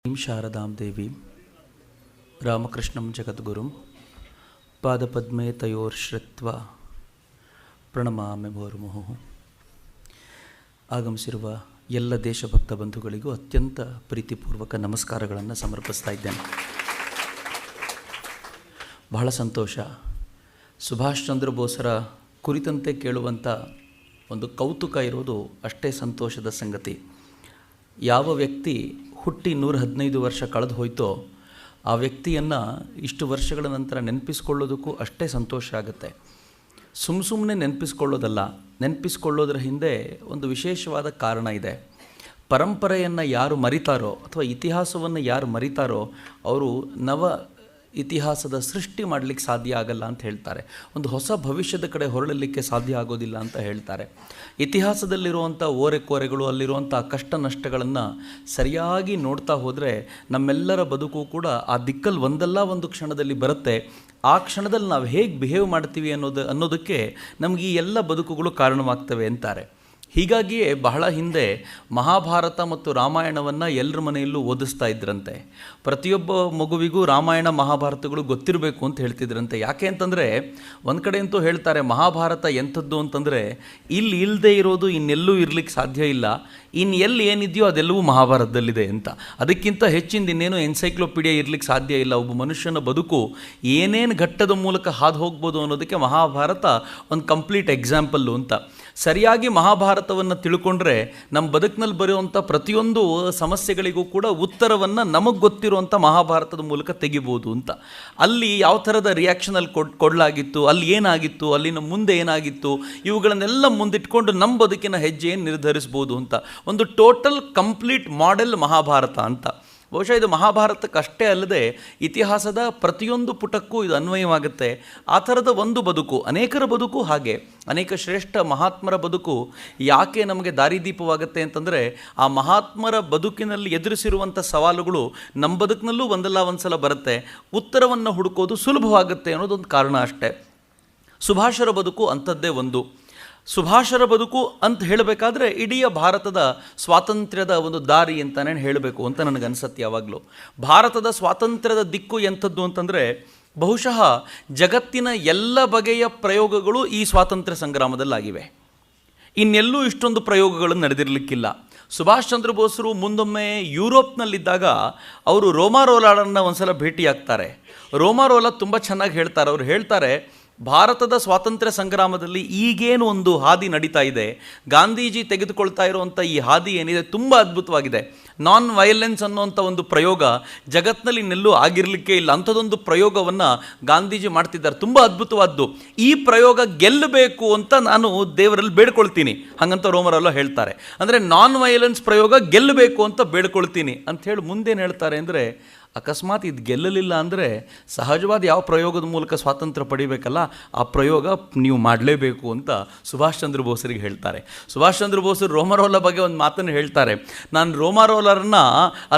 ಶಾರದಾಂ ದೇವಿ ರಾಮಕೃಷ್ಣಂ ಜಗದ್ಗುರುಂ ಪಾದಪದ್ಮೇ ತಯೋರ್ಶ್ರಿತ್ವ ಪ್ರಣಮಾಮಿ ಮುಹುರ್ಮುಹುಃ. ಆಗಮಿಸಿರುವ ಎಲ್ಲ ದೇಶಭಕ್ತ ಬಂಧುಗಳಿಗೂ ಅತ್ಯಂತ ಪ್ರೀತಿಪೂರ್ವಕ ನಮಸ್ಕಾರಗಳನ್ನು ಸಮರ್ಪಿಸ್ತಾ ಇದ್ದೇನೆ. ಬಹಳ ಸಂತೋಷ. ಸುಭಾಷ್ ಚಂದ್ರ ಬೋಸರ ಕುರಿತಂತೆ ಕೇಳುವಂಥ ಒಂದು ಕೌತುಕ ಇರೋದು ಅಷ್ಟೇ ಸಂತೋಷದ ಸಂಗತಿ. ಯಾವ ವ್ಯಕ್ತಿ ಹುಟ್ಟಿ 115 ವರ್ಷ ಕಳೆದು ಹೋಯ್ತೋ ಆ ವ್ಯಕ್ತಿಯನ್ನು ಇಷ್ಟು ವರ್ಷಗಳ ನಂತರ ನೆನಪಿಸ್ಕೊಳ್ಳೋದಕ್ಕೂ ಅಷ್ಟೇ ಸಂತೋಷ ಆಗುತ್ತೆ. ಸುಮ್ಮನೆ ನೆನಪಿಸ್ಕೊಳ್ಳೋದಲ್ಲ, ನೆನಪಿಸ್ಕೊಳ್ಳೋದ್ರ ಹಿಂದೆ ಒಂದು ವಿಶೇಷವಾದ ಕಾರಣ ಇದೆ. ಪರಂಪರೆಯನ್ನು ಯಾರು ಮರಿತಾರೋ ಅಥವಾ ಇತಿಹಾಸವನ್ನು ಯಾರು ಮರಿತಾರೋ ಅವರು ನವ ಇತಿಹಾಸದ ಸೃಷ್ಟಿ ಮಾಡಲಿಕ್ಕೆ ಸಾಧ್ಯ ಆಗಲ್ಲ ಅಂತ ಹೇಳ್ತಾರೆ. ಒಂದು ಹೊಸ ಭವಿಷ್ಯದ ಕಡೆ ಹೊರಳಲಿಕ್ಕೆ ಸಾಧ್ಯ ಆಗೋದಿಲ್ಲ ಅಂತ ಹೇಳ್ತಾರೆ. ಇತಿಹಾಸದಲ್ಲಿರುವಂಥ ಓರೆಕೋರೆಗಳು, ಅಲ್ಲಿರುವಂಥ ಕಷ್ಟ ನಷ್ಟಗಳನ್ನು ಸರಿಯಾಗಿ ನೋಡ್ತಾ ಹೋದರೆ ನಮ್ಮೆಲ್ಲರ ಬದುಕು ಕೂಡ ಆ ದಿಕ್ಕಲ್ಲಿ ಒಂದಲ್ಲ ಒಂದು ಕ್ಷಣದಲ್ಲಿ ಬರುತ್ತೆ. ಆ ಕ್ಷಣದಲ್ಲಿ ನಾವು ಹೇಗೆ ಬಿಹೇವ್ ಮಾಡ್ತೀವಿ ಅನ್ನೋದಕ್ಕೆ ನಮಗೆ ಈ ಎಲ್ಲ ಬದುಕುಗಳು ಕಾರಣವಾಗ್ತವೆ ಅಂತಾರೆ. ಹೀಗಾಗಿಯೇ ಬಹಳ ಹಿಂದೆ ಮಹಾಭಾರತ ಮತ್ತು ರಾಮಾಯಣವನ್ನು ಎಲ್ಲರ ಮನೆಯಲ್ಲೂ ಓದಿಸ್ತಾ ಇದ್ರಂತೆ. ಪ್ರತಿಯೊಬ್ಬ ಮಗುವಿಗೂ ರಾಮಾಯಣ ಮಹಾಭಾರತಗಳು ಗೊತ್ತಿರಬೇಕು ಅಂತ ಹೇಳ್ತಿದ್ರಂತೆ. ಯಾಕೆ ಅಂತಂದರೆ ಒಂದು ಕಡೆ ಅಂತೂ ಹೇಳ್ತಾರೆ ಮಹಾಭಾರತ ಎಂಥದ್ದು ಅಂತಂದರೆ ಇಲ್ಲಿ ಇಲ್ಲದೆ ಇರೋದು ಇನ್ನೆಲ್ಲೂ ಇರಲಿಕ್ಕೆ ಸಾಧ್ಯ ಇಲ್ಲ, ಎಲ್ಲಿ ಏನಿದೆಯೋ ಅದೆಲ್ಲವೂ ಮಹಾಭಾರತದಲ್ಲಿದೆ ಅಂತ. ಅದಕ್ಕಿಂತ ಹೆಚ್ಚಿಂದ ಇನ್ನೇನು ಎನ್ಸೈಕ್ಲೋಪೀಡಿಯಾ ಇರಲಿಕ್ಕೆ ಸಾಧ್ಯ ಇಲ್ಲ. ಒಬ್ಬ ಮನುಷ್ಯನ ಬದುಕು ಏನೇನು ಘಟ್ಟದ ಮೂಲಕ ಹಾದು ಹೋಗ್ಬೋದು ಅನ್ನೋದಕ್ಕೆ ಮಹಾಭಾರತ ಒಂದು ಕಂಪ್ಲೀಟ್ ಎಕ್ಸಾಂಪಲ್ಲು ಅಂತ. ಸರಿಯಾಗಿ ಮಹಾಭಾರತವನ್ನು ತಿಳ್ಕೊಂಡ್ರೆ ನಮ್ಮ ಬದುಕಿನಲ್ಲಿ ಬರುವಂಥ ಪ್ರತಿಯೊಂದು ಸಮಸ್ಯೆಗಳಿಗೂ ಕೂಡ ಉತ್ತರವನ್ನು ನಮಗೆ ಗೊತ್ತಿರುವಂಥ ಮಹಾಭಾರತದ ಮೂಲಕ ತೆಗಿಬೋದು ಅಂತ. ಅಲ್ಲಿ ಯಾವ ಥರದ ರಿಯಾಕ್ಷನಲ್ಲಿ ಕೊಡಲಾಗಿತ್ತು, ಅಲ್ಲಿ ಏನಾಗಿತ್ತು, ಅಲ್ಲಿನ ಮುಂದೆ ಏನಾಗಿತ್ತು, ಇವುಗಳನ್ನೆಲ್ಲ ಮುಂದಿಟ್ಕೊಂಡು ನಮ್ಮ ಬದುಕಿನ ಹೆಜ್ಜೆಯನ್ನು ನಿರ್ಧರಿಸ್ಬೋದು ಅಂತ. ಒಂದು ಟೋಟಲ್ ಕಂಪ್ಲೀಟ್ ಮಾಡೆಲ್ ಮಹಾಭಾರತ ಅಂತ. ಬಹುಶಃ ಇದು ಮಹಾಭಾರತಕ್ಕಷ್ಟೇ ಅಲ್ಲದೆ ಇತಿಹಾಸದ ಪ್ರತಿಯೊಂದು ಪುಟಕ್ಕೂ ಇದು ಅನ್ವಯವಾಗುತ್ತೆ. ಆ ಥರದ ಒಂದು ಬದುಕು, ಅನೇಕರ ಬದುಕು ಹಾಗೆ, ಅನೇಕ ಶ್ರೇಷ್ಠ ಮಹಾತ್ಮರ ಬದುಕು ಯಾಕೆ ನಮಗೆ ದಾರಿದೀಪವಾಗುತ್ತೆ ಅಂತಂದರೆ ಆ ಮಹಾತ್ಮರ ಬದುಕಿನಲ್ಲಿ ಎದುರಿಸಿರುವಂಥ ಸವಾಲುಗಳು ನಮ್ಮ ಬದುಕಿನಲ್ಲೂ ಒಂದಲ್ಲ ಒಂದು ಸಲ ಬರುತ್ತೆ. ಉತ್ತರವನ್ನು ಹುಡುಕೋದು ಸುಲಭವಾಗುತ್ತೆ ಅನ್ನೋದೊಂದು ಕಾರಣ ಅಷ್ಟೇ. ಸುಭಾಷರ ಬದುಕು ಅಂಥದ್ದೇ ಒಂದು. ಸುಭಾಷರ ಬದುಕು ಅಂತ ಹೇಳಬೇಕಾದ್ರೆ ಇಡೀ ಭಾರತದ ಸ್ವಾತಂತ್ರ್ಯದ ಒಂದು ದಾರಿ ಅಂತಲೇ ಹೇಳಬೇಕು ಅಂತ ನನಗನ್ಸತ್ತೆ. ಯಾವಾಗಲೂ ಭಾರತದ ಸ್ವಾತಂತ್ರ್ಯದ ದಿಕ್ಕು ಎಂಥದ್ದು ಅಂತಂದರೆ ಬಹುಶಃ ಜಗತ್ತಿನ ಎಲ್ಲ ಬಗೆಯ ಪ್ರಯೋಗಗಳು ಈ ಸ್ವಾತಂತ್ರ್ಯ ಸಂಗ್ರಾಮದಲ್ಲಾಗಿವೆ. ಇನ್ನೆಲ್ಲೂ ಇಷ್ಟೊಂದು ಪ್ರಯೋಗಗಳು ನಡೆದಿರಲಿಕ್ಕಿಲ್ಲ. ಸುಭಾಷ್ ಚಂದ್ರ ಬೋಸರು ಮುಂದೊಮ್ಮೆ ಯುರೋಪ್ನಲ್ಲಿದ್ದಾಗ ಅವರು ರೋಮಾರೋಲಾಳನ್ನು ಒಂದು ಸಲ ಭೇಟಿಯಾಗ್ತಾರೆ. ರೋಮಾರೋಲಾ ತುಂಬ ಚೆನ್ನಾಗಿ ಹೇಳ್ತಾರೆ. ಅವರು ಹೇಳ್ತಾರೆ, ಭಾರತದ ಸ್ವಾತಂತ್ರ್ಯ ಸಂಗ್ರಾಮದಲ್ಲಿ ಈಗೇನು ಒಂದು ಹಾದಿ ನಡೀತಾ ಇದೆ, ಗಾಂಧೀಜಿ ತೆಗೆದುಕೊಳ್ತಾ ಇರುವಂಥ ಈ ಹಾದಿ ಏನಿದೆ ತುಂಬ ಅದ್ಭುತವಾಗಿದೆ. ನಾನ್ ವೈಲೆನ್ಸ್ ಅನ್ನೋಂಥ ಒಂದು ಪ್ರಯೋಗ ಜಗತ್ತಿನಲ್ಲಿ ಇನ್ನೆಲ್ಲೂ ಆಗಿರಲಿಕ್ಕೆ ಇಲ್ಲ. ಅಂಥದ್ದೊಂದು ಪ್ರಯೋಗವನ್ನು ಗಾಂಧೀಜಿ ಮಾಡ್ತಿದ್ದಾರೆ, ತುಂಬ ಅದ್ಭುತವಾದ್ದು. ಈ ಪ್ರಯೋಗ ಗೆಲ್ಲಬೇಕು ಅಂತ ನಾನು ದೇವರಲ್ಲಿ ಬೇಡ್ಕೊಳ್ತೀನಿ ಹಾಗಂತ ರೋಮರೆಲ್ಲ ಹೇಳ್ತಾರೆ. ಅಂದರೆ ನಾನ್ ವೈಲೆನ್ಸ್ ಪ್ರಯೋಗ ಗೆಲ್ಲಬೇಕು ಅಂತ ಬೇಡ್ಕೊಳ್ತೀನಿ ಅಂಥೇಳಿ ಮುಂದೇನು ಹೇಳ್ತಾರೆ ಅಂದರೆ ಅಕಸ್ಮಾತ್ ಇದು ಗೆಲ್ಲಲಿಲ್ಲ ಅಂದರೆ ಸಹಜವಾದ ಯಾವ ಪ್ರಯೋಗದ ಮೂಲಕ ಸ್ವಾತಂತ್ರ್ಯ ಪಡಿಬೇಕಲ್ಲ ಆ ಪ್ರಯೋಗ ನೀವು ಮಾಡಲೇಬೇಕು ಅಂತ ಸುಭಾಷ್ ಚಂದ್ರ ಬೋಸರಿಗೆ ಹೇಳ್ತಾರೆ. ಸುಭಾಷ್ ಚಂದ್ರ ಬೋಸರು ರೋಮಾರೋಲಾ ಬಗ್ಗೆ ಒಂದು ಮಾತನ್ನು ಹೇಳ್ತಾರೆ, ನಾನು ರೋಮಾರೋಲರನ್ನ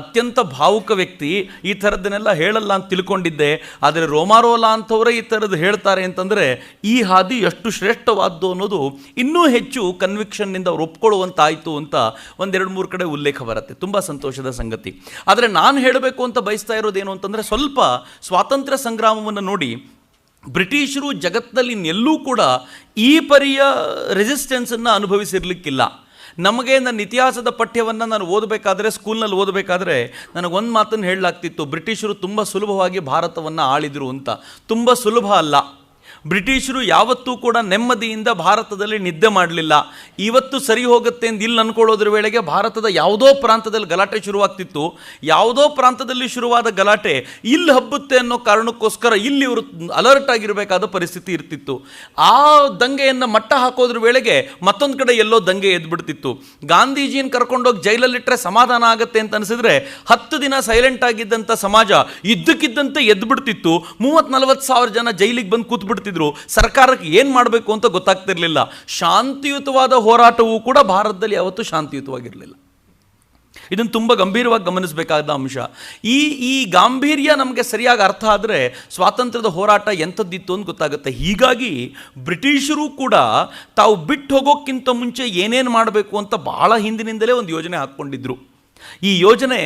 ಅತ್ಯಂತ ಭಾವುಕ ವ್ಯಕ್ತಿ, ಈ ಥರದ್ದನ್ನೆಲ್ಲ ಹೇಳಲ್ಲ ಅಂತ ತಿಳ್ಕೊಂಡಿದ್ದೆ, ಆದರೆ ರೋಮಾರೋಲಾ ಅಂಥವರೇ ಈ ಥರದ್ದು ಹೇಳ್ತಾರೆ ಅಂತಂದರೆ ಈ ಹಾದಿ ಎಷ್ಟು ಶ್ರೇಷ್ಠವಾದ್ದು ಅನ್ನೋದು ಇನ್ನೂ ಹೆಚ್ಚು ಕನ್ವಿಕ್ಷನ್ನಿಂದ ಅವ್ರು ಒಪ್ಕೊಳ್ಳುವಂತಾಯಿತು ಅಂತ 1-2-3 ಕಡೆ ಉಲ್ಲೇಖ ಬರುತ್ತೆ. ತುಂಬ ಸಂತೋಷದ ಸಂಗತಿ. ಆದರೆ ನಾನು ಹೇಳಬೇಕು ಅಂತ ಬಯಸ್ತಾ ಇರೋದೇನು ಅಂತಂದರೆ ಸ್ವಲ್ಪ ಸ್ವಾತಂತ್ರ್ಯ ಸಂಗ್ರಾಮವನ್ನು ನೋಡಿ. ಬ್ರಿಟಿಷರು ಜಗತ್ತಿನಲ್ಲಿ ಇನ್ನೆಲ್ಲೂ ಕೂಡ ಈ ಪರಿಯ ರೆಸಿಸ್ಟೆನ್ಸನ್ನು ಅನುಭವಿಸಿರಲಿಕ್ಕಿಲ್ಲ. ನಮಗೆ ನನ್ನ ಇತಿಹಾಸದ ಪಠ್ಯವನ್ನು ನಾನು ಓದಬೇಕಾದ್ರೆ, ಸ್ಕೂಲ್ನಲ್ಲಿ ಓದಬೇಕಾದ್ರೆ ನನಗೊಂದು ಮಾತನ್ನು ಹೇಳಲಾಗ್ತಿತ್ತು, ಬ್ರಿಟಿಷರು ತುಂಬ ಸುಲಭವಾಗಿ ಭಾರತವನ್ನು ಆಳಿದರು ಅಂತ. ತುಂಬ ಸುಲಭ ಅಲ್ಲ. ಬ್ರಿಟಿಷರು ಯಾವತ್ತೂ ಕೂಡ ನೆಮ್ಮದಿಯಿಂದ ಭಾರತದಲ್ಲಿ ನಿದ್ದೆ ಮಾಡಲಿಲ್ಲ. ಇವತ್ತು ಸರಿ ಹೋಗುತ್ತೆ ಅಂತ ಇಲ್ಲಿ ಅಂದ್ಕೊಳ್ಳೋದ್ರ ವೇಳೆಗೆ ಭಾರತದ ಯಾವುದೋ ಪ್ರಾಂತದಲ್ಲಿ ಗಲಾಟೆ ಶುರುವಾಗ್ತಿತ್ತು. ಯಾವುದೋ ಪ್ರಾಂತದಲ್ಲಿ ಶುರುವಾದ ಗಲಾಟೆ ಇಲ್ಲಿ ಹಬ್ಬುತ್ತೆ ಅನ್ನೋ ಕಾರಣಕ್ಕೋಸ್ಕರ ಇಲ್ಲಿ ಇವರು ಅಲರ್ಟ್ ಆಗಿರಬೇಕಾದ ಪರಿಸ್ಥಿತಿ ಇರ್ತಿತ್ತು. ಆ ದಂಗೆಯನ್ನು ಮಟ್ಟ ಹಾಕೋದ್ರ ವೇಳೆಗೆ ಮತ್ತೊಂದು ಕಡೆ ಎಲ್ಲೋ ದಂಗೆ ಎದ್ಬಿಡ್ತಿತ್ತು. ಗಾಂಧೀಜಿಯನ್ನು ಕರ್ಕೊಂಡೋಗಿ ಜೈಲಲ್ಲಿಟ್ಟರೆ ಸಮಾಧಾನ ಆಗುತ್ತೆ ಅಂತ ಅನಿಸಿದ್ರೆ 10 ದಿನ ಸೈಲೆಂಟ್ ಆಗಿದ್ದಂಥ ಸಮಾಜ ಇದ್ದಕ್ಕಿದ್ದಂತೆ ಎದ್ಬಿಡ್ತಿತ್ತು. 30-40 ಸಾವಿರ ಜನ ಜೈಲಿಗೆ ಬಂದು ಕೂತ್ಬಿಡ್ತಿದ್ರು. ಸರ್ಕಾರಕ್ಕೆ ಏನು ಮಾಡಬೇಕು ಅಂತ ಗೊತ್ತಾಗ್ತಿರ್ಲಿಲ್ಲ. ಶಾಂತಿಯುತವಾದ ಹೋರಾಟವೂ ಕೂಡ ಭಾರತದಲ್ಲಿ ಯಾವತ್ತೂ ಶಾಂತಿಯುತವಾಗಿರಲಿಲ್ಲ. ಇದನ್ನು ತುಂಬ ಗಂಭೀರವಾಗಿ ಗಮನಿಸಬೇಕಾದ ಅಂಶ. ಈ ಗಾಂಭೀರ್ಯ ನಮಗೆ ಸರಿಯಾಗಿ ಅರ್ಥ ಆದರೆ ಸ್ವಾತಂತ್ರ್ಯದ ಹೋರಾಟ ಎಂಥದ್ದಿತ್ತು ಅಂತ ಗೊತ್ತಾಗುತ್ತೆ. ಹೀಗಾಗಿ ಬ್ರಿಟಿಷರು ಕೂಡ ತಾವು ಬಿಟ್ಟು ಹೋಗೋಕ್ಕಿಂತ ಮುಂಚೆ ಏನೇನು ಮಾಡಬೇಕು ಅಂತ ಬಹಳ ಹಿಂದಿನಿಂದಲೇ ಒಂದು ಯೋಜನೆ ಹಾಕ್ಕೊಂಡಿದ್ರು. ಈ ಯೋಜನೆ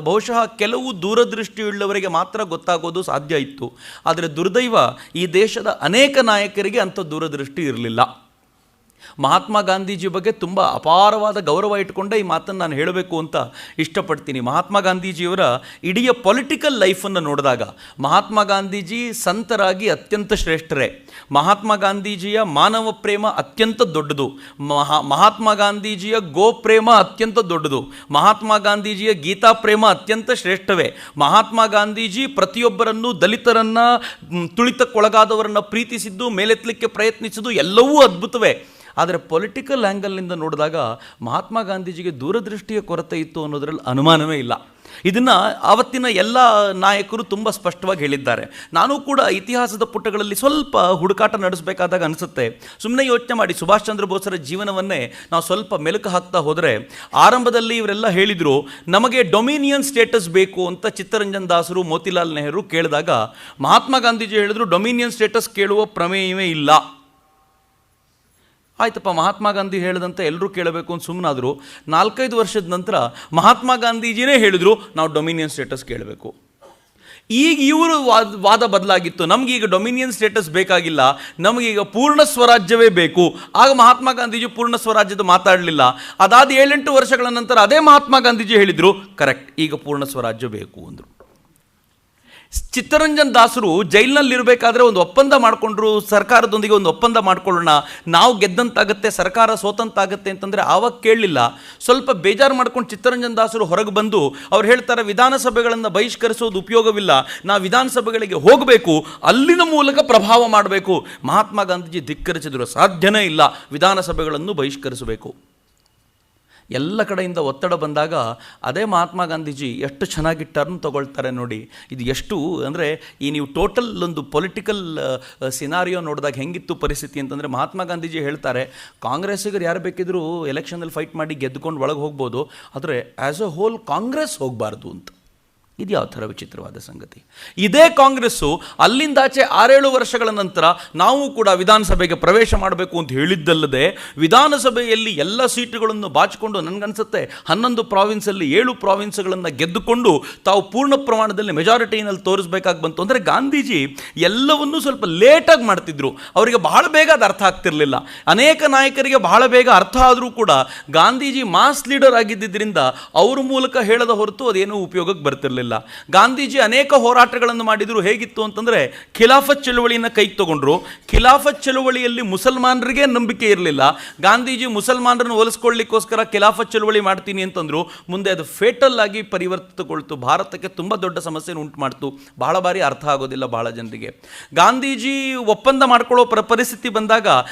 ಬಹುಶಃ ಕೆಲವು ದೂರದೃಷ್ಟಿಯುಳ್ಳವರಿಗೆ ಮಾತ್ರ ಗೊತ್ತಾಗೋದು ಸಾಧ್ಯ ಇತ್ತು. ಆದರೆ ದುರ್ದೈವ ಈ ದೇಶದ ಅನೇಕ ನಾಯಕರಿಗೆ ಅಂಥ ದೂರದೃಷ್ಟಿ ಇರಲಿಲ್ಲ. ಮಹಾತ್ಮ ಗಾಂಧೀಜಿ ಬಗ್ಗೆ ತುಂಬ ಅಪಾರವಾದ ಗೌರವ ಇಟ್ಕೊಂಡೆ ಈ ಮಾತನ್ನು ನಾನು ಹೇಳಬೇಕು ಅಂತ ಇಷ್ಟಪಡ್ತೀನಿ. ಮಹಾತ್ಮ ಗಾಂಧೀಜಿಯವರ ಇಡೀ ಪೊಲಿಟಿಕಲ್ ಲೈಫನ್ನು ನೋಡಿದಾಗ ಮಹಾತ್ಮ ಗಾಂಧೀಜಿ ಸಂತರಾಗಿ ಅತ್ಯಂತ ಶ್ರೇಷ್ಠರೇ. ಮಹಾತ್ಮ ಗಾಂಧೀಜಿಯ ಮಾನವ ಪ್ರೇಮ ಅತ್ಯಂತ ದೊಡ್ಡದು. ಮಹಾತ್ಮ ಗಾಂಧೀಜಿಯ ಗೋಪ್ರೇಮ ಅತ್ಯಂತ ದೊಡ್ಡದು. ಮಹಾತ್ಮ ಗಾಂಧೀಜಿಯ ಗೀತಾ ಪ್ರೇಮ ಅತ್ಯಂತ ಶ್ರೇಷ್ಠವೇ. ಮಹಾತ್ಮ ಗಾಂಧೀಜಿ ಪ್ರತಿಯೊಬ್ಬರನ್ನು, ದಲಿತರನ್ನು, ತುಳಿತಕ್ಕೊಳಗಾದವರನ್ನು ಪ್ರೀತಿಸಿದ್ದು, ಮೇಲೆತ್ತಲಿಕ್ಕೆ ಪ್ರಯತ್ನಿಸಿದ್ದು ಎಲ್ಲವೂ ಅದ್ಭುತವೇ. ಆದರೆ ಪೊಲಿಟಿಕಲ್ ಆ್ಯಂಗಲ್ನಿಂದ ನೋಡಿದಾಗ ಮಹಾತ್ಮ ಗಾಂಧೀಜಿಗೆ ದೂರದೃಷ್ಟಿಯ ಕೊರತೆ ಇತ್ತು ಅನ್ನೋದರಲ್ಲಿ ಅನುಮಾನವೇ ಇಲ್ಲ. ಇದನ್ನು ಆವತ್ತಿನ ಎಲ್ಲ ನಾಯಕರು ತುಂಬ ಸ್ಪಷ್ಟವಾಗಿ ಹೇಳಿದ್ದಾರೆ. ನಾನು ಕೂಡ ಇತಿಹಾಸದ ಪುಟಗಳಲ್ಲಿ ಸ್ವಲ್ಪ ಹುಡುಕಾಟ ನಡೆಸಬೇಕಾದಾಗ ಅನಿಸುತ್ತೆ, ಸುಮ್ಮನೆ ಯೋಚನೆ ಮಾಡಿ, ಸುಭಾಷ್ ಚಂದ್ರ ಬೋಸರ ಜೀವನವನ್ನೇ ನಾವು ಸ್ವಲ್ಪ ಮೆಲುಕು ಹಾಕ್ತಾ ಹೋದರೆ, ಆರಂಭದಲ್ಲಿ ಇವರೆಲ್ಲ ಹೇಳಿದರು ನಮಗೆ ಡೊಮಿನಿಯನ್ ಸ್ಟೇಟಸ್ ಬೇಕು ಅಂತ ಚಿತ್ತರಂಜನ್ ದಾಸರು, ಮೋತಿಲಾಲ್ ನೆಹರು ಕೇಳಿದಾಗ ಮಹಾತ್ಮ ಗಾಂಧೀಜಿ ಹೇಳಿದ್ರು ಡೊಮಿನಿಯನ್ ಸ್ಟೇಟಸ್ ಕೇಳುವ ಪ್ರಮೇಯವೇ ಇಲ್ಲ. ಆಯ್ತಪ್ಪ, ಮಹಾತ್ಮ ಗಾಂಧಿ ಹೇಳಿದಂತೆ ಎಲ್ಲರೂ ಕೇಳಬೇಕು ಅಂತ ಸುಮ್ಮನಾದರು. 4-5 ವರ್ಷದ ನಂತರ ಮಹಾತ್ಮ ಗಾಂಧೀಜಿನೇ ಹೇಳಿದರು ನಾವು ಡೊಮಿನಿಯನ್ ಸ್ಟೇಟಸ್ ಕೇಳಬೇಕು. ಈಗ ಇವರು ವಾದ ಬದಲಾಗಿತ್ತು, ನಮಗೀಗ ಡೊಮಿನಿಯನ್ ಸ್ಟೇಟಸ್ ಬೇಕಾಗಿಲ್ಲ, ನಮಗೀಗ ಪೂರ್ಣ ಸ್ವರಾಜ್ಯವೇ ಬೇಕು. ಆಗ ಮಹಾತ್ಮ ಗಾಂಧೀಜಿ ಪೂರ್ಣ ಸ್ವರಾಜ್ಯದ ಮಾತಾಡಲಿಲ್ಲ. ಅದಾದ 7-8 ವರ್ಷಗಳ ನಂತರ ಅದೇ ಮಹಾತ್ಮ ಗಾಂಧೀಜಿ ಹೇಳಿದರು ಕರೆಕ್ಟ್, ಈಗ ಪೂರ್ಣ ಸ್ವರಾಜ್ಯ ಬೇಕು ಅಂದರು. ಚಿತ್ತರಂಜನ್ ದಾಸರು ಜೈಲಿನಲ್ಲಿರಬೇಕಾದ್ರೆ ಒಂದು ಒಪ್ಪಂದ ಮಾಡಿಕೊಂಡ್ರು, ಸರ್ಕಾರದೊಂದಿಗೆ ಒಂದು ಒಪ್ಪಂದ ಮಾಡ್ಕೊಳ್ಳೋಣ, ನಾವು ಗೆದ್ದಂತಾಗತ್ತೆ, ಸರ್ಕಾರ ಸೋತಂತಾಗತ್ತೆ ಅಂತಂದರೆ ಆವಾಗ ಕೇಳಲಿಲ್ಲ. ಸ್ವಲ್ಪ ಬೇಜಾರು ಮಾಡ್ಕೊಂಡು ಚಿತ್ತರಂಜನ್ ದಾಸರು ಹೊರಗೆ ಬಂದು ಅವ್ರು ಹೇಳ್ತಾರೆ ವಿಧಾನಸಭೆಗಳನ್ನು ಬಹಿಷ್ಕರಿಸೋದು ಉಪಯೋಗವಿಲ್ಲ, ನಾವು ವಿಧಾನಸಭೆಗಳಿಗೆ ಹೋಗಬೇಕು, ಅಲ್ಲಿನ ಮೂಲಕ ಪ್ರಭಾವ ಮಾಡಬೇಕು. ಮಹಾತ್ಮ ಗಾಂಧೀಜಿ ಧಿಕ್ಕರಿಸಿದ್ರು, ಸಾಧ್ಯನೇ ಇಲ್ಲ, ವಿಧಾನಸಭೆಗಳನ್ನು ಬಹಿಷ್ಕರಿಸಬೇಕು. ಎಲ್ಲ ಕಡೆಯಿಂದ ಒತ್ತಡ ಬಂದಾಗ ಅದೇ ಮಹಾತ್ಮ ಗಾಂಧೀಜಿ ಎಷ್ಟು ಚೆನ್ನಾಗಿ ಟರ್ನ್ ತಗೊಳ್ತಾರೆ ನೋಡಿ. ಇದು ಎಷ್ಟು ಅಂದರೆ ಈ ನೀವು ಟೋಟಲ್ ಒಂದು ಪೊಲಿಟಿಕಲ್ ಸಿನಾರಿಯೋ ನೋಡಿದಾಗ ಹೆಂಗಿತ್ತು ಪರಿಸ್ಥಿತಿ ಅಂತಂದರೆ, ಮಹಾತ್ಮ ಗಾಂಧೀಜಿ ಹೇಳ್ತಾರೆ ಕಾಂಗ್ರೆಸ್ಸಿಗರು ಯಾರು ಬೇಕಿದ್ರೂ ಎಲೆಕ್ಷನಲ್ಲಿ ಫೈಟ್ ಮಾಡಿ ಗೆದ್ದುಕೊಂಡು ಒಳಗೆ ಹೋಗ್ಬೋದು, ಆದರೆ ಆ್ಯಸ್ ಎ ಹೋಲ್ ಕಾಂಗ್ರೆಸ್ ಹೋಗಬಾರ್ದು ಅಂತ. ಇದು ಯಾವ ಥರ ವಿಚಿತ್ರವಾದ ಸಂಗತಿ. ಇದೇ ಕಾಂಗ್ರೆಸ್ಸು ಅಲ್ಲಿಂದಾಚೆ 6-7 ವರ್ಷಗಳ ನಂತರ ನಾವು ಕೂಡ ವಿಧಾನಸಭೆಗೆ ಪ್ರವೇಶ ಮಾಡಬೇಕು ಅಂತ ಹೇಳಿದ್ದಲ್ಲದೆ, ವಿಧಾನಸಭೆಯಲ್ಲಿ ಎಲ್ಲ ಸೀಟುಗಳನ್ನು ಬಾಚಿಕೊಂಡು ನನಗನ್ಸುತ್ತೆ 11 ಪ್ರಾವಿನ್ಸಲ್ಲಿ 7 ಪ್ರಾವಿನ್ಸ್ಗಳನ್ನು ಗೆದ್ದುಕೊಂಡು ತಾವು ಪೂರ್ಣ ಪ್ರಮಾಣದಲ್ಲಿ ಮೆಜಾರಿಟಿನಲ್ಲಿ ತೋರಿಸಬೇಕಾಗಿ ಬಂತು. ಅಂದರೆ ಗಾಂಧೀಜಿ ಎಲ್ಲವನ್ನೂ ಸ್ವಲ್ಪ ಲೇಟಾಗಿ ಮಾಡ್ತಿದ್ರು, ಅವರಿಗೆ ಬಹಳ ಬೇಗ ಅದು ಅರ್ಥ ಆಗ್ತಿರಲಿಲ್ಲ. ಅನೇಕ ನಾಯಕರಿಗೆ ಬಹಳ ಬೇಗ ಅರ್ಥ ಆದರೂ ಕೂಡ ಗಾಂಧೀಜಿ ಮಾಸ್ ಲೀಡರ್ ಆಗಿದ್ದರಿಂದ ಅವ್ರ ಮೂಲಕ ಹೇಳದ ಹೊರತು ಅದೇನೂ ಉಪಯೋಗಕ್ಕೆ ಬರ್ತಿರಲಿಲ್ಲ. ಗಾಂಧೀಜಿ ಅನೇಕ ಹೋರಾಟಗಳನ್ನು ಮಾಡಿದ್ರು. ಹೇಗಿತ್ತು ಅಂತಂದರೆ, ಖಿಲಾಫತ್ ಚಳುವಳಿಯನ್ನು ಕೈಗೆ ತಗೊಂಡ್ರು. ಖಿಲಾಫತ್ ಚಳುವಳಿಯಲ್ಲಿ ಮುಸಲ್ಮಾನರಿಗೆ ನಂಬಿಕೆ ಇರಲಿಲ್ಲ. ಗಾಂಧೀಜಿ ಮುಸಲ್ಮಾನರನ್ನು ಹೋಲಿಸ್ಕೊಳ್ಳಿಕ್ಕೋಸ್ಕರ ಖಿಲಾಫತ್ ಚಳುವಳಿ ಮಾಡ್ತೀನಿ ಅಂತಂದರು. ಮುಂದೆ ಅದು ಫೇಟಲ್ ಆಗಿ ಪರಿವರ್ತಿತಗೊಳ್ತು, ಭಾರತಕ್ಕೆ ತುಂಬ ದೊಡ್ಡ ಸಮಸ್ಯೆಯನ್ನು ಉಂಟು ಮಾಡ್ತು. ಬಹಳ ಬಾರಿ ಅರ್ಥ ಆಗೋದಿಲ್ಲ ಬಹಳ ಜನರಿಗೆ. ಗಾಂಧೀಜಿ ಒಪ್ಪಂದ ಮಾಡ್ಕೊಳ್ಳೋ ಪರಿಸ್ಥಿತಿ ಬಂದಾಗ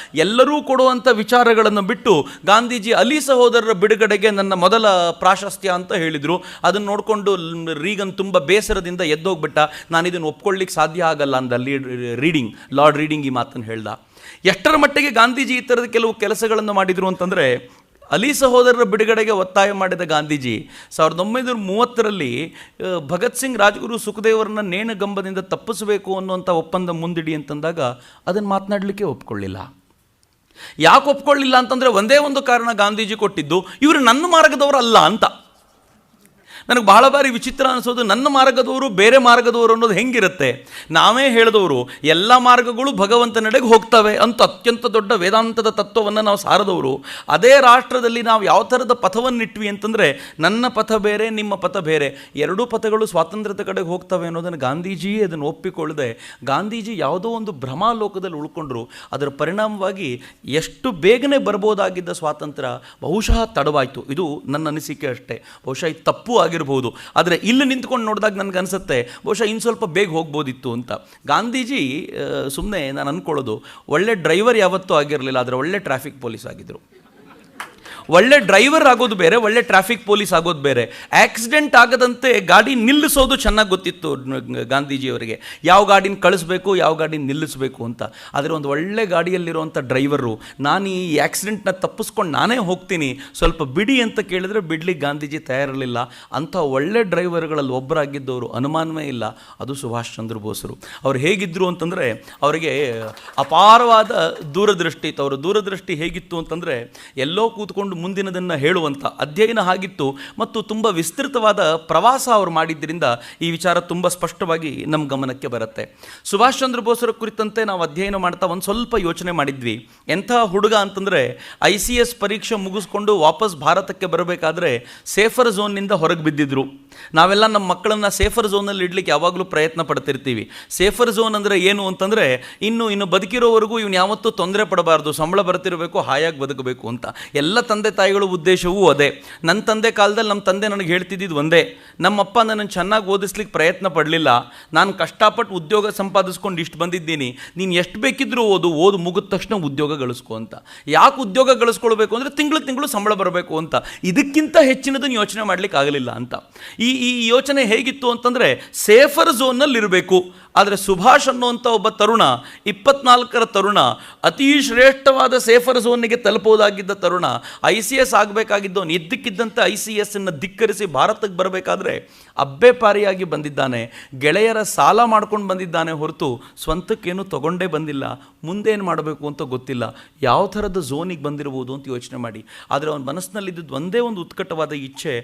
ಎಲ್ಲರೂ ಕೊಡುವಂಥ ವಿಚಾರಗಳನ್ನು ಬಿಟ್ಟು ಗಾಂಧೀಜಿ ಅಲಿ ಸಹೋದರರ ಬಿಡುಗಡೆಗೆ ನನ್ನ ಮೊದಲ ಪ್ರಾಶಸ್ತ್ಯ ಅಂತ ಹೇಳಿದರು. ಅದನ್ನು ನೋಡಿಕೊಂಡು ರೀಗನ್ ತುಂಬ ಬೇಸರದಿಂದ ಎದ್ದೋಗ್ಬಿಟ್ಟ, ನಾನು ಇದನ್ನು ಒಪ್ಕೊಳ್ಳಿಕ್ಕೆ ಸಾಧ್ಯ ಆಗಲ್ಲ ಅಂದ. ಲಾರ್ಡ್ ರೀಡಿಂಗ್ ಈ ಮಾತನ್ನು ಹೇಳ್ದ. ಎಷ್ಟರ ಮಟ್ಟಿಗೆ ಗಾಂಧೀಜಿ ಈ ಥರದ ಕೆಲವು ಕೆಲಸಗಳನ್ನು ಮಾಡಿದರು ಅಂತಂದರೆ, ಅಲಿ ಸಹೋದರರ ಬಿಡುಗಡೆಗೆ ಒತ್ತಾಯ ಮಾಡಿದ ಗಾಂಧೀಜಿ 1930ರಲ್ಲಿ ಭಗತ್ ಸಿಂಗ್, ರಾಜ್ಗುರು, ಸುಖದೇವರನ್ನ ನೇಣಗಂಬದಿಂದ ತಪ್ಪಿಸಬೇಕು ಅನ್ನುವಂಥ ಒಪ್ಪಂದ ಮುಂದಿಡಿ ಅಂತಂದಾಗ ಅದನ್ನು ಮಾತನಾಡಲಿಕ್ಕೆ ಒಪ್ಕೊಳ್ಳಿಲ್ಲ. ಯಾಕೆ ಒಪ್ಕೊಳ್ಳಿಲ್ಲ ಅಂತಂದರೆ ಒಂದೇ ಒಂದು ಕಾರಣ ಗಾಂಧೀಜಿ ಕೊಟ್ಟಿದ್ದು, ಇವರು ನನ್ನ ಮಾರ್ಗದವರು ಅಲ್ಲ ಅಂತ. ನನಗೆ ಬಹಳ ಬಾರಿ ವಿಚಿತ್ರ ಅನಿಸೋದು, ನನ್ನ ಮಾರ್ಗದವರು ಬೇರೆ ಮಾರ್ಗದವರು ಅನ್ನೋದು ಹೆಂಗಿರುತ್ತೆ. ನಾವೇ ಹೇಳಿದವರು ಎಲ್ಲ ಮಾರ್ಗಗಳು ಭಗವಂತನೆಡೆಗೆ ಹೋಗ್ತವೆ ಅಂತ ಅತ್ಯಂತ ದೊಡ್ಡ ವೇದಾಂತದ ತತ್ವವನ್ನು ನಾವು ಸಾರದವರು. ಅದೇ ರಾಷ್ಟ್ರದಲ್ಲಿ ನಾವು ಯಾವ ಥರದ ಪಥವನ್ನಿಟ್ವಿ ಅಂತಂದರೆ, ನನ್ನ ಪಥ ಬೇರೆ, ನಿಮ್ಮ ಪಥ ಬೇರೆ, ಎರಡೂ ಪಥಗಳು ಸ್ವಾತಂತ್ರ್ಯದ ಕಡೆಗೆ ಹೋಗ್ತವೆ ಅನ್ನೋದನ್ನು ಗಾಂಧೀಜಿಯೇ ಅದನ್ನು ಒಪ್ಪಿಕೊಳ್ಳದೆ, ಗಾಂಧೀಜಿ ಯಾವುದೋ ಒಂದು ಭ್ರಮಾಲೋಕದಲ್ಲಿ ಉಳ್ಕೊಂಡ್ರು. ಅದರ ಪರಿಣಾಮವಾಗಿ ಎಷ್ಟು ಬೇಗನೆ ಬರ್ಬೋದಾಗಿದ್ದ ಸ್ವಾತಂತ್ರ್ಯ ಬಹುಶಃ ತಡವಾಯಿತು. ಇದು ನನ್ನ ಅನಿಸಿಕೆ ಅಷ್ಟೇ. ಬಹುಶಃ ಇದು ತಪ್ಪು ಆಗಿರಬಹುದು, ಆದರೆ ಇಲ್ಲಿ ನಿಂತ್ಕೊಂಡು ನೋಡಿದಾಗ ನನಗನ್ಸುತ್ತೆ ಬಹುಶಃ ಇನ್ನು ಸ್ವಲ್ಪ ಬೇಗ ಹೋಗ್ಬೋದಿತ್ತು ಅಂತ. ಗಾಂಧೀಜಿ ಸುಮ್ಮನೆ ನಾನು ಅಂದ್ಕೊಳ್ಳೋದು, ಒಳ್ಳೆ ಡ್ರೈವರ್ ಯಾವತ್ತೂ ಆಗಿರಲಿಲ್ಲ, ಆದರೆ ಒಳ್ಳೆ ಟ್ರಾಫಿಕ್ ಪೊಲೀಸ್ ಆಗಿದ್ದರು. ಒಳ್ಳೆ ಡ್ರೈವರ್ ಆಗೋದು ಬೇರೆ, ಒಳ್ಳೆ ಟ್ರಾಫಿಕ್ ಪೊಲೀಸ್ ಆಗೋದು ಬೇರೆ. ಆಕ್ಸಿಡೆಂಟ್ ಆಗದಂತೆ ಗಾಡಿ ನಿಲ್ಲಿಸೋದು ಚೆನ್ನಾಗಿ ಗೊತ್ತಿತ್ತು ಗಾಂಧೀಜಿಯವರಿಗೆ, ಯಾವ ಗಾಡಿನ ಕಳಿಸ್ಬೇಕು, ಯಾವ ಗಾಡಿನ ನಿಲ್ಲಿಸಬೇಕು ಅಂತ. ಆದರೆ ಒಂದು ಒಳ್ಳೆ ಗಾಡಿಯಲ್ಲಿರುವಂಥ ಡ್ರೈವರು, ನಾನು ಈ ಆಕ್ಸಿಡೆಂಟ್ನ ತಪ್ಪಿಸ್ಕೊಂಡು ನಾನೇ ಹೋಗ್ತೀನಿ, ಸ್ವಲ್ಪ ಬಿಡಿ ಅಂತ ಕೇಳಿದ್ರೆ ಬಿಡ್ಲಿಕ್ಕೆ ಗಾಂಧೀಜಿ ತಯಾರಿರಲಿಲ್ಲ. ಅಂಥ ಒಳ್ಳೆ ಡ್ರೈವರ್ಗಳಲ್ಲಿ ಒಬ್ಬರಾಗಿದ್ದವರು ಅನುಮಾನವೇ ಇಲ್ಲ, ಅದು ಸುಭಾಷ್ ಚಂದ್ರ ಬೋಸರು. ಅವ್ರು ಹೇಗಿದ್ದರು ಅಂತಂದರೆ, ಅವರಿಗೆ ಅಪಾರವಾದ ದೂರದೃಷ್ಟಿ ಇತ್ತು. ಅವರ ದೂರದೃಷ್ಟಿ ಹೇಗಿತ್ತು ಅಂತಂದರೆ, ಎಲ್ಲೋ ಕೂತ್ಕೊಂಡು ಮುಂದಿನದನ್ನು ಹೇಳುವಂಥ ಅಧ್ಯಯನ ಆಗಿತ್ತು ಮತ್ತು ತುಂಬ ವಿಸ್ತೃತವಾದ ಪ್ರವಾಸ ಅವರು ಮಾಡಿದ್ದರಿಂದ ಈ ವಿಚಾರ ತುಂಬ ಸ್ಪಷ್ಟವಾಗಿ ನಮ್ಮ ಗಮನಕ್ಕೆ ಬರುತ್ತೆ. ಸುಭಾಷ್ ಚಂದ್ರ ಬೋಸರ ಕುರಿತಂತೆ ನಾವು ಅಧ್ಯಯನ ಮಾಡ್ತಾ ಒಂದು ಸ್ವಲ್ಪ ಯೋಚನೆ ಮಾಡಿದ್ವಿ. ಎಂಥ ಹುಡುಗ ಅಂತಂದರೆ ICS ಪರೀಕ್ಷೆ ಮುಗಿಸ್ಕೊಂಡು ವಾಪಸ್ ಭಾರತಕ್ಕೆ ಬರಬೇಕಾದ್ರೆ ಸೇಫರ್ ಝೋನ್ನಿಂದ ಹೊರಗೆ ಬಿದ್ದಿದ್ರು. ನಾವೆಲ್ಲ ನಮ್ಮ ಮಕ್ಕಳನ್ನು ಸೇಫರ್ ಝೋನಲ್ಲಿ ಇಡಲಿಕ್ಕೆ ಯಾವಾಗಲೂ ಪ್ರಯತ್ನ ಪಡ್ತಿರ್ತೀವಿ. ಸೇಫರ್ ಝೋನ್ ಅಂದರೆ ಏನು ಅಂತಂದರೆ ಇನ್ನು ಬದುಕಿರೋವರೆಗೂ ಇವನು ಯಾವತ್ತೂ ತೊಂದರೆ ಪಡಬಾರ್ದು, ಸಂಬಳ ಬರ್ತಿರಬೇಕು, ಹಾಯಾಗಿ ಬದುಕಬೇಕು ಅಂತ. ಎಲ್ಲ ತಂದೆ ತಾಯಿಗಳ ಉದ್ದೇಶವೂ ಅದೇ. ನನ್ನ ತಂದೆ ಕಾಲದಲ್ಲಿ ನಮ್ಮ ತಂದೆ ನನಗೆ ಹೇಳ್ತಿದ್ದಿದ್ದು ಒಂದೇ, ನಮ್ಮಪ್ಪ ನನ್ನನ್ನು ಚೆನ್ನಾಗಿ ಓದಿಸ್ಲಿಕ್ಕೆ ಪ್ರಯತ್ನ ಪಡಲಿಲ್ಲ, ನಾನು ಕಷ್ಟಪಟ್ಟು ಉದ್ಯೋಗ ಸಂಪಾದಿಸ್ಕೊಂಡು ಇಷ್ಟು ಬಂದಿದ್ದೀನಿ, ನೀನು ಎಷ್ಟು ಬೇಕಿದ್ರೂ ಓದು ಮುಗಿದ ತಕ್ಷಣ ಉದ್ಯೋಗ ಗಳಿಸ್ಕೊ ಅಂತ. ಯಾಕೆ ಉದ್ಯೋಗ ಗಳಿಸ್ಕೊಳ್ಬೇಕು ಅಂದರೆ ತಿಂಗಳು ಸಂಬಳ ಬರಬೇಕು ಅಂತ. ಇದಕ್ಕಿಂತ ಹೆಚ್ಚಿನದನ್ನು ಯೋಚನೆ ಮಾಡಲಿಕ್ಕೆ ಆಗಲಿಲ್ಲ ಅಂತ. ಈ ಯೋಚನೆ ಹೇಗಿತ್ತು ಅಂತಂದರೆ ಸೇಫರ್ ಝೋನ್ನಲ್ಲಿ ಇರಬೇಕು. ಆದರೆ ಸುಭಾಷ್ ಅನ್ನುವಂಥ ಒಬ್ಬ ತರುಣ, 24ರ ತರುಣ, ಅತೀ ಶ್ರೇಷ್ಠವಾದ ಸೇಫರ್ ಝೋನ್ನಿಗೆ ತಲುಪೋದಾಗಿದ್ದ ತರುಣ, ICS ಆಗಬೇಕಾಗಿದ್ದವನು ಇದ್ದಕ್ಕಿದ್ದಂತೆ ICSನ್ನು ಧಿಕ್ಕರಿಸಿ ಭಾರತಕ್ಕೆ ಬರಬೇಕಾದ್ರೆ ಅಬ್ಬೆಪಾರಿಯಾಗಿ ಬಂದಿದ್ದಾನೆ. ಗೆಳೆಯರ ಸಾಲ ಮಾಡ್ಕೊಂಡು ಬಂದಿದ್ದಾನೆ ಹೊರತು ಸ್ವಂತಕ್ಕೇನು ತಗೊಂಡೇ ಬಂದಿಲ್ಲ. ಮುಂದೇನು ಮಾಡಬೇಕು ಅಂತ ಗೊತ್ತಿಲ್ಲ. ಯಾವ ಥರದ ಝೋನಿಗೆ ಬಂದಿರ್ಬೋದು ಅಂತ ಯೋಚನೆ ಮಾಡಿ. ಆದರೆ ಅವನ ಮನಸ್ಸಿನಲ್ಲಿದ್ದದ್ದು ಒಂದೇ ಒಂದು ಉತ್ಕಟವಾದ ಇಚ್ಛೆ,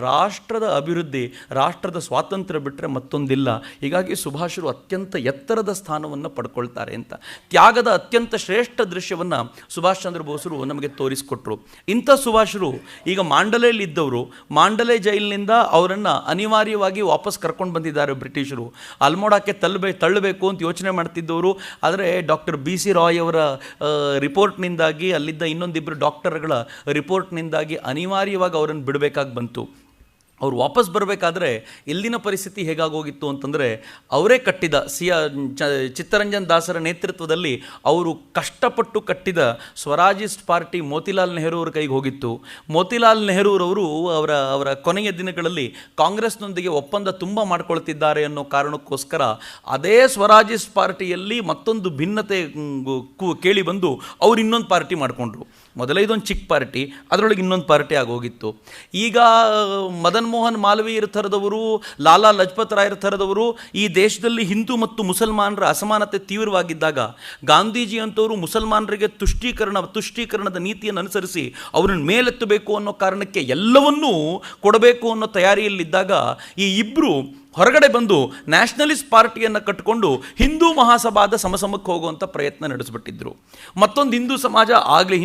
ರಾಷ್ಟ್ರದ ಅಭಿವೃದ್ಧಿ, ರಾಷ್ಟ್ರದ ಸ್ವಾತಂತ್ರ್ಯ ಬಿಟ್ಟರೆ ಮತ್ತೊಂದಿಲ್ಲ. ಹೀಗಾಗಿ ಸುಭಾಷರು ಅತ್ಯಂತ ಎತ್ತರದ ಸ್ಥಾನವನ್ನು ಪಡ್ಕೊಳ್ತಾರೆ ಅಂತ. ತ್ಯಾಗದ ಅತ್ಯಂತ ಶ್ರೇಷ್ಠ ದೃಶ್ಯವನ್ನು ಸುಭಾಷ್ ಚಂದ್ರ ಬೋಸರು ನಮಗೆ ತೋರಿಸಿಕೊಟ್ರು. ಇಂಥ ಸುಭಾಷರು ಈಗ ಮಾಂಡಲೆಯಲ್ಲಿ ಇದ್ದವರು. ಮಾಂಡಲೆ ಜೈಲಿನಿಂದ ಅವರನ್ನು ಅನಿವಾರ್ಯವಾಗಿ ವಾಪಸ್ ಕರ್ಕೊಂಡು ಬಂದಿದ್ದಾರೆ ಬ್ರಿಟಿಷರು. ಅಲ್ಮೋಡಾಕ್ಕೆ ತಳ್ಳಬೇಕು ಅಂತ ಯೋಚನೆ ಮಾಡ್ತಿದ್ದವರು. ಆದರೆ ಡಾಕ್ಟರ್ BC ರಾಯ್ ಅವರ ರಿಪೋರ್ಟ್ನಿಂದಾಗಿ, ಅಲ್ಲಿದ್ದ ಇನ್ನೊಂದಿಬ್ಬರು ಡಾಕ್ಟರ್ಗಳ ರಿಪೋರ್ಟ್ನಿಂದಾಗಿ ಅನಿವಾರ್ಯವಾಗಿ ಅವರನ್ನು ಬಿಡಬೇಕಾಗಿ ಬಂತು. ಅವ್ರು ವಾಪಸ್ ಬರಬೇಕಾದ್ರೆ ಇಲ್ಲಿನ ಪರಿಸ್ಥಿತಿ ಹೇಗಾಗೋಗಿತ್ತು ಅಂತಂದರೆ, ಅವರೇ ಕಟ್ಟಿದ ಚಿತ್ತರಂಜನ್ ದಾಸರ ನೇತೃತ್ವದಲ್ಲಿ ಅವರು ಕಷ್ಟಪಟ್ಟು ಕಟ್ಟಿದ ಸ್ವರಾಜಿಸ್ಟ್ ಪಾರ್ಟಿ ಮೋತಿಲಾಲ್ ನೆಹರು ಅವರ ಕೈಗೆ ಹೋಗಿತ್ತು. ಮೋತಿಲಾಲ್ ನೆಹರೂರವರು ಅವರ ಕೊನೆಯ ದಿನಗಳಲ್ಲಿ ಕಾಂಗ್ರೆಸ್ನೊಂದಿಗೆ ಒಪ್ಪಂದ ತುಂಬ ಮಾಡ್ಕೊಳ್ತಿದ್ದಾರೆ ಅನ್ನೋ ಕಾರಣಕ್ಕೋಸ್ಕರ ಅದೇ ಸ್ವರಾಜಿಸ್ಟ್ ಪಾರ್ಟಿಯಲ್ಲಿ ಮತ್ತೊಂದು ಭಿನ್ನತೆ ಕೇಳಿ ಬಂದು ಅವ್ರು ಇನ್ನೊಂದು ಪಾರ್ಟಿ ಮಾಡಿಕೊಂಡ್ರು. ಮೊದಲೇ ಇದೊಂದು ಚಿಕ್ಕ ಪಾರ್ಟಿ, ಅದರೊಳಗೆ ಇನ್ನೊಂದು ಪಾರ್ಟಿ ಆಗೋಗಿತ್ತು. ಈಗ ಮದನ್ ಮೋಹನ್ ಮಾಲವೀಯರ ಥರದವರು, ಲಾಲಾ ಲಜಪತ್ ರಾಯರ ಥರದವರು ಈ ದೇಶದಲ್ಲಿ ಹಿಂದೂ ಮತ್ತು ಮುಸಲ್ಮಾನರ ಅಸಮಾನತೆ ತೀವ್ರವಾಗಿದ್ದಾಗ ಗಾಂಧೀಜಿ ಅಂತವರು ಮುಸಲ್ಮಾನರಿಗೆ ತುಷ್ಟೀಕರಣದ ನೀತಿಯನ್ನು ಅನುಸರಿಸಿ ಅವರನ್ನು ಮೇಲೆತ್ತಬೇಕು ಅನ್ನೋ ಕಾರಣಕ್ಕೆ ಎಲ್ಲವನ್ನೂ ಕೊಡಬೇಕು ಅನ್ನೋ ತಯಾರಿಯಲ್ಲಿದ್ದಾಗ ಈ ಇಬ್ಬರು ಹೊರಗಡೆ ಬಂದು ನ್ಯಾಷನಲಿಸ್ಟ್ ಪಾರ್ಟಿಯನ್ನು ಕಟ್ಟಿಕೊಂಡು ಹಿಂದೂ ಮಹಾಸಭಾದ ಸಮಸಮಕ್ಕೆ ಹೋಗುವಂಥ ಪ್ರಯತ್ನ ನಡೆಸಿಬಿಟ್ಟಿದ್ರು. ಮತ್ತೊಂದು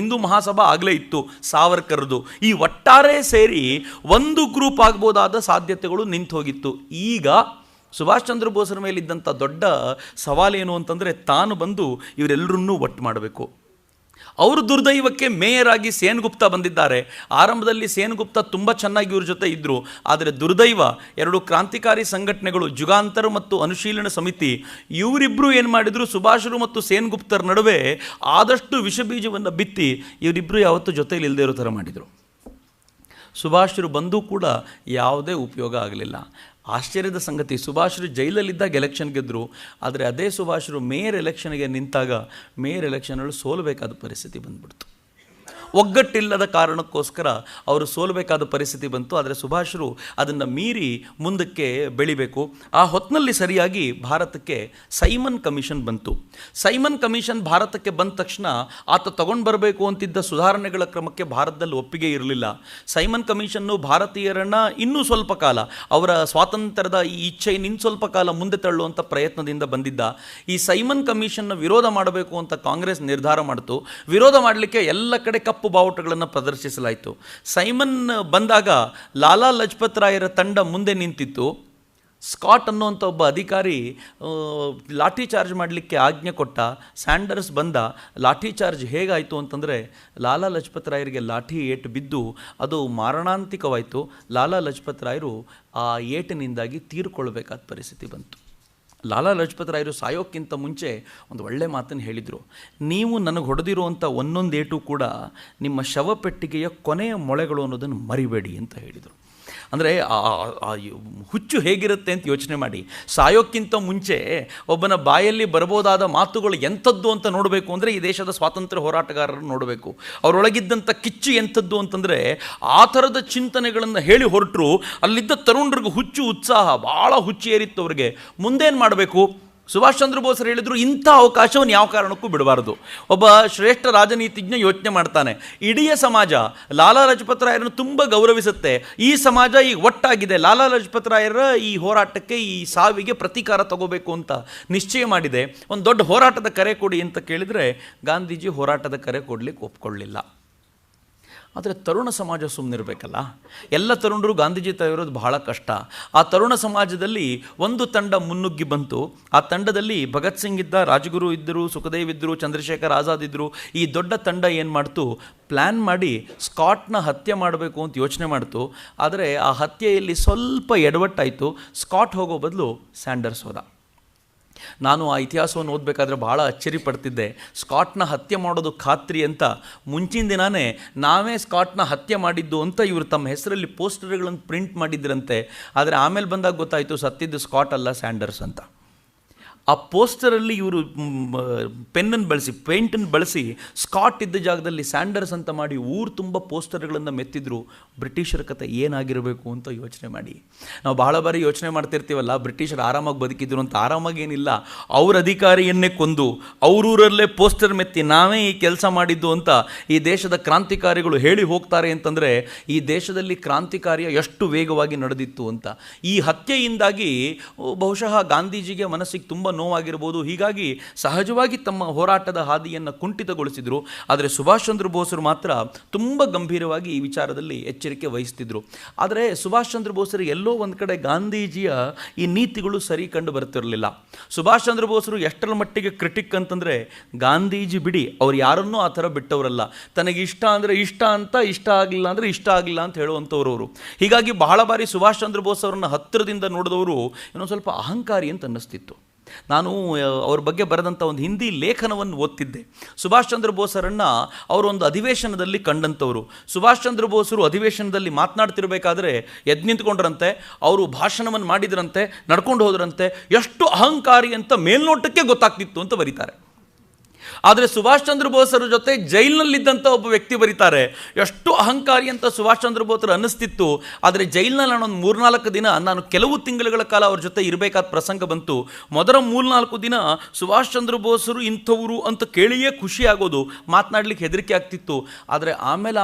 ಹಿಂದೂ ಮಹಾಸಭಾ ಆಗಲೇ ಇತ್ತು ಸಾವರ್ಕರ್ದು. ಈ ಒಟ್ಟಾರೆ ಸೇರಿ ಒಂದು ಗ್ರೂಪ್ ಆಗ್ಬೋದಾದ ಸಾಧ್ಯತೆಗಳು ನಿಂತು ಹೋಗಿತ್ತು. ಈಗ ಸುಭಾಷ್ ಚಂದ್ರ ಬೋಸರ ಮೇಲಿದ್ದಂಥ ದೊಡ್ಡ ಸವಾಲೇನು ಅಂತಂದರೆ, ತಾನು ಬಂದು ಇವರೆಲ್ಲರನ್ನೂ ಒಟ್ಟು ಮಾಡಬೇಕು. ಅವರು ದುರ್ದೈವಕ್ಕೆ ಮೇಯರ್ ಆಗಿ ಸೇನ್ಗುಪ್ತಾ ಬಂದಿದ್ದಾರೆ. ಆರಂಭದಲ್ಲಿ ಸೇನ್ಗುಪ್ತಾ ತುಂಬ ಚೆನ್ನಾಗಿ ಇವ್ರ ಜೊತೆ ಇದ್ದರು. ಆದರೆ ದುರ್ದೈವ, ಎರಡು ಕ್ರಾಂತಿಕಾರಿ ಸಂಘಟನೆಗಳು, ಜುಗಾಂತರ ಮತ್ತು ಅನುಶೀಲನ ಸಮಿತಿ, ಇವರಿಬ್ಬರು ಏನು ಮಾಡಿದರು, ಸುಭಾಷರು ಮತ್ತು ಸೇನ್ಗುಪ್ತರ ನಡುವೆ ಆದಷ್ಟು ವಿಷಬೀಜವನ್ನು ಬಿತ್ತಿ ಇವರಿಬ್ಬರು ಯಾವತ್ತೂ ಜೊತೆಯಲ್ಲಿ ಇಲ್ಲದೆ ಇರೋ ಥರ ಮಾಡಿದರು. ಸುಭಾಷರು ಬಂದೂ ಕೂಡ ಯಾವುದೇ ಉಪಯೋಗ ಆಗಲಿಲ್ಲ. ಆಶ್ಚರ್ಯದ ಸಂಗತಿ, ಸುಭಾಷರು ಜೈಲಲ್ಲಿದ್ದಾಗ ಎಲೆಕ್ಷನ್ ಗೆದ್ದರು. ಆದರೆ ಅದೇ ಸುಭಾಷರು ಮೇಯರ್ ಎಲೆಕ್ಷನ್ಗೆ ನಿಂತಾಗ ಮೇಯರ್ ಎಲೆಕ್ಷನ್ಗಳು ಸೋಲಬೇಕಾದ ಪರಿಸ್ಥಿತಿ ಬಂದ್ಬಿಡ್ತು. ಒಗ್ಗಟ್ಟಿಲ್ಲದ ಕಾರಣಕ್ಕೋಸ್ಕರ ಅವರು ಸೋಲಬೇಕಾದ ಪರಿಸ್ಥಿತಿ ಬಂತು. ಆದರೆ ಸುಭಾಷರು ಅದನ್ನು ಮೀರಿ ಮುಂದಕ್ಕೆ ಬೆಳಿಬೇಕು. ಆ ಹೊತ್ತಿನಲ್ಲಿ ಸರಿಯಾಗಿ ಭಾರತಕ್ಕೆ ಸೈಮನ್ ಕಮಿಷನ್ ಬಂತು. ಸೈಮನ್ ಕಮಿಷನ್ ಭಾರತಕ್ಕೆ ಬಂದ ತಕ್ಷಣ ಆತ ತಗೊಂಡು ಬರಬೇಕು ಅಂತಿದ್ದ ಸುಧಾರಣೆಗಳ ಕ್ರಮಕ್ಕೆ ಭಾರತದಲ್ಲಿ ಒಪ್ಪಿಗೆ ಇರಲಿಲ್ಲ. ಸೈಮನ್ ಕಮಿಷನ್ನು ಭಾರತೀಯರನ್ನು ಇನ್ನೂ ಸ್ವಲ್ಪ ಕಾಲ, ಅವರ ಸ್ವಾತಂತ್ರ್ಯದ ಈ ಇಚ್ಛೆಯನ್ನು ಇನ್ನು ಸ್ವಲ್ಪ ಕಾಲ ಮುಂದೆ ತಳ್ಳುವಂಥ ಪ್ರಯತ್ನದಿಂದ ಬಂದಿದ್ದ. ಈ ಸೈಮನ್ ಕಮಿಷನ್ನ ವಿರೋಧ ಮಾಡಬೇಕು ಅಂತ ಕಾಂಗ್ರೆಸ್ ನಿರ್ಧಾರ ಮಾಡಿತು. ವಿರೋಧ ಮಾಡಲಿಕ್ಕೆ ಎಲ್ಲ ಕಡೆ ಕಪ್ಪು ಬಾವುಟಗಳನ್ನು ಪ್ರದರ್ಶಿಸಲಾಯಿತು. ಸೈಮನ್ ಬಂದಾಗ ಲಾಲಾ ಲಜಪತ್ ರಾಯರ ತಂಡ ಮುಂದೆ ನಿಂತಿತ್ತು. ಸ್ಕಾಟ್ ಅನ್ನುವಂಥ ಒಬ್ಬ ಅಧಿಕಾರಿ ಲಾಠಿ ಚಾರ್ಜ್ ಮಾಡಲಿಕ್ಕೆ ಆಜ್ಞೆ ಕೊಟ್ಟ. ಸ್ಯಾಂಡರ್ಸ್ ಬಂದ. ಲಾಠಿ ಚಾರ್ಜ್ ಹೇಗಾಯಿತು ಅಂತಂದರೆ, ಲಾಲಾ ಲಜಪತ್ ರಾಯರಿಗೆ ಲಾಠಿ ಏಟು ಬಿದ್ದು ಅದು ಮಾರಣಾಂತಿಕವಾಯಿತು. ಲಾಲಾ ಲಜಪತ್ ರಾಯರು ಆ ಏಟಿನಿಂದಾಗಿ ತೀರ್ಕೊಳ್ಬೇಕಾದ ಪರಿಸ್ಥಿತಿ ಬಂತು. ಲಾಲಾ ಲಜಪತ್ ರಾಯರು ಸಾಯೋಕ್ಕಿಂತ ಮುಂಚೆ ಒಂದು ಒಳ್ಳೆ ಮಾತನ್ನು ಹೇಳಿದರು. ನೀವು ನನಗೆ ಹೊಡೆದಿರುವಂಥ ಒಂದೊಂದು ಏಟು ಕೂಡ ನಿಮ್ಮ ಶವಪೆಟ್ಟಿಗೆಯ ಕೊನೆಯ ಮೊಳೆಗಳು ಅನ್ನೋದನ್ನು ಮರಿಬೇಡಿ ಅಂತ ಹೇಳಿದರು. ಅಂದರೆ ಹುಚ್ಚು ಹೇಗಿರುತ್ತೆ ಅಂತ ಯೋಚನೆ ಮಾಡಿ. ಸಾಯೋಕ್ಕಿಂತ ಮುಂಚೆ ಒಬ್ಬನ ಬಾಯಲ್ಲಿ ಬರಬಹುದಾದ ಮಾತುಗಳು ಎಂಥದ್ದು ಅಂತ ನೋಡಬೇಕು ಅಂದರೆ ಈ ದೇಶದ ಸ್ವಾತಂತ್ರ್ಯ ಹೋರಾಟಗಾರರು ನೋಡಬೇಕು. ಅವರೊಳಗಿದ್ದಂಥ ಕಿಚ್ಚು ಎಂಥದ್ದು ಅಂತಂದರೆ, ಆ ಥರದ ಚಿಂತನೆಗಳನ್ನು ಹೇಳಿ ಹೊರಟರು. ಅಲ್ಲಿದ್ದ ತರುಣರಿಗೂ ಹುಚ್ಚು ಉತ್ಸಾಹ ಭಾಳ ಹುಚ್ಚು ಏರಿತ್ತು ಅವರಿಗೆ. ಮುಂದೇನು ಮಾಡಬೇಕು? ಸುಭಾಷ್ ಚಂದ್ರ ಬೋಸರು ಹೇಳಿದರು, ಇಂಥ ಅವಕಾಶವನ್ನು ಯಾವ ಕಾರಣಕ್ಕೂ ಬಿಡಬಾರದು. ಒಬ್ಬ ಶ್ರೇಷ್ಠ ರಾಜನೀತಿಜ್ಞ ಯೋಚನೆ ಮಾಡ್ತಾನೆ, ಇಡೀ ಸಮಾಜ ಲಾಲಾ ಲಜಪತ್ ರಾಯರನ್ನು ತುಂಬ ಗೌರವಿಸುತ್ತೆ, ಈ ಸಮಾಜ ಈಗ ಒಟ್ಟಾಗಿದೆ, ಲಾಲಾ ಲಜಪತ್ ರಾಯರ ಈ ಹೋರಾಟಕ್ಕೆ, ಈ ಸಾವಿಗೆ ಪ್ರತೀಕಾರ ತಗೋಬೇಕು ಅಂತ ನಿಶ್ಚಯ ಮಾಡಿದೆ, ಒಂದು ದೊಡ್ಡ ಹೋರಾಟದ ಕರೆ ಕೊಡಿ ಅಂತ ಕೇಳಿದರೆ ಗಾಂಧೀಜಿ ಹೋರಾಟದ ಕರೆ ಕೊಡಲಿಕ್ಕೆ ಒಪ್ಕೊಳ್ಳಿಲ್ಲ. ಆದರೆ ತರುಣ ಸಮಾಜ ಸುಮ್ಮನಿರಬೇಕಲ್ಲ. ಎಲ್ಲ ತರುಣರು ಗಾಂಧೀಜಿ ಇರೋದು ಬಹಳ ಕಷ್ಟ. ಆ ತರುಣ ಸಮಾಜದಲ್ಲಿ ಒಂದು ತಂಡ ಮುನ್ನುಗ್ಗಿ ಬಂತು. ಆ ತಂಡದಲ್ಲಿ ಭಗತ್ ಸಿಂಗ್ ಇದ್ದ, ರಾಜಗುರು ಇದ್ದರು, ಸುಖದೇವ್ ಇದ್ದರು, ಚಂದ್ರಶೇಖರ್ ಆಜಾದ್ ಇದ್ದರು. ಈ ದೊಡ್ಡ ತಂಡ ಏನು ಮಾಡ್ತು, ಪ್ಲ್ಯಾನ್ ಮಾಡಿ ಸ್ಕಾಟ್ನ ಹತ್ಯೆ ಮಾಡಬೇಕು ಅಂತ ಯೋಚನೆ ಮಾಡ್ತು. ಆದರೆ ಆ ಹತ್ಯೆಯಲ್ಲಿ ಸ್ವಲ್ಪ ಎಡವಟ್ಟಾಯಿತು. ಸ್ಕಾಟ್ ಹೋಗೋ ಬದಲು ಸ್ಯಾಂಡರ್ಸ್ ಹೋದ. ನಾನು ಆ ಇತಿಹಾಸವನ್ನು ಓದಬೇಕಾದ್ರೆ ಭಾಳ ಅಚ್ಚರಿ ಪಡ್ತಿದ್ದೆ. ಸ್ಕಾಟ್ನ ಹತ್ಯೆ ಮಾಡೋದು ಖಾತ್ರಿ ಅಂತ ಮುಂಚಿನ ದಿನಾನೇ ನಾವೇ ಸ್ಕಾಟ್ನ ಹತ್ಯೆ ಮಾಡಿದ್ದು ಅಂತ ಇವರು ತಮ್ಮ ಹೆಸರಲ್ಲಿ ಪೋಸ್ಟರ್ಗಳನ್ನು ಪ್ರಿಂಟ್ ಮಾಡಿದ್ರಂತೆ. ಆದರೆ ಆಮೇಲೆ ಬಂದಾಗ ಗೊತ್ತಾಯಿತು ಸತ್ತಿದ್ದು ಸ್ಕಾಟ್ ಅಲ್ಲ, ಸ್ಯಾಂಡರ್ಸ್ ಅಂತ. ಆ ಪೋಸ್ಟರಲ್ಲಿ ಇವರು ಪೆನ್ನನ್ನು ಬಳಸಿ, ಪೇಂಟನ್ನು ಬಳಸಿ ಸ್ಕಾಟ್ ಇದ್ದ ಜಾಗದಲ್ಲಿ ಸ್ಯಾಂಡರ್ಸ್ ಅಂತ ಮಾಡಿ ಊರು ತುಂಬ ಪೋಸ್ಟರ್ಗಳನ್ನು ಮೆತ್ತಿದ್ರು. ಬ್ರಿಟಿಷರ ಕತೆ ಏನಾಗಿರಬೇಕು ಅಂತ ಯೋಚನೆ ಮಾಡಿ. ನಾವು ಬಹಳ ಬಾರಿ ಯೋಚನೆ ಮಾಡ್ತಿರ್ತೀವಲ್ಲ, ಬ್ರಿಟಿಷರು ಆರಾಮಾಗಿ ಬದುಕಿದ್ರು ಅಂತ. ಆರಾಮಾಗಿ ಏನಿಲ್ಲ, ಅವ್ರ ಅಧಿಕಾರಿಯನ್ನೇ ಕೊಂದು ಅವರೂರಲ್ಲೇ ಪೋಸ್ಟರ್ ಮೆತ್ತಿ ನಾವೇ ಈ ಕೆಲಸ ಮಾಡಿದ್ದು ಅಂತ ಈ ದೇಶದ ಕ್ರಾಂತಿಕಾರಿಗಳು ಹೇಳಿ ಹೋಗ್ತಾರೆ. ಅಂತಂದರೆ ಈ ದೇಶದಲ್ಲಿ ಕ್ರಾಂತಿ ಕಾರ್ಯ ಎಷ್ಟು ವೇಗವಾಗಿ ನಡೆದಿತ್ತು ಅಂತ. ಈ ಹತ್ಯೆಯಿಂದಾಗಿ ಬಹುಶಃ ಗಾಂಧೀಜಿಗೆ ಮನಸ್ಸಿಗೆ ತುಂಬ ನೋವಾಗಿರ್ಬೋದು. ಹೀಗಾಗಿ ಸಹಜವಾಗಿ ತಮ್ಮ ಹೋರಾಟದ ಹಾದಿಯನ್ನು ಕುಂಠಿತಗೊಳಿಸಿದರು. ಆದರೆ ಸುಭಾಷ್ ಚಂದ್ರ ಬೋಸರು ಮಾತ್ರ ತುಂಬ ಗಂಭೀರವಾಗಿ ಈ ವಿಚಾರದಲ್ಲಿ ಎಚ್ಚರಿಕೆ ವಹಿಸ್ತಿದ್ರು. ಆದರೆ ಸುಭಾಷ್ ಚಂದ್ರ ಬೋಸರು ಎಲ್ಲೋ ಒಂದು ಕಡೆ ಗಾಂಧೀಜಿಯ ಈ ನೀತಿಗಳು ಸರಿ ಕಂಡು ಬರ್ತಿರಲಿಲ್ಲ. ಸುಭಾಷ್ ಚಂದ್ರ ಬೋಸರು ಎಷ್ಟರ ಮಟ್ಟಿಗೆ ಕ್ರಿಟಿಕ್ ಅಂತಂದರೆ, ಗಾಂಧೀಜಿ ಬಿಡಿ, ಅವ್ರು ಯಾರನ್ನೂ ಆ ಥರ ಬಿಟ್ಟವರಲ್ಲ. ತನಗೆ ಇಷ್ಟ ಅಂದರೆ ಇಷ್ಟ ಅಂತ, ಇಷ್ಟ ಆಗಲಿಲ್ಲ ಅಂದರೆ ಇಷ್ಟ ಆಗಲಿಲ್ಲ ಅಂತ ಹೇಳುವಂಥವ್ರು ಅವರು. ಹೀಗಾಗಿ ಬಹಳ ಬಾರಿ ಸುಭಾಷ್ ಚಂದ್ರ ಬೋಸ್ ಅವರನ್ನು ಹತ್ತಿರದಿಂದ ನೋಡಿದವರು ಇನ್ನೊಂದು ಸ್ವಲ್ಪ ಅಹಂಕಾರಿ ಅಂತ ಅನ್ನಿಸ್ತಿತ್ತು. ನಾನು ಅವ್ರ ಬಗ್ಗೆ ಬರೆದಂಥ ಒಂದು ಹಿಂದಿ ಲೇಖನವನ್ನು ಓದ್ತಿದ್ದೆ. ಸುಭಾಷ್ ಚಂದ್ರ ಬೋಸರನ್ನು ಅವರೊಂದು ಅಧಿವೇಶನದಲ್ಲಿ ಕಂಡಂಥವರು. ಸುಭಾಷ್ ಚಂದ್ರ ಬೋಸರು ಅಧಿವೇಶನದಲ್ಲಿ ಮಾತನಾಡ್ತಿರ್ಬೇಕಾದ್ರೆ ಎದ್ದು ನಿಂತ್ಕೊಂಡ್ರಂತೆ, ಅವರು ಭಾಷಣವನ್ನು ಮಾಡಿದ್ರಂತೆ, ನಡ್ಕೊಂಡು ಹೋದ್ರಂತೆ. ಎಷ್ಟು ಅಹಂಕಾರಿ ಅಂತ ಮೇಲ್ನೋಟಕ್ಕೆ ಗೊತ್ತಾಗ್ತಿತ್ತು ಅಂತ ಬರೀತಾರೆ. ಆದರೆ ಸುಭಾಷ್ ಚಂದ್ರ ಬೋಸರ ಜೊತೆ ಜೈಲಿನಲ್ಲಿದ್ದಂಥ ಒಬ್ಬ ವ್ಯಕ್ತಿ ಬರೀತಾರೆ, ಎಷ್ಟು ಅಹಂಕಾರಿ ಅಂತ ಸುಭಾಷ್ ಚಂದ್ರ ಬೋಸರು ಅನ್ನಿಸ್ತಿತ್ತು. ಆದರೆ ಜೈಲಿನಲ್ಲಿ ನಾನೊಂದು 3-4 ದಿನ, ನಾನು ಕೆಲವು ತಿಂಗಳುಗಳ ಕಾಲ ಅವ್ರ ಜೊತೆ ಇರಬೇಕಾದ ಪ್ರಸಂಗ ಬಂತು. ಮೊದಲ 3-4 ದಿನ ಸುಭಾಷ್ ಚಂದ್ರ ಬೋಸರು ಇಂಥವರು ಅಂತ ಕೇಳಿಯೇ ಖುಷಿ ಆಗೋದು, ಮಾತನಾಡ್ಲಿಕ್ಕೆ ಹೆದರಿಕೆ ಆಗ್ತಿತ್ತು. ಆದರೆ ಆಮೇಲೆ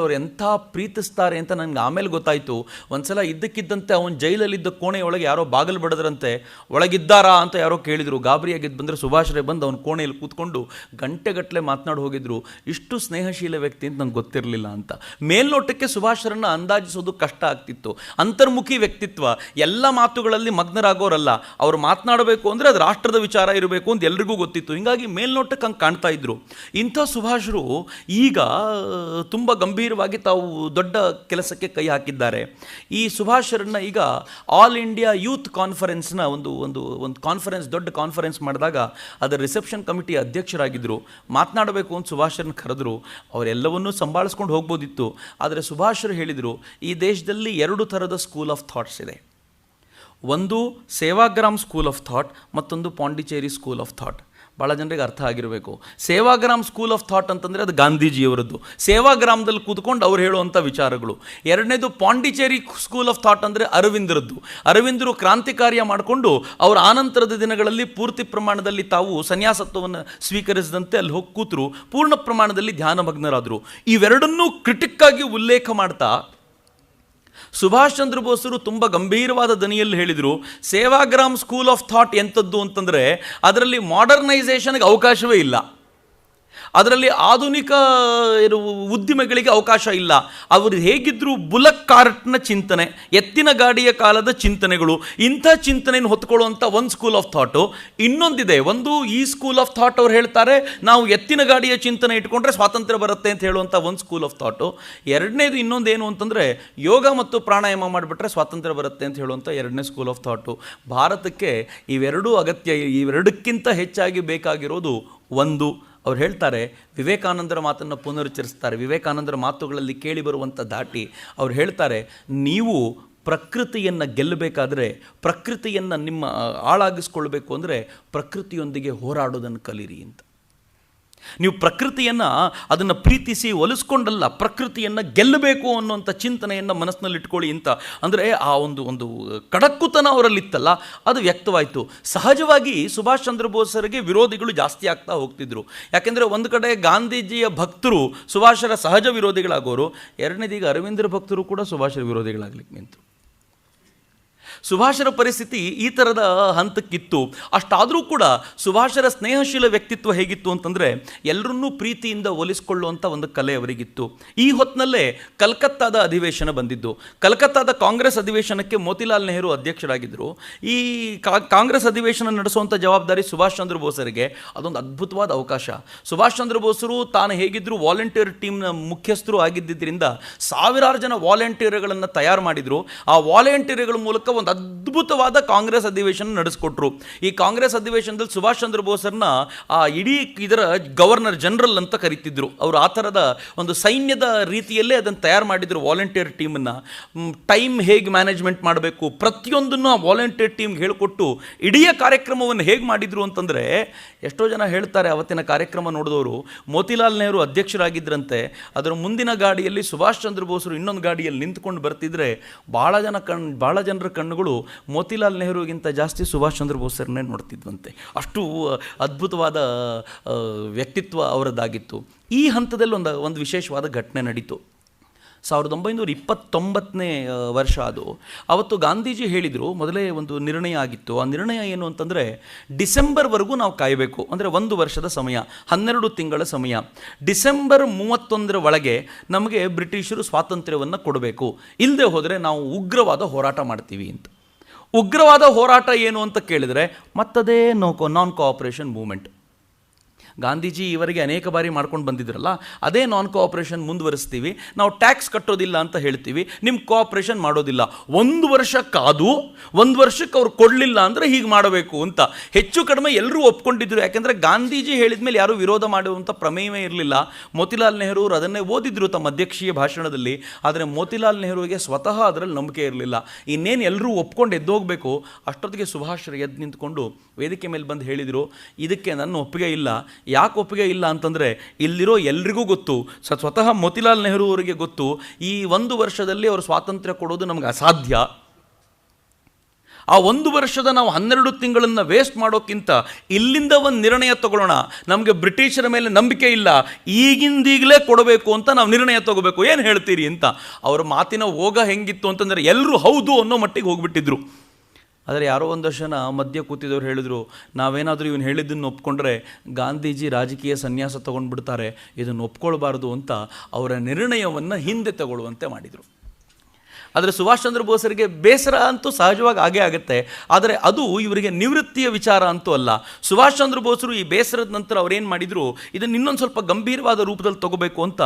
ಅವ್ರು ಎಂಥ ಪ್ರೀತಿಸ್ತಾರೆ ಅಂತ ನನಗೆ ಆಮೇಲೆ ಗೊತ್ತಾಯಿತು. ಒಂದ್ಸಲ ಇದ್ದಕ್ಕಿದ್ದಂತೆ ಅವನು ಜೈಲಲ್ಲಿದ್ದ ಕೋಣೆಯೊಳಗೆ ಯಾರೋ ಬಾಗಿಲು ಬಡದ್ರಂತೆ. ಒಳಗಿದ್ದಾರಾ ಅಂತ ಯಾರೋ ಕೇಳಿದರು. ಗಾಬರಿಯಾಗಿದ್ದು ಬಂದರೆ ಸುಭಾಷ್ರೇ ಬಂದು ಅವನ ಕೋಣೆಯಲ್ಲಿ ಕೂತ್ಕೊಂಡು ಗಂಟೆಗಟ್ಟಲೆ ಮಾತನಾಡಿ ಹೋಗಿದ್ರು. ಇಷ್ಟು ಸ್ನೇಹಶೀಲ ವ್ಯಕ್ತಿ ಅಂತ ನಂಗೆ ಗೊತ್ತಿರಲಿಲ್ಲ ಅಂತ. ಮೇಲ್ನೋಟಕ್ಕೆ ಸುಭಾಷರನ್ನು ಅಂದಾಜಿಸೋದು ಕಷ್ಟ ಆಗ್ತಿತ್ತು. ಅಂತರ್ಮುಖಿ ವ್ಯಕ್ತಿತ್ವ, ಎಲ್ಲ ಮಾತುಗಳಲ್ಲಿ ಮಗ್ನರಾಗೋರಲ್ಲ. ಅವರು ಮಾತನಾಡಬೇಕು ಅಂದರೆ ಅದು ರಾಷ್ಟ್ರದ ವಿಚಾರ ಇರಬೇಕು ಅಂತ ಎಲ್ರಿಗೂ ಗೊತ್ತಿತ್ತು. ಹೀಗಾಗಿ ಮೇಲ್ನೋಟಕ್ಕೆ ಹಂಗೆ ಕಾಣ್ತಾ ಇದ್ರು. ಇಂಥ ಸುಭಾಷರು ಈಗ ತುಂಬ ಗಂಭೀರವಾಗಿ ತಾವು ದೊಡ್ಡ ಕೆಲಸಕ್ಕೆ ಕೈ ಹಾಕಿದ್ದಾರೆ. ಈ ಸುಭಾಷರನ್ನು ಈಗ ಆಲ್ ಇಂಡಿಯಾ ಯೂತ್ ಕಾನ್ಫರೆನ್ಸ್ನ ಒಂದು ಕಾನ್ಫರೆನ್ಸ್, ದೊಡ್ಡ ಕಾನ್ಫರೆನ್ಸ್ ಮಾಡಿದಾಗ ಅದರ ರಿಸೆಪ್ಷನ್ ಕಮಿಟಿ ಅಧ್ಯಕ್ಷರಾಗಿದ್ದರು. ಮಾತನಾಡಬೇಕು ಅಂತ ಸುಭಾಷರನ್ನು ಕರೆದ್ರು. ಅವರೆಲ್ಲವನ್ನೂ ಸಂಭಾಳಿಸ್ಕೊಂಡು ಹೋಗ್ಬೋದಿತ್ತು. ಆದರೆ ಸುಭಾಷರು ಹೇಳಿದರು, ಈ ದೇಶದಲ್ಲಿ 2 ಥರದ ಸ್ಕೂಲ್ ಆಫ್ ಥಾಟ್ಸ್ ಇದೆ. ಒಂದು ಸೇವಾಗ್ರಾಮ್ ಸ್ಕೂಲ್ ಆಫ್ ಥಾಟ್, ಮತ್ತೊಂದು ಪಾಂಡಿಚೇರಿ ಸ್ಕೂಲ್ ಆಫ್ ಥಾಟ್. ಭಾಳ ಜನರಿಗೆ ಅರ್ಥ ಆಗಿರಬೇಕು. ಸೇವಾಗ್ರಾಮ್ ಸ್ಕೂಲ್ ಆಫ್ ಥಾಟ್ ಅಂತಂದರೆ ಅದು ಗಾಂಧೀಜಿಯವರದ್ದು. ಸೇವಾಗ್ರಾಮದಲ್ಲಿ ಕೂತ್ಕೊಂಡು ಅವ್ರು ಹೇಳುವಂಥ ವಿಚಾರಗಳು. ಎರಡನೇದು ಪಾಂಡಿಚೇರಿ ಸ್ಕೂಲ್ ಆಫ್ ಥಾಟ್ ಅಂದರೆ ಅರವಿಂದರದ್ದು. ಅರವಿಂದರು ಕ್ರಾಂತಿ ಕಾರ್ಯ ಮಾಡಿಕೊಂಡು ಅವರ ಆನಂತರದ ದಿನಗಳಲ್ಲಿ ಪೂರ್ತಿ ಪ್ರಮಾಣದಲ್ಲಿ ತಾವು ಸನ್ಯಾಸತ್ವವನ್ನು ಸ್ವೀಕರಿಸಿದಂತೆ ಅಲ್ಲಿ ಹೋಗಿ ಕೂತರು, ಪೂರ್ಣ ಪ್ರಮಾಣದಲ್ಲಿ ಧ್ಯಾನಮಗ್ನರಾದರು. ಇವೆರಡನ್ನೂ ಕ್ರಿಟಿಕ್ಕಾಗಿ ಉಲ್ಲೇಖ ಮಾಡ್ತಾ ಸುಭಾಷ್ ಚಂದ್ರ ಬೋಸರು ತುಂಬ ಗಂಭೀರವಾದ ದನಿಯಲ್ಲಿ ಹೇಳಿದರು, ಸೇವಾಗ್ರಾಮ್ ಸ್ಕೂಲ್ ಆಫ್ ಥಾಟ್ ಎಂಥದ್ದು ಅಂತಂದರೆ ಅದರಲ್ಲಿ ಮಾಡರ್ನೈಸೇಷನ್ಗೆ ಅವಕಾಶವೇ ಇಲ್ಲ, ಅದರಲ್ಲಿ ಆಧುನಿಕ ಉದ್ದಿಮೆಗಳಿಗೆ ಅವಕಾಶ ಇಲ್ಲ. ಅವರು ಹೇಗಿದ್ದರೂ ಬುಲಕ್ ಕಾರ್ಟ್ನ ಚಿಂತನೆ, ಎತ್ತಿನ ಗಾಡಿಯ ಕಾಲದ ಚಿಂತನೆಗಳು, ಇಂಥ ಚಿಂತನೆಯನ್ನು ಹೊತ್ಕೊಳ್ಳುವಂಥ ಒಂದು ಸ್ಕೂಲ್ ಆಫ್ ಥಾಟು. ಇನ್ನೊಂದಿದೆ, ಒಂದು ಈ ಸ್ಕೂಲ್ ಆಫ್ ಥಾಟ್ ಅವ್ರು ಹೇಳ್ತಾರೆ ನಾವು ಎತ್ತಿನ ಗಾಡಿಯ ಚಿಂತನೆ ಇಟ್ಕೊಂಡ್ರೆ ಸ್ವಾತಂತ್ರ್ಯ ಬರುತ್ತೆ ಅಂತ ಹೇಳುವಂಥ ಒಂದು ಸ್ಕೂಲ್ ಆಫ್ ಥಾಟು. ಎರಡನೇದು ಇನ್ನೊಂದೇನು ಅಂತಂದರೆ ಯೋಗ ಮತ್ತು ಪ್ರಾಣಾಯಾಮ ಮಾಡಿಬಿಟ್ರೆ ಸ್ವಾತಂತ್ರ್ಯ ಬರುತ್ತೆ ಅಂತ ಹೇಳುವಂಥ ಎರಡನೇ ಸ್ಕೂಲ್ ಆಫ್ ಥಾಟು. ಭಾರತಕ್ಕೆ ಇವೆರಡೂ ಅಗತ್ಯ, ಇವೆರಡಕ್ಕಿಂತ ಹೆಚ್ಚಾಗಿ ಬೇಕಾಗಿರೋದು ಒಂದು. ಅವ್ರು ಹೇಳ್ತಾರೆ, ವಿವೇಕಾನಂದರ ಮಾತನ್ನು ಪುನರುಚ್ಚರಿಸ್ತಾರೆ. ವಿವೇಕಾನಂದರ ಮಾತುಗಳಲ್ಲಿ ಕೇಳಿಬರುವಂಥ ದಾಟಿ ಅವ್ರು ಹೇಳ್ತಾರೆ, ನೀವು ಪ್ರಕೃತಿಯನ್ನು ಗೆಲ್ಲಬೇಕಾದ್ರೆ, ಪ್ರಕೃತಿಯನ್ನು ನಿಮ್ಮ ಆಳಾಗಿಸ್ಕೊಳ್ಬೇಕು ಅಂದರೆ ಪ್ರಕೃತಿಯೊಂದಿಗೆ ಹೋರಾಡೋದನ್ನು ಕಲೀರಿ ಅಂತ. ನೀವು ಪ್ರಕೃತಿಯನ್ನು ಅದನ್ನು ಪ್ರೀತಿಸಿ ಒಲಿಸ್ಕೊಂಡಲ್ಲ, ಪ್ರಕೃತಿಯನ್ನು ಗೆಲ್ಲಬೇಕು ಅನ್ನುವಂಥ ಚಿಂತನೆಯನ್ನು ಮನಸ್ಸಿನಲ್ಲಿ ಇಟ್ಕೊಳ್ಳಿ ಅಂತ. ಅಂದರೆ ಆ ಒಂದು ಕಡಕ್ಕುತನ ಅವರಲ್ಲಿತ್ತಲ್ಲ, ಅದು ವ್ಯಕ್ತವಾಯಿತು. ಸಹಜವಾಗಿ ಸುಭಾಷ್ ಚಂದ್ರ ಬೋಸರಿಗೆ ವಿರೋಧಿಗಳು ಜಾಸ್ತಿ ಆಗ್ತಾ ಹೋಗ್ತಿದ್ರು. ಯಾಕೆಂದರೆ ಒಂದು ಕಡೆ ಗಾಂಧೀಜಿಯ ಭಕ್ತರು ಸುಭಾಷರ ಸಹಜ ವಿರೋಧಿಗಳಾಗೋರು, ಎರಡನೇದೀಗ ಅರವಿಂದರ ಭಕ್ತರು ಕೂಡ ಸುಭಾಷರ ವಿರೋಧಿಗಳಾಗ್ಲಿಕ್ಕೆ ನಿಂತು. ಸುಭಾಷರ ಪರಿಸ್ಥಿತಿ ಈ ಥರದ ಹಂತಕ್ಕಿತ್ತು. ಅಷ್ಟಾದರೂ ಕೂಡ ಸುಭಾಷರ ಸ್ನೇಹಶೀಲ ವ್ಯಕ್ತಿತ್ವ ಹೇಗಿತ್ತು ಅಂತಂದರೆ ಎಲ್ಲರನ್ನೂ ಪ್ರೀತಿಯಿಂದ ಒಲಿಸಿಕೊಳ್ಳುವಂಥ ಒಂದು ಕಲೆ ಅವರಿಗಿತ್ತು. ಈ ಹೊತ್ತಿನಲ್ಲೇ ಕಲ್ಕತ್ತಾದ ಅಧಿವೇಶನ ಬಂದಿದ್ದು. ಕಲ್ಕತ್ತಾದ ಕಾಂಗ್ರೆಸ್ ಅಧಿವೇಶನಕ್ಕೆ ಮೋತಿಲಾಲ್ ನೆಹರು ಅಧ್ಯಕ್ಷರಾಗಿದ್ದರು. ಈ ಕಾಂಗ್ರೆಸ್ ಅಧಿವೇಶನ ನಡೆಸುವಂಥ ಜವಾಬ್ದಾರಿ ಸುಭಾಷ್ ಚಂದ್ರ ಬೋಸರಿಗೆ. ಅದೊಂದು ಅದ್ಭುತವಾದ ಅವಕಾಶ. ಸುಭಾಷ್ ಚಂದ್ರ ಬೋಸರು ತಾನು ಹೇಗಿದ್ದರೂ ವಾಲಂಟಿಯರ್ ಟೀಮ್ನ ಮುಖ್ಯಸ್ಥರು ಆಗಿದ್ದರಿಂದ ಸಾವಿರಾರು ಜನ ವಾಲಂಟಿಯರ್ಗಳನ್ನು ತಯಾರು ಮಾಡಿದರು. ಆ ವಾಲಂಟಿಯರ್ಗಳ ಮೂಲಕ ಒಂದು ಅದ್ಭುತವಾದ ಕಾಂಗ್ರೆಸ್ ಅಧಿವೇಶನ ನಡೆಸಿಕೊಟ್ರು. ಈ ಕಾಂಗ್ರೆಸ್ ಅಧಿವೇಶನದಲ್ಲಿ ಸುಭಾಷ್ ಚಂದ್ರ ಬೋಸರನ್ನ ಆ ಇಡೀ ಇದರ ಗವರ್ನರ್ ಜನರಲ್ ಅಂತ ಕರೀತಿದ್ರು. ಅವರು ಆ ಥರದ ಒಂದು ಸೈನ್ಯದ ರೀತಿಯಲ್ಲೇ ಅದನ್ನು ತಯಾರು ಮಾಡಿದರು. ವಾಲಂಟಿಯರ್ ಟೀಮನ್ನು ಟೈಮ್ ಹೇಗೆ ಮ್ಯಾನೇಜ್ಮೆಂಟ್ ಮಾಡಬೇಕು ಪ್ರತಿಯೊಂದನ್ನು ಆ ವಾಲಂಟಿಯರ್ ಟೀಮ್ಗೆ ಹೇಳಿಕೊಟ್ಟು ಇಡೀ ಕಾರ್ಯಕ್ರಮವನ್ನು ಹೇಗೆ ಮಾಡಿದರು ಅಂತಂದರೆ, ಎಷ್ಟೋ ಜನ ಹೇಳ್ತಾರೆ ಅವತ್ತಿನ ಕಾರ್ಯಕ್ರಮ ನೋಡಿದವರು, ಮೋತಿಲಾಲ್ ನೆಹರು ಅಧ್ಯಕ್ಷರಾಗಿದ್ದರಂತೆ, ಅದರ ಮುಂದಿನ ಗಾಡಿಯಲ್ಲಿ ಸುಭಾಷ್ ಚಂದ್ರ ಬೋಸರು ಇನ್ನೊಂದು ಗಾಡಿಯಲ್ಲಿ ನಿಂತ್ಕೊಂಡು ಬರ್ತಿದ್ರೆ ಭಾಳ ಜನರ ಕಣ್ಣುಗಳು ಮೋತಿಲಾಲ್ ನೆಹರುಗಿಂತ ಜಾಸ್ತಿ ಸುಭಾಷ್ ಚಂದ್ರ ಬೋಸರನ್ನೇ ನೋಡ್ತಿದ್ವಂತೆ. ಅಷ್ಟು ಅದ್ಭುತವಾದ ವ್ಯಕ್ತಿತ್ವ ಅವರದ್ದಾಗಿತ್ತು. ಈ ಹಂತದಲ್ಲಿ ಒಂದು ವಿಶೇಷವಾದ ಘಟನೆ ನಡೀತು. 1929ನೇ ವರ್ಷ ಅದು. ಅವತ್ತು ಗಾಂಧೀಜಿ ಹೇಳಿದರು, ಮೊದಲೇ ಒಂದು ನಿರ್ಣಯ ಆಗಿತ್ತು. ಆ ನಿರ್ಣಯ ಏನು ಅಂತಂದರೆ, ಡಿಸೆಂಬರ್ವರೆಗೂ ನಾವು ಕಾಯಬೇಕು. ಅಂದರೆ 1 ವರ್ಷದ ಸಮಯ, 12 ತಿಂಗಳ ಸಮಯ. ಡಿಸೆಂಬರ್ 31ರ ಒಳಗೆ ನಮಗೆ ಬ್ರಿಟಿಷರು ಸ್ವಾತಂತ್ರ್ಯವನ್ನು ಕೊಡಬೇಕು, ಇಲ್ಲದೆ ಹೋದರೆ ನಾವು ಉಗ್ರವಾದ ಹೋರಾಟ ಮಾಡ್ತೀವಿ ಅಂತ. ಉಗ್ರವಾದ ಹೋರಾಟ ಏನು ಅಂತ ಕೇಳಿದರೆ ಮತ್ತದೇ ನಾನ್ ಕೋಆಪರೇಷನ್ ಮೂವ್ಮೆಂಟ್. ಗಾಂಧೀಜಿ ಇವರಿಗೆ ಅನೇಕ ಬಾರಿ ಮಾಡ್ಕೊಂಡು ಬಂದಿದ್ರಲ್ಲ, ಅದೇ ನಾನ್ ಕೋಆಪರೇಷನ್ ಮುಂದುವರಿಸ್ತೀವಿ, ನಾವು ಟ್ಯಾಕ್ಸ್ ಕಟ್ಟೋದಿಲ್ಲ ಅಂತ ಹೇಳ್ತೀವಿ, ನಿಮ್ಮ ಕೋಆಪರೇಷನ್ ಮಾಡೋದಿಲ್ಲ, 1 ವರ್ಷ ಕಾದು 1 ವರ್ಷಕ್ಕೆ ಅವ್ರು ಕೊಡಲಿಲ್ಲ ಅಂದರೆ ಹೀಗೆ ಮಾಡಬೇಕು ಅಂತ ಹೆಚ್ಚು ಕಡಿಮೆ ಎಲ್ಲರೂ ಒಪ್ಕೊಂಡಿದ್ರು. ಯಾಕೆಂದರೆ ಗಾಂಧೀಜಿ ಹೇಳಿದ ಮೇಲೆ ಯಾರೂ ವಿರೋಧ ಮಾಡುವಂಥ ಪ್ರಮೇಯವೇ ಇರಲಿಲ್ಲ. ಮೋತಿಲಾಲ್ ನೆಹರು ಅದನ್ನೇ ಓದಿದ್ರು ತಮ್ಮ ಅಧ್ಯಕ್ಷೀಯ ಭಾಷಣದಲ್ಲಿ. ಆದರೆ ಮೋತಿಲಾಲ್ ನೆಹರುವಿಗೆ ಸ್ವತಃ ಅದರಲ್ಲಿ ನಂಬಿಕೆ ಇರಲಿಲ್ಲ. ಇನ್ನೇನು ಎಲ್ಲರೂ ಒಪ್ಕೊಂಡು ಎದ್ದೋಗಬೇಕು, ಅಷ್ಟೊತ್ತಿಗೆ ಸುಭಾಷ್ ಎದ್ದು ನಿಂತ್ಕೊಂಡು ವೇದಿಕೆ ಮೇಲೆ ಬಂದು ಹೇಳಿದರು, ಇದಕ್ಕೆ ನನ್ನ ಒಪ್ಪಿಗೆ ಇಲ್ಲ. ಯಾಕೆ ಒಪ್ಪಿಗೆ ಇಲ್ಲ ಅಂತಂದರೆ, ಇಲ್ಲಿರೋ ಎಲ್ರಿಗೂ ಗೊತ್ತು, ಸ್ವತಃ ಮೋತಿಲಾಲ್ ನೆಹರು ಅವರಿಗೆ ಗೊತ್ತು, ಈ 1 ವರ್ಷದಲ್ಲಿ ಅವರು ಸ್ವಾತಂತ್ರ್ಯ ಕೊಡೋದು ನಮಗೆ ಅಸಾಧ್ಯ. ಆ 1 ವರ್ಷದ ನಾವು 12 ತಿಂಗಳನ್ನು ವೇಸ್ಟ್ ಮಾಡೋಕ್ಕಿಂತ ಇಲ್ಲಿಂದ ಒಂದು ನಿರ್ಣಯ ತಗೊಳ್ಳೋಣ. ನಮಗೆ ಬ್ರಿಟಿಷರ ಮೇಲೆ ನಂಬಿಕೆ ಇಲ್ಲ, ಈಗಿಂದೀಗಲೇ ಕೊಡಬೇಕು ಅಂತ ನಾವು ನಿರ್ಣಯ ತಗೋಬೇಕು, ಏನು ಹೇಳ್ತೀರಿ ಅಂತ. ಅವರ ಮಾತಿನ ಹೋಗ ಹೆಂಗಿತ್ತು ಅಂತಂದರೆ ಎಲ್ಲರೂ ಹೌದು ಅನ್ನೋ ಮಟ್ಟಿಗೆ ಹೋಗ್ಬಿಟ್ಟಿದ್ರು. ಆದರೆ ಯಾರೋ ಒಂದಷ್ಟು ಜನ ಮಧ್ಯ ಕೂತಿದ್ದವ್ರು ಹೇಳಿದರು, ನಾವೇನಾದರೂ ಇವನು ಹೇಳಿದ್ದನ್ನು ಒಪ್ಕೊಂಡ್ರೆ ಗಾಂಧೀಜಿ ರಾಜಕೀಯ ಸನ್ಯಾಸ ತೊಗೊಂಡ್ಬಿಡ್ತಾರೆ, ಇದನ್ನು ಒಪ್ಕೊಳ್ಬಾರ್ದು ಅಂತ ಅವರ ನಿರ್ಣಯವನ್ನು ಹಿಂದೆ ತಗೊಳ್ಳುವಂತೆ ಮಾಡಿದರು. ಆದರೆ ಸುಭಾಷ್ ಚಂದ್ರ ಬೋಸರಿಗೆ ಬೇಸರ ಅಂತೂ ಸಹಜವಾಗಿ ಆಗೇ ಆಗುತ್ತೆ. ಆದರೆ ಅದು ಇವರಿಗೆ ನಿವೃತ್ತಿಯ ವಿಚಾರ ಅಂತೂ ಅಲ್ಲ. ಸುಭಾಷ್ ಚಂದ್ರ ಬೋಸರು ಈ ಬೇಸರದ ನಂತರ ಅವರೇನು ಮಾಡಿದರು, ಇದನ್ನು ಇನ್ನೊಂದು ಸ್ವಲ್ಪ ಗಂಭೀರವಾದ ರೂಪದಲ್ಲಿ ತಗೋಬೇಕು ಅಂತ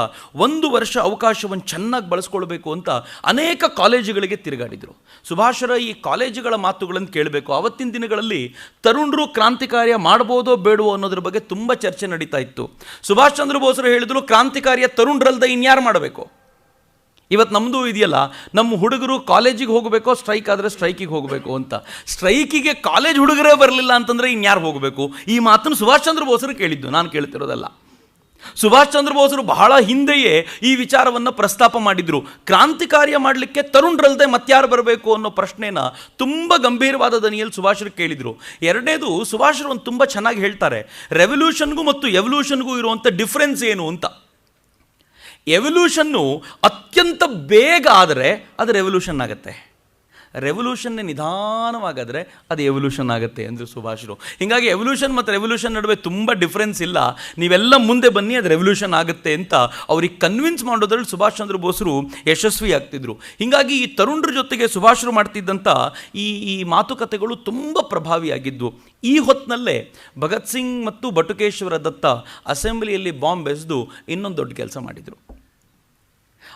1 ವರ್ಷ ಅವಕಾಶವನ್ನು ಚೆನ್ನಾಗಿ ಬಳಸ್ಕೊಳ್ಬೇಕು ಅಂತ ಅನೇಕ ಕಾಲೇಜುಗಳಿಗೆ ತಿರುಗಾಡಿದರು. ಸುಭಾಷರ ಈ ಕಾಲೇಜುಗಳ ಮಾತುಗಳನ್ನು ಕೇಳಬೇಕು. ಆವತ್ತಿನ ದಿನಗಳಲ್ಲಿ ತರುಣರು ಕ್ರಾಂತಿಕಾರ್ಯ ಮಾಡ್ಬೋದೋ ಬೇಡವೋ ಅನ್ನೋದ್ರ ಬಗ್ಗೆ ತುಂಬ ಚರ್ಚೆ ನಡೀತಾ ಇತ್ತು. ಸುಭಾಷ್ ಚಂದ್ರ ಬೋಸರು ಹೇಳಿದರು, ಕ್ರಾಂತಿಕಾರ್ಯ ತರುಣರಲ್ಲದೆ ಇನ್ಯಾರು ಮಾಡಬೇಕು? ಇವತ್ತು ನಮ್ಮದು ಇದೆಯಲ್ಲ, ನಮ್ಮ ಹುಡುಗರು ಕಾಲೇಜಿಗೆ ಹೋಗಬೇಕೋ, ಸ್ಟ್ರೈಕ್ ಆದರೆ ಸ್ಟ್ರೈಕಿಗೆ ಹೋಗಬೇಕು ಅಂತ. ಸ್ಟ್ರೈಕಿಗೆ ಕಾಲೇಜ್ ಹುಡುಗರೇ ಬರಲಿಲ್ಲ ಅಂತಂದರೆ ಇನ್ಯಾರು ಹೋಗಬೇಕು? ಈ ಮಾತನ್ನು ಸುಭಾಷ್ ಚಂದ್ರ ಬೋಸರು ಕೇಳಿದ್ದು, ನಾನು ಕೇಳ್ತಿರೋದಲ್ಲ. ಸುಭಾಷ್ ಚಂದ್ರ ಬೋಸರು ಬಹಳ ಹಿಂದೆಯೇ ಈ ವಿಚಾರವನ್ನು ಪ್ರಸ್ತಾಪ ಮಾಡಿದರು. ಕ್ರಾಂತಿಕಾರ್ಯ ಮಾಡಲಿಕ್ಕೆ ತರುಣರಲ್ಲದೆ ಮತ್ಯಾರು ಬರಬೇಕು ಅನ್ನೋ ಪ್ರಶ್ನೆನ ತುಂಬ ಗಂಭೀರವಾದ ದನಿಯಲ್ಲಿ ಸುಭಾಷರು ಕೇಳಿದರು. ಎರಡನೇದು, ಸುಭಾಷರು ಒಂದು ತುಂಬ ಚೆನ್ನಾಗಿ ಹೇಳ್ತಾರೆ, ರೆವಲ್ಯೂಷನ್ಗೂ ಮತ್ತು ಎವಲ್ಯೂಷನ್ಗೂ ಇರುವಂಥ ಡಿಫ್ರೆನ್ಸ್ ಏನು ಅಂತ. ಎವಲ್ಯೂಷನ್ನು ಅತ್ಯಂತ ಬೇಗ ಆದರೆ ಅದು ರೆವಲ್ಯೂಷನ್ ಆಗುತ್ತೆ, ರೆವಲ್ಯೂಷನ್ನೇ ನಿಧಾನವಾಗಾದರೆ ಅದು ಎವಲ್ಯೂಷನ್ ಆಗುತ್ತೆ ಅಂದರೆ ಸುಭಾಷರು. ಹೀಗಾಗಿ ಎವಲ್ಯೂಷನ್ ಮತ್ತು ರೆವಲ್ಯೂಷನ್ ನಡುವೆ ತುಂಬ ಡಿಫ್ರೆನ್ಸ್ ಇಲ್ಲ, ನೀವೆಲ್ಲ ಮುಂದೆ ಬನ್ನಿ ಅದು ರೆವಲ್ಯೂಷನ್ ಆಗುತ್ತೆ ಅಂತ ಅವ್ರಿಗೆ ಕನ್ವಿನ್ಸ್ ಮಾಡೋದ್ರಲ್ಲಿ ಸುಭಾಷ್ ಚಂದ್ರ ಬೋಸರು ಯಶಸ್ವಿ ಆಗ್ತಿದ್ರು. ಹೀಗಾಗಿ ಈ ತರುಣರ ಜೊತೆಗೆ ಸುಭಾಷರು ಮಾಡ್ತಿದ್ದಂಥ ಈ ಮಾತುಕತೆಗಳು ತುಂಬ ಪ್ರಭಾವಿಯಾಗಿದ್ದು. ಈ ಹೊತ್ತಿನಲ್ಲೇ ಭಗತ್ ಸಿಂಗ್ ಮತ್ತು ಬಟುಕೇಶ್ವರ ದತ್ತ ಅಸೆಂಬ್ಲಿಯಲ್ಲಿ ಬಾಂಬ್ ಎಸೆದು ಇನ್ನೊಂದು ದೊಡ್ಡ ಕೆಲಸ ಮಾಡಿದರು.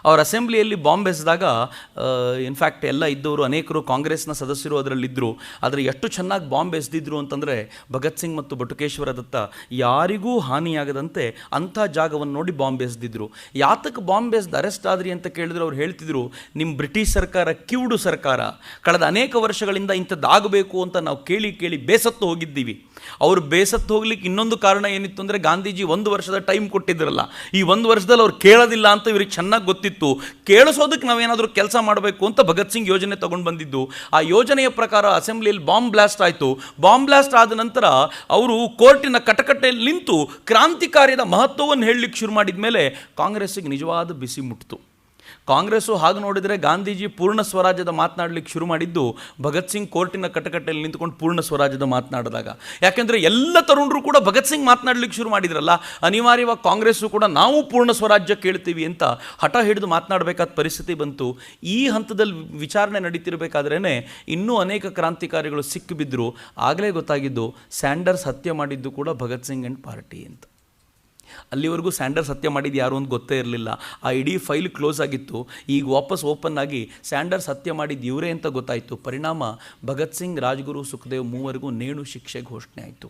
ಅವ್ರ ಅಸೆಂಬ್ಲಿಯಲ್ಲಿ ಬಾಂಬ್ ಎಸೆದಾಗ ಇನ್ಫ್ಯಾಕ್ಟ್ ಎಲ್ಲ ಇದ್ದವರು ಅನೇಕರು ಕಾಂಗ್ರೆಸ್ನ ಸದಸ್ಯರು ಅದರಲ್ಲಿದ್ದರು. ಆದರೆ ಎಷ್ಟು ಚೆನ್ನಾಗಿ ಬಾಂಬ್ ಎಸೆದಿದ್ರು ಅಂತಂದರೆ, ಭಗತ್ ಸಿಂಗ್ ಮತ್ತು ಬಟುಕೇಶ್ವರ ದತ್ತ ಯಾರಿಗೂ ಹಾನಿಯಾಗದಂತೆ ಅಂಥ ಜಾಗವನ್ನು ನೋಡಿ ಬಾಂಬ್ ಎಸೆದಿದ್ರು. ಯಾತಕ್ಕೆ ಬಾಂಬ್ ಎಸೆದು ಅರೆಸ್ಟ್ ಆದ್ರಿ ಅಂತ ಕೇಳಿದ್ರು ಅವ್ರು ಹೇಳ್ತಿದ್ರು, ನಿಮ್ಮ ಬ್ರಿಟಿಷ್ ಸರ್ಕಾರ ಕಿವುಡು ಸರ್ಕಾರ, ಕಳೆದ ಅನೇಕ ವರ್ಷಗಳಿಂದ ಇಂಥದ್ದಾಗಬೇಕು ಅಂತ ನಾವು ಕೇಳಿ ಕೇಳಿ ಬೇಸತ್ತು ಹೋಗಿದ್ದೀವಿ. ಅವ್ರು ಬೇಸತ್ತು ಹೋಗ್ಲಿಕ್ಕೆ ಇನ್ನೊಂದು ಕಾರಣ ಏನಿತ್ತು ಅಂದರೆ ಗಾಂಧೀಜಿ 1 ವರ್ಷದ ಟೈಮ್ ಕೊಟ್ಟಿದ್ರಲ್ಲ, ಈ 1 ವರ್ಷದಲ್ಲಿ ಅವ್ರು ಕೇಳೋದಿಲ್ಲ ಅಂತ ಇವ್ರಿಗೆ ಚೆನ್ನಾಗಿ ಗೊತ್ತಿತ್ತು. ಕೇಳಿಸೋದಕ್ಕೆ ನಾವೇನಾದರೂ ಕೆಲಸ ಮಾಡಬೇಕು ಅಂತ ಭಗತ್ ಸಿಂಗ್ ಯೋಜನೆ ತಗೊಂಡು ಬಂದಿದ್ದು. ಆ ಯೋಜನೆಯ ಪ್ರಕಾರ ಅಸೆಂಬ್ಲಿಯಲ್ಲಿ ಬಾಂಬ್ ಬ್ಲಾಸ್ಟ್ ಆಯಿತು. ಬಾಂಬ್ ಬ್ಲಾಸ್ಟ್ ಆದ ನಂತರ ಅವರು ಕೋರ್ಟಿನ ಕಟಕಟೆಯಲ್ಲಿ ನಿಂತು ಕ್ರಾಂತಿಕಾರ್ಯದ ಮಹತ್ವವನ್ನು ಹೇಳಲಿಕ್ಕೆ ಶುರು ಮಾಡಿದ ಮೇಲೆ ಕಾಂಗ್ರೆಸ್ಸಿಗೆ ನಿಜವಾದ ಬಿಸಿ ಮುಟ್ಟಿತು. ಕಾಂಗ್ರೆಸ್ಸು ಹಾಗೆ ನೋಡಿದರೆ ಗಾಂಧೀಜಿ ಪೂರ್ಣ ಸ್ವರಾಜ್ಯದ ಮಾತನಾಡಲಿಕ್ಕೆ ಶುರು ಮಾಡಿದ್ದು ಭಗತ್ ಸಿಂಗ್ ಕೋರ್ಟಿನ ಕಟಕಟೆಯಲ್ಲಿ ನಿಂತ್ಕೊಂಡು ಪೂರ್ಣ ಸ್ವರಾಜ್ಯದ ಮಾತನಾಡಿದಾಗ. ಯಾಕೆಂದರೆ ಎಲ್ಲ ತರುಣರು ಕೂಡ ಭಗತ್ ಸಿಂಗ್ ಮಾತನಾಡಲಿಕ್ಕೆ ಶುರು ಮಾಡಿದ್ರಲ್ಲ, ಅನಿವಾರ್ಯವಾಗಿ ಕಾಂಗ್ರೆಸ್ಸು ಕೂಡ ನಾವು ಪೂರ್ಣ ಸ್ವರಾಜ್ಯ ಕೇಳ್ತೀವಿ ಅಂತ ಹಠ ಹಿಡಿದು ಮಾತನಾಡಬೇಕಾದ ಪರಿಸ್ಥಿತಿ ಬಂತು. ಈ ಹಂತದಲ್ಲಿ ವಿಚಾರಣೆ ನಡೀತಿರಬೇಕಾದ್ರೇ ಇನ್ನೂ ಅನೇಕ ಕ್ರಾಂತಿಕಾರಿಗಳು ಸಿಕ್ಕಿಬಿದ್ದರು. ಆಗಲೇ ಗೊತ್ತಾಗಿದ್ದು ಸ್ಯಾಂಡರ್ಸ್ ಹತ್ಯೆ ಮಾಡಿದ್ದು ಕೂಡ ಭಗತ್ ಸಿಂಗ್ ಆ್ಯಂಡ್ ಪಾರ್ಟಿ ಅಂತ. ಅಲ್ಲಿವರೆಗೂ ಸ್ಯಾಂಡರ್ಸ್ ಹತ್ಯೆ ಮಾಡಿದ್ದು ಯಾರು ಅಂತ ಗೊತ್ತೇ ಇರಲಿಲ್ಲ. ಆ ಇಡೀ ಫೈಲ್ ಕ್ಲೋಸ್ ಆಗಿತ್ತು. ಈಗ ವಾಪಸ್ ಓಪನ್ ಆಗಿ ಸ್ಯಾಂಡರ್ಸ್ ಹತ್ಯೆ ಮಾಡಿದ್ದು ಇವರೇ ಅಂತ ಗೊತ್ತಾಯಿತು. ಪರಿಣಾಮ ಭಗತ್ ಸಿಂಗ್, ರಾಜ್ಗುರು, ಸುಖದೇವ್ ಮೂವರಿಗೂ ನೇಣು ಶಿಕ್ಷೆ ಘೋಷಣೆ ಆಯಿತು.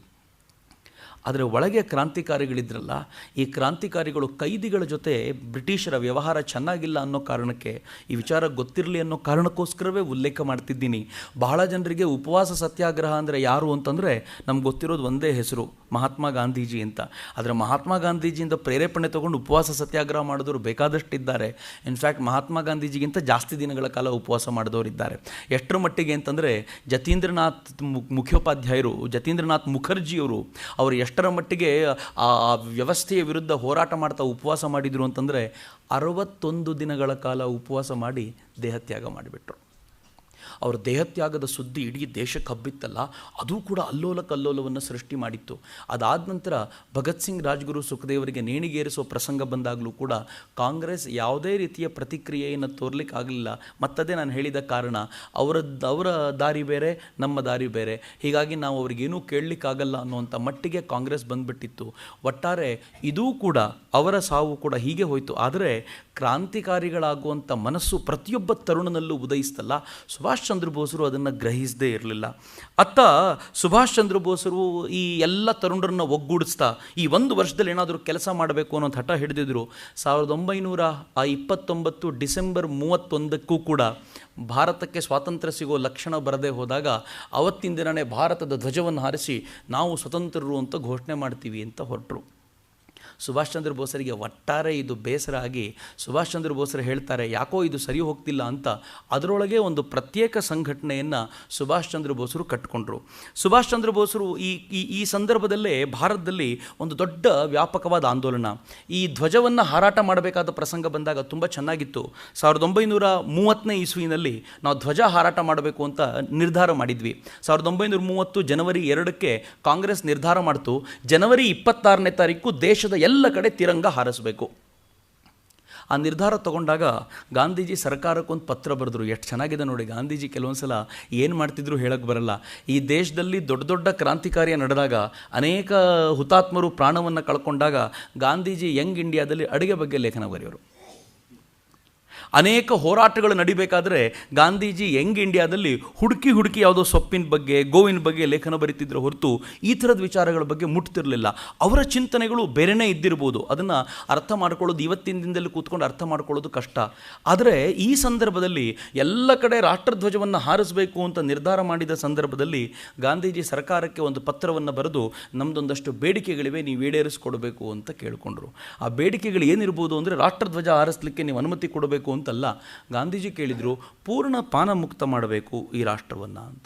ಆದರೆ ಒಳಗೆ ಕ್ರಾಂತಿಕಾರಿಗಳಿದ್ರಲ್ಲ, ಈ ಕ್ರಾಂತಿಕಾರಿಗಳು ಕೈದಿಗಳ ಜೊತೆ ಬ್ರಿಟಿಷರ ವ್ಯವಹಾರ ಚೆನ್ನಾಗಿಲ್ಲ ಅನ್ನೋ ಕಾರಣಕ್ಕೆ, ಈ ವಿಚಾರ ಗೊತ್ತಿರಲಿ ಅನ್ನೋ ಕಾರಣಕ್ಕೋಸ್ಕರವೇ ಉಲ್ಲೇಖ ಮಾಡ್ತಿದ್ದೀನಿ. ಬಹಳ ಜನರಿಗೆ ಉಪವಾಸ ಸತ್ಯಾಗ್ರಹ ಅಂದರೆ ಯಾರು ಅಂತಂದರೆ ನಮ್ಗೆ ಗೊತ್ತಿರೋದು ಒಂದೇ ಹೆಸರು, ಮಹಾತ್ಮ ಗಾಂಧೀಜಿ ಅಂತ. ಆದರೆ ಮಹಾತ್ಮ ಗಾಂಧೀಜಿಯಿಂದ ಪ್ರೇರೇಪಣೆ ತೊಗೊಂಡು ಉಪವಾಸ ಸತ್ಯಾಗ್ರಹ ಮಾಡಿದವರು ಬೇಕಾದಷ್ಟಿದ್ದಾರೆ. ಇನ್ಫ್ಯಾಕ್ಟ್ ಮಹಾತ್ಮ ಗಾಂಧೀಜಿಗಿಂತ ಜಾಸ್ತಿ ದಿನಗಳ ಕಾಲ ಉಪವಾಸ ಮಾಡಿದವರಿದ್ದಾರೆ. ಎಷ್ಟರ ಮಟ್ಟಿಗೆ ಅಂತಂದರೆ ಜತೀಂದ್ರನಾಥ್ ಮುಖ್ಯೋಪಾಧ್ಯಾಯರು, ಜತೀಂದ್ರನಾಥ್ ಮುಖರ್ಜಿಯವರು, ಅವರು ಎಷ್ಟರ ಮಟ್ಟಿಗೆ ಆ ವ್ಯವಸ್ಥೆಯ ವಿರುದ್ಧ ಹೋರಾಟ ಮಾಡ್ತಾ ಉಪವಾಸ ಮಾಡಿದರು ಅಂತಂದರೆ 61 ದಿನಗಳ ಕಾಲ ಉಪವಾಸ ಮಾಡಿ ದೇಹತ್ಯಾಗ ಮಾಡಿಬಿಟ್ರು. ಅವರ ದೇಹತ್ಯಾಗದ ಸುದ್ದಿ ಇಡೀ ದೇಶಕ್ಕೆ ಹಬ್ಬಿತ್ತಲ್ಲ, ಅದು ಕೂಡ ಅಲ್ಲೋಲ ಕಲ್ಲೋಲವನ್ನು ಸೃಷ್ಟಿ ಮಾಡಿತ್ತು. ಅದಾದ ನಂತರ ಭಗತ್ ಸಿಂಗ್, ರಾಜ್ಗುರು, ಸುಖದೇವರಿಗೆ ನೇಣಿಗೇರಿಸೋ ಪ್ರಸಂಗ ಬಂದಾಗಲೂ ಕೂಡ ಕಾಂಗ್ರೆಸ್ ಯಾವುದೇ ರೀತಿಯ ಪ್ರತಿಕ್ರಿಯೆಯನ್ನು ತೋರ್ಲಿಕ್ಕಾಗಲಿಲ್ಲ. ಮತ್ತದೇ ನಾನು ಹೇಳಿದ ಕಾರಣ, ಅವರ ದಾರಿ ಬೇರೆ, ನಮ್ಮ ದಾರಿ ಬೇರೆ, ಹೀಗಾಗಿ ನಾವು ಅವ್ರಿಗೇನೂ ಕೇಳಲಿಕ್ಕಾಗಲ್ಲ ಅನ್ನುವಂಥ ಮಟ್ಟಿಗೆ ಕಾಂಗ್ರೆಸ್ ಬಂದುಬಿಟ್ಟಿತ್ತು. ಒಟ್ಟಾರೆ ಇದೂ ಕೂಡ, ಅವರ ಸಾವು ಕೂಡ ಹೀಗೆ ಹೋಯಿತು. ಆದರೆ ಕ್ರಾಂತಿಕಾರಿಗಳಾಗುವಂಥ ಮನಸ್ಸು ಪ್ರತಿಯೊಬ್ಬ ತರುಣನಲ್ಲೂ ಉದಯಿಸ್ತಲ್ಲ, ಸುಭಾಷ್ ಚಂದ್ರ ಬೋಸರು ಅದನ್ನು ಗ್ರಹಿಸದೇ ಇರಲಿಲ್ಲ. ಅತ್ತ ಸುಭಾಷ್ ಚಂದ್ರ ಬೋಸರು ಈ ಎಲ್ಲ ತರುಣರನ್ನು ಒಗ್ಗೂಡಿಸ್ತಾ ಈ 1 ವರ್ಷದಲ್ಲಿ ಏನಾದರೂ ಕೆಲಸ ಮಾಡಬೇಕು ಅನ್ನೋ ಹಠ ಹಿಡಿದಿದ್ರು. 1929 ಡಿಸೆಂಬರ್ 31 ಕೂಡ ಭಾರತಕ್ಕೆ ಸ್ವಾತಂತ್ರ್ಯ ಸಿಗೋ ಲಕ್ಷಣ ಬರದೇ ಹೋದಾಗ ಅವತ್ತಿನ ದಿನವೇ ಭಾರತದ ಧ್ವಜವನ್ನು ಹಾರಿಸಿ ನಾವು ಸ್ವತಂತ್ರರು ಅಂತ ಘೋಷಣೆ ಮಾಡ್ತೀವಿ ಅಂತ ಹೊರಟರು. ಸುಭಾಷ್ ಚಂದ್ರ ಬೋಸರಿಗೆ ಒಟ್ಟಾರೆ ಇದು ಬೇಸರ ಆಗಿ ಸುಭಾಷ್ ಚಂದ್ರ ಬೋಸರು ಹೇಳ್ತಾರೆ, ಯಾಕೋ ಇದು ಸರಿ ಹೋಗ್ತಿಲ್ಲ ಅಂತ. ಅದರೊಳಗೆ ಒಂದು ಪ್ರತ್ಯೇಕ ಸಂಘಟನೆಯನ್ನು ಸುಭಾಷ್ ಚಂದ್ರ ಬೋಸರು ಕಟ್ಟಿಕೊಂಡ್ರು. ಸುಭಾಷ್ ಚಂದ್ರ ಬೋಸರು ಈ ಸಂದರ್ಭದಲ್ಲೇ ಭಾರತದಲ್ಲಿ ಒಂದು ದೊಡ್ಡ ವ್ಯಾಪಕವಾದ ಆಂದೋಲನ, ಈ ಧ್ವಜವನ್ನು ಹಾರಾಟ ಮಾಡಬೇಕಾದ ಪ್ರಸಂಗ ಬಂದಾಗ ತುಂಬ ಚೆನ್ನಾಗಿತ್ತು. 1930ನೇ ಇಸ್ವಿನಲ್ಲಿ ನಾವು ಧ್ವಜ ಹಾರಾಟ ಮಾಡಬೇಕು ಅಂತ ನಿರ್ಧಾರ ಮಾಡಿದ್ವಿ. 1930 ಜನವರಿ 2ಕ್ಕೆ ಕಾಂಗ್ರೆಸ್ ನಿರ್ಧಾರ ಮಾಡ್ತು, ಜನವರಿ 26ನೇ ತಾರೀಕು ದೇಶದ ಎಲ್ಲ ಕಡೆ ತಿರಂಗ ಹಾರಿಸಬೇಕು. ಆ ನಿರ್ಧಾರ ತಗೊಂಡಾಗ ಗಾಂಧೀಜಿ ಸರ್ಕಾರಕ್ಕೊಂದು ಪತ್ರ ಬರೆದ್ರು. ಎಷ್ಟು ಚೆನ್ನಾಗಿದೆ ನೋಡಿ, ಗಾಂಧೀಜಿ ಕೆಲವೊಂದು ಸಲ ಏನು ಮಾಡ್ತಿದ್ರು ಹೇಳಕ್ಕೆ ಬರಲ್ಲ. ಈ ದೇಶದಲ್ಲಿ ದೊಡ್ಡ ದೊಡ್ಡ ಕ್ರಾಂತಿಕಾರ್ಯ ನಡೆದಾಗ, ಅನೇಕ ಹುತಾತ್ಮರು ಪ್ರಾಣವನ್ನು ಕಳ್ಕೊಂಡಾಗ ಗಾಂಧೀಜಿ ಯಂಗ್ ಇಂಡಿಯಾದಲ್ಲಿ ಅಡುಗೆ ಬಗ್ಗೆ ಲೇಖನ ಬರೆಯೋರು. ಅನೇಕ ಹೋರಾಟಗಳು ನಡಿಬೇಕಾದ್ರೆ ಗಾಂಧೀಜಿ ಯಂಗ್ ಇಂಡಿಯಾದಲ್ಲಿ ಹುಡುಕಿ ಯಾವುದೋ ಸೊಪ್ಪಿನ ಬಗ್ಗೆ, ಗೋವಿನ ಬಗ್ಗೆ ಲೇಖನ ಬರೀತಿದ್ರು ಹೊರತು ಈ ಥರದ ವಿಚಾರಗಳ ಬಗ್ಗೆ ಮುಟ್ತಿರಲಿಲ್ಲ. ಅವರ ಚಿಂತನೆಗಳು ಬೇರೆನೇ ಇದ್ದಿರ್ಬೋದು, ಅದನ್ನು ಅರ್ಥ ಮಾಡ್ಕೊಳ್ಳೋದು ಇವತ್ತಿನ ದಿನದಲ್ಲಿ ಕೂತ್ಕೊಂಡು ಅರ್ಥ ಮಾಡ್ಕೊಳ್ಳೋದು ಕಷ್ಟ. ಆದರೆ ಈ ಸಂದರ್ಭದಲ್ಲಿ ಎಲ್ಲ ಕಡೆ ರಾಷ್ಟ್ರಧ್ವಜವನ್ನು ಹಾರಿಸಬೇಕು ಅಂತ ನಿರ್ಧಾರ ಮಾಡಿದ ಸಂದರ್ಭದಲ್ಲಿ ಗಾಂಧೀಜಿ ಸರ್ಕಾರಕ್ಕೆ ಒಂದು ಪತ್ರವನ್ನು ಬರೆದು ನಮ್ಮದೊಂದಷ್ಟು ಬೇಡಿಕೆಗಳಿವೆ, ನೀವು ಈಡೇರಿಸ್ಕೊಡ್ಬೇಕು ಅಂತ ಕೇಳಿಕೊಂಡ್ರು. ಆ ಬೇಡಿಕೆಗಳು ಏನಿರ್ಬೋದು ಅಂದರೆ, ರಾಷ್ಟ್ರಧ್ವಜ ಹಾರಿಸಲಿಕ್ಕೆ ನೀವು ಅನುಮತಿ ಕೊಡಬೇಕು ಅಂತಲ್ಲ, ಗಾಂಧೀಜಿ ಕೇಳಿದರು ಪೂರ್ಣ ಪಾನ ಮುಕ್ತ ಮಾಡಬೇಕು ಈ ರಾಷ್ಟ್ರವನ್ನು ಅಂತ.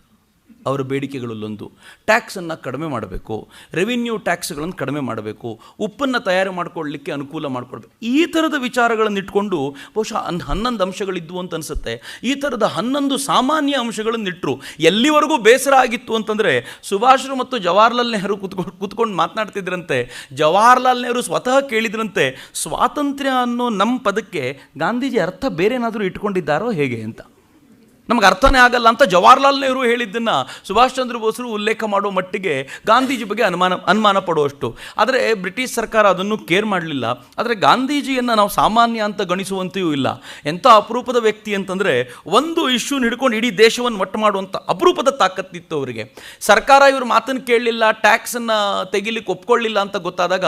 ಅವರ ಬೇಡಿಕೆಗಳಲ್ಲೊಂದು ಟ್ಯಾಕ್ಸನ್ನು ಕಡಿಮೆ ಮಾಡಬೇಕು, ರೆವಿನ್ಯೂ ಟ್ಯಾಕ್ಸ್ಗಳನ್ನು ಕಡಿಮೆ ಮಾಡಬೇಕು, ಉಪ್ಪನ್ನು ತಯಾರು ಮಾಡಿಕೊಳ್ಳಲಿಕ್ಕೆ ಅನುಕೂಲ ಮಾಡಿಕೊಡ್ಬೇಕು. ಈ ಥರದ ವಿಚಾರಗಳನ್ನು ಇಟ್ಕೊಂಡು ಬಹುಶಃ 11 ಅಂಶಗಳಿದ್ವು ಅಂತ ಅನಿಸುತ್ತೆ. ಈ ಥರದ 11 ಸಾಮಾನ್ಯ ಅಂಶಗಳನ್ನು ಇಟ್ಟರು. ಎಲ್ಲಿವರೆಗೂ ಬೇಸರ ಆಗಿತ್ತು ಅಂತಂದರೆ, ಸುಭಾಷ್ರು ಮತ್ತು ಜವಾಹರ್ಲಾಲ್ ನೆಹರು ಕೂತ್ಕೊಂಡು ಮಾತನಾಡ್ತಿದ್ರಂತೆ. ಜವಾಹರ್ಲಾಲ್ ನೆಹರು ಸ್ವತಃ ಕೇಳಿದ್ರಂತೆ, ಸ್ವಾತಂತ್ರ್ಯ ಅನ್ನೋ ನಮ್ಮ ಪದಕ್ಕೆ ಗಾಂಧೀಜಿ ಅರ್ಥ ಬೇರೆ ಏನಾದರೂ ಇಟ್ಕೊಂಡಿದ್ದಾರೋ ಹೇಗೆ ಅಂತ. ನಮಗೆ ಅರ್ಥನೇ ಆಗಲ್ಲ ಅಂತ ಜವಾಹರ್ಲಾಲ್ ನೆಹರು ಹೇಳಿದ್ದನ್ನು ಸುಭಾಷ್ ಚಂದ್ರ ಬೋಸರು ಉಲ್ಲೇಖ ಮಾಡೋ ಮಟ್ಟಿಗೆ ಗಾಂಧೀಜಿ ಬಗ್ಗೆ ಅನುಮಾನ ಪಡುವಷ್ಟು. ಆದರೆ ಬ್ರಿಟಿಷ್ ಸರ್ಕಾರ ಅದನ್ನು ಕೇರ್ ಮಾಡಲಿಲ್ಲ. ಆದರೆ ಗಾಂಧೀಜಿಯನ್ನು ನಾವು ಸಾಮಾನ್ಯ ಅಂತ ಗಣಿಸುವಂತೆಯೂ ಇಲ್ಲ. ಎಂಥ ಅಪರೂಪದ ವ್ಯಕ್ತಿ ಅಂತಂದರೆ, ಒಂದು ಇಶ್ಯೂನ ಹಿಡ್ಕೊಂಡು ಇಡೀ ದೇಶವನ್ನು ಒಟ್ಟು ಮಾಡುವಂಥ ಅಪರೂಪದ ತಾಕತ್ತಿತ್ತು ಅವರಿಗೆ. ಸರ್ಕಾರ ಇವ್ರ ಮಾತನ್ನು ಕೇಳಲಿಲ್ಲ, ಟ್ಯಾಕ್ಸನ್ನು ತೆಗಿಲಿಕ್ಕೆ ಒಪ್ಕೊಳ್ಳಿಲ್ಲ ಅಂತ ಗೊತ್ತಾದಾಗ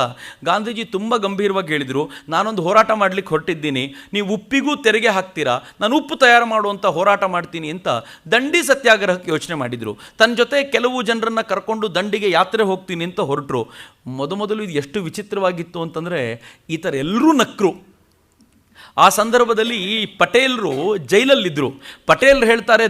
ಗಾಂಧೀಜಿ ತುಂಬ ಗಂಭೀರವಾಗಿ ಹೇಳಿದರು, ನಾನೊಂದು ಹೋರಾಟ ಮಾಡಲಿಕ್ಕೆ ಹೊರಟಿದ್ದೀನಿ, ನೀವು ಉಪ್ಪಿಗೂ ತೆರಿಗೆ ಹಾಕ್ತೀರಾ, ನಾನು ಉಪ್ಪು ತಯಾರು ಮಾಡುವಂಥ ಹೋರಾಟ ಮಾಡ್ತೀನಿ ಮಾಡ್ತೀನಿ ಅಂತ ದಂಡಿ ಸತ್ಯಾಗ್ರಹಕ್ಕೆ ಯೋಚನೆ ಮಾಡಿದರು. ತನ್ನ ಜೊತೆ ಕೆಲವು ಜನರನ್ನು ಕರ್ಕೊಂಡು ದಂಡಿಗೆ ಯಾತ್ರೆ ಹೋಗ್ತೀನಿ ಅಂತ ಹೊರಟರು. ಮೊದಲು ಇದು ಎಷ್ಟು ವಿಚಿತ್ರವಾಗಿತ್ತು ಅಂತಂದರೆ, ಈ ಥರ ಎಲ್ಲರೂ ನಕ್ಕರು. ಆ ಸಂದರ್ಭದಲ್ಲಿ ಈ ಪಟೇಲರು ಜೈಲಲ್ಲಿದ್ದರು. ಪಟೇಲರು ಹೇಳ್ತಾರೆ,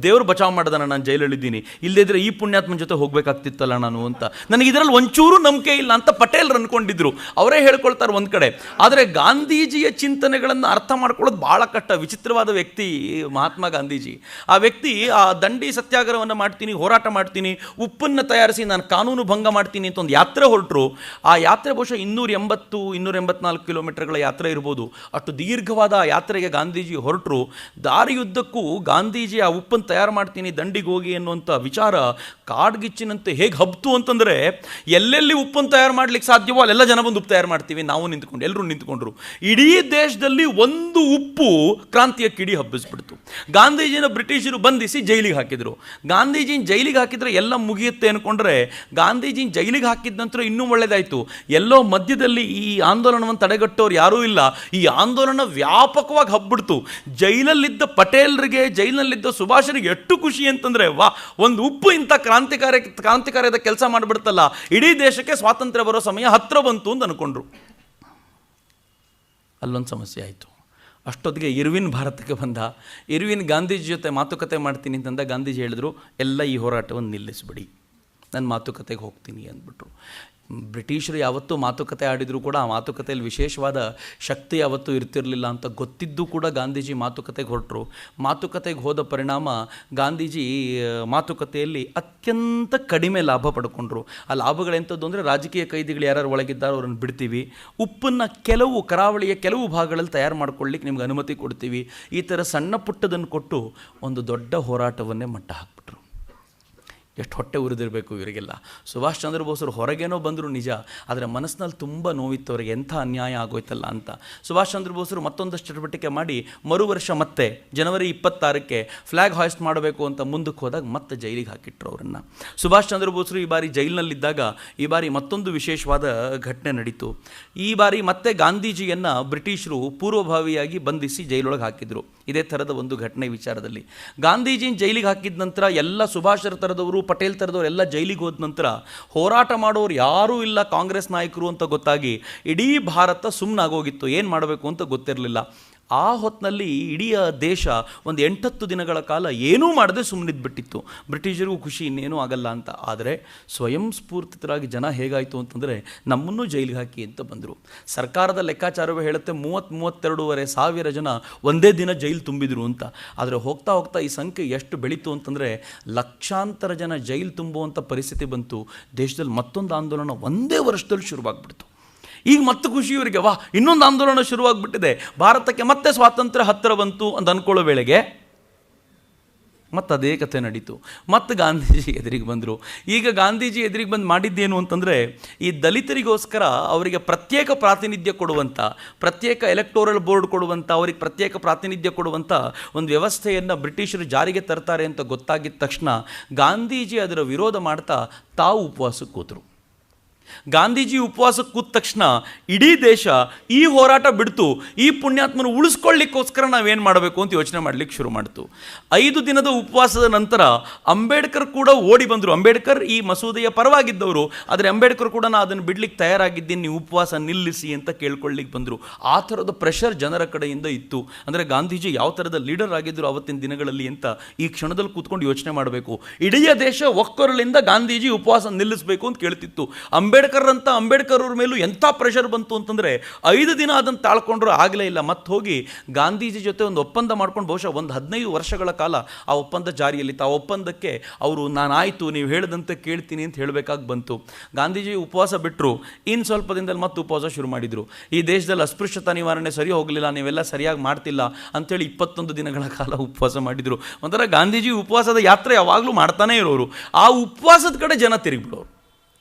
ದೇವರು ಬಚಾವ್ ಮಾಡ್ದಾನ, ನಾನು ಜೈಲಲ್ಲಿದ್ದೀನಿ, ಇಲ್ಲದಿದ್ದರೆ ಈ ಪುಣ್ಯಾತ್ಮನ ಜೊತೆ ಹೋಗಬೇಕಾಗ್ತಿತ್ತಲ್ಲ ನಾನು ಅಂತ. ನನಗೆ ಇದರಲ್ಲಿ ಒಂಚೂರು ನಂಬಿಕೆ ಇಲ್ಲ ಅಂತ ಪಟೇಲರು ಅಂದ್ಕೊಂಡಿದ್ರು. ಅವರೇ ಹೇಳ್ಕೊಳ್ತಾರೆ ಒಂದು ಕಡೆ. ಆದರೆ ಗಾಂಧೀಜಿಯ ಚಿಂತನೆಗಳನ್ನು ಅರ್ಥ ಮಾಡ್ಕೊಳ್ಳೋದು ಭಾಳ ಕಷ್ಟ. ವಿಚಿತ್ರವಾದ ವ್ಯಕ್ತಿ ಮಹಾತ್ಮ ಗಾಂಧೀಜಿ. ಆ ವ್ಯಕ್ತಿ ಆ ದಂಡಿ ಸತ್ಯಾಗ್ರಹವನ್ನು ಮಾಡ್ತೀನಿ, ಹೋರಾಟ ಮಾಡ್ತೀನಿ, ಉಪ್ಪನ್ನು ತಯಾರಿಸಿ ನಾನು ಕಾನೂನು ಭಂಗ ಮಾಡ್ತೀನಿ ಅಂತ ಒಂದು ಯಾತ್ರೆ ಹೊರಟರು. ಆ ಯಾತ್ರೆ ಬಹುಶಃ 284 ಕಿಲೋಮೀಟರ್ಗಳ ಯಾತ್ರೆ ಇರ್ಬೋದು. ಅಷ್ಟು ದೀರ್ಘವಾದ ಯಾತ್ರೆಗೆ ಗಾಂಧೀಜಿ ಹೊರಟರು. ದಾರಿಯುದ್ದಕ್ಕೂ ಗಾಂಧೀಜಿ ಆ ಉಪ್ಪನ್ನು ತಯಾರು ಮಾಡ್ತೀನಿ ದಂಡಿಗೆ ಹೋಗಿ ಅನ್ನುವಂಥ ವಿಚಾರ ಕಾಡ್ಗಿಚ್ಚಿನಂತೆ ಹೇಗೆ ಹಬ್ತು ಅಂತಂದರೆ, ಎಲ್ಲೆಲ್ಲಿ ಉಪ್ಪನ್ನು ತಯಾರು ಮಾಡ್ಲಿಕ್ಕೆ ಸಾಧ್ಯವೋ ಅಲ್ಲೆಲ್ಲ ಜನ ಬಂದು ಉಪ್ಪು ತಯಾರು ಮಾಡ್ತೀವಿ, ನಾವು ನಿಂತ್ಕೊಂಡು, ಎಲ್ಲರೂ ನಿಂತ್ಕೊಂಡ್ರು. ಇಡೀ ದೇಶದಲ್ಲಿ ಒಂದು ಉಪ್ಪು ಕ್ರಾಂತಿಯ ಕಿಡಿ ಹಬ್ಬಿಸ್ಬಿಡ್ತು. ಗಾಂಧೀಜಿನ ಬ್ರಿಟಿಷರು ಬಂಧಿಸಿ ಜೈಲಿಗೆ ಹಾಕಿದರು. ಗಾಂಧೀಜಿನ ಜೈಲಿಗೆ ಹಾಕಿದರೆ ಎಲ್ಲ ಮುಗಿಯುತ್ತೆ ಅಂದ್ಕೊಂಡ್ರೆ, ಗಾಂಧೀಜಿನ ಜೈಲಿಗೆ ಹಾಕಿದ ನಂತರ ಇನ್ನೂ ಒಳ್ಳೆಯದಾಯಿತು. ಎಲ್ಲೋ ಮಧ್ಯದಲ್ಲಿ ಈ ಆಂದೋಲನವನ್ನು ತಡೆಗಟ್ಟೋರು ಯಾರೂ ಇಲ್ಲ. ಈ ಆಂದೋಲನ ವ್ಯಾಪಕವಾಗಿ ಹಬ್ಬಿಡ್ತು. ಜೈಲಲ್ಲಿದ್ದ ಪಟೇಲರಿಗೆ, ಜೈಲಿನಲ್ಲಿದ್ದ ಸುಭಾಷರಿಗೆ ಎಷ್ಟು ಖುಷಿ ಅಂತಂದರೆ, ವಾ, ಒಂದು ಉಪ್ಪು ಇಂಥ ಕ್ರಾಂತಿಕಾರ್ಯದ ಕೆಲಸ ಮಾಡಿಬಿಡ್ತಲ್ಲ, ಇಡೀ ದೇಶಕ್ಕೆ ಸ್ವಾತಂತ್ರ್ಯ ಬರೋ ಸಮಯ ಹತ್ರ ಬಂತು ಅಂತ ಅಂದ್ಕೊಂಡ್ರು. ಅಲ್ಲೊಂದು ಸಮಸ್ಯೆ ಆಯಿತು. ಅಷ್ಟೊತ್ತಿಗೆ ಇರ್ವಿನ್ ಭಾರತಕ್ಕೆ ಬಂದ. ಇರ್ವಿನ್ ಗಾಂಧೀಜಿ ಜೊತೆ ಮಾತುಕತೆ ಮಾಡ್ತೀನಿ ಅಂತಂದ. ಗಾಂಧೀಜಿ ಹೇಳಿದ್ರು, ಎಲ್ಲ ಈ ಹೋರಾಟವನ್ನು ನಿಲ್ಲಿಸ್ಬಿಡಿ, ನನ್ನ ಮಾತುಕತೆಗೆ ಹೋಗ್ತೀನಿ ಅಂದ್ಬಿಟ್ರು. ಬ್ರಿಟಿಷರು ಯಾವತ್ತೂ ಮಾತುಕತೆ ಆಡಿದರೂ ಕೂಡ ಆ ಮಾತುಕತೆಯಲ್ಲಿ ವಿಶೇಷವಾದ ಶಕ್ತಿ ಯಾವತ್ತೂ ಇರ್ತಿರಲಿಲ್ಲ ಅಂತ ಗೊತ್ತಿದ್ದು ಕೂಡ ಗಾಂಧೀಜಿ ಮಾತುಕತೆಗೆ ಹೊರಟರು. ಮಾತುಕತೆಗೆ ಹೋದ ಪರಿಣಾಮ ಗಾಂಧೀಜಿ ಮಾತುಕತೆಯಲ್ಲಿ ಅತ್ಯಂತ ಕಡಿಮೆ ಲಾಭ ಪಡ್ಕೊಂಡ್ರು. ಆ ಲಾಭಗಳೆಂಥದ್ದು ಅಂದರೆ, ರಾಜಕೀಯ ಕೈದಿಗಳು ಯಾರು ಒಳಗಿದ್ದಾರೋ ಅವ್ರನ್ನ ಬಿಡ್ತೀವಿ, ಉಪ್ಪನ್ನು ಕರಾವಳಿಯ ಕೆಲವು ಭಾಗಗಳಲ್ಲಿ ತಯಾರು ಮಾಡ್ಕೊಳ್ಳಿಕ್ಕೆ ನಿಮ್ಗೆ ಅನುಮತಿ ಕೊಡ್ತೀವಿ, ಈ ಥರ ಸಣ್ಣ ಪುಟ್ಟದನ್ನು ಕೊಟ್ಟು ಒಂದು ದೊಡ್ಡ ಹೋರಾಟವನ್ನೇ ಮಟ್ಟ ಹಾಕ್ಬಿಟ್ರು. ಎಷ್ಟು ಹೊಟ್ಟೆ ಉರಿದಿರಬೇಕು ಇವರಿಗೆಲ್ಲ. ಸುಭಾಷ್ ಚಂದ್ರ ಬೋಸರು ಹೊರಗೇನೋ ಬಂದರು ನಿಜ, ಆದರೆ ಮನಸ್ಸಿನಲ್ಲಿ ತುಂಬ ನೋವಿತ್ತು ಅವರಿಗೆ, ಎಂಥ ಅನ್ಯಾಯ ಆಗೋಯ್ತಲ್ಲ ಅಂತ. ಸುಭಾಷ್ ಚಂದ್ರ ಬೋಸರು ಮತ್ತೊಂದಷ್ಟು ಚಟುವಟಿಕೆ ಮಾಡಿ ಮರು ವರ್ಷ ಮತ್ತೆ ಜನವರಿ 26ಕ್ಕೆ ಫ್ಲ್ಯಾಗ್ ಹಾಯ್ಸ್ಟ್ ಮಾಡಬೇಕು ಅಂತ ಮುಂದಕ್ಕೆ ಹೋದಾಗ ಮತ್ತೆ ಜೈಲಿಗೆ ಹಾಕಿಟ್ರು ಅವರನ್ನು. ಸುಭಾಷ್ ಚಂದ್ರ ಬೋಸರು ಈ ಬಾರಿ ಜೈಲಿನಲ್ಲಿದ್ದಾಗ ಈ ಬಾರಿ ಮತ್ತೊಂದು ವಿಶೇಷವಾದ ಘಟನೆ ನಡೀತು. ಈ ಬಾರಿ ಮತ್ತೆ ಗಾಂಧೀಜಿಯನ್ನು ಬ್ರಿಟಿಷರು ಪೂರ್ವಭಾವಿಯಾಗಿ ಬಂಧಿಸಿ ಜೈಲೊಳಗೆ ಹಾಕಿದರು. ಇದೇ ಥರದ ಒಂದು ಘಟನೆ ವಿಚಾರದಲ್ಲಿ ಗಾಂಧೀಜಿನ ಜೈಲಿಗೆ ಹಾಕಿದ ನಂತರ ಎಲ್ಲ ಸುಭಾಷರ ಥರದವರು, ಪಟೇಲ್ ಥರದವರು ಎಲ್ಲ ಜೈಲಿಗೆ ಹೋದ ನಂತರ ಹೋರಾಟ ಮಾಡೋರು ಯಾರೂ ಇಲ್ಲ ಕಾಂಗ್ರೆಸ್ ನಾಯಕರು ಅಂತ ಗೊತ್ತಾಗಿ ಇಡೀ ಭಾರತ ಸುಮ್ಮನಾಗೋಗಿತ್ತು. ಏನು ಮಾಡಬೇಕು ಅಂತ ಗೊತ್ತಿರಲಿಲ್ಲ. ಆ ಹೊತ್ತಿನಲ್ಲಿ ಇಡೀ ದೇಶ ಒಂದು 8-10 ದಿನಗಳ ಕಾಲ ಏನೂ ಮಾಡದೆ ಸುಮ್ಮನಿದ್ಬಿಟ್ಟಿತ್ತು. ಬ್ರಿಟಿಷರಿಗೂ ಖುಷಿ, ಇನ್ನೇನೂ ಆಗಲ್ಲ ಅಂತ. ಆದರೆ ಸ್ವಯಂ ಸ್ಫೂರ್ತಿತರಾಗಿ ಜನ ಹೇಗಾಯಿತು ಅಂತಂದರೆ, ನಮ್ಮನ್ನು ಜೈಲಿಗೆ ಹಾಕಿ ಅಂತ ಬಂದರು. ಸರ್ಕಾರದ ಲೆಕ್ಕಾಚಾರವೇ ಹೇಳುತ್ತೆ 32,500 ಸಾವಿರ ಜನ ಒಂದೇ ದಿನ ಜೈಲು ತುಂಬಿದರು ಅಂತ. ಆದರೆ ಹೋಗ್ತಾ ಹೋಗ್ತಾ ಈ ಸಂಖ್ಯೆ ಎಷ್ಟು ಬೆಳೀತು ಅಂತಂದರೆ, ಲಕ್ಷಾಂತರ ಜನ ಜೈಲು ತುಂಬುವಂಥ ಪರಿಸ್ಥಿತಿ ಬಂತು. ದೇಶದಲ್ಲಿ ಮತ್ತೊಂದು ಆಂದೋಲನ ಒಂದೇ ವರ್ಷದಲ್ಲಿ ಶುರುವಾಗ್ಬಿಡ್ತು. ಈಗ ಮತ್ತೆ ಖುಷಿ ಇವರಿಗೆ, ವಾ, ಇನ್ನೊಂದು ಆಂದೋಲನ ಶುರುವಾಗ್ಬಿಟ್ಟಿದೆ, ಭಾರತಕ್ಕೆ ಮತ್ತೆ ಸ್ವಾತಂತ್ರ್ಯ ಹತ್ತಿರ ಬಂತು ಅಂತ ಅಂದ್ಕೊಳ್ಳೋ ವೇಳೆಗೆ ಮತ್ತು ಅದೇ ಕಥೆ ನಡೀತು. ಮತ್ತು ಗಾಂಧೀಜಿ ಎದುರಿಗೆ ಬಂದರು. ಈಗ ಗಾಂಧೀಜಿ ಎದುರಿಗೆ ಬಂದು ಮಾಡಿದ್ದೇನು ಅಂತಂದರೆ, ಈ ದಲಿತರಿಗೋಸ್ಕರ ಅವರಿಗೆ ಪ್ರತ್ಯೇಕ ಪ್ರಾತಿನಿಧ್ಯ ಕೊಡುವಂಥ, ಪ್ರತ್ಯೇಕ ಎಲೆಕ್ಟೋರಲ್ ಬೋರ್ಡ್ ಕೊಡುವಂಥ, ಅವರಿಗೆ ಪ್ರತ್ಯೇಕ ಪ್ರಾತಿನಿಧ್ಯ ಕೊಡುವಂಥ ಒಂದು ವ್ಯವಸ್ಥೆಯನ್ನು ಬ್ರಿಟಿಷರು ಜಾರಿಗೆ ತರ್ತಾರೆ ಅಂತ ಗೊತ್ತಾಗಿದ್ದ ತಕ್ಷಣ ಗಾಂಧೀಜಿ ಅದರ ವಿರೋಧ ಮಾಡ್ತಾ ತಾವು ಉಪವಾಸಕ್ಕೆ ಕೂತರು. ಗಾಂಧೀಜಿ ಉಪವಾಸಕ್ಕೆ ಕೂತ ತಕ್ಷಣ ಇಡೀ ದೇಶ ಈ ಹೋರಾಟ ಬಿಡ್ತು. ಈ ಪುಣ್ಯಾತ್ಮನ ಉಳಿಸ್ಕೊಳ್ಳಿಕ್ಕೋಸ್ಕರ ನಾವೇನು ಮಾಡಬೇಕು ಅಂತ ಯೋಚನೆ ಮಾಡಲಿಕ್ಕೆ ಶುರು ಮಾಡ್ತು. 5 ದಿನದ ಉಪವಾಸದ ನಂತರ ಅಂಬೇಡ್ಕರ್ ಕೂಡ ಓಡಿ ಬಂದರು. ಅಂಬೇಡ್ಕರ್ ಈ ಮಸೂದೆಯ ಪರವಾಗಿದ್ದವರು, ಆದರೆ ಅಂಬೇಡ್ಕರ್ ಕೂಡ ನಾನು ಅದನ್ನು ಬಿಡ್ಲಿಕ್ಕೆ ತಯಾರಾಗಿದ್ದೀನಿ, ನೀವು ಉಪವಾಸ ನಿಲ್ಲಿಸಿ ಅಂತ ಕೇಳ್ಕೊಳ್ಳಿಕ್ಕೆ ಬಂದರು. ಆ ಥರದ ಪ್ರೆಷರ್ ಜನರ ಕಡೆಯಿಂದ ಇತ್ತು. ಅಂದರೆ ಗಾಂಧೀಜಿ ಯಾವ ಥರದ ಲೀಡರ್ ಆಗಿದ್ದರು ಅವತ್ತಿನ ದಿನಗಳಲ್ಲಿ ಅಂತ ಈ ಕ್ಷಣದಲ್ಲಿ ಕೂತ್ಕೊಂಡು ಯೋಚನೆ ಮಾಡಬೇಕು. ಇಡೀ ದೇಶ ಒಕ್ಕೊರಲಿಂದ ಗಾಂಧೀಜಿ ಉಪವಾಸ ನಿಲ್ಲಿಸಬೇಕು ಅಂತ ಕೇಳ್ತಿತ್ತು. ಅಂಬೇಡ್ಕರ್ ಅವ್ರ ಮೇಲೂ ಎಂಥ ಪ್ರೆಷರ್ ಬಂತು ಅಂತಂದರೆ, 5 ದಿನ ಅದನ್ನು ತಾಳ್ಕೊಂಡ್ರು ಆಗಲೇ ಇಲ್ಲ. ಮತ್ತೆ ಹೋಗಿ ಗಾಂಧೀಜಿ ಜೊತೆ ಒಂದು ಒಪ್ಪಂದ ಮಾಡ್ಕೊಂಡು ಬಹುಶಃ ಒಂದು 15 ವರ್ಷಗಳ ಕಾಲ ಆ ಒಪ್ಪಂದ ಜಾರಿಯಲ್ಲಿತ್ತು. ಆ ಒಪ್ಪಂದಕ್ಕೆ ಅವರು ನಾನಾಯಿತು, ನೀವು ಹೇಳಿದಂತೆ ಕೇಳ್ತೀನಿ ಅಂತ ಹೇಳಬೇಕಾಗಿ ಬಂತು. ಗಾಂಧೀಜಿ ಉಪವಾಸ ಬಿಟ್ಟರು. ಇನ್ನು ಸ್ವಲ್ಪ ದಿನದಲ್ಲಿ ಮತ್ತೆ ಉಪವಾಸ ಶುರು ಮಾಡಿದರು. ಈ ದೇಶದಲ್ಲಿ ಅಸ್ಪೃಶ್ಯತಾ ನಿವಾರಣೆ ಸರಿ ಹೋಗಲಿಲ್ಲ, ನೀವೆಲ್ಲ ಸರಿಯಾಗಿ ಮಾಡ್ತಿಲ್ಲ ಅಂಥೇಳಿ 21 ದಿನಗಳ ಕಾಲ ಉಪವಾಸ ಮಾಡಿದರು. ಒಂಥರ ಗಾಂಧೀಜಿ ಉಪವಾಸದ ಯಾತ್ರೆ ಯಾವಾಗಲೂ ಮಾಡ್ತಾನೆ ಇರೋರು. ಆ ಉಪವಾಸದ ಕಡೆ ಜನ ತಿರುಗಿಬಿಡೋರು.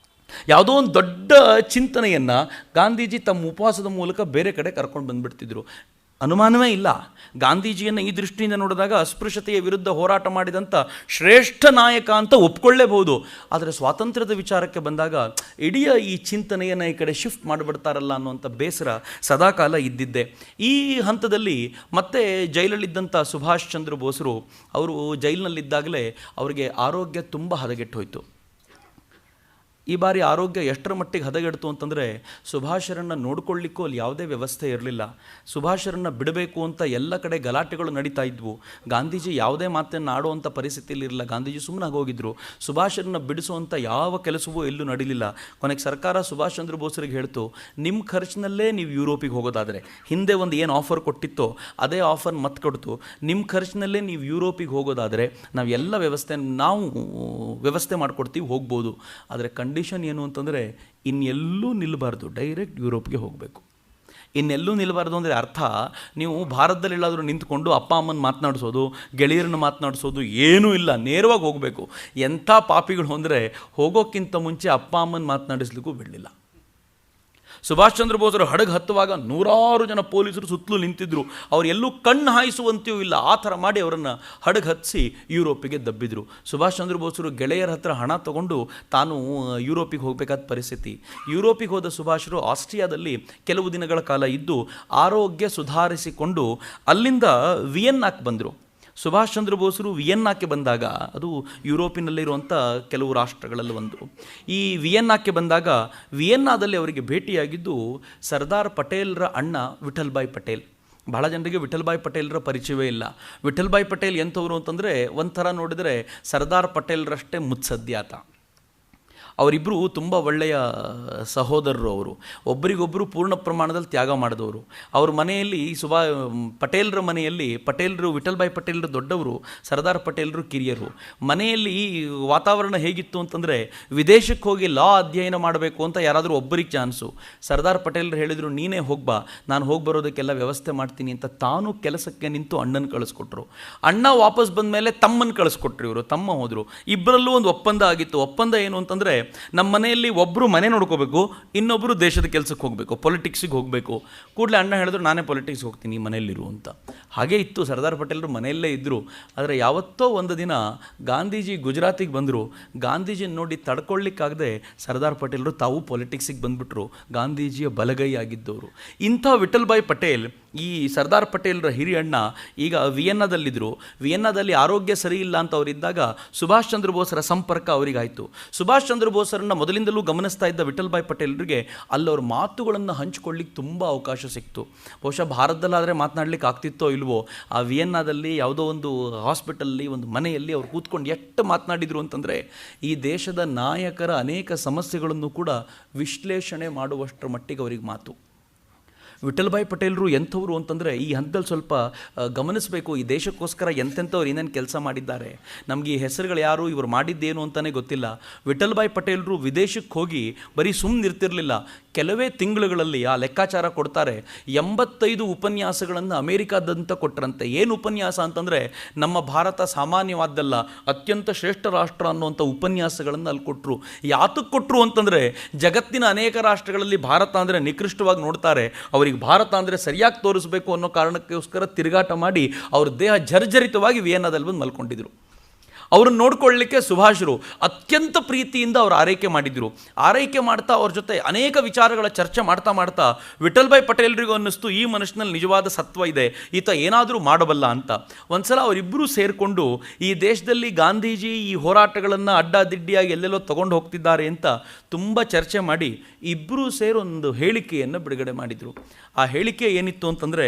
ಯಾವುದೋ ಒಂದು ದೊಡ್ಡ ಚಿಂತನೆಯನ್ನು ಗಾಂಧೀಜಿ ತಮ್ಮ ಉಪವಾಸದ ಮೂಲಕ ಬೇರೆ ಕಡೆ ಕರ್ಕೊಂಡು ಬಂದುಬಿಡ್ತಿದ್ರು. ಅನುಮಾನವೇ ಇಲ್ಲ. ಗಾಂಧೀಜಿಯನ್ನು ಈ ದೃಷ್ಟಿಯಿಂದ ನೋಡಿದಾಗ ಅಸ್ಪೃಶ್ಯತೆಯ ವಿರುದ್ಧ ಹೋರಾಟ ಮಾಡಿದಂಥ ಶ್ರೇಷ್ಠ ನಾಯಕ ಅಂತ ಒಪ್ಕೊಳ್ಳೇಬಹುದು. ಆದರೆ ಸ್ವಾತಂತ್ರ್ಯದ ವಿಚಾರಕ್ಕೆ ಬಂದಾಗ ಇಡೀ ಈ ಚಿಂತನೆಯನ್ನು ಈ ಕಡೆ ಶಿಫ್ಟ್ ಮಾಡಿಬಿಡ್ತಾರಲ್ಲ ಅನ್ನುವಂಥ ಬೇಸರ ಸದಾಕಾಲ ಇದ್ದಿದ್ದೆ. ಈ ಹಂತದಲ್ಲಿ ಮತ್ತೆ ಜೈಲಲ್ಲಿದ್ದಂಥ ಸುಭಾಷ್ ಚಂದ್ರ ಬೋಸರು ಅವರು ಜೈಲಿನಲ್ಲಿದ್ದಾಗಲೇ ಅವರಿಗೆ ಆರೋಗ್ಯ ತುಂಬ ಹದಗೆಟ್ಟು ಹೋಯಿತು. ಈ ಬಾರಿ ಆರೋಗ್ಯ ಎಷ್ಟರ ಮಟ್ಟಿಗೆ ಹದಗೆಡ್ತು ಅಂತಂದರೆ ಸುಭಾಷರನ್ನು ನೋಡ್ಕೊಳ್ಳಿಕ್ಕೂ ಅಲ್ಲಿ ಯಾವುದೇ ವ್ಯವಸ್ಥೆ ಇರಲಿಲ್ಲ. ಸುಭಾಷರನ್ನು ಬಿಡಬೇಕು ಅಂತ ಎಲ್ಲ ಕಡೆ ಗಲಾಟೆಗಳು ನಡೀತಾ ಇದ್ವು. ಗಾಂಧೀಜಿ ಯಾವುದೇ ಮಾತನ್ನು ಆಡುವಂಥ ಪರಿಸ್ಥಿತಿಯಲ್ಲಿರಲಿಲ್ಲ. ಗಾಂಧೀಜಿ ಸುಮ್ಮನೆ ಹೋಗಿದ್ರು. ಸುಭಾಷರನ್ನು ಬಿಡಿಸುವಂಥ ಯಾವ ಕೆಲಸವೂ ಎಲ್ಲೂ ನಡೀಲಿಲ್ಲ. ಕೊನೆಗೆ ಸರ್ಕಾರ ಸುಭಾಷ್ ಚಂದ್ರ ಬೋಸರಿಗೆ ಹೇಳ್ತು, ನಿಮ್ಮ ಖರ್ಚಿನಲ್ಲೇ ನೀವು ಯುರೋಪಿಗೆ ಹೋಗೋದಾದರೆ, ಹಿಂದೆ ಒಂದು ಏನು ಆಫರ್ ಕೊಟ್ಟಿತ್ತೋ ಅದೇ ಆಫರ್ ಮತ್ತೆ ಕೊಡ್ತು, ನಿಮ್ಮ ಖರ್ಚಿನಲ್ಲೇ ನೀವು ಯುರೋಪಿಗೆ ಹೋಗೋದಾದರೆ ನಾವು ಎಲ್ಲ ವ್ಯವಸ್ಥೆ ಮಾಡಿಕೊಡ್ತೀವಿ, ಹೋಗ್ಬೋದು. ಆದರೆ ಕಂಡೀಷನ್ ಏನು ಅಂತಂದರೆ ಇನ್ನೆಲ್ಲೂ ನಿಲ್ಲಬಾರ್ದು, ಡೈರೆಕ್ಟ್ ಯುರೋಪ್ಗೆ ಹೋಗಬೇಕು. ಇನ್ನೆಲ್ಲೂ ನಿಲ್ಲಬಾರ್ದು ಅಂದರೆ ಅರ್ಥ, ನೀವು ಭಾರತದಲ್ಲೆಲ್ಲಾದರೂ ನಿಂತ್ಕೊಂಡು ಅಪ್ಪ ಅಮ್ಮನ ಮಾತನಾಡಿಸೋದು, ಗೆಳೆಯರನ್ನು ಮಾತನಾಡಿಸೋದು ಏನೂ ಇಲ್ಲ, ನೇರವಾಗಿ ಹೋಗಬೇಕು. ಎಂಥ ಪಾಪಿಗಳು ಅಂದರೆ ಹೋಗೋಕ್ಕಿಂತ ಮುಂಚೆ ಅಪ್ಪ ಅಮ್ಮನ ಮಾತನಾಡಿಸ್ಲಿಕ್ಕೂ ಬಿಡಲಿಲ್ಲ. ಸುಭಾಷ್ ಚಂದ್ರ ಬೋಸರು ಹಡಗು ಹತ್ತುವಾಗ 100 ಜನ ಪೊಲೀಸರು ಸುತ್ತಲೂ ನಿಂತಿದ್ದರು. ಅವರು ಎಲ್ಲೂ ಕಣ್ಣು ಹಾಯಿಸುವಂತೆಯೂ ಇಲ್ಲ. ಆ ಥರ ಮಾಡಿ ಅವರನ್ನು ಹಡಗು ಹತ್ತಿಸಿ ಯುರೋಪಿಗೆ ದಬ್ಬಿದ್ರು. ಸುಭಾಷ್ ಚಂದ್ರ ಬೋಸರು ಗೆಳೆಯರ ಹತ್ರ ಹಣ ತಗೊಂಡು ತಾನು ಯುರೋಪಿಗೆ ಹೋಗಬೇಕಾದ ಪರಿಸ್ಥಿತಿ. ಯುರೋಪಿಗೆ ಹೋದ ಸುಭಾಷರು ಆಸ್ಟ್ರಿಯಾದಲ್ಲಿ ಕೆಲವು ದಿನಗಳ ಕಾಲ ಇದ್ದು ಆರೋಗ್ಯ ಸುಧಾರಿಸಿಕೊಂಡು ಅಲ್ಲಿಂದ ವಿಯೆನ್ನಾಕ್ಕೆ ಬಂದರು. ಸುಭಾಷ್ ಚಂದ್ರ ಬೋಸರು ವಿಯೆನ್ನಾಕ್ಕೆ ಬಂದಾಗ, ಅದು ಯುರೋಪಿನಲ್ಲಿರುವಂಥ ಕೆಲವು ರಾಷ್ಟ್ರಗಳಲ್ಲಿ ಒಂದು, ಈ ವಿಯೆನ್ನಾಕ್ಕೆ ಬಂದಾಗ ವಿಯೆನ್ನಾದಲ್ಲಿ ಅವರಿಗೆ ಭೇಟಿಯಾಗಿದ್ದು ಸರ್ದಾರ್ ಪಟೇಲ್ರ ಅಣ್ಣ ವಿಠಲ್ ಭಾಯ್ ಪಟೇಲ್. ಬಹಳ ಜನರಿಗೆ ವಿಠಲ್ ಭಾಯ್ ಪಟೇಲ್ರ ಪರಿಚಯವೇ ಇಲ್ಲ. ವಿಠಲ್ ಭಾಯ್ ಪಟೇಲ್ ಎಂಥವರು ಅಂತಂದರೆ ಒಂಥರ ನೋಡಿದರೆ ಸರ್ದಾರ್ ಪಟೇಲ್ರಷ್ಟೇ ಮುತ್ಸದ್ಯಾತ. ಅವರಿಬ್ಬರು ತುಂಬ ಒಳ್ಳೆಯ ಸಹೋದರರು. ಅವರು ಒಬ್ಬರಿಗೊಬ್ಬರು ಪೂರ್ಣ ಪ್ರಮಾಣದಲ್ಲಿ ತ್ಯಾಗ ಮಾಡಿದವರು. ಅವ್ರ ಮನೆಯಲ್ಲಿ ಪಟೇಲ್ರ ಮನೆಯಲ್ಲಿ, ಪಟೇಲ್ರು ವಿಠಲ್ ಭಾಯ್ ಪಟೇಲ್ರು ದೊಡ್ಡವರು, ಸರ್ದಾರ್ ಪಟೇಲ್ರು ಕಿರಿಯರು. ಮನೆಯಲ್ಲಿ ವಾತಾವರಣ ಹೇಗಿತ್ತು ಅಂತಂದರೆ ವಿದೇಶಕ್ಕೆ ಹೋಗಿ ಲಾ ಅಧ್ಯಯನ ಮಾಡಬೇಕು ಅಂತ ಯಾರಾದರೂ ಒಬ್ಬರಿಗೆ ಚಾನ್ಸು. ಸರ್ದಾರ್ ಪಟೇಲ್ರು ಹೇಳಿದರು, ನೀನೇ ಹೋಗ್ಬಾ, ನಾನು ಹೋಗಿ ಬರೋದಕ್ಕೆಲ್ಲ ವ್ಯವಸ್ಥೆ ಮಾಡ್ತೀನಿ ಅಂತ ತಾನು ಕೆಲಸಕ್ಕೆ ನಿಂತು ಅಣ್ಣನ ಕಳಿಸ್ಕೊಟ್ರು. ಅಣ್ಣ ವಾಪಸ್ ಬಂದ ಮೇಲೆ ತಮ್ಮನ್ನು ಕಳಿಸ್ಕೊಟ್ರು. ಇವರು ತಮ್ಮ ಹೋದರು. ಇಬ್ಬರಲ್ಲೂ ಒಂದು ಒಪ್ಪಂದ ಆಗಿತ್ತು. ಒಪ್ಪಂದ ಏನು ಅಂತಂದರೆ, ನಮ್ಮ ಮನೆಯಲ್ಲಿ ಒಬ್ಬರು ಮನೆ ನೋಡ್ಕೋಬೇಕು, ಇನ್ನೊಬ್ಬರು ದೇಶದ ಕೆಲಸಕ್ಕೆ ಹೋಗಬೇಕು, ಪೊಲಿಟಿಕ್ಸಿಗೆ ಹೋಗಬೇಕು. ಕೂಡಲೇ ಅಣ್ಣ ಹೇಳಿದ್ರು, ನಾನೇ ಪೊಲಿಟಿಕ್ಸ್ ಹೋಗ್ತೀನಿ, ಮನೆಯಲ್ಲಿರು ಅಂತ. ಹಾಗೇ ಇತ್ತು. ಸರ್ದಾರ್ ಪಟೇಲರು ಮನೆಯಲ್ಲೇ ಇದ್ದರು. ಆದರೆ ಯಾವತ್ತೋ ಒಂದು ದಿನ ಗಾಂಧೀಜಿ ಗುಜರಾತಿಗೆ ಬಂದರು. ಗಾಂಧೀಜಿನ ನೋಡಿ ತಡ್ಕೊಳ್ಳಿಕ್ಕಾಗದೆ ಸರ್ದಾರ್ ಪಟೇಲರು ತಾವು ಪೊಲಿಟಿಕ್ಸಿಗೆ ಬಂದುಬಿಟ್ರು. ಗಾಂಧೀಜಿಯ ಬಲಗೈ ಆಗಿದ್ದವರು. ಇಂಥ ವಿಠಲ್ ಭಾಯ್ ಪಟೇಲ್, ಈ ಸರ್ದಾರ್ ಪಟೇಲ್ರ ಹಿರಿಯಣ್ಣ, ಈಗ ವಿಯೆನ್ನಾದಲ್ಲಿದ್ದರು. ವಿಯೆನ್ನಾದಲ್ಲಿ ಆರೋಗ್ಯ ಸರಿ ಇಲ್ಲ ಅಂತ ಅವರಿದ್ದಾಗ ಸುಭಾಷ್ ಚಂದ್ರ ಬೋಸರ ಸಂಪರ್ಕ ಅವರಿಗಾಯಿತು. ಸುಭಾಷ್ ಚಂದ್ರ ಬೋಸರನ್ನು ಮೊದಲಿಂದಲೂ ಗಮನಿಸ್ತಾ ಇದ್ದ ವಿಠಲ್ ಭಾಯ್ ಪಟೇಲ್ರಿಗೆ ಅಲ್ಲವ್ರ ಮಾತುಗಳನ್ನು ಹಂಚಿಕೊಳ್ಳಿಕ್ಕೆ ತುಂಬ ಅವಕಾಶ ಸಿಕ್ತು. ಬಹುಶಃ ಭಾರತದಲ್ಲಾದರೆ ಮಾತನಾಡಲಿಕ್ಕೆ ಆಗ್ತಿತ್ತೋ ಇಲ್ವೋ, ಆ ವಿಯೆನ್ನಾದಲ್ಲಿ ಯಾವುದೋ ಒಂದು ಹಾಸ್ಪಿಟಲ್ಲಿ, ಒಂದು ಮನೆಯಲ್ಲಿ ಅವ್ರು ಕೂತ್ಕೊಂಡು ಎಷ್ಟು ಮಾತನಾಡಿದರು ಅಂತಂದರೆ ಈ ದೇಶದ ನಾಯಕರ ಅನೇಕ ಸಮಸ್ಯೆಗಳನ್ನು ಕೂಡ ವಿಶ್ಲೇಷಣೆ ಮಾಡುವಷ್ಟರ ಮಟ್ಟಿಗೆ ಅವ್ರಿಗೆ ಮಾತು. ವಿಠಲ್ ಭಾಯ್ ಪಟೇಲರು ಎಂಥವರು ಅಂತಂದರೆ ಈ ಹಂತದಲ್ಲಿ ಸ್ವಲ್ಪ ಗಮನಿಸಬೇಕು. ಈ ದೇಶಕ್ಕೋಸ್ಕರ ಎಂತೆಂಥವ್ರು ಏನೇನು ಕೆಲಸ ಮಾಡಿದ್ದಾರೆ, ನಮಗೆ ಈ ಹೆಸರುಗಳು ಯಾರು, ಇವರು ಮಾಡಿದ್ದೇನು ಅಂತಲೇ ಗೊತ್ತಿಲ್ಲ. ವಿಠಲ್ ಭಾಯ್ ಪಟೇಲರು ವಿದೇಶಕ್ಕೆ ಹೋಗಿ ಬರೀ ಸುಮ್ಮನಿರ್ತಿರಲಿಲ್ಲ. ಕೆಲವೇ ತಿಂಗಳುಗಳಲ್ಲಿ ಆ ಲೆಕ್ಕಾಚಾರ ಕೊಡ್ತಾರೆ, 85 ಉಪನ್ಯಾಸಗಳನ್ನು ಅಮೇರಿಕಾದಂತ ಕೊಟ್ಟರಂತೆ. ಏನು ಉಪನ್ಯಾಸ ಅಂತಂದರೆ, ನಮ್ಮ ಭಾರತ ಸಾಮಾನ್ಯವಾದ್ದಲ್ಲ, ಅತ್ಯಂತ ಶ್ರೇಷ್ಠ ರಾಷ್ಟ್ರ ಅನ್ನುವಂಥ ಉಪನ್ಯಾಸಗಳನ್ನು ಅಲ್ಲಿ ಕೊಟ್ಟರು. ಯಾತಕ್ಕೆ ಕೊಟ್ಟರು ಅಂತಂದರೆ, ಜಗತ್ತಿನ ಅನೇಕ ರಾಷ್ಟ್ರಗಳಲ್ಲಿ ಭಾರತ ಅಂದರೆ ನಿಕೃಷ್ಟವಾಗಿ ನೋಡ್ತಾರೆ, ಅವರಿಗೆ ಭಾರತ ಅಂದರೆ ಸರಿಯಾಗಿ ತೋರಿಸಬೇಕು ಅನ್ನೋ ಕಾರಣಕ್ಕೋಸ್ಕರ ತಿರುಗಾಟ ಮಾಡಿ ಅವ್ರ ದೇಹ ಜರ್ಜರಿತವಾಗಿ ವಿಯೆನ್ನಾದಲ್ಲಿ ಬಂದು ಮಲ್ಕೊಂಡಿದ್ರು. ಅವ್ರನ್ನ ನೋಡ್ಕೊಳ್ಳಿಕ್ಕೆ ಸುಭಾಷರು ಅತ್ಯಂತ ಪ್ರೀತಿಯಿಂದ ಅವರು ಆರೈಕೆ ಮಾಡಿದರು. ಆರೈಕೆ ಮಾಡ್ತಾ ಅವ್ರ ಜೊತೆ ಅನೇಕ ವಿಚಾರಗಳ ಚರ್ಚೆ ಮಾಡ್ತಾ ಮಾಡ್ತಾ ವಿಠಲ್ ಭಾಯ್ ಪಟೇಲ್ರಿಗೂ ಅನ್ನಿಸ್ತು, ಈ ಮನುಷ್ಯನಲ್ಲಿ ನಿಜವಾದ ಸತ್ವ ಇದೆ, ಈತ ಏನಾದರೂ ಮಾಡಬಲ್ಲ ಅಂತ. ಒಂದ್ಸಲ ಅವರಿಬ್ಬರೂ ಸೇರಿಕೊಂಡು ಈ ದೇಶದಲ್ಲಿ ಗಾಂಧೀಜಿ ಈ ಹೋರಾಟಗಳನ್ನು ಅಡ್ಡಾದಿಡ್ಡಿಯಾಗಿ ಎಲ್ಲೆಲ್ಲೋ ತೊಗೊಂಡು ಹೋಗ್ತಿದ್ದಾರೆ ಅಂತ ತುಂಬ ಚರ್ಚೆ ಮಾಡಿ ಇಬ್ಬರೂ ಸೇರಿ ಒಂದು ಹೇಳಿಕೆಯನ್ನು ಬಿಡುಗಡೆ ಮಾಡಿದರು. ಆ ಹೇಳಿಕೆ ಏನಿತ್ತು ಅಂತಂದರೆ,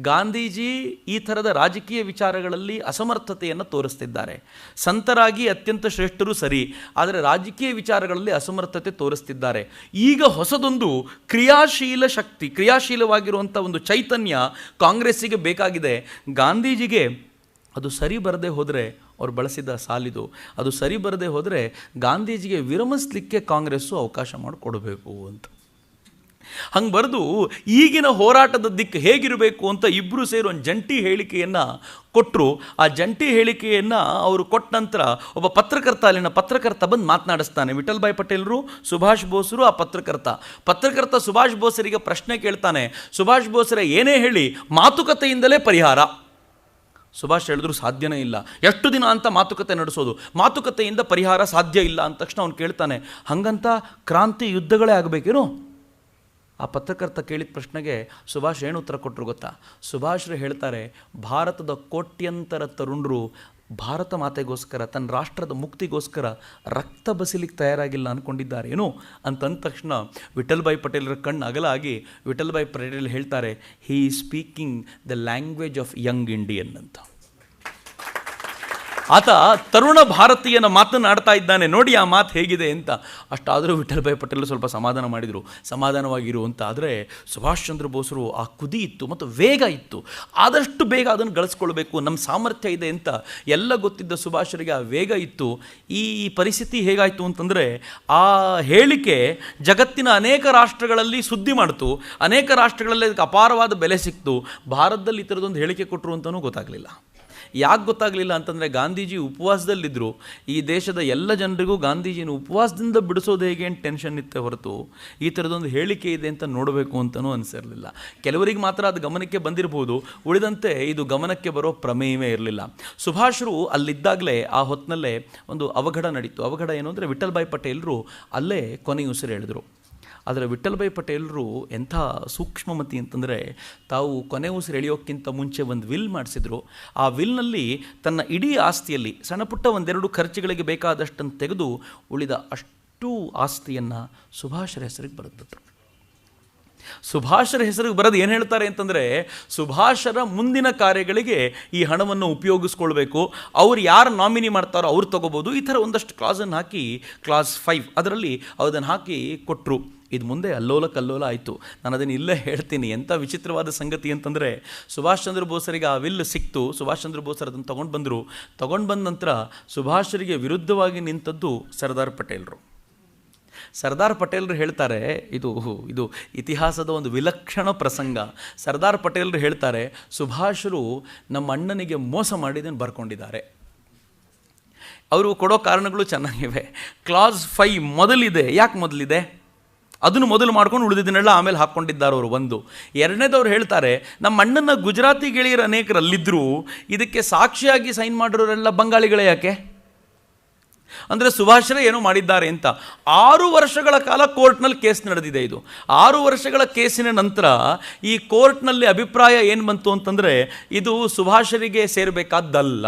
ಗಾಂಧೀಜಿ ಈ ಥರದ ರಾಜಕೀಯ ವಿಚಾರಗಳಲ್ಲಿ ಅಸಮರ್ಥತೆಯನ್ನು ತೋರಿಸ್ತಿದ್ದಾರೆ. ಸಂತರಾಗಿ ಅತ್ಯಂತ ಶ್ರೇಷ್ಠರು ಸರಿ, ಆದರೆ ರಾಜಕೀಯ ವಿಚಾರಗಳಲ್ಲಿ ಅಸಮರ್ಥತೆ ತೋರಿಸ್ತಿದ್ದಾರೆ. ಈಗ ಹೊಸದೊಂದು ಕ್ರಿಯಾಶೀಲ ಶಕ್ತಿ, ಕ್ರಿಯಾಶೀಲವಾಗಿರುವಂಥ ಒಂದು ಚೈತನ್ಯ ಕಾಂಗ್ರೆಸ್ಸಿಗೆ ಬೇಕಾಗಿದೆ. ಗಾಂಧೀಜಿಗೆ ಅದು ಸರಿ ಬರದೆ ಹೋದರೆ, ಅವ್ರು ಬಳಸಿದ ಸಾಲಿದು, ಅದು ಸರಿ ಬರದೆ ಹೋದರೆ ಗಾಂಧೀಜಿಗೆ ವಿರಮಿಸಲಿಕ್ಕೆ ಕಾಂಗ್ರೆಸ್ಸು ಅವಕಾಶ ಮಾಡಿಕೊಡಬೇಕು ಅಂತ. ಹಂಗೆ ಬರೆದು ಈಗಿನ ಹೋರಾಟದ ದಿಕ್ಕು ಹೇಗಿರಬೇಕು ಅಂತ ಇಬ್ಬರು ಸೇರಿ ಒಂದು ಜಂಟಿ ಹೇಳಿಕೆಯನ್ನು ಕೊಟ್ಟರು. ಆ ಜಂಟಿ ಹೇಳಿಕೆಯನ್ನು ಅವರು ಕೊಟ್ಟ ನಂತರ ಒಬ್ಬ ಅಲ್ಲಿನ ಪತ್ರಕರ್ತ ಬಂದು ಮಾತನಾಡಿಸ್ತಾನೆ. ವಿಠಲ್ ಭಾಯ್ ಪಟೇಲರು, ಸುಭಾಷ್ ಬೋಸರು, ಆ ಪತ್ರಕರ್ತ ಸುಭಾಷ್ ಬೋಸರಿಗೆ ಪ್ರಶ್ನೆ ಕೇಳ್ತಾನೆ. ಸುಭಾಷ್ ಬೋಸರೇ, ಏನೇ ಹೇಳಿ ಮಾತುಕತೆಯಿಂದಲೇ ಪರಿಹಾರ. ಸುಭಾಷ್ ಹೇಳಿದ್ರು ಸಾಧ್ಯನೇ ಇಲ್ಲ, ಎಷ್ಟು ದಿನ ಅಂತ ಮಾತುಕತೆ ನಡೆಸೋದು, ಮಾತುಕತೆಯಿಂದ ಪರಿಹಾರ ಸಾಧ್ಯ ಇಲ್ಲ ಅಂದ ತಕ್ಷಣ ಅವನು ಕೇಳ್ತಾನೆ, ಹಾಗಂತ ಕ್ರಾಂತಿ ಯುದ್ಧಗಳೇ ಆಗಬೇಕೇನು? ಆ ಪತ್ರಕರ್ತ ಕೇಳಿದ ಪ್ರಶ್ನೆಗೆ ಸುಭಾಷ್ ಏನು ಉತ್ತರ ಕೊಟ್ಟರು ಗೊತ್ತಾ? ಸುಭಾಷ್ರು ಹೇಳ್ತಾರೆ, ಭಾರತದ ಕೋಟ್ಯಂತರ ತರುಣರು ಭಾರತ ಮಾತೆಗೋಸ್ಕರ, ತನ್ನ ರಾಷ್ಟ್ರದ ಮುಕ್ತಿಗೋಸ್ಕರ ರಕ್ತ ಬಸಿಲಿಕ್ಕೆ ತಯಾರಾಗಿಲ್ಲ ಅಂದ್ಕೊಂಡಿದ್ದಾರೇನು ಅಂತಂದ ತಕ್ಷಣ ವಿಠಲ್ ಭಾಯ್ ಪಟೇಲರ ಕಣ್ಣು ಅಗಲಾಗಿ ವಿಠಲ್ ಭಾಯ್ ಪಟೇಲ್ ಹೇಳ್ತಾರೆ, he is speaking the language of Young Indian ಅಂತ. ಆತ ತರುಣ ಭಾರತೀಯನ ಮಾತನಾಡ್ತಾ ಇದ್ದಾನೆ, ನೋಡಿ ಆ ಮಾತು ಹೇಗಿದೆ ಅಂತ. ಅಷ್ಟಾದರೂ ವಿಠಲ್ ಭಾಯ್ ಪಟೇಲ್ ಸ್ವಲ್ಪ ಸಮಾಧಾನ ಮಾಡಿದರು, ಸಮಾಧಾನವಾಗಿರು ಅಂತ. ಆದರೆ ಸುಭಾಷ್ ಚಂದ್ರ ಬೋಸರು ಆ ಕುದಿ ಇತ್ತು ಮತ್ತು ವೇಗ ಇತ್ತು, ಆದಷ್ಟು ಬೇಗ ಅದನ್ನು ಗಳಿಸ್ಕೊಳ್ಬೇಕು, ನಮ್ಮ ಸಾಮರ್ಥ್ಯ ಇದೆ ಅಂತ ಎಲ್ಲ ಗೊತ್ತಿದ್ದ ಸುಭಾಷರಿಗೆ ಆ ವೇಗ ಇತ್ತು. ಈ ಪರಿಸ್ಥಿತಿ ಹೇಗಾಯಿತು ಅಂತಂದರೆ, ಆ ಹೇಳಿಕೆ ಜಗತ್ತಿನ ಅನೇಕ ರಾಷ್ಟ್ರಗಳಲ್ಲಿ ಸುದ್ದಿ ಮಾಡ್ತು, ಅನೇಕ ರಾಷ್ಟ್ರಗಳಲ್ಲಿ ಅದಕ್ಕೆ ಅಪಾರವಾದ ಬೆಲೆ ಸಿಕ್ತು. ಭಾರತದಲ್ಲಿ ಈ ಥರದೊಂದು ಹೇಳಿಕೆ ಕೊಟ್ಟರು ಅಂತಲೂ ಗೊತ್ತಾಗಲಿಲ್ಲ. ಯಾಕೆ ಗೊತ್ತಾಗಲಿಲ್ಲ ಅಂತಂದರೆ, ಗಾಂಧೀಜಿ ಉಪವಾಸದಲ್ಲಿದ್ದರು. ಈ ದೇಶದ ಎಲ್ಲ ಜನರಿಗೂ ಗಾಂಧೀಜಿನ ಉಪವಾಸದಿಂದ ಬಿಡಿಸೋದು ಹೇಗೆ ಅಂತ ಟೆನ್ಷನ್ ಇತ್ತೆ ಹೊರತು ಈ ಥರದೊಂದು ಹೇಳಿಕೆ ಇದೆ ಅಂತ ನೋಡಬೇಕು ಅಂತಲೂ ಅನಿಸಿರಲಿಲ್ಲ. ಕೆಲವರಿಗೆ ಮಾತ್ರ ಅದು ಗಮನಕ್ಕೆ ಬಂದಿರಬಹುದು, ಉಳಿದಂತೆ ಇದು ಗಮನಕ್ಕೆ ಬರೋ ಪ್ರಮೇಯವೇ ಇರಲಿಲ್ಲ. ಸುಭಾಷರು ಅಲ್ಲಿದ್ದಾಗಲೇ ಆ ಹೊತ್ತಿನಲ್ಲೇ ಒಂದು ಅವಘಡ ನಡೀತು. ಅವಘಡ ಏನು ಅಂದರೆ, ವಿಠಲ್ ಭಾಯ್ ಪಟೇಲರು ಅಲ್ಲೇ ಕೊನೆಯುಸಿರು ಹೇಳಿದರು. ಆದರೆ ವಿಠಲ್ ಭಾಯ್ ಪಟೇಲರು ಎಂಥ ಸೂಕ್ಷ್ಮಮತಿ ಅಂತಂದರೆ, ತಾವು ಕೊನೆ ಉಸಿರು ಎಳೆಯೋಕ್ಕಿಂತ ಮುಂಚೆ ಒಂದು ವಿಲ್ ಮಾಡಿಸಿದ್ರು. ಆ ವಿಲ್ನಲ್ಲಿ ತನ್ನ ಇಡೀ ಆಸ್ತಿಯಲ್ಲಿ ಸಣ್ಣ ಪುಟ್ಟ ಒಂದೆರಡು ಖರ್ಚುಗಳಿಗೆ ಬೇಕಾದಷ್ಟನ್ನು ತೆಗೆದು ಉಳಿದ ಅಷ್ಟು ಆಸ್ತಿಯನ್ನು ಸುಭಾಷರ ಹೆಸರಿಗೆ ಬರೆದ್ಬಿಟ್ರು. ಸುಭಾಷರ ಹೆಸರಿಗೆ ಬರೋದು ಏನು ಹೇಳ್ತಾರೆ ಅಂತಂದರೆ, ಸುಭಾಷರ ಮುಂದಿನ ಕಾರ್ಯಗಳಿಗೆ ಈ ಹಣವನ್ನು ಉಪಯೋಗಿಸ್ಕೊಳ್ಬೇಕು, ಅವ್ರು ಯಾರು ನಾಮಿನಿ ಮಾಡ್ತಾರೋ ಅವ್ರು ತೊಗೋಬೋದು, ಈ ಥರ ಒಂದಷ್ಟು ಕ್ಲಾಸನ್ನು ಹಾಕಿ, ಕ್ಲಾಸ್ 5 ಅದರಲ್ಲಿ ಅದನ್ನು ಹಾಕಿ ಕೊಟ್ಟರು. ಇದು ಮುಂದೆ ಅಲ್ಲೋಲ ಕಲ್ಲೋಲ ಆಯಿತು. ನಾನು ಅದನ್ನು ಇಲ್ಲೇ ಹೇಳ್ತೀನಿ. ಎಂಥ ವಿಚಿತ್ರವಾದ ಸಂಗತಿ ಅಂತಂದರೆ, ಸುಭಾಷ್ ಚಂದ್ರ ಬೋಸರಿಗೆ ಆ ವಿಲ್ ಸಿಕ್ತು. ಸುಭಾಷ್ ಚಂದ್ರ ಬೋಸರು ಅದನ್ನು ತೊಗೊಂಡು ಬಂದ ನಂತರ ಸುಭಾಷರಿಗೆ ವಿರುದ್ಧವಾಗಿ ನಿಂತದ್ದು ಸರ್ದಾರ್ ಪಟೇಲರು. ಸರ್ದಾರ್ ಪಟೇಲರು ಹೇಳ್ತಾರೆ, ಇದು ಇತಿಹಾಸದ ಒಂದು ವಿಲಕ್ಷಣ ಪ್ರಸಂಗ. ಸರ್ದಾರ್ ಪಟೇಲರು ಹೇಳ್ತಾರೆ, ಸುಭಾಷರು ನಮ್ಮ ಅಣ್ಣನಿಗೆ ಮೋಸ ಮಾಡಿದ್ದನ್ನು ಬರ್ಕೊಂಡಿದ್ದಾರೆ. ಅವರು ಕೊಡೋ ಕಾರಣಗಳು ಚೆನ್ನಾಗಿವೆ. ಕ್ಲಾಸ್ 5 ಮೊದಲಿದೆ. ಯಾಕೆ ಮೊದಲಿದೆ? ಅದನ್ನು ಮೊದಲು ಮಾಡ್ಕೊಂಡು ಉಳಿದಿದ್ದನ್ನೆಲ್ಲ ಆಮೇಲೆ ಹಾಕ್ಕೊಂಡಿದ್ದಾರೆ ಅವರು. ಒಂದು ಎರಡನೇದವ್ರು ಹೇಳ್ತಾರೆ, ನಮ್ಮ ಅಣ್ಣನ ಗುಜರಾತಿ ಗೆಳೆಯರು ಅನೇಕರಲ್ಲಿದ್ದರು, ಇದಕ್ಕೆ ಸಾಕ್ಷಿಯಾಗಿ ಸೈನ್ ಮಾಡಿರೋರೆಲ್ಲ ಬಂಗಾಳಿಗಳೇ ಯಾಕೆ? ಅಂದರೆ ಸುಭಾಷರೇ ಏನೋ ಮಾಡಿದ್ದಾರೆ ಅಂತ. 6 ವರ್ಷಗಳ ಕಾಲ ಕೋರ್ಟ್ನಲ್ಲಿ ಕೇಸ್ ನಡೆದಿದೆ. ಇದು 6 ವರ್ಷಗಳ ಕೇಸಿನ ನಂತರ ಈ ಕೋರ್ಟ್ನಲ್ಲಿ ಅಭಿಪ್ರಾಯ ಏನು ಬಂತು ಅಂತಂದರೆ, ಇದು ಸುಭಾಷರಿಗೆ ಸೇರಬೇಕಾದ್ದಲ್ಲ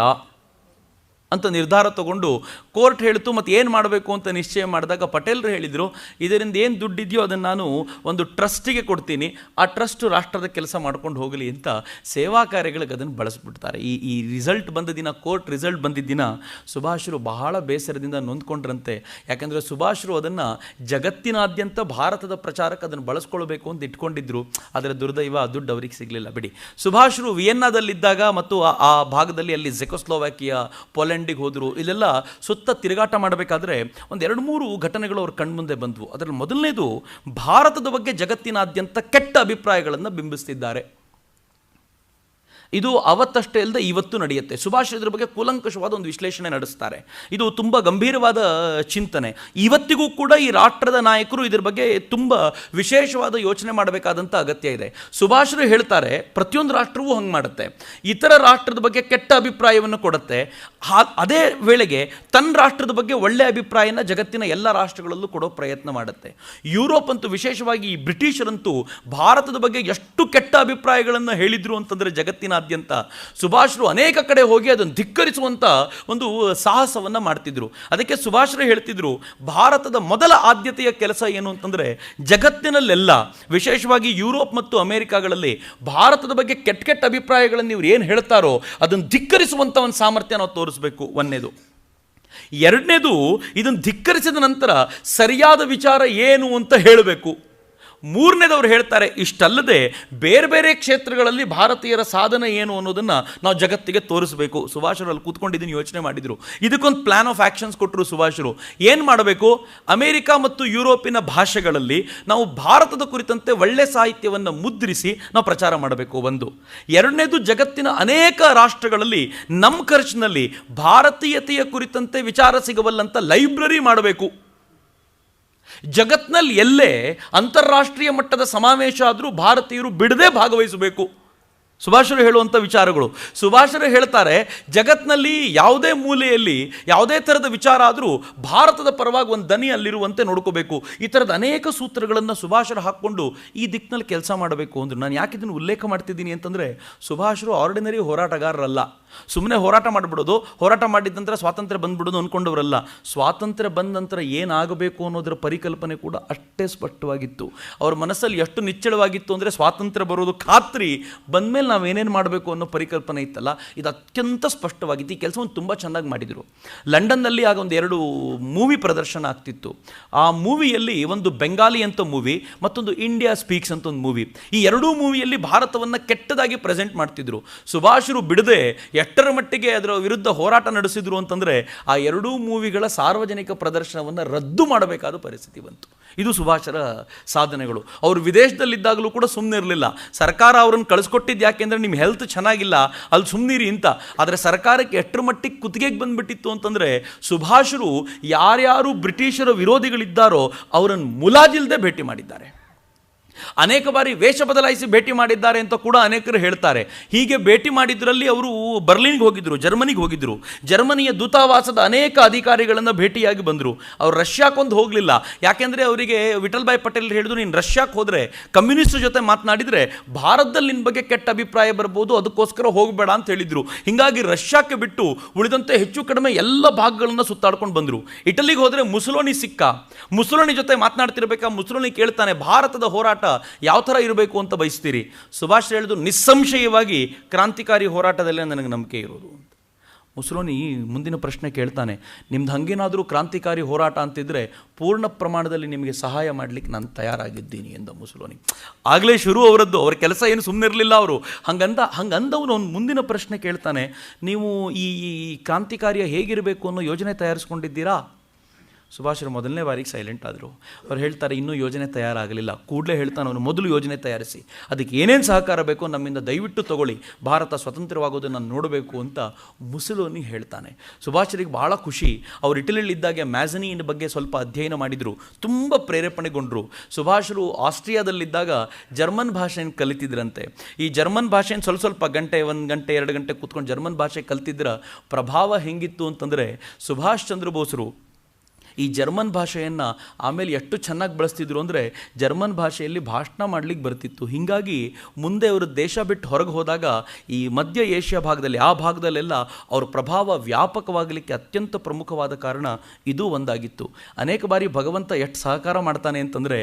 ಅಂತ ನಿರ್ಧಾರ ತಗೊಂಡು ಕೋರ್ಟ್ ಹೇಳಿತು. ಮತ್ತು ಏನು ಮಾಡಬೇಕು ಅಂತ ನಿಶ್ಚಯ ಮಾಡಿದಾಗ ಪಟೇಲರು ಹೇಳಿದರು, ಇದರಿಂದ ಏನು ದುಡ್ಡಿದೆಯೋ ಅದನ್ನು ನಾನು ಒಂದು ಟ್ರಸ್ಟಿಗೆ ಕೊಡ್ತೀನಿ, ಆ ಟ್ರಸ್ಟ್ ರಾಷ್ಟ್ರದ ಕೆಲಸ ಮಾಡ್ಕೊಂಡು ಹೋಗಲಿ ಅಂತ ಸೇವಾ ಕಾರ್ಯಗಳಿಗೆ ಅದನ್ನು ಬಳಸ್ಬಿಡ್ತಾರೆ. ಈ ರಿಸಲ್ಟ್ ಬಂದ ದಿನ, ಕೋರ್ಟ್ ರಿಸಲ್ಟ್ ಬಂದಿದ್ದ ದಿನ ಸುಭಾಷರು ಬಹಳ ಬೇಸರದಿಂದ ನೊಂದ್ಕೊಂಡ್ರಂತೆ. ಯಾಕೆಂದರೆ ಸುಭಾಷರು ಅದನ್ನು ಜಗತ್ತಿನಾದ್ಯಂತ ಭಾರತದ ಪ್ರಚಾರಕ್ಕೆ ಅದನ್ನು ಬಳಸ್ಕೊಳ್ಬೇಕು ಅಂತ ಇಟ್ಕೊಂಡಿದ್ರು. ಆದರೆ ದುರ್ದೈವ ಆ ದುಡ್ಡು ಅವ್ರಿಗೆ ಸಿಗಲಿಲ್ಲ. ಬಿಡಿ. ಸುಭಾಷರು ವಿಯೆನ್ನಾದಲ್ಲಿದ್ದಾಗ ಮತ್ತು ಆ ಭಾಗದಲ್ಲಿ ಅಲ್ಲಿ ಜೆಕೋಸ್ಲೋವಾಕಿಯಾ, ಪೋಲೆಂಡಿಗೆ ಹೋದರು. ಇಲ್ಲೆಲ್ಲ ಸುತ್ತ ತಿರುಗಾಟ ಮಾಡಬೇಕಾದ್ರೆ ಒಂದು 2-3 ಘಟನೆಗಳು ಅವ್ರ ಕಣ್ಮುಂದೆ ಬಂದವು. ಅದರಲ್ಲಿ ಮೊದಲನೇದು, ಭಾರತದ ಬಗ್ಗೆ ಜಗತ್ತಿನಾದ್ಯಂತ ಕೆಟ್ಟ ಅಭಿಪ್ರಾಯಗಳನ್ನು ಬಿಂಬಿಸ್ತಿದ್ದಾರೆ. ಇದು ಅವತ್ತಷ್ಟೇ ಅಲ್ಲದೆ ಇವತ್ತು ನಡೆಯುತ್ತೆ. ಸುಭಾಷ್ ಇದ್ರ ಬಗ್ಗೆ ಕೂಲಂಕಷವಾದ ಒಂದು ವಿಶ್ಲೇಷಣೆ ನಡೆಸ್ತಾರೆ. ಇದು ತುಂಬ ಗಂಭೀರವಾದ ಚಿಂತನೆ. ಇವತ್ತಿಗೂ ಕೂಡ ಈ ರಾಷ್ಟ್ರದ ನಾಯಕರು ಇದ್ರ ಬಗ್ಗೆ ತುಂಬ ವಿಶೇಷವಾದ ಯೋಚನೆ ಮಾಡಬೇಕಾದಂಥ ಅಗತ್ಯ ಇದೆ. ಸುಭಾಷರು ಹೇಳ್ತಾರೆ, ಪ್ರತಿಯೊಂದು ರಾಷ್ಟ್ರವೂ ಹಂಗೆ ಮಾಡುತ್ತೆ, ಇತರ ರಾಷ್ಟ್ರದ ಬಗ್ಗೆ ಕೆಟ್ಟ ಅಭಿಪ್ರಾಯವನ್ನು ಕೊಡುತ್ತೆ, ಅದೇ ವೇಳೆಗೆ ತನ್ನ ರಾಷ್ಟ್ರದ ಬಗ್ಗೆ ಒಳ್ಳೆಯ ಅಭಿಪ್ರಾಯನ ಜಗತ್ತಿನ ಎಲ್ಲ ರಾಷ್ಟ್ರಗಳಲ್ಲೂ ಕೊಡೋ ಪ್ರಯತ್ನ ಮಾಡುತ್ತೆ. ಯುರೋಪ್ ಅಂತೂ, ವಿಶೇಷವಾಗಿ ಈ ಬ್ರಿಟಿಷರಂತೂ ಭಾರತದ ಬಗ್ಗೆ ಎಷ್ಟು ಕೆಟ್ಟ ಅಭಿಪ್ರಾಯಗಳನ್ನು ಹೇಳಿದ್ರು ಅಂತಂದರೆ ಜಗತ್ತಿನ ಸುಭಾಷರು ಅನೇಕ ಕಡೆ ಹೋಗಿ ಅದನ್ನು ಧಿಕ್ಕರಿಸುವಂಥ ಒಂದು ಸಾಹಸವನ್ನು ಮಾಡ್ತಿದ್ರು. ಅದಕ್ಕೆ ಸುಭಾಷರು ಹೇಳ್ತಿದ್ರು, ಭಾರತದ ಮೊದಲ ಆದ್ಯತೆಯ ಕೆಲಸ ಏನು ಅಂತಂದರೆ, ಜಗತ್ತಿನಲ್ಲೆಲ್ಲ ವಿಶೇಷವಾಗಿ ಯುರೋಪ್ ಮತ್ತು ಅಮೆರಿಕಾಗಳಲ್ಲಿ ಭಾರತದ ಬಗ್ಗೆ ಕೆಟ್ಟ ಕೆಟ್ಟ ಅಭಿಪ್ರಾಯಗಳನ್ನು ಇವ್ರು ಏನು ಹೇಳ್ತಾರೋ ಅದನ್ನು ಧಿಕ್ಕರಿಸುವಂಥ ಒಂದು ಸಾಮರ್ಥ್ಯ ನಾವು ತೋರಿಸಬೇಕು. ಒಂದನೇದು. ಎರಡನೇದು, ಇದನ್ನು ಧಿಕ್ಕರಿಸಿದ ನಂತರ ಸರಿಯಾದ ವಿಚಾರ ಏನು ಅಂತ ಹೇಳಬೇಕು. ಮೂರನೇದವ್ರು ಹೇಳ್ತಾರೆ, ಇಷ್ಟಲ್ಲದೆ ಬೇರೆ ಬೇರೆ ಕ್ಷೇತ್ರಗಳಲ್ಲಿ ಭಾರತೀಯರ ಸಾಧನೆ ಏನು ಅನ್ನೋದನ್ನು ನಾವು ಜಗತ್ತಿಗೆ ತೋರಿಸಬೇಕು. ಸುಭಾಷರು ಅಲ್ಲಿ ಕೂತ್ಕೊಂಡಿದ್ದೀನಿ ಯೋಚನೆ ಮಾಡಿದರು. ಇದಕ್ಕೊಂದು ಪ್ಲಾನ್ ಆಫ್ ಆ್ಯಕ್ಷನ್ಸ್ ಕೊಟ್ಟರು ಸುಭಾಷರು. ಏನು ಮಾಡಬೇಕು? ಅಮೆರಿಕ ಮತ್ತು ಯುರೋಪಿನ ಭಾಷೆಗಳಲ್ಲಿ ನಾವು ಭಾರತದ ಕುರಿತಂತೆ ಒಳ್ಳೆ ಸಾಹಿತ್ಯವನ್ನು ಮುದ್ರಿಸಿ ನಾವು ಪ್ರಚಾರ ಮಾಡಬೇಕು. ಒಂದು. ಎರಡನೇದು, ಜಗತ್ತಿನ ಅನೇಕ ರಾಷ್ಟ್ರಗಳಲ್ಲಿ ನಮ್ಮ ಖರ್ಚಿನಲ್ಲಿ ಭಾರತೀಯತೆಯ ಕುರಿತಂತೆ ವಿಚಾರ ಸಿಗಬಲ್ಲಂತ ಲೈಬ್ರರಿ ಮಾಡಬೇಕು. ಜಗತ್ನಲ್ಲಿ ಎಲ್ಲೇ ಅಂತಾರಾಷ್ಟ್ರೀಯ ಮಟ್ಟದ ಸಮಾವೇಶ ಆದರೂ ಭಾರತೀಯರು ಬಿಡದೆ ಭಾಗವಹಿಸಬೇಕು. ಸುಭಾಷರು ಹೇಳುವಂಥ ವಿಚಾರಗಳು. ಸುಭಾಷರು ಹೇಳ್ತಾರೆ, ಜಗತ್ನಲ್ಲಿ ಯಾವುದೇ ಮೂಲೆಯಲ್ಲಿ ಯಾವುದೇ ಥರದ ವಿಚಾರ ಆದರೂ ಭಾರತದ ಪರವಾಗಿ ಒಂದು ದನಿ ಅಲ್ಲಿರುವಂತೆ ನೋಡ್ಕೋಬೇಕು. ಈ ಥರದ ಅನೇಕ ಸೂತ್ರಗಳನ್ನು ಸುಭಾಷರು ಹಾಕ್ಕೊಂಡು ಈ ದಿಕ್ಕಿನಲ್ಲಿ ಕೆಲಸ ಮಾಡಬೇಕು ಅಂದರು. ನಾನು ಯಾಕೆ ಇದನ್ನು ಉಲ್ಲೇಖ ಮಾಡ್ತಿದ್ದೀನಿ ಅಂತಂದರೆ, ಸುಭಾಷರು ಆರ್ಡಿನರಿ ಹೋರಾಟಗಾರರಲ್ಲ. ಸುಮ್ಮನೆ ಹೋರಾಟ ಮಾಡಿಬಿಡೋದು, ಹೋರಾಟ ಮಾಡಿದ ನಂತರ ಸ್ವಾತಂತ್ರ್ಯ ಬಂದ್ಬಿಡೋದು ಅಂದ್ಕೊಂಡವರಲ್ಲ. ಸ್ವಾತಂತ್ರ್ಯ ಬಂದ ನಂತರ ಏನಾಗಬೇಕು ಅನ್ನೋದರ ಪರಿಕಲ್ಪನೆ ಕೂಡ ಅಷ್ಟೇ ಸ್ಪಷ್ಟವಾಗಿತ್ತು. ಅವ್ರ ಮನಸ್ಸಲ್ಲಿ ಎಷ್ಟು ನಿಚ್ಚಳವಾಗಿತ್ತು ಅಂದರೆ, ಸ್ವಾತಂತ್ರ್ಯ ಬರೋದು ಖಾತ್ರಿ, ಬಂದಮೇಲೆ ನಾವು ಏನೇನು ಮಾಡಬೇಕು ಅನ್ನೋ ಪರಿಕಲ್ಪನೆ ಇತ್ತಲ್ಲ, ಇದು ಅತ್ಯಂತ ಸ್ಪಷ್ಟವಾಗಿತ್ತು. ಈ ಕೆಲಸವನ್ನು ತುಂಬ ಚೆನ್ನಾಗಿ ಮಾಡಿದರು. ಲಂಡನ್ನಲ್ಲಿ ಆಗ ಒಂದು 2 ಮೂವಿ ಪ್ರದರ್ಶನ ಆಗ್ತಿತ್ತು. ಆ ಮೂವಿಯಲ್ಲಿ ಒಂದು ಬೆಂಗಾಲಿ ಅಂತ ಮೂವಿ, ಮತ್ತೊಂದು ಇಂಡಿಯಾ ಸ್ಪೀಕ್ಸ್ ಅಂತ ಒಂದು ಮೂವಿ. ಈ 2 ಮೂವಿಯಲ್ಲಿ ಭಾರತವನ್ನು ಕೆಟ್ಟದಾಗಿ ಪ್ರೆಸೆಂಟ್ ಮಾಡ್ತಿದ್ರು. ಸುಭಾಷರು ಬಿಡದೆ ಎಷ್ಟರ ಮಟ್ಟಿಗೆ ಅದರ ವಿರುದ್ಧ ಹೋರಾಟ ನಡೆಸಿದ್ರು ಅಂತಂದರೆ, ಆ 2 ಮೂವಿಗಳ ಸಾರ್ವಜನಿಕ ಪ್ರದರ್ಶನವನ್ನು ರದ್ದು ಮಾಡಬೇಕಾದ ಪರಿಸ್ಥಿತಿ ಬಂತು. ಇದು ಸುಭಾಷರ ಸಾಧನೆಗಳು. ಅವರು ವಿದೇಶದಲ್ಲಿದ್ದಾಗಲೂ ಕೂಡ ಸುಮ್ಮನೆ ಇರಲಿಲ್ಲ. ಸರ್ಕಾರ ಅವರನ್ನು ಕಳಿಸ್ಕೊಟ್ಟಿದ್ದು ಯಾಕೆಂದರೆ ನಿಮ್ಮ ಹೆಲ್ತ್ ಚೆನ್ನಾಗಿಲ್ಲ, ಅಲ್ಲಿ ಸುಮ್ಮನಿರಿ ಅಂತ. ಆದರೆ ಸರ್ಕಾರಕ್ಕೆ ಎಷ್ಟರ ಮಟ್ಟಿಗೆ ಕುತ್ತಿಗೆಗೆ ಬಂದುಬಿಟ್ಟಿತ್ತು ಅಂತಂದರೆ, ಸುಭಾಷರು ಯಾರ್ಯಾರು ಬ್ರಿಟಿಷರ ವಿರೋಧಿಗಳಿದ್ದಾರೋ ಅವರನ್ನು ಮುಲಾಜಿಲ್ಲದೆ ಭೇಟಿ ಮಾಡಿದ್ದಾರೆ. ಅನೇಕ ಬಾರಿ ವೇಷ ಬದಲಾಯಿಸಿ ಭೇಟಿ ಮಾಡಿದ್ದಾರೆ ಅಂತ ಕೂಡ ಅನೇಕರು ಹೇಳ್ತಾರೆ. ಹೀಗೆ ಭೇಟಿ ಮಾಡಿದ್ರಲ್ಲಿ ಅವರು ಬರ್ಲಿನ್ಗೆ ಹೋಗಿದ್ದರು, ಜರ್ಮನಿಗೆ ಹೋಗಿದ್ದರು. ಜರ್ಮನಿಯ ದೂತಾವಾಸದ ಅನೇಕ ಅಧಿಕಾರಿಗಳನ್ನು ಭೇಟಿಯಾಗಿ ಬಂದರು. ಅವರು ರಷ್ಯಾಕ್ಕೊಂದು ಹೋಗಲಿಲ್ಲ. ಯಾಕೆಂದರೆ ಅವರಿಗೆ ವಿಠಲ್ ಭಾಯ್ ಪಟೇಲ್ ಹೇಳಿದ್ರು, ನೀನು ರಷ್ಯಾಕ್ಕೆ ಹೋದರೆ ಕಮ್ಯುನಿಸ್ಟ್ ಜೊತೆ ಮಾತನಾಡಿದರೆ ಭಾರತದಲ್ಲಿ ನಿನ್ನ ಬಗ್ಗೆ ಕೆಟ್ಟ ಅಭಿಪ್ರಾಯ ಬರ್ಬೋದು, ಅದಕ್ಕೋಸ್ಕರ ಹೋಗಬೇಡ ಅಂತ ಹೇಳಿದರು. ಹೀಗಾಗಿ ರಷ್ಯಾಕ್ಕೆ ಬಿಟ್ಟು ಉಳಿದಂತೆ ಹೆಚ್ಚು ಕಡಿಮೆ ಎಲ್ಲ ಭಾಗಗಳನ್ನು ಸುತ್ತಾಡ್ಕೊಂಡು ಬಂದರು. ಇಟಲಿಗೆ ಹೋದರೆ ಮುಸೋಲಿನಿ ಸಿಕ್ಕ. ಮುಸೋಲಿನಿ ಜೊತೆ ಮಾತನಾಡ್ತಿರ್ಬೇಕಾ ಮುಸೋಲಿನಿ ಕೇಳ್ತಾನೆ, ಭಾರತದ ಹೋರಾಟ ಯಾವ ಥರ ಇರಬೇಕು ಅಂತ ಬಯಸ್ತೀರಿ? ಸುಭಾಷ್ ಹೇಳಿದ್ರು, ನಿಸ್ಸಂಶಯವಾಗಿ ಕ್ರಾಂತಿಕಾರಿ ಹೋರಾಟದಲ್ಲೇ ನನಗೆ ನಂಬಿಕೆ ಇರೋದು ಅಂತ. ಮುಸೋಲಿನಿ ಮುಂದಿನ ಪ್ರಶ್ನೆ ಕೇಳ್ತಾನೆ, ನಿಮ್ದು ಹಾಗೇನಾದರೂ ಕ್ರಾಂತಿಕಾರಿ ಹೋರಾಟ ಅಂತಿದ್ರೆ ಪೂರ್ಣ ಪ್ರಮಾಣದಲ್ಲಿ ನಿಮಗೆ ಸಹಾಯ ಮಾಡಲಿಕ್ಕೆ ನಾನು ತಯಾರಾಗಿದ್ದೀನಿ ಎಂದ ಮುಸೋಲಿನಿ. ಆಗಲೇ ಶುರು ಅವರದ್ದು, ಅವ್ರ ಕೆಲಸ ಏನು ಸುಮ್ಮನೆ ಇರಲಿಲ್ಲ ಅವರು. ಹಂಗಂದವನು ಒಂದು ಮುಂದಿನ ಪ್ರಶ್ನೆ ಕೇಳ್ತಾನೆ, ನೀವು ಈ ಕ್ರಾಂತಿಕಾರ್ಯ ಹೇಗಿರಬೇಕು ಅನ್ನೋ ಯೋಜನೆ ತಯಾರಿಸ್ಕೊಂಡಿದ್ದೀರಾ? ಸುಭಾಷರು ಮೊದಲನೇ ಬಾರಿಗೆ ಸೈಲೆಂಟ್ ಆದರು. ಅವ್ರು ಹೇಳ್ತಾರೆ, ಇನ್ನೂ ಯೋಜನೆ ತಯಾರಾಗಲಿಲ್ಲ. ಕೂಡಲೇ ಹೇಳ್ತಾನೆ ಅವನು, ಮೊದಲು ಯೋಜನೆ ತಯಾರಿಸಿ, ಅದಕ್ಕೆ ಏನೇನು ಸಹಕಾರ ಬೇಕೋ ನಮ್ಮಿಂದ ದಯವಿಟ್ಟು ತಗೊಳ್ಳಿ, ಭಾರತ ಸ್ವತಂತ್ರವಾಗೋದನ್ನು ನಾನು ನೋಡಬೇಕು ಅಂತ ಮುಸೋಲಿನಿ ಹೇಳ್ತಾನೆ. ಸುಭಾಷರಿಗೆ ಭಾಳ ಖುಷಿ. ಅವರು ಇಟಲಿಯಲ್ಲಿದ್ದಾಗ ಮ್ಯಾಝನಿನ್ ಬಗ್ಗೆ ಸ್ವಲ್ಪ ಅಧ್ಯಯನ ಮಾಡಿದರು, ತುಂಬ ಪ್ರೇರೇಪಣೆಗೊಂಡರು. ಸುಭಾಷರು ಆಸ್ಟ್ರಿಯಾದಲ್ಲಿದ್ದಾಗ ಜರ್ಮನ್ ಭಾಷೆಯನ್ನು ಕಲಿತಿದ್ರಂತೆ. ಈ ಜರ್ಮನ್ ಭಾಷೆಯನ್ನು ಸ್ವಲ್ಪ ಗಂಟೆ 1 ಗಂಟೆ 2 ಗಂಟೆ ಕೂತ್ಕೊಂಡು ಜರ್ಮನ್ ಭಾಷೆ ಕಲ್ತಿದ್ರ ಪ್ರಭಾವ ಹೆಂಗಿತ್ತು ಅಂತಂದರೆ, ಸುಭಾಷ್ ಚಂದ್ರ ಬೋಸರು ಈ ಜರ್ಮನ್ ಭಾಷೆಯನ್ನು ಆಮೇಲೆ ಎಷ್ಟು ಚೆನ್ನಾಗಿ ಬಳಸ್ತಿದ್ರು ಅಂದರೆ, ಜರ್ಮನ್ ಭಾಷೆಯಲ್ಲಿ ಭಾಷಣ ಮಾಡಲಿಕ್ಕೆ ಬರ್ತಿತ್ತು. ಹೀಗಾಗಿ ಮುಂದೆ ಅವರು ದೇಶ ಬಿಟ್ಟು ಹೊರಗೆ ಹೋದಾಗ ಈ ಮಧ್ಯ ಏಷ್ಯಾ ಭಾಗದಲ್ಲಿ, ಆ ಭಾಗದಲ್ಲೆಲ್ಲ ಅವ್ರ ಪ್ರಭಾವ ವ್ಯಾಪಕವಾಗಲಿಕ್ಕೆ ಅತ್ಯಂತ ಪ್ರಮುಖವಾದ ಕಾರಣ ಇದು ಒಂದಾಗಿತ್ತು. ಅನೇಕ ಬಾರಿ ಭಗವಂತ ಎಷ್ಟು ಸಹಕಾರ ಮಾಡ್ತಾನೆ ಅಂತಂದರೆ,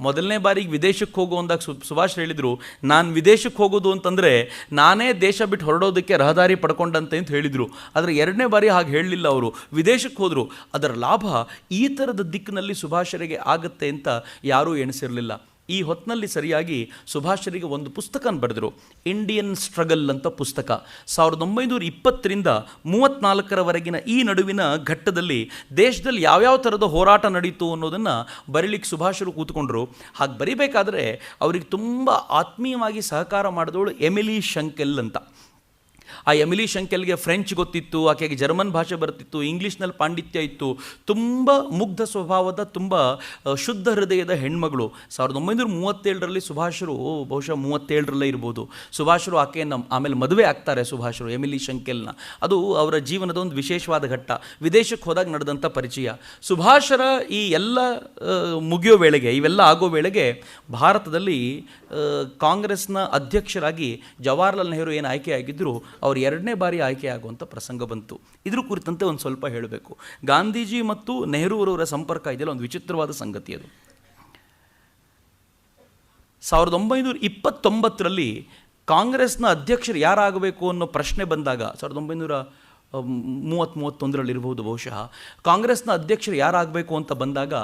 ಮೊದಲನೇ ಬಾರಿಗೆ ವಿದೇಶಕ್ಕೆ ಹೋಗೋ ಅಂದಾಗ ಸುಭಾಷ್ ಹೇಳಿದರು, ನಾನು ವಿದೇಶಕ್ಕೆ ಹೋಗೋದು ಅಂತಂದರೆ ನಾನೇ ದೇಶ ಬಿಟ್ಟು ಹೊರಡೋದಕ್ಕೆ ರಹದಾರಿ ಪಡ್ಕೊಂಡಂತೆ ಅಂತ ಹೇಳಿದರು. ಆದರೆ 2ನೇ ಬಾರಿ ಹಾಗೆ ಹೇಳಲಿಲ್ಲ. ಅವರು ವಿದೇಶಕ್ಕೆ ಹೋದರು. ಅದರ ಲಾಭ ಈ ಥರದ ದಿಕ್ಕಿನಲ್ಲಿ ಸುಭಾಷರಿಗೆ ಆಗುತ್ತೆ ಅಂತ ಯಾರೂ ಎಣಿಸಿರಲಿಲ್ಲ. ಈ ಹೊತ್ತಿನಲ್ಲಿ ಸರಿಯಾಗಿ ಸುಭಾಷರಿಗೆ ಒಂದು ಪುಸ್ತಕ ಬರೆದರು, ಇಂಡಿಯನ್ ಸ್ಟ್ರಗಲ್ ಅಂತ ಪುಸ್ತಕ. 1920ರಿಂದ 34ರವರೆಗಿನ ಈ ನಡುವಿನ ಘಟ್ಟದಲ್ಲಿ ದೇಶದಲ್ಲಿ ಯಾವ್ಯಾವ ಥರದ ಹೋರಾಟ ನಡೀತು ಅನ್ನೋದನ್ನು ಬರೀಲಿಕ್ಕೆ ಸುಭಾಷರು ಕೂತ್ಕೊಂಡ್ರು. ಹಾಗೆ ಬರಿಬೇಕಾದ್ರೆ ಅವರಿಗೆ ತುಂಬ ಆತ್ಮೀಯವಾಗಿ ಸಹಕಾರ ಮಾಡಿದವಳು ಎಮಿಲಿ ಶಂಕೆಲ್ ಅಂತ. ಆ ಎಮಿಲಿ ಶಂಕೆಲ್ಗೆ ಫ್ರೆಂಚ್ ಗೊತ್ತಿತ್ತು, ಆಕೆಗೆ ಜರ್ಮನ್ ಭಾಷೆ ಬರ್ತಿತ್ತು, ಇಂಗ್ಲೀಷ್ನಲ್ಲಿ ಪಾಂಡಿತ್ಯ ಇತ್ತು. ತುಂಬ ಮುಗ್ಧ ಸ್ವಭಾವದ, ತುಂಬ ಶುದ್ಧ ಹೃದಯದ ಹೆಣ್ಮಗಳು. 1937ರಲ್ಲಿ ಸುಭಾಷರು, ಬಹುಶಃ 37ರಲ್ಲೇ ಇರ್ಬೋದು, ಸುಭಾಷರು ಆಕೆಯನ್ನು ಆಮೇಲೆ ಮದುವೆ ಆಗ್ತಾರೆ. ಸುಭಾಷರು ಎಮಿಲಿ ಶಂಕೆಲ್ನ. ಅದು ಅವರ ಜೀವನದ ಒಂದು ವಿಶೇಷವಾದ ಘಟ್ಟ. ವಿದೇಶಕ್ಕೆ ಹೋದಾಗ ನಡೆದಂಥ ಪರಿಚಯ. ಸುಭಾಷರ ಈ ಎಲ್ಲ ಮುಗಿಯೋ ವೇಳೆಗೆ, ಇವೆಲ್ಲ ಆಗೋ ವೇಳೆಗೆ ಭಾರತದಲ್ಲಿ ಕಾಂಗ್ರೆಸ್ನ ಅಧ್ಯಕ್ಷರಾಗಿ ಜವಾಹರ್ಲಾಲ್ ನೆಹರು ಏನು ಆಯ್ಕೆಯಾಗಿದ್ದರು, ಅವರು 2ನೇ ಬಾರಿ ಆಯ್ಕೆಯಾಗುವಂಥ ಪ್ರಸಂಗ ಬಂತು. ಇದ್ರ ಕುರಿತಂತೆ ಒಂದು ಸ್ವಲ್ಪ ಹೇಳಬೇಕು. ಗಾಂಧೀಜಿ ಮತ್ತು ನೆಹರೂರವರ ಸಂಪರ್ಕ ಇದೆಯಲ್ಲ, ಒಂದು ವಿಚಿತ್ರವಾದ ಸಂಗತಿ ಅದು. 1929ರಲ್ಲಿ ಕಾಂಗ್ರೆಸ್ನ ಅಧ್ಯಕ್ಷರು ಯಾರಾಗಬೇಕು ಅನ್ನೋ ಪ್ರಶ್ನೆ ಬಂದಾಗ, 31 ಬಹುಶಃ. ಕಾಂಗ್ರೆಸ್ನ ಅಧ್ಯಕ್ಷರು ಯಾರಾಗಬೇಕು ಅಂತ ಬಂದಾಗ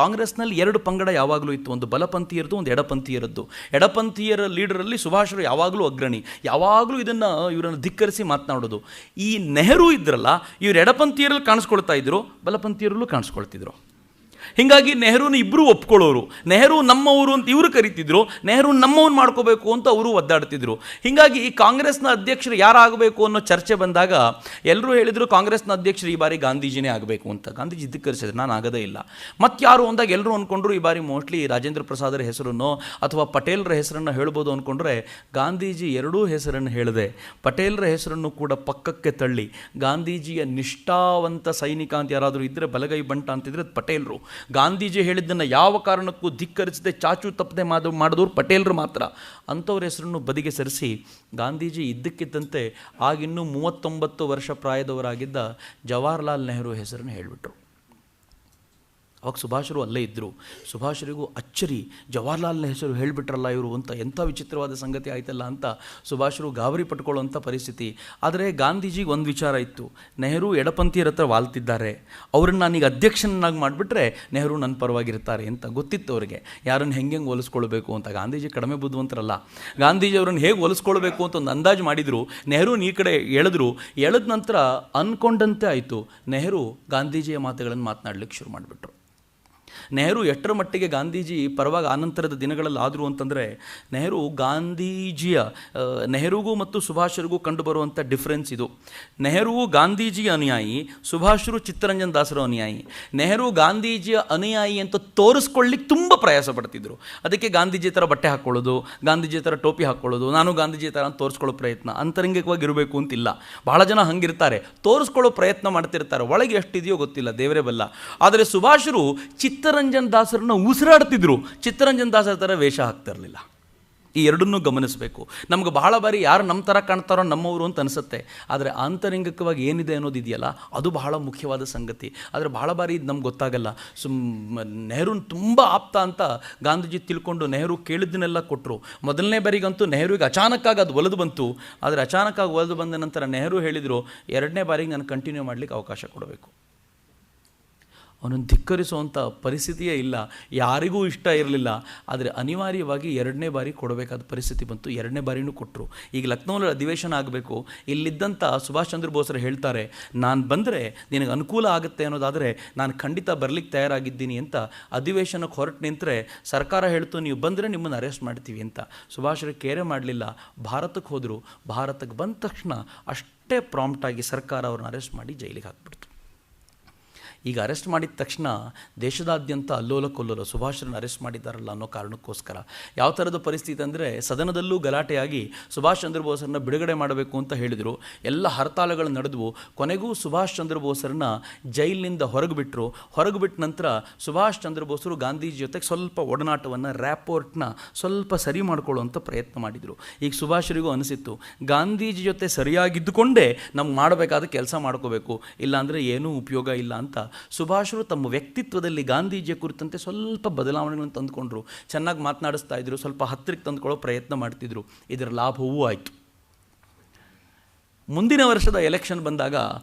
ಕಾಂಗ್ರೆಸ್ನಲ್ಲಿ 2 ಪಂಗಡ ಯಾವಾಗಲೂ ಇತ್ತು, ಒಂದು ಬಲಪಂಥೀಯರದ್ದು, ಒಂದು ಎಡಪಂಥೀಯರದ್ದು. ಎಡಪಂಥೀಯರ ಲೀಡರಲ್ಲಿ ಸುಭಾಷರು ಯಾವಾಗಲೂ ಅಗ್ರಣಿ, ಯಾವಾಗಲೂ ಇವರನ್ನು ಧಿಕ್ಕರಿಸಿ ಮಾತನಾಡೋದು. ಈ ನೆಹರು ಇದ್ರಲ್ಲ, ಇವರು ಎಡಪಂಥೀಯರಲ್ಲಿ ಕಾಣಿಸ್ಕೊಳ್ತಾ ಇದ್ರು, ಬಲಪಂಥೀಯರಲ್ಲೂ ಕಾಣಿಸ್ಕೊಳ್ತಿದ್ರು. ಹೀಗಾಗಿ ನೆಹರೂನ ಇಬ್ಬರು ಒಪ್ಕೊಳ್ಳೋರು. ನೆಹರು ನಮ್ಮವರು ಅಂತ ಇವರು ಕರಿತಿದ್ರು, ನೆಹರು ನಮ್ಮವನು ಮಾಡ್ಕೋಬೇಕು ಅಂತ ಅವರು ಒದ್ದಾಡ್ತಿದ್ರು. ಹೀಗಾಗಿ ಕಾಂಗ್ರೆಸ್ನ ಅಧ್ಯಕ್ಷರು ಯಾರಾಗಬೇಕು ಅನ್ನೋ ಚರ್ಚೆ ಬಂದಾಗ ಎಲ್ಲರೂ ಹೇಳಿದರು ಕಾಂಗ್ರೆಸ್ನ ಅಧ್ಯಕ್ಷರು ಈ ಬಾರಿ ಗಾಂಧೀಜಿನೇ ಆಗಬೇಕು ಅಂತ. ಗಾಂಧೀಜಿ ಧಿಕ್ಕರಿಸಿದ್ರು, ನಾನು ಆಗೋದೇ ಇಲ್ಲ. ಮತ್ತಾರು ಅಂದಾಗ ಎಲ್ಲರೂ ಅಂದ್ಕೊಂಡ್ರು ಈ ಬಾರಿ ಮೋಸ್ಟ್ಲಿ ರಾಜೇಂದ್ರ ಪ್ರಸಾದರ ಹೆಸರನ್ನು ಅಥವಾ ಪಟೇಲ್ರ ಹೆಸರನ್ನು ಹೇಳ್ಬೋದು ಅಂದ್ಕೊಂಡ್ರೆ ಗಾಂಧೀಜಿ ಎರಡೂ ಹೆಸರನ್ನು ಹೇಳಿದೆ. ಪಟೇಲ್ರ ಹೆಸರನ್ನು ಕೂಡ ಪಕ್ಕಕ್ಕೆ ತಳ್ಳಿ ಗಾಂಧೀಜಿಯ ನಿಷ್ಠಾವಂತ ಸೈನಿಕ ಅಂತ ಯಾರಾದರೂ ಇದ್ದರೆ, ಬಲಗೈ ಬಂಟ ಅಂತಿದ್ರೆ ಪಟೇಲ್ರು. ಗಾಂಧೀಜಿ ಹೇಳಿದ್ದನ್ನು ಯಾವ ಕಾರಣಕ್ಕೂ ಧಿಕ್ಕರಿಸದೆ ಚಾಚು ತಪ್ಪದೆ ಮಾಡಿದವರು ಪಟೇಲರು ಮಾತ್ರ. ಅಂಥವ್ರ ಹೆಸರನ್ನು ಬದಿಗೆ ಸರಿಸಿ ಗಾಂಧೀಜಿ ಇದ್ದಕ್ಕಿದ್ದಂತೆ ಆಗಿನ್ನೂ 39 ವರ್ಷ ಪ್ರಾಯದವರಾಗಿದ್ದ ಜವಾಹರ್ಲಾಲ್ ನೆಹರು ಹೆಸರನ್ನು ಹೇಳಿಬಿಟ್ರು. ಅವಾಗ ಸುಭಾಷರು ಅಲ್ಲೇ ಇದ್ದರು. ಸುಭಾಷರಿಗೂ ಅಚ್ಚರಿ, ಜವಾಹರ್ಲಾಲ್ನ ಹೆಸರು ಹೇಳಿಬಿಟ್ರಲ್ಲ ಇವರು ಅಂತ, ಎಂಥ ವಿಚಿತ್ರವಾದ ಸಂಗತಿ ಆಯ್ತಲ್ಲ ಅಂತ ಸುಭಾಷರು ಗಾಬರಿ ಪಟ್ಕೊಳ್ಳುವಂಥ ಪರಿಸ್ಥಿತಿ. ಆದರೆ ಗಾಂಧೀಜಿಗೆ ಒಂದು ವಿಚಾರ ಇತ್ತು, ನೆಹರು ಎಡಪಂಥೀಯರ ಹತ್ರ ವಾಲ್ತಿದ್ದಾರೆ, ಅವ್ರನ್ನ ನಾನೀಗ ಅಧ್ಯಕ್ಷನಾಗಿ ಮಾಡಿಬಿಟ್ರೆ ನೆಹರು ನನ್ನ ಪರವಾಗಿರ್ತಾರೆ ಅಂತ ಗೊತ್ತಿತ್ತು ಅವರಿಗೆ. ಯಾರನ್ನು ಹೆಂಗೆ ಹೋಲಿಸ್ಕೊಳ್ಬೇಕು ಅಂತ. ಗಾಂಧೀಜಿ ಕಡಿಮೆ ಬುದ್ಧಿವಂತರಲ್ಲ. ಗಾಂಧೀಜಿ ಅವ್ರನ್ನ ಹೇಗೆ ಹೋಲಿಸ್ಕೊಳ್ಬೇಕು ಅಂತ ಒಂದು ಅಂದಾಜು ಮಾಡಿದರು. ನೆಹರು ಈ ಕಡೆ ಎಳೆದ್ರು. ಎಳೆದ ನಂತರ ಅಂದ್ಕೊಂಡಂತೆ ಆಯಿತು, ನೆಹರು ಗಾಂಧೀಜಿಯ ಮಾತುಗಳನ್ನು ಮಾತನಾಡಲಿಕ್ಕೆ ಶುರು ಮಾಡಿಬಿಟ್ರು. ನೆಹರು ಎಷ್ಟರ ಮಟ್ಟಿಗೆ ಗಾಂಧೀಜಿ ಪರವಾಗಿ ಆನಂತರದ ದಿನಗಳಲ್ಲಿ ಆದರು ಅಂತಂದರೆ, ನೆಹರುಗೂ ಮತ್ತು ಸುಭಾಷರಿಗೂ ಕಂಡುಬರುವಂಥ ಡಿಫ್ರೆನ್ಸ್ ಇದು. ನೆಹರು ಗಾಂಧೀಜಿಯ ಅನುಯಾಯಿ, ಸುಭಾಷರು ಚಿತ್ತರಂಜನ್ ದಾಸರ ಅನುಯಾಯಿ. ನೆಹರು ಗಾಂಧೀಜಿಯ ಅನುಯಾಯಿ ಅಂತ ತೋರಿಸ್ಕೊಳ್ಳಿಕ್ಕೆ ತುಂಬ ಪ್ರಯಾಸ ಪಡ್ತಿದ್ರು. ಅದಕ್ಕೆ ಗಾಂಧೀಜಿ ಥರ ಬಟ್ಟೆ ಹಾಕ್ಕೊಳ್ಳೋದು, ಗಾಂಧೀಜಿ ಥರ ಟೋಪಿ ಹಾಕ್ಕೊಳ್ಳೋದು, ನಾನು ಗಾಂಧೀಜಿ ಥರ ಅಂತ ತೋರಿಸ್ಕೊಳ್ಳೋ ಪ್ರಯತ್ನ. ಅಂತರಂಗಿಕವಾಗಿ ಇರಬೇಕು ಅಂತಿಲ್ಲ, ಭಾಳ ಜನ ಹಂಗಿರ್ತಾರೆ, ತೋರಿಸ್ಕೊಳ್ಳೋ ಪ್ರಯತ್ನ ಮಾಡ್ತಿರ್ತಾರೆ. ಒಳಗೆ ಎಷ್ಟಿದೆಯೋ ಗೊತ್ತಿಲ್ಲ, ದೇವರೇ ಬಲ್ಲ. ಆದರೆ ಸುಭಾಷರು ಚಿತ್ತರಂಜನ್ ದಾಸರನ್ನ ಉಸಿರಾಡ್ತಿದ್ರು, ಚಿತ್ತರಂಜನ್ ದಾಸರ ಥರ ವೇಷ ಹಾಕ್ತಿರಲಿಲ್ಲ. ಈ ಎರಡನ್ನೂ ಗಮನಿಸಬೇಕು. ನಮ್ಗೆ ಬಹಳ ಬಾರಿ ಯಾರು ನಮ್ಮ ಥರ ಕಾಣ್ತಾರೋ ನಮ್ಮವರು ಅಂತ ಅನಿಸುತ್ತೆ, ಆದರೆ ಆಂತರಂಗಿಕವಾಗಿ ಏನಿದೆ ಅನ್ನೋದಿದೆಯಲ್ಲ ಅದು ಬಹಳ ಮುಖ್ಯವಾದ ಸಂಗತಿ. ಆದರೆ ಬಹಳ ಬಾರಿ ಇದು ನಮ್ಗೆ ಗೊತ್ತಾಗಲ್ಲ. ನೆಹರೂನ ತುಂಬ ಆಪ್ತ ಅಂತ ಗಾಂಧೀಜಿ ತಿಳ್ಕೊಂಡು ನೆಹರು ಕೇಳಿದ್ದನ್ನೆಲ್ಲ ಕೊಟ್ಟರು. ಮೊದಲನೇ ಬಾರಿಗಂತೂ ನೆಹರುವಿಗೆ ಅಚಾನಕ್ಕಾಗಿ ಅದು ಒಲಿದು ಬಂತು. ಆದರೆ ಅಚಾನಕ್ಕಾಗಿ ಒಲಿದು ಬಂದ ನಂತರ ನೆಹರು ಹೇಳಿದರು, 2ನೇ ಬಾರಿಗೆ ನಾನು ಕಂಟಿನ್ಯೂ ಮಾಡಲಿಕ್ಕೆ ಅವಕಾಶ ಕೊಡಬೇಕು. ಅವನನ್ನು ಧಿಕ್ಕರಿಸುವಂಥ ಪರಿಸ್ಥಿತಿಯೇ ಇಲ್ಲ, ಯಾರಿಗೂ ಇಷ್ಟ ಇರಲಿಲ್ಲ. ಆದರೆ ಅನಿವಾರ್ಯವಾಗಿ 2ನೇ ಬಾರಿ ಕೊಡಬೇಕಾದ ಪರಿಸ್ಥಿತಿ ಬಂತು. 2ನೇ ಬಾರಿನೂ ಕೊಟ್ಟರು. ಈಗ ಲಕ್ನೋನಲ್ಲಿ ಅಧಿವೇಶನ ಆಗಬೇಕು. ಇಲ್ಲಿದ್ದಂಥ ಸುಭಾಷ್ ಚಂದ್ರ ಬೋಸರು ಹೇಳ್ತಾರೆ, ನಾನು ಬಂದರೆ ನಿನಗೆ ಅನುಕೂಲ ಆಗುತ್ತೆ ಅನ್ನೋದಾದರೆ ನಾನು ಖಂಡಿತ ಬರಲಿಕ್ಕೆ ತಯಾರಾಗಿದ್ದೀನಿ ಅಂತ. ಅಧಿವೇಶನಕ್ಕೆ ಹೊರಟು ನಿಂತರೆ ಸರ್ಕಾರ ಹೇಳ್ತು, ನೀವು ಬಂದರೆ ನಿಮ್ಮನ್ನು ಅರೆಸ್ಟ್ ಮಾಡ್ತೀವಿ ಅಂತ. ಸುಭಾಷರಿಗೆ ಕೇರೆ ಮಾಡಲಿಲ್ಲ, ಭಾರತಕ್ಕೆ ಹೋದರು. ಭಾರತಕ್ಕೆ ಬಂದ ತಕ್ಷಣ ಅಷ್ಟೇ ಪ್ರಾಂಪ್ಟಾಗಿ ಸರ್ಕಾರ ಅವ್ರನ್ನ ಅರೆಸ್ಟ್ ಮಾಡಿ ಜೈಲಿಗೆ ಹಾಕ್ಬಿಡ್ತು. ಈಗ ಅರೆಸ್ಟ್ ಮಾಡಿದ ತಕ್ಷಣ ದೇಶದಾದ್ಯಂತ ಅಲ್ಲೋಲ ಕೊಲ್ಲೋಲ, ಸುಭಾಷರನ್ನು ಅರೆಸ್ಟ್ ಮಾಡಿದ್ದಾರಲ್ಲ ಅನ್ನೋ ಕಾರಣಕ್ಕೋಸ್ಕರ. ಯಾವ ಥರದ ಪರಿಸ್ಥಿತಿ ಅಂದರೆ, ಸದನದಲ್ಲೂ ಗಲಾಟೆಯಾಗಿ ಸುಭಾಷ್ ಚಂದ್ರ ಬೋಸರನ್ನ ಬಿಡುಗಡೆ ಮಾಡಬೇಕು ಅಂತ ಹೇಳಿದರು. ಎಲ್ಲ ಹರತಾಳಗಳು ನಡೆದವು. ಕೊನೆಗೂ ಸುಭಾಷ್ ಚಂದ್ರ ಬೋಸರನ್ನ ಜೈಲಿನಿಂದ ಹೊರಗೆ ಬಿಟ್ಟರು. ಹೊರಗೆ ಬಿಟ್ಟ ನಂತರ ಸುಭಾಷ್ ಚಂದ್ರ ಬೋಸರು ಗಾಂಧೀಜಿ ಜೊತೆಗೆ ಸ್ವಲ್ಪ ಒಡನಾಟವನ್ನು, ರ್ಯಾಪೋರ್ಟ್ನ ಸ್ವಲ್ಪ ಸರಿ ಮಾಡಿಕೊಳ್ಳುವಂಥ ಪ್ರಯತ್ನ ಮಾಡಿದರು. ಈಗ ಸುಭಾಷರಿಗೂ ಅನಿಸಿತ್ತು, ಗಾಂಧೀಜಿ ಜೊತೆ ಸರಿಯಾಗಿದ್ದುಕೊಂಡೇ ನಮ್ಗೆ ಮಾಡಬೇಕಾದ ಕೆಲಸ ಮಾಡ್ಕೋಬೇಕು, ಇಲ್ಲಾಂದರೆ ಏನೂ ಉಪಯೋಗ ಇಲ್ಲ ಅಂತ ಸುಭಾಷರು ತಮ್ಮ ವ್ಯಕ್ತಿತ್ವದಲ್ಲಿ ಗಾಂಧೀಜಿಯ ಕುರಿತಂತೆ ಸ್ವಲ್ಪ ಬದಲಾವಣೆಗಳನ್ನು ತಂದುಕೊಂಡ್ರು. ಚೆನ್ನಾಗಿ ಮಾತನಾಡಿಸ್ತಾ ಇದ್ರು, ಸ್ವಲ್ಪ ಹತ್ತಿರಕ್ಕೆ ತಂದುಕೊಳ್ಳೋ ಪ್ರಯತ್ನ ಮಾಡ್ತಿದ್ರು. ಇದರ ಲಾಭವೂ ಆಯಿತು. ಮುಂದಿನ ವರ್ಷದ ಎಲೆಕ್ಷನ್ ಬಂದಾಗ,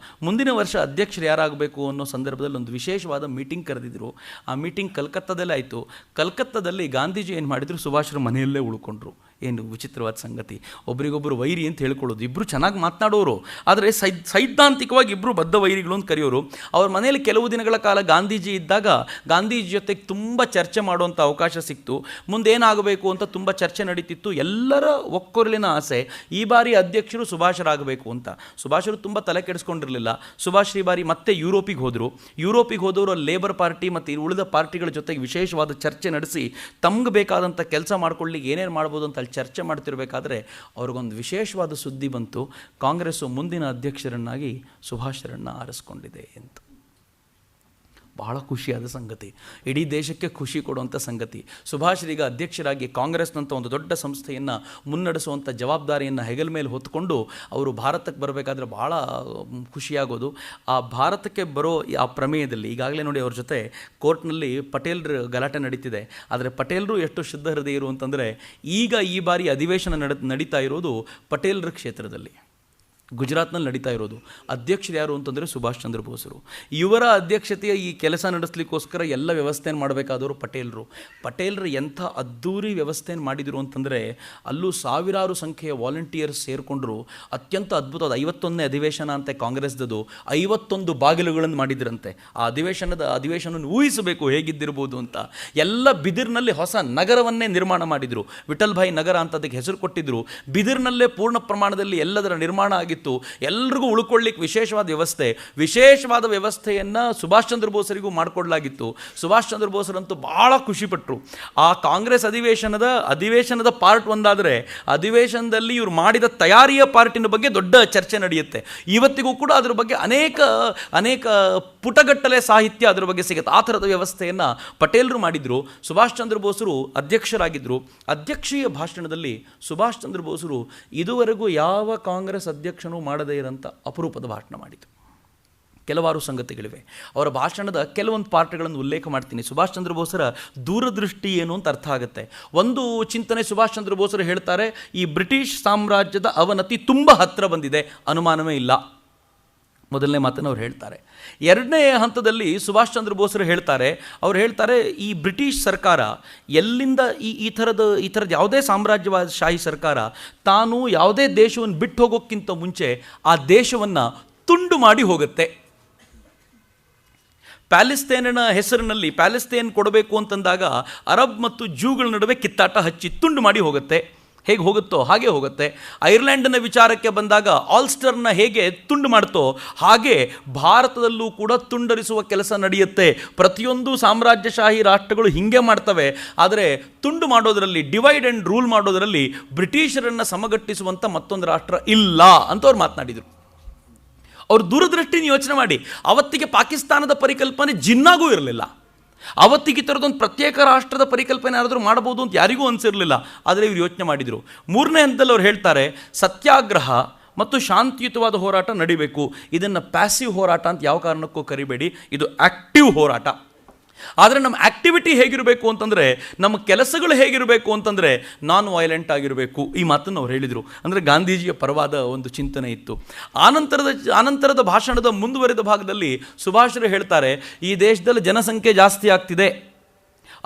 ಮುಂದಿನ ವರ್ಷ ಅಧ್ಯಕ್ಷರು ಯಾರಾಗಬೇಕು ಅನ್ನೋ ಸಂದರ್ಭದಲ್ಲಿ ಒಂದು ವಿಶೇಷವಾದ ಮೀಟಿಂಗ್ ಕರೆದಿದ್ರು. ಆ ಮೀಟಿಂಗ್ ಕಲ್ಕತ್ತಾದಲ್ಲೇ ಆಯಿತು. ಕಲ್ಕತ್ತಾದಲ್ಲಿ ಗಾಂಧೀಜಿ ಏನು ಮಾಡಿದರು, ಸುಭಾಷರ ಮನೆಯಲ್ಲೇ ಉಳ್ಕೊಂಡ್ರು. ಏನು ವಿಚಿತ್ರವಾದ ಸಂಗತಿ, ಒಬ್ರಿಗೊಬ್ಬರು ವೈರಿ ಅಂತ ಹೇಳ್ಕೊಳ್ಳೋದು. ಇಬ್ಬರು ಚೆನ್ನಾಗಿ ಮಾತನಾಡೋರು, ಆದರೆ ಸೈದ್ಧಾಂತಿಕವಾಗಿ ಇಬ್ಬರು ಬದ್ಧ ವೈರಿಗಳು ಅಂತ ಕರೆಯೋರು. ಅವ್ರ ಮನೆಯಲ್ಲಿ ಕೆಲವು ದಿನಗಳ ಕಾಲ ಗಾಂಧೀಜಿ ಇದ್ದಾಗ ಗಾಂಧೀಜಿ ಜೊತೆಗೆ ತುಂಬ ಚರ್ಚೆ ಮಾಡುವಂಥ ಅವಕಾಶ ಸಿಕ್ತು. ಮುಂದೇನಾಗಬೇಕು ಅಂತ ತುಂಬ ಚರ್ಚೆ ನಡೀತಿತ್ತು. ಎಲ್ಲರ ಒಕ್ಕೊರಲಿನ ಆಸೆ ಈ ಬಾರಿ ಅಧ್ಯಕ್ಷರು ಸುಭಾಷರಾಗಬೇಕು ಅಂತ. ಸುಭಾಷರು ತುಂಬ ತಲೆ ಕೆಡಿಸ್ಕೊಂಡಿರಲಿಲ್ಲ. ಸುಭಾಷ್ ಈ ಬಾರಿ ಮತ್ತೆ ಯುರೋಪಿಗೆ ಹೋದರು. ಯುರೋಪಿಗೆ ಹೋದವರು ಲೇಬರ್ ಪಾರ್ಟಿ ಮತ್ತು ಉಳಿದ ಪಾರ್ಟಿಗಳ ಜೊತೆಗೆ ವಿಶೇಷವಾದ ಚರ್ಚೆ ನಡೆಸಿ ತಮ್ಗೆ ಬೇಕಾದಂಥ ಕೆಲಸ ಮಾಡ್ಕೊಳ್ಳಿಕ್ಕೆ ಏನೇನು ಮಾಡ್ಬೋದು ಅಂತ ಚರ್ಚೆ ಮಾಡ್ತಿರ್ಬೇಕಾದ್ರೆ ಅವ್ರಿಗೊಂದು ವಿಶೇಷವಾದ ಸುದ್ದಿ ಬಂತು, ಕಾಂಗ್ರೆಸ್ಸು ಮುಂದಿನ ಅಧ್ಯಕ್ಷರನ್ನಾಗಿ ಸುಭಾಷರನ್ನು ಆರಿಸ್ಕೊಂಡಿದೆ ಅಂತ. ಬಹಳ ಖುಷಿಯಾದ ಸಂಗತಿ, ಇಡೀ ದೇಶಕ್ಕೆ ಖುಷಿ ಕೊಡುವಂಥ ಸಂಗತಿ. ಸುಭಾಷರೀಗ ಅಧ್ಯಕ್ಷರಾಗಿ ಕಾಂಗ್ರೆಸ್ನಂಥ ಒಂದು ದೊಡ್ಡ ಸಂಸ್ಥೆಯನ್ನು ಮುನ್ನಡೆಸುವಂಥ ಜವಾಬ್ದಾರಿಯನ್ನು ಹೆಗಲ ಮೇಲೆ ಹೊತ್ಕೊಂಡು ಅವರು ಭಾರತಕ್ಕೆ ಬರಬೇಕಾದ್ರೆ ಭಾಳ ಖುಷಿಯಾಗೋದು. ಆ ಭಾರತಕ್ಕೆ ಬರೋ ಆ ಪ್ರಮೇಯದಲ್ಲಿ ಈಗಾಗಲೇ ನೋಡಿ ಅವ್ರ ಜೊತೆ ಕೋರ್ಟ್ನಲ್ಲಿ ಪಟೇಲ್ರ ಗಲಾಟೆ ನಡೀತಿದೆ. ಆದರೆ ಪಟೇಲರು ಎಷ್ಟು ಶುದ್ಧ ಹೃದಯರು ಅಂತಂದರೆ, ಈಗ ಈ ಬಾರಿ ಅಧಿವೇಶನ ನಡೀತಾ ಇರೋದು ಪಟೇಲ್ರ ಕ್ಷೇತ್ರದಲ್ಲಿ. ಗುಜರಾತ್ನಲ್ಲಿ ನಡೀತಾ ಇರೋದು. ಅಧ್ಯಕ್ಷರು ಯಾರು ಅಂತಂದರೆ ಸುಭಾಷ್ ಚಂದ್ರ ಬೋಸರು. ಇವರ ಅಧ್ಯಕ್ಷತೆಯ ಈ ಕೆಲಸ ನಡೆಸಲಿಕ್ಕೋಸ್ಕರ ಎಲ್ಲ ವ್ಯವಸ್ಥೆಯನ್ನು ಮಾಡಬೇಕಾದವರು ಪಟೇಲರು. ಪಟೇಲರು ಎಂಥ ಅದ್ಧೂರಿ ವ್ಯವಸ್ಥೆಯನ್ನು ಮಾಡಿದರು ಅಂತಂದರೆ ಅಲ್ಲೂ ಸಾವಿರಾರು ಸಂಖ್ಯೆಯ ವಾಲಂಟಿಯರ್ಸ್ ಸೇರಿಕೊಂಡ್ರು. ಅತ್ಯಂತ ಅದ್ಭುತವಾದ 51ನೇ ಅಧಿವೇಶನ ಅಂತೆ ಕಾಂಗ್ರೆಸ್ದದು. 51 ಬಾಗಿಲುಗಳನ್ನು ಮಾಡಿದ್ರಂತೆ. ಆ ಅಧಿವೇಶನ ಊಹಿಸಬೇಕು ಹೇಗಿದ್ದಿರ್ಬೋದು ಅಂತ. ಎಲ್ಲ ಬಿದಿರ್ನಲ್ಲಿ ಹೊಸ ನಗರವನ್ನೇ ನಿರ್ಮಾಣ ಮಾಡಿದರು. ವಿಠಲ್ ಭಾಯ್ ನಗರ ಅಂತ ಅದಕ್ಕೆ ಹೆಸರು ಕೊಟ್ಟಿದ್ದರು. ಬಿದಿರ್ನಲ್ಲೇ ಪೂರ್ಣ ಪ್ರಮಾಣದಲ್ಲಿ ಎಲ್ಲದರ ನಿರ್ಮಾಣ ಆಗಿತ್ತು. ಎಲ್ರಿಗೂ ಉಳ್ಕೊಳ್ಳಿಕ್ಕೆ ವಿಶೇಷವಾದ ವ್ಯವಸ್ಥೆಯನ್ನು ಸುಭಾಷ್ ಚಂದ್ರ ಬೋಸರಿಗೂ ಮಾಡಿಕೊಡ್ಲಾಗಿತ್ತು. ಸುಭಾಷ್ ಚಂದ್ರ ಬೋಸರಂತೂ ಭಾಳ ಖುಷಿಪಟ್ಟರು. ಆ ಕಾಂಗ್ರೆಸ್ ಅಧಿವೇಶನದ ಪಾರ್ಟ್ ಒಂದಾದರೆ ಅಧಿವೇಶನದಲ್ಲಿ ಇವರು ಮಾಡಿದ ತಯಾರಿಯ ಪಾರ್ಟಿನ ಬಗ್ಗೆ ದೊಡ್ಡ ಚರ್ಚೆ ನಡೆಯುತ್ತೆ. ಇವತ್ತಿಗೂ ಕೂಡ ಅದರ ಬಗ್ಗೆ ಅನೇಕ ಪುಟಗಟ್ಟಲೆ ಸಾಹಿತ್ಯ ಅದರ ಬಗ್ಗೆ ಸಿಗುತ್ತೆ. ಆ ಥರದ ವ್ಯವಸ್ಥೆಯನ್ನು ಪಟೇಲರು ಮಾಡಿದರು. ಸುಭಾಷ್ ಚಂದ್ರ ಬೋಸರು ಅಧ್ಯಕ್ಷರಾಗಿದ್ದರು. ಅಧ್ಯಕ್ಷೀಯ ಭಾಷಣದಲ್ಲಿ ಸುಭಾಷ್ ಚಂದ್ರ ಬೋಸರು ಇದುವರೆಗೂ ಯಾವ ಕಾಂಗ್ರೆಸ್ ಅಧ್ಯಕ್ಷನೂ ಮಾಡದೇ ಇರೋಂಥ ಅಪರೂಪದ ಭಾಷಣ ಮಾಡಿದರು. ಕೆಲವಾರು ಸಂಗತಿಗಳಿವೆ. ಅವರ ಭಾಷಣದ ಕೆಲವೊಂದು ಪಾರ್ಟ್ಗಳನ್ನು ಉಲ್ಲೇಖ ಮಾಡ್ತೀನಿ. ಸುಭಾಷ್ ಚಂದ್ರ ಬೋಸರ ದೂರದೃಷ್ಟಿ ಏನು ಅಂತ ಅರ್ಥ ಆಗುತ್ತೆ. ಒಂದು ಚಿಂತನೆ ಸುಭಾಷ್ ಚಂದ್ರ ಬೋಸರು ಹೇಳ್ತಾರೆ, ಈ ಬ್ರಿಟಿಷ್ ಸಾಮ್ರಾಜ್ಯದ ಅವನತಿ ತುಂಬ ಹತ್ತಿರ ಬಂದಿದೆ, ಅನುಮಾನವೇ ಇಲ್ಲ. ಮೊದಲನೇ ಮಾತನ್ನು ಅವ್ರು ಹೇಳ್ತಾರೆ. ಎರಡನೇ ಹಂತದಲ್ಲಿ ಸುಭಾಷ್ ಚಂದ್ರ ಬೋಸರು ಹೇಳ್ತಾರೆ ಈ ಬ್ರಿಟಿಷ್ ಸರ್ಕಾರ ಎಲ್ಲಿಂದ ಈ ಥರದ ಯಾವುದೇ ಸಾಮ್ರಾಜ್ಯವಾದಿ ಸರ್ಕಾರ ತಾನು ಯಾವುದೇ ದೇಶವನ್ನು ಬಿಟ್ಟು ಹೋಗೋಕ್ಕಿಂತ ಮುಂಚೆ ಆ ದೇಶವನ್ನು ತುಂಡು ಮಾಡಿ ಹೋಗುತ್ತೆ. ಪ್ಯಾಲೆಸ್ತೇನಿನ ಹೆಸರಿನಲ್ಲಿ ಪ್ಯಾಲೆಸ್ತೇನ್ ಕೊಡಬೇಕು ಅಂತಂದಾಗ ಅರಬ್ ಮತ್ತು ಜೂಗಳ ನಡುವೆ ಕಿತ್ತಾಟ ಹಚ್ಚಿ ತುಂಡು ಮಾಡಿ ಹೋಗುತ್ತೆ. ಹೇಗೆ ಹೋಗುತ್ತೋ ಹಾಗೆ ಹೋಗುತ್ತೆ. ಐರ್ಲೆಂಡಿನ ವಿಚಾರಕ್ಕೆ ಬಂದಾಗ ಆಲ್ಸ್ಟರ್ನ ಹೇಗೆ ತುಂಡು ಮಾಡ್ತೋ ಹಾಗೆ ಭಾರತದಲ್ಲೂ ಕೂಡ ತುಂಡರಿಸುವ ಕೆಲಸ ನಡೆಯುತ್ತೆ. ಪ್ರತಿಯೊಂದು ಸಾಮ್ರಾಜ್ಯಶಾಹಿ ರಾಷ್ಟ್ರಗಳು ಹೀಗೆ ಮಾಡ್ತವೆ. ಆದರೆ ತುಂಡು ಮಾಡೋದರಲ್ಲಿ, ಡಿವೈಡ್ ಆ್ಯಂಡ್ ರೂಲ್ ಮಾಡೋದರಲ್ಲಿ ಬ್ರಿಟಿಷರನ್ನು ಸಮಗಟ್ಟಿಸುವಂಥ ಮತ್ತೊಂದು ರಾಷ್ಟ್ರ ಇಲ್ಲ ಅಂತ ಅವ್ರು ಮಾತನಾಡಿದರು. ಅವ್ರ ದೂರದೃಷ್ಟಿನ ಯೋಚನೆ ಮಾಡಿ. ಅವತ್ತಿಗೆ ಪಾಕಿಸ್ತಾನದ ಪರಿಕಲ್ಪನೆ ಜಿನ್ನಾಗೂ ಇರಲಿಲ್ಲ. ಅವತ್ತಿಗೆ ಈ ಥರದೊಂದು ಪ್ರತ್ಯೇಕ ರಾಷ್ಟ್ರದ ಪರಿಕಲ್ಪನೆ ಯಾರಾದರೂ ಮಾಡ್ಬೋದು ಅಂತ ಯಾರಿಗೂ ಅನಿಸಿರಲಿಲ್ಲ. ಆದರೆ ಇವರು ಯೋಚನೆ ಮಾಡಿದರು. ಮೂರನೇ ಹಂತದಲ್ಲಿ ಅವ್ರು ಹೇಳ್ತಾರೆ, ಸತ್ಯಾಗ್ರಹ ಮತ್ತು ಶಾಂತಿಯುತವಾದ ಹೋರಾಟ ನಡಿಬೇಕು. ಇದನ್ನು ಪ್ಯಾಸಿವ್ ಹೋರಾಟ ಅಂತ ಯಾವ ಕಾರಣಕ್ಕೂ ಕರಿಬೇಡಿ, ಇದು ಆ್ಯಕ್ಟಿವ್ ಹೋರಾಟ. ಆದರೆ ನಮ್ಮ ಆ್ಯಕ್ಟಿವಿಟಿ ಹೇಗಿರಬೇಕು ಅಂತಂದರೆ, ನಮ್ಮ ಕೆಲಸಗಳು ಹೇಗಿರಬೇಕು ಅಂತಂದರೆ ನಾನ್ ವೈಲೆಂಟ್ ಆಗಿರಬೇಕು. ಈ ಮಾತನ್ನು ಅವ್ರು ಹೇಳಿದರು. ಅಂದರೆ ಗಾಂಧೀಜಿಯ ಪರವಾದ ಒಂದು ಚಿಂತನೆ ಇತ್ತು. ಆನಂತರದ ಭಾಷಣದ ಮುಂದುವರೆದ ಭಾಗದಲ್ಲಿ ಸುಭಾಷರು ಹೇಳ್ತಾರೆ, ಈ ದೇಶದಲ್ಲಿ ಜನಸಂಖ್ಯೆ ಜಾಸ್ತಿ ಆಗ್ತಿದೆ,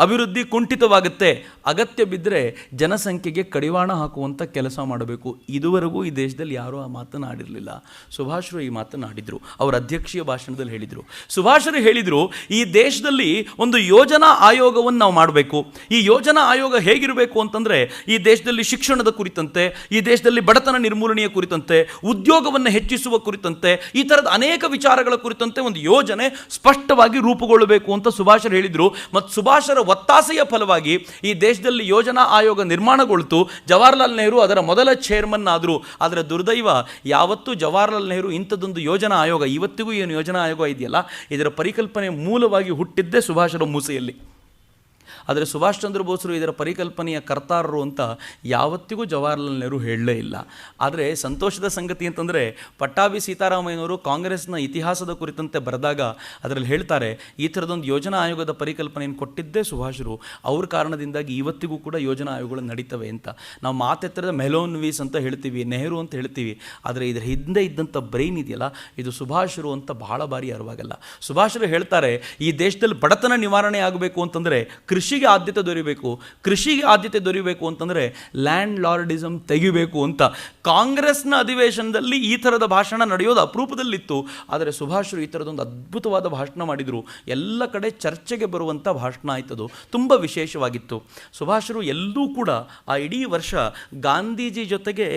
ಅಭಿವೃದ್ಧಿ ಕುಂಠಿತವಾಗುತ್ತೆ, ಅಗತ್ಯ ಬಿದ್ದರೆ ಜನಸಂಖ್ಯೆಗೆ ಕಡಿವಾಣ ಹಾಕುವಂಥ ಕೆಲಸ ಮಾಡಬೇಕು. ಇದುವರೆಗೂ ಈ ದೇಶದಲ್ಲಿ ಯಾರೂ ಆ ಮಾತನ್ನು ಆಡಿರಲಿಲ್ಲ. ಸುಭಾಷರು ಈ ಮಾತನ್ನು ಆಡಿದರು. ಅವರ ಅಧ್ಯಕ್ಷೀಯ ಭಾಷಣದಲ್ಲಿ ಹೇಳಿದರು. ಸುಭಾಷರು ಹೇಳಿದರು, ಈ ದೇಶದಲ್ಲಿ ಒಂದು ಯೋಜನಾ ಆಯೋಗವನ್ನು ನಾವು ಮಾಡಬೇಕು. ಈ ಯೋಜನಾ ಆಯೋಗ ಹೇಗಿರಬೇಕು ಅಂತಂದರೆ, ಈ ದೇಶದಲ್ಲಿ ಶಿಕ್ಷಣದ ಕುರಿತಂತೆ, ಈ ದೇಶದಲ್ಲಿ ಬಡತನ ನಿರ್ಮೂಲನೆಯ ಕುರಿತಂತೆ, ಉದ್ಯೋಗವನ್ನು ಹೆಚ್ಚಿಸುವ ಕುರಿತಂತೆ, ಈ ಥರದ ಅನೇಕ ವಿಚಾರಗಳ ಕುರಿತಂತೆ ಒಂದು ಯೋಜನೆ ಸ್ಪಷ್ಟವಾಗಿ ರೂಪುಗೊಳ್ಳಬೇಕು ಅಂತ ಸುಭಾಷರು ಹೇಳಿದರು. ಮತ್ತು ಸುಭಾಷರ ಒತ್ತಾಸೆಯ ಫಲವಾಗಿ ಈ ದೇಶದಲ್ಲಿ ಯೋಜನಾ ಆಯೋಗ ನಿರ್ಮಾಣಗೊಳ್ತು. ಜವಾಹರ್ಲಾಲ್ ನೆಹರು ಅದರ ಮೊದಲ ಚೇರ್ಮನ್ ಆದರು. ಆದರೆ ದುರ್ದೈವ, ಯಾವತ್ತೂ ಜವಾಹರ್ಲಾಲ್ ನೆಹರು ಇಂಥದ್ದೊಂದು ಯೋಜನಾ ಆಯೋಗ, ಇವತ್ತಿಗೂ ಏನು ಯೋಜನಾ ಆಯೋಗ ಇದೆಯಲ್ಲ, ಇದರ ಪರಿಕಲ್ಪನೆ ಮೂಲವಾಗಿ ಹುಟ್ಟಿದ್ದೇ ಸುಭಾಷರ ಮೂಸೆಯಲ್ಲಿ. ಆದರೆ ಸುಭಾಷ್ ಚಂದ್ರ ಬೋಸರು ಇದರ ಪರಿಕಲ್ಪನೆಯ ಕರ್ತಾರರು ಅಂತ ಯಾವತ್ತಿಗೂ ಜವಾಹರ್ಲಾಲ್ ನೆಹರು ಹೇಳಲೇ ಇಲ್ಲ. ಆದರೆ ಸಂತೋಷದ ಸಂಗತಿ ಅಂತಂದರೆ, ಪಟ್ಟಾಭಿ ಸೀತಾರಾಮಯ್ಯನವರು ಕಾಂಗ್ರೆಸ್ನ ಇತಿಹಾಸದ ಕುರಿತಂತೆ ಬರೆದಾಗ ಅದರಲ್ಲಿ ಹೇಳ್ತಾರೆ, ಈ ಥರದೊಂದು ಯೋಜನಾ ಆಯೋಗದ ಪರಿಕಲ್ಪನೆಯನ್ನು ಕೊಟ್ಟಿದ್ದೇ ಸುಭಾಷರು. ಅವ್ರ ಕಾರಣದಿಂದಾಗಿ ಇವತ್ತಿಗೂ ಕೂಡ ಯೋಜನಾ ಆಯೋಗಗಳು ನಡೀತವೆ ಅಂತ. ನಾವು ಮಾತೆತ್ತರದ ಮೆಲೋನ್ವೀಸ್ ಅಂತ ಹೇಳ್ತೀವಿ, ನೆಹರು ಅಂತ ಹೇಳ್ತೀವಿ. ಆದರೆ ಇದರ ಹಿಂದೆ ಇದ್ದಂಥ ಬ್ರೈನ್ ಇದೆಯಲ್ಲ, ಇದು ಸುಭಾಷರು ಅಂತ ಬಹಳ ಬಾರಿ ಅರಿವಾಗಲ್ಲ. ಸುಭಾಷರು ಹೇಳ್ತಾರೆ, ಈ ದೇಶದಲ್ಲಿ ಬಡತನ ನಿವಾರಣೆ ಆಗಬೇಕು ಅಂತಂದರೆ ಕೃಷಿಗೆ ಆದ್ಯತೆ ದೊರೆಯಬೇಕು ಅಂತಂದರೆ ಲ್ಯಾಂಡ್ ಲಾರ್ಡಿಸಮ್ ತೆಗಿಬೇಕು ಅಂತ. ಕಾಂಗ್ರೆಸ್ನ ಅಧಿವೇಶನದಲ್ಲಿ ಈ ಥರದ ಭಾಷಣ ನಡೆಯೋದು ಅಪರೂಪದಲ್ಲಿತ್ತು. ಆದರೆ ಸುಭಾಷರು ಈ ಥರದೊಂದು ಅದ್ಭುತವಾದ ಭಾಷಣ ಮಾಡಿದರು. ಎಲ್ಲ ಕಡೆ ಚರ್ಚೆಗೆ ಬರುವಂಥ ಭಾಷಣ ಆಯ್ತದು. ತುಂಬ ವಿಶೇಷವಾಗಿತ್ತು. ಸುಭಾಷರು ಎಲ್ಲೂ ಕೂಡ ಆ ಇಡೀ ವರ್ಷ ಗಾಂಧೀಜಿ ಜೊತೆಗೆ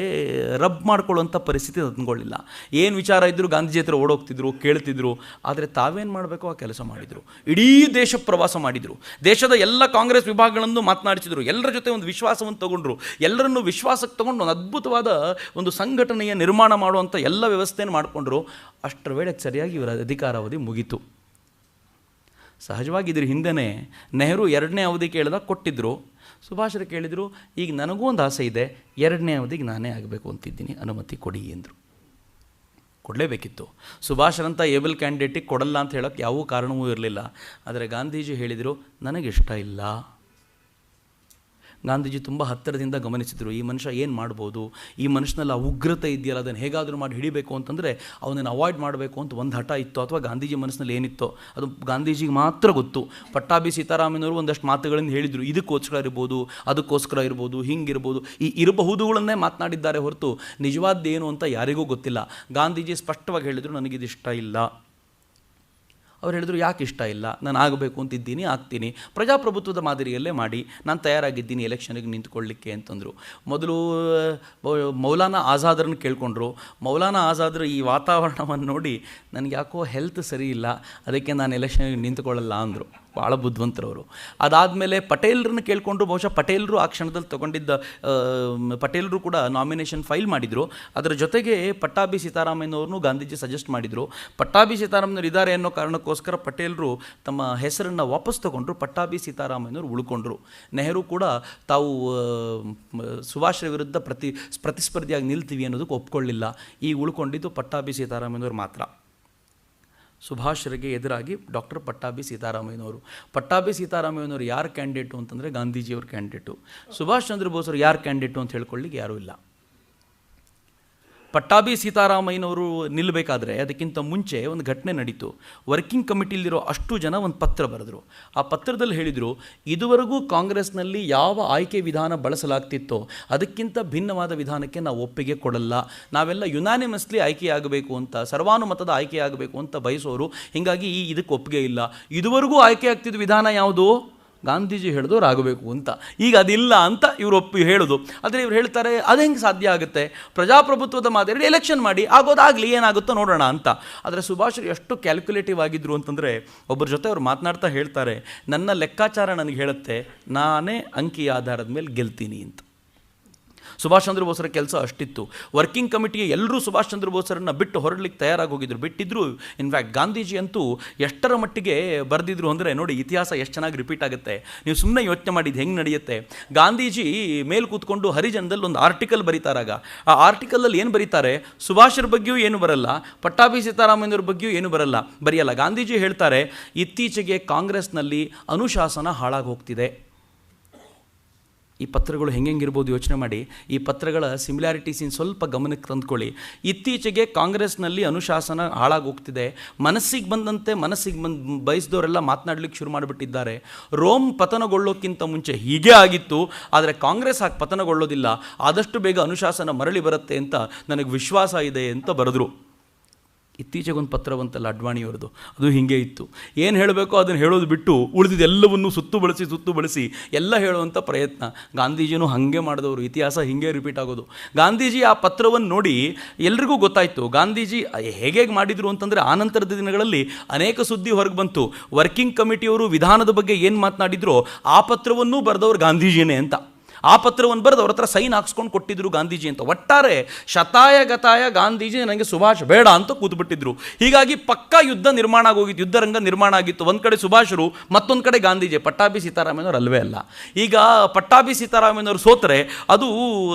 ರಬ್ ಮಾಡ್ಕೊಳ್ಳುವಂಥ ಪರಿಸ್ಥಿತಿ ತಂದ್ಕೊಳ್ಳಿಲ್ಲ. ಏನು ವಿಚಾರ ಇದ್ದರೂ ಗಾಂಧೀಜಿ ಹತ್ರ ಓಡೋಗ್ತಿದ್ರು, ಕೇಳ್ತಿದ್ರು. ಆದರೆ ತಾವೇನು ಮಾಡಬೇಕೋ ಆ ಕೆಲಸ ಮಾಡಿದರು. ಇಡೀ ದೇಶ ಪ್ರವಾಸ ಮಾಡಿದರು. ದೇಶದ ಎಲ್ಲ ಕಾಂಗ್ರೆಸ್ ವಿಭಾಗಗಳನ್ನು ಮಾತನಾಡಿಸಿದರು. ಎಲ್ಲರ ಜೊತೆ ಒಂದು ವಿಶ್ವಾಸವನ್ನು ತಗೊಂಡ್ರು. ಎಲ್ಲರನ್ನು ವಿಶ್ವಾಸಕ್ಕೆ ತಗೊಂಡು ಒಂದು ಅದ್ಭುತವಾದ ಒಂದು ಸಂಘಟನೆಯ ನಿರ್ಮಾಣ ಮಾಡುವಂಥ ಎಲ್ಲ ವ್ಯವಸ್ಥೆಯನ್ನು ಮಾಡಿಕೊಂಡ್ರು. ಅಷ್ಟರ ವೇಳೆಗೆ ಸರಿಯಾಗಿ ಇವರ ಅಧಿಕಾರಾವಧಿ ಮುಗೀತು. ಸಹಜವಾಗಿ ಇದ್ರ ಹಿಂದೆಯೇ ನೆಹರು 2ನೇ ಅವಧಿ ಕೇಳಿದಾಗ ಕೊಟ್ಟಿದ್ದರು. ಸುಭಾಷರು ಕೇಳಿದರು, ಈಗ ನನಗೂ ಒಂದು ಆಸೆ ಇದೆ, 2ನೇ ಅವಧಿಗೆ ನಾನೇ ಆಗಬೇಕು ಅಂತಿದ್ದೀನಿ, ಅನುಮತಿ ಕೊಡಿ ಎಂದರು. ಕೊಡಲೇಬೇಕಿತ್ತು. ಸುಭಾಷರಂಥ ಏಬಲ್ ಕ್ಯಾಂಡಿಡೇಟಿಗೆ ಕೊಡಲ್ಲ ಅಂತ ಹೇಳೋಕ್ಕೆ ಯಾವ ಕಾರಣವೂ ಇರಲಿಲ್ಲ. ಆದರೆ ಗಾಂಧೀಜಿ ಹೇಳಿದರು, ನನಗಿಷ್ಟ ಇಲ್ಲ, ಗಾಂಧೀಜಿ ತುಂಬ ಹತ್ತಿರದಿಂದ ಗಮನಿಸಿದರು, ಈ ಮನುಷ್ಯ ಏನು ಮಾಡ್ಬೋದು, ಈ ಮನುಷ್ಯನಲ್ಲಿ ಆ ಉಗ್ರತೆ ಇದೆಯಲ್ಲ ಅದನ್ನು ಹೇಗಾದರೂ ಮಾಡಿ ಹಿಡಿಬೇಕು ಅಂತಂದರೆ ಅವನನ್ನು ಅವಾಯ್ಡ್ ಮಾಡಬೇಕು ಅಂತ ಒಂದು ಹಠ ಇತ್ತು, ಅಥವಾ ಗಾಂಧೀಜಿ ಮನಸ್ಸಿನಲ್ಲಿ ಏನಿತ್ತೋ ಅದು ಗಾಂಧೀಜಿಗೆ ಮಾತ್ರ ಗೊತ್ತು. ಪಟ್ಟಾಭಿ ಸೀತಾರಾಮಯ್ಯನವರು ಒಂದಷ್ಟು ಮಾತುಗಳನ್ನು ಹೇಳಿದರು, ಇದಕ್ಕೋಸ್ಕರ ಇರ್ಬೋದು, ಅದಕ್ಕೋಸ್ಕರ ಇರ್ಬೋದು, ಹಿಂಗಿರ್ಬೋದು, ಈ ಇರಬಹುದುಗಳನ್ನೇ ಮಾತನಾಡಿದ್ದಾರೆ ಹೊರತು ನಿಜವಾದ್ದೇನು ಅಂತ ಯಾರಿಗೂ ಗೊತ್ತಿಲ್ಲ. ಗಾಂಧೀಜಿ ಸ್ಪಷ್ಟವಾಗಿ ಹೇಳಿದರು, ನನಗಿದಿಷ್ಟ ಇಲ್ಲ. ಅವ್ರು ಹೇಳಿದ್ರು, ಯಾಕೆ ಇಷ್ಟ ಇಲ್ಲ, ನಾನು ಆಗಬೇಕು ಅಂತಿದ್ದೀನಿ, ಆಗ್ತೀನಿ, ಪ್ರಜಾಪ್ರಭುತ್ವದ ಮಾದರಿಯಲ್ಲೇ ಮಾಡಿ, ನಾನು ತಯಾರಾಗಿದ್ದೀನಿ ಎಲೆಕ್ಷನ್ಗೆ ನಿಂತ್ಕೊಳ್ಳಿಕ್ಕೆ ಅಂತಂದರು. ಮೊದಲು ಮೌಲಾನಾ ಆಜಾದ್ರನ್ನು ಕೇಳ್ಕೊಂಡ್ರು. ಮೌಲಾನಾ ಆಜಾದ್ರ ಈ ವಾತಾವರಣವನ್ನು ನೋಡಿ ನನಗೆ ಯಾಕೋ ಹೆಲ್ತ್ ಸರಿ ಇಲ್ಲ, ಅದಕ್ಕೆ ನಾನು ಎಲೆಕ್ಷನ್ಗೆ ನಿಂತ್ಕೊಳ್ಳಲ್ಲ ಅಂದರು. ಭಾಳ ಬುದ್ಧಿವಂತರವರು. ಅದಾದಮೇಲೆ ಪಟೇಲ್ರನ್ನ ಕೇಳಿಕೊಂಡ್ರು. ಬಹುಶಃ ಪಟೇಲರು ಆ ಕ್ಷಣದಲ್ಲಿ ಪಟೇಲರು ಕೂಡ ನಾಮಿನೇಷನ್ ಫೈಲ್ ಮಾಡಿದರು. ಅದರ ಜೊತೆಗೆ ಪಟ್ಟಾಭಿ ಸೀತಾರಾಮಯ್ಯನವ್ರನ್ನೂ ಗಾಂಧೀಜಿ ಸಜೆಸ್ಟ್ ಮಾಡಿದರು. ಪಟ್ಟಾಭಿ ಸೀತಾರಾಮಯ್ಯನವರು ಇದ್ದಾರೆ ಅನ್ನೋ ಕಾರಣಕ್ಕೋಸ್ಕರ ಪಟೇಲರು ತಮ್ಮ ಹೆಸರನ್ನು ವಾಪಸ್ ತಗೊಂಡ್ರು. ಪಟ್ಟಾಭಿ ಸೀತಾರಾಮಯ್ಯನವರು ಉಳ್ಕೊಂಡ್ರು. ನೆಹರು ಕೂಡ ತಾವು ಸುಭಾಷ್ರ ವಿರುದ್ಧ ಪ್ರತಿಸ್ಪರ್ಧಿಯಾಗಿ ನಿಲ್ತೀವಿ ಅನ್ನೋದಕ್ಕೆ ಒಪ್ಕೊಳ್ಳಿಲ್ಲ. ಈಗ ಉಳ್ಕೊಂಡಿದ್ದು ಪಟ್ಟಾಭಿ ಸೀತಾರಾಮಯ್ಯನವರು ಮಾತ್ರ. ಸುಭಾಷ್ರಿಗೆ ಎದುರಾಗಿ ಡಾಕ್ಟರ್ ಪಟ್ಟಾಭಿ ಸೀತಾರಾಮಯ್ಯನವರು. ಪಟ್ಟಾಭಿ ಸೀತಾರಾಮಯ್ಯನವರು ಯಾರು ಕ್ಯಾಂಡಿಡೇಟು ಅಂತಂದರೆ ಗಾಂಧೀಜಿಯವ್ರ ಕ್ಯಾಂಡಿಡೇಟು. ಸುಭಾಷ್ ಚಂದ್ರ ಬೋಸರು ಯಾರು ಕ್ಯಾಂಡಿಡೇಟು ಅಂತ ಹೇಳ್ಕೊಳ್ಳಿಕ್ಕೆ ಯಾರೂ ಇಲ್ಲ. ಪಟ್ಟಾಭಿ ಸೀತಾರಾಮಯ್ಯನವರು ನಿಲ್ಲಬೇಕಾದ್ರೆ ಅದಕ್ಕಿಂತ ಮುಂಚೆ ಒಂದು ಘಟನೆ ನಡೀತು. ವರ್ಕಿಂಗ್ ಕಮಿಟಿಲಿರೋ ಅಷ್ಟು ಜನ ಒಂದು ಪತ್ರ ಬರೆದರು. ಆ ಪತ್ರದಲ್ಲಿ ಹೇಳಿದರು, ಇದುವರೆಗೂ ಕಾಂಗ್ರೆಸ್ನಲ್ಲಿ ಯಾವ ಆಯ್ಕೆ ವಿಧಾನ ಬಳಸಲಾಗ್ತಿತ್ತೋ ಅದಕ್ಕಿಂತ ಭಿನ್ನವಾದ ವಿಧಾನಕ್ಕೆ ನಾವು ಒಪ್ಪಿಗೆ ಕೊಡಲ್ಲ. ನಾವೆಲ್ಲ ಯುನಾನಿಮಸ್ಲಿ ಆಯ್ಕೆಯಾಗಬೇಕು ಅಂತ, ಸರ್ವಾನುಮತದ ಆಯ್ಕೆಯಾಗಬೇಕು ಅಂತ ಬಯಸೋರು. ಹೀಗಾಗಿ ಇದಕ್ಕೆ ಒಪ್ಪಿಗೆ ಇಲ್ಲ. ಇದುವರೆಗೂ ಆಯ್ಕೆ ಆಗ್ತಿದ್ದ ವಿಧಾನ ಯಾವುದು? ಗಾಂಧೀಜಿ ಹೇಳಿದವ್ರು ಆಗಬೇಕು ಅಂತ. ಈಗ ಅದಿಲ್ಲ ಅಂತ ಇವರು ಹೇಳೋದು. ಆದರೆ ಇವ್ರು ಹೇಳ್ತಾರೆ, ಅದು ಹೆಂಗೆ ಸಾಧ್ಯ ಆಗುತ್ತೆ, ಪ್ರಜಾಪ್ರಭುತ್ವದ ಮಾದರಿ ಎಲೆಕ್ಷನ್ ಮಾಡಿ, ಆಗೋದಾಗಲಿ, ಏನಾಗುತ್ತೋ ನೋಡೋಣ ಅಂತ. ಆದರೆ ಸುಭಾಷರು ಎಷ್ಟು ಕ್ಯಾಲ್ಕುಲೇಟಿವ್ ಆಗಿದ್ರು ಅಂತಂದರೆ, ಒಬ್ಬರ ಜೊತೆ ಅವ್ರು ಮಾತನಾಡ್ತಾ ಹೇಳ್ತಾರೆ, ನನ್ನ ಲೆಕ್ಕಾಚಾರ ನನಗೆ ಹೇಳುತ್ತೆ ನಾನೇ ಅಂಕಿ ಆಧಾರದ ಮೇಲೆ ಗೆಲ್ತೀನಿ ಅಂತ. ಸುಭಾಷ್ ಚಂದ್ರ ಬೋಸರ ಕೆಲಸ ಅಷ್ಟಿತ್ತು. ವರ್ಕಿಂಗ್ ಕಮಿಟಿಗೆ ಎಲ್ಲರೂ ಸುಭಾಷ್ ಚಂದ್ರ ಬೋಸರನ್ನು ಬಿಟ್ಟು ಹೊರಡಲಿಕ್ಕೆ ತಯಾರಾಗಿ ಹೋಗಿದ್ರು, ಬಿಟ್ಟಿದ್ರು. ಇನ್ಫ್ಯಾಕ್ಟ್ ಗಾಂಧೀಜಿ ಅಂತೂ ಎಷ್ಟರ ಮಟ್ಟಿಗೆ ಬರೆದಿದ್ರು ಅಂದರೆ, ನೋಡಿ ಇತಿಹಾಸ ಎಷ್ಟು ಚೆನ್ನಾಗಿ ರಿಪೀಟ್ ಆಗುತ್ತೆ. ನೀವು ಸುಮ್ಮನೆ ಯೋಚನೆ ಮಾಡಿದ್ದು ಹೆಂಗೆ ನಡೆಯುತ್ತೆ. ಗಾಂಧೀಜಿ ಮೇಲೆ ಕೂತ್ಕೊಂಡು ಹರಿಜನದಲ್ಲಿ ಒಂದು ಆರ್ಟಿಕಲ್ ಬರೀತಾರಾಗ, ಆ ಆರ್ಟಿಕಲಲ್ಲಿ ಏನು ಬರೀತಾರೆ, ಸುಭಾಷರ ಬಗ್ಗೆಯೂ ಏನು ಬರಲ್ಲ, ಪಟ್ಟಾಭಿ ಸೀತಾರಾಮಯ್ಯನವ್ರ ಬಗ್ಗೆಯೂ ಏನು ಬರೆಯಲ್ಲ. ಗಾಂಧೀಜಿ ಹೇಳ್ತಾರೆ, ಇತ್ತೀಚೆಗೆ ಕಾಂಗ್ರೆಸ್ನಲ್ಲಿ ಅನುಶಾಸನ ಹಾಳಾಗಿ ಹೋಗ್ತಿದೆ. ಈ ಪತ್ರಗಳು ಹೆಂಗಿರ್ಬೋದು ಯೋಚನೆ ಮಾಡಿ. ಈ ಪತ್ರಗಳ ಸಿಮಿಲಾರಿಟೀಸಿನ ಸ್ವಲ್ಪ ಗಮನಕ್ಕೆ ತಂದ್ಕೊಳ್ಳಿ. ಇತ್ತೀಚೆಗೆ ಕಾಂಗ್ರೆಸ್ನಲ್ಲಿ ಅನುಶಾಸನ ಹಾಳಾಗಿ ಹೋಗ್ತಿದೆ. ಮನಸ್ಸಿಗೆ ಬಯಸಿದವರೆಲ್ಲ ಮಾತನಾಡಲಿಕ್ಕೆ ಶುರು ಮಾಡಿಬಿಟ್ಟಿದ್ದಾರೆ. ರೋಮ್ ಪತನಗೊಳ್ಳೋಕ್ಕಿಂತ ಮುಂಚೆ ಹೀಗೆ ಆಗಿತ್ತು, ಆದರೆ ಕಾಂಗ್ರೆಸ್ ಹಾಗೆ ಪತನಗೊಳ್ಳೋದಿಲ್ಲ. ಆದಷ್ಟು ಬೇಗ ಅನುಶಾಸನ ಮರಳಿ ಬರುತ್ತೆ ಅಂತ ನನಗೆ ವಿಶ್ವಾಸ ಇದೆ ಅಂತ ಬರೆದರು. ಇತ್ತೀಚೆಗೊಂದು ಪತ್ರ ಬಂತಲ್ಲ ಅಡ್ವಾಣಿಯವ್ರದ್ದು, ಅದು ಹೀಗೆ ಇತ್ತು. ಏನು ಹೇಳಬೇಕೋ ಅದನ್ನು ಹೇಳೋದು ಬಿಟ್ಟು ಉಳಿದಿದ್ದೆಲ್ಲವನ್ನು ಸುತ್ತು ಬಳಸಿ ಎಲ್ಲ ಹೇಳುವಂಥ ಪ್ರಯತ್ನ. ಗಾಂಧೀಜಿನೂ ಹಾಗೆ ಮಾಡಿದವರು. ಇತಿಹಾಸ ಹೀಗೆ ರಿಪೀಟ್ ಆಗೋದು. ಗಾಂಧೀಜಿ ಆ ಪತ್ರವನ್ನು ನೋಡಿ ಎಲ್ರಿಗೂ ಗೊತ್ತಾಯಿತು ಗಾಂಧೀಜಿ ಹೇಗೆ ಮಾಡಿದರು ಅಂತಂದರೆ, ಆನಂತರದ ದಿನಗಳಲ್ಲಿ ಅನೇಕ ಸುದ್ದಿ ಹೊರಗೆ ಬಂತು. ವರ್ಕಿಂಗ್ ಕಮಿಟಿಯವರು ವಿಧಾನದ ಬಗ್ಗೆ ಏನು ಮಾತನಾಡಿದ್ರೋ ಆ ಪತ್ರವನ್ನೂ ಬರೆದವರು ಗಾಂಧೀಜಿನೇ ಅಂತ. ಆ ಪತ್ರವನ್ನು ಬರೆದು ಅವ್ರ ಹತ್ರ ಸೈನ್ ಹಾಕ್ಸ್ಕೊಂಡು ಕೊಟ್ಟಿದ್ರು ಗಾಂಧೀಜಿ ಅಂತ. ಒಟ್ಟಾರೆ ಶತಾಯ ಗತಾಯ ಗಾಂಧೀಜಿ ನನಗೆ ಸುಭಾಷ್ ಬೇಡ ಅಂತ ಕೂತ್ಬಿಟ್ಟಿದ್ರು. ಹೀಗಾಗಿ ಪಕ್ಕಾ ಯುದ್ಧ ನಿರ್ಮಾಣ ಆಗೋಗಿತ್ತು, ಯುದ್ಧರಂಗ ನಿರ್ಮಾಣ ಆಗಿತ್ತು. ಒಂದು ಕಡೆ ಸುಭಾಷರು, ಮತ್ತೊಂದು ಕಡೆ ಗಾಂಧೀಜಿ. ಪಟ್ಟಾಭಿ ಸೀತಾರಾಮಯ್ಯನವರು ಅಲ್ವೇ ಅಲ್ಲ. ಈಗ ಪಟ್ಟಾಭಿ ಸೀತಾರಾಮಯ್ಯನವರು ಸೋತರೆ ಅದು